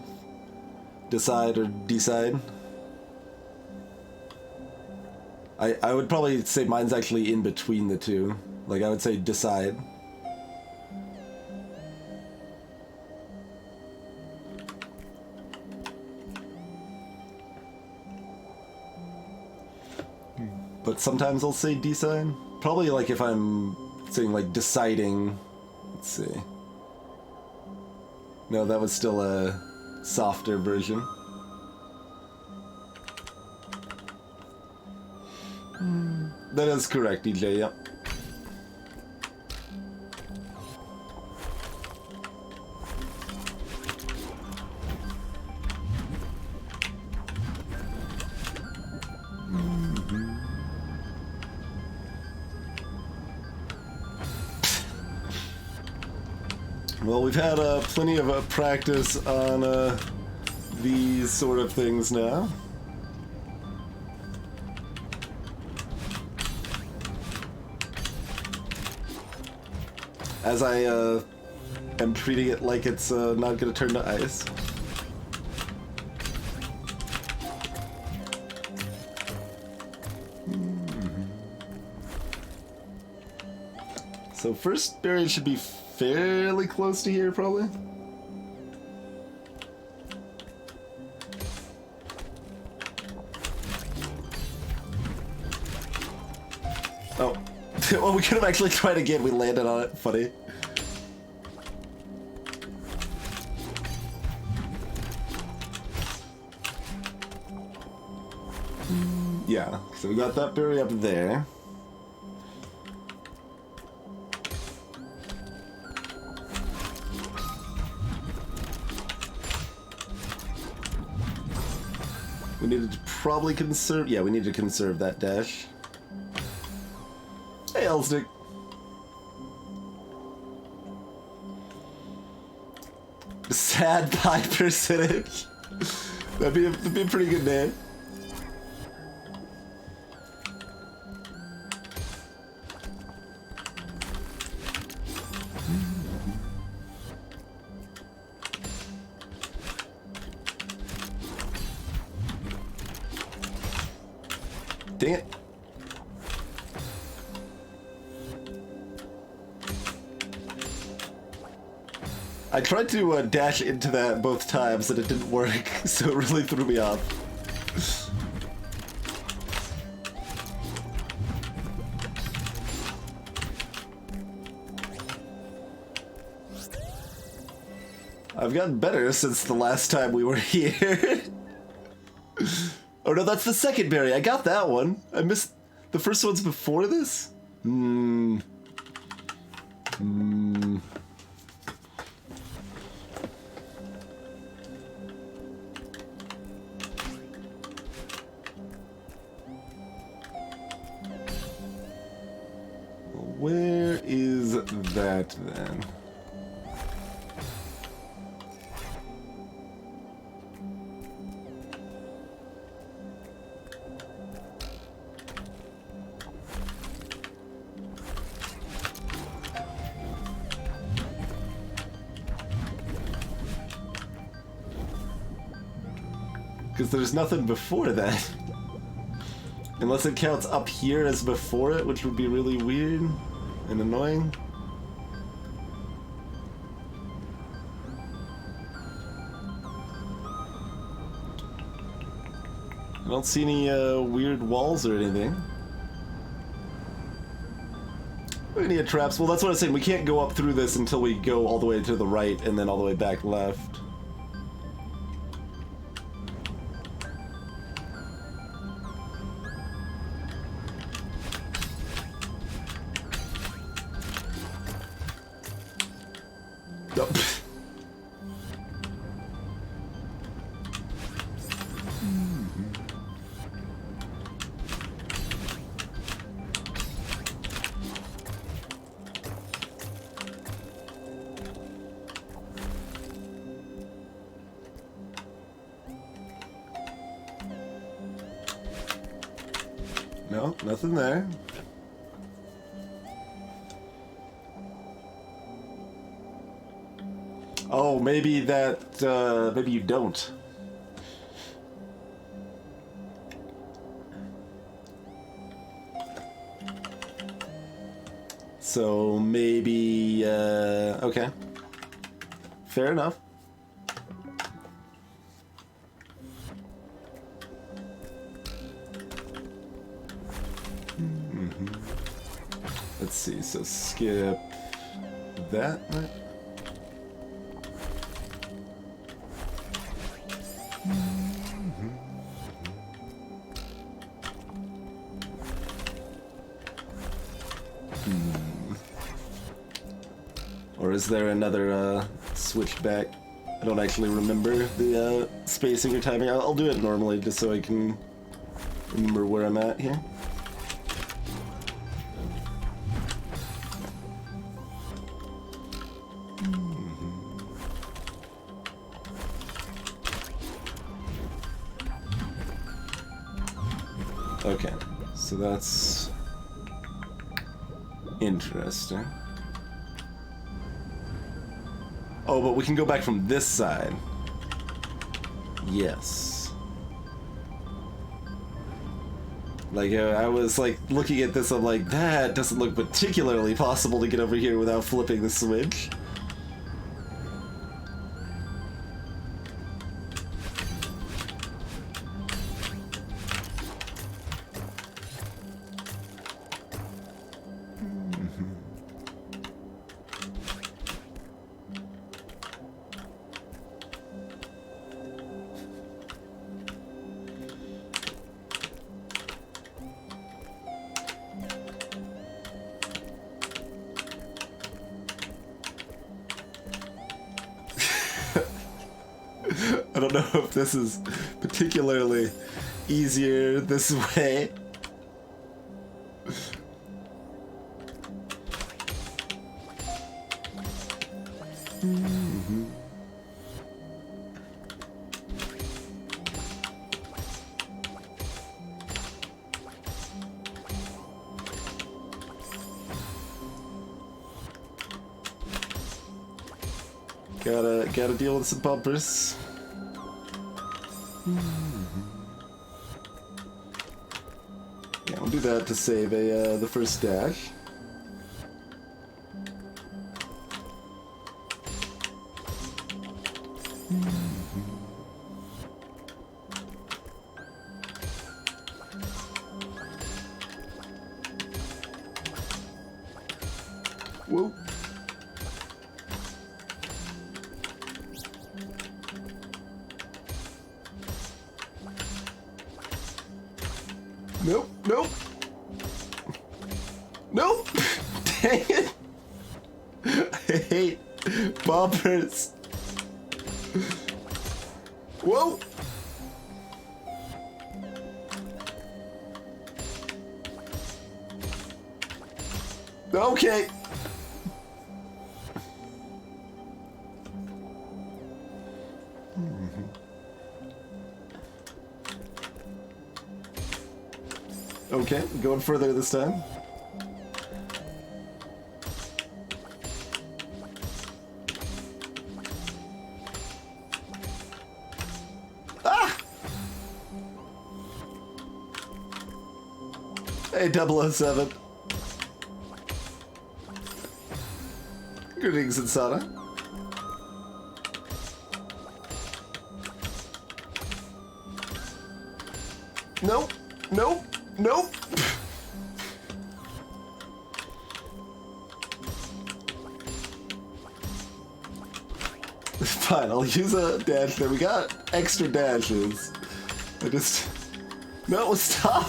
decide or decide. I would probably say mine's actually in between the two. Like, I would say decide. But sometimes I'll say decide. Probably like if I'm saying like deciding. Let's see. No, that was still a softer version. That is correct, DJ, yep. Well, we've had plenty of practice on these sort of things now. As I am treating it like it's not going to turn to ice. So first berry should be fairly close to here, probably. Oh. Well, we could have actually tried again. We landed on it. Funny. Yeah, so we got that berry up there. We needed to probably conserve... Yeah, we need to conserve that dash. Hey, Elstick. Sad pie percentage. That'd be a pretty good name. Dang it. I tried to dash into that both times and it didn't work, so it really threw me off. I've gotten better since the last time we were here. Oh no, that's the second berry. I got that one. I missed the first one's before this? Where is that then? Because there's nothing before that. Unless it counts up here as before it, which would be really weird and annoying. I don't see any weird walls or anything. Any traps? Well, that's what I was saying. We can't go up through this until we go all the way to the right and then all the way back left. No, nothing there. Oh, maybe that, maybe you don't. So maybe, okay. Fair enough. Let's see, so skip that, right? Or is there another switchback? I don't actually remember the spacing or timing. I'll do it normally just so I can remember where I'm at here. Okay, so that's interesting. Oh, but we can go back from this side. Yes. Like, I was, like, looking at this, I'm like, that doesn't look particularly possible to get over here without flipping the switch. I don't know if this is particularly easier this way. Gotta deal with some bumpers. Yeah, we'll do that to save the first dash. Whoa. Nope, nope. Nope. Dang it. I hate bumpers. Whoa. Okay. Okay, going further this time. Ah! Hey, 007. Greetings, Insana. Nope, nope. Nope. Fine, I'll use a dash there. We got extra dashes. I just... No, stop!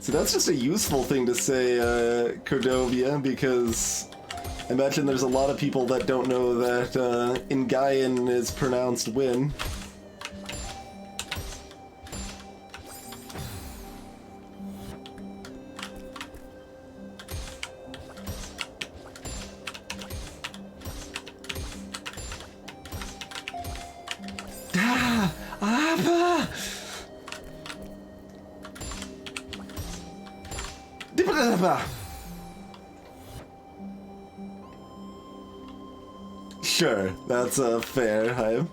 So that's just a useful thing to say, Cordovia, because I imagine there's a lot of people that don't know that Ingayan is pronounced win. Sure, that's a fair hype.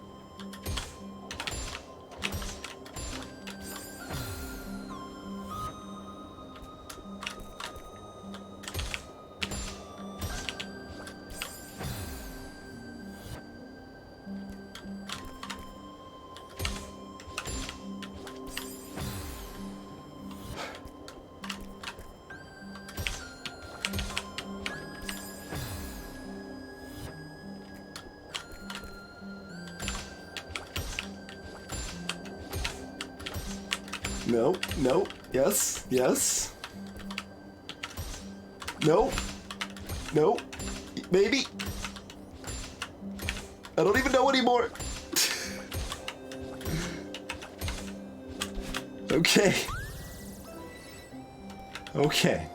No, no, yes, yes. No, no, maybe. I don't even know anymore. Okay. Okay.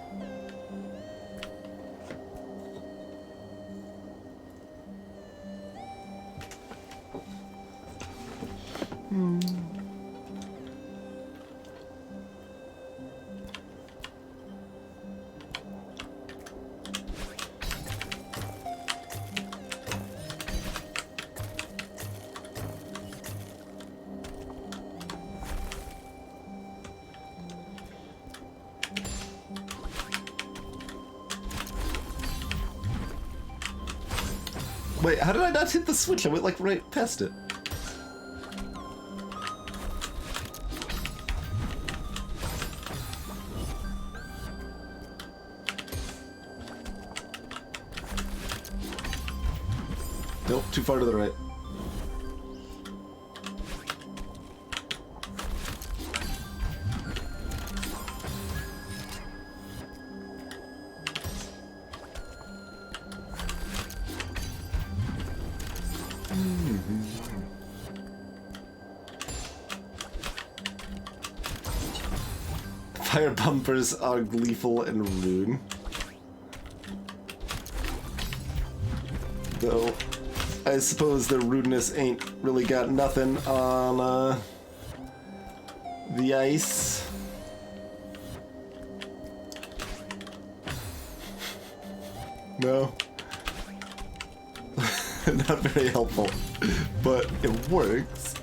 Wait, how did I not hit the switch? I went like right past it. Nope, too far to the right. Fire bumpers are gleeful and rude. Though, I suppose their rudeness ain't really got nothing on, the ice. No. Not very helpful, but it works.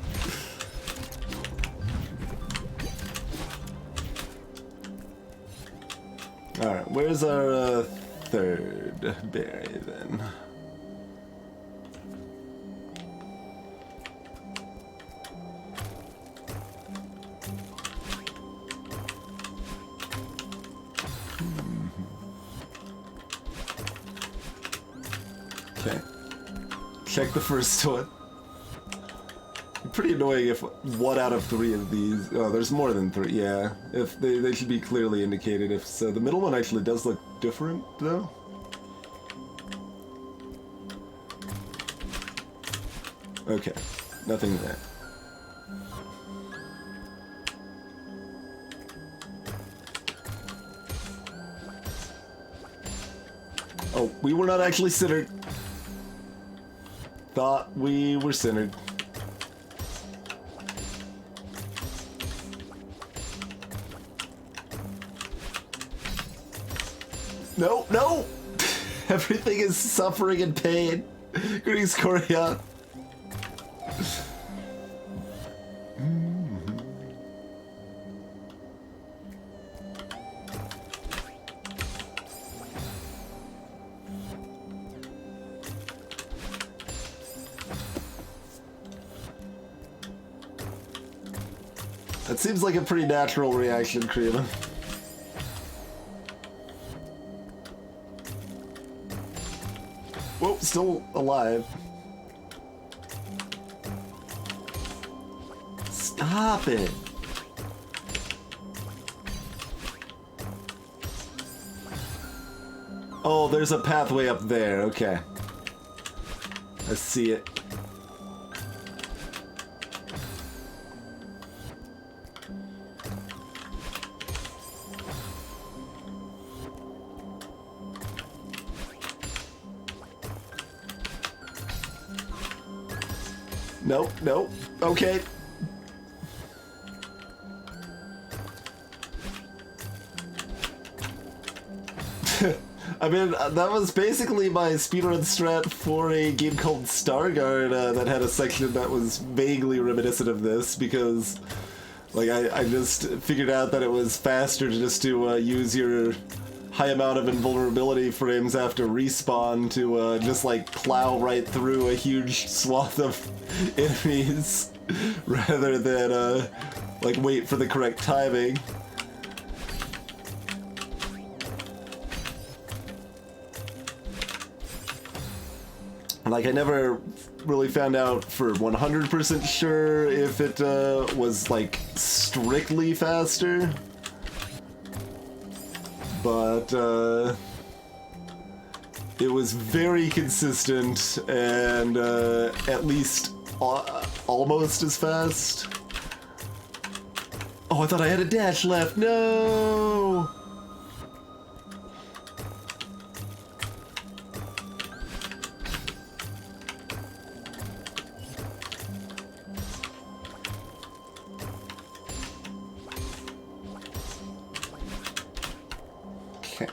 Alright, where's our third berry then? Okay. Check the first one. Pretty annoying if 1 out of 3 of these... Oh, there's more than 3, yeah. If they should be clearly indicated. If so, the middle one actually does look different, though. Okay, nothing there. Oh, we were not actually centered. Thought we were centered. No, no! Everything is suffering and pain. Greetings, Korea. That seems like a pretty natural reaction, Creelan. Whoa, still alive. Stop it. Oh, there's a pathway up there. Okay. I see it. Nope, nope. Okay. I mean, that was basically my speedrun strat for a game called Starguard that had a section that was vaguely reminiscent of this, because like I just figured out that it was faster just to use your high amount of invulnerability frames after respawn to just like plow right through a huge swath of enemies rather than like wait for the correct timing. Like, I never really found out for 100% sure if it was like strictly faster, but it was very consistent and at least almost as fast. Oh, I thought I had a dash left. No! Okay.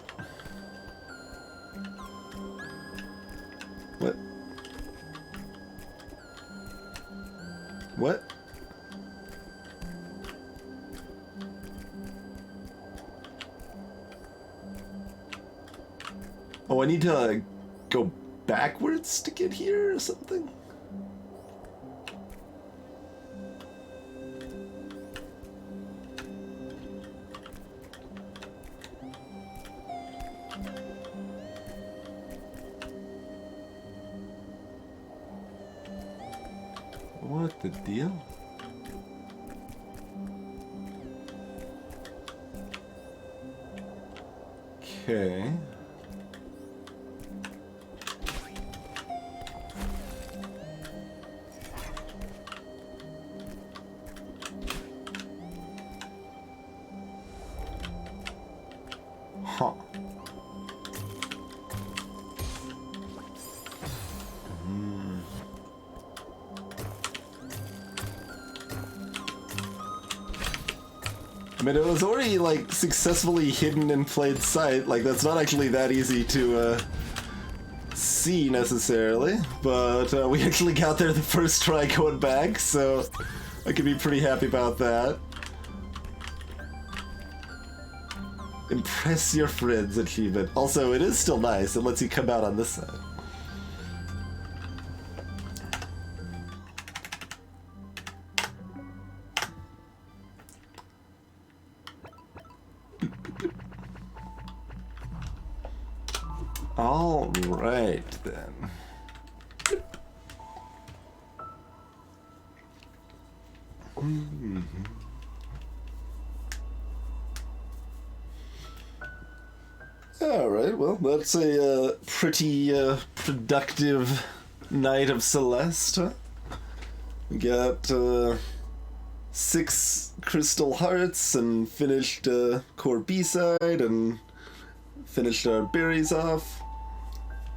What? What? Oh, I need to go backwards to get here or something? What the deal? Okay. Huh. I mean, it was already, like, successfully hidden in plain sight. Like, that's not actually that easy to, see, necessarily. But, we actually got there the first try going back, so I could be pretty happy about that. Impress your friends achievement. Also, it is still nice. It lets you come out on this side. All right, then. All right, well, that's a pretty productive night of Celeste, huh? We got 6 crystal hearts and finished core B-side and finished our berries off.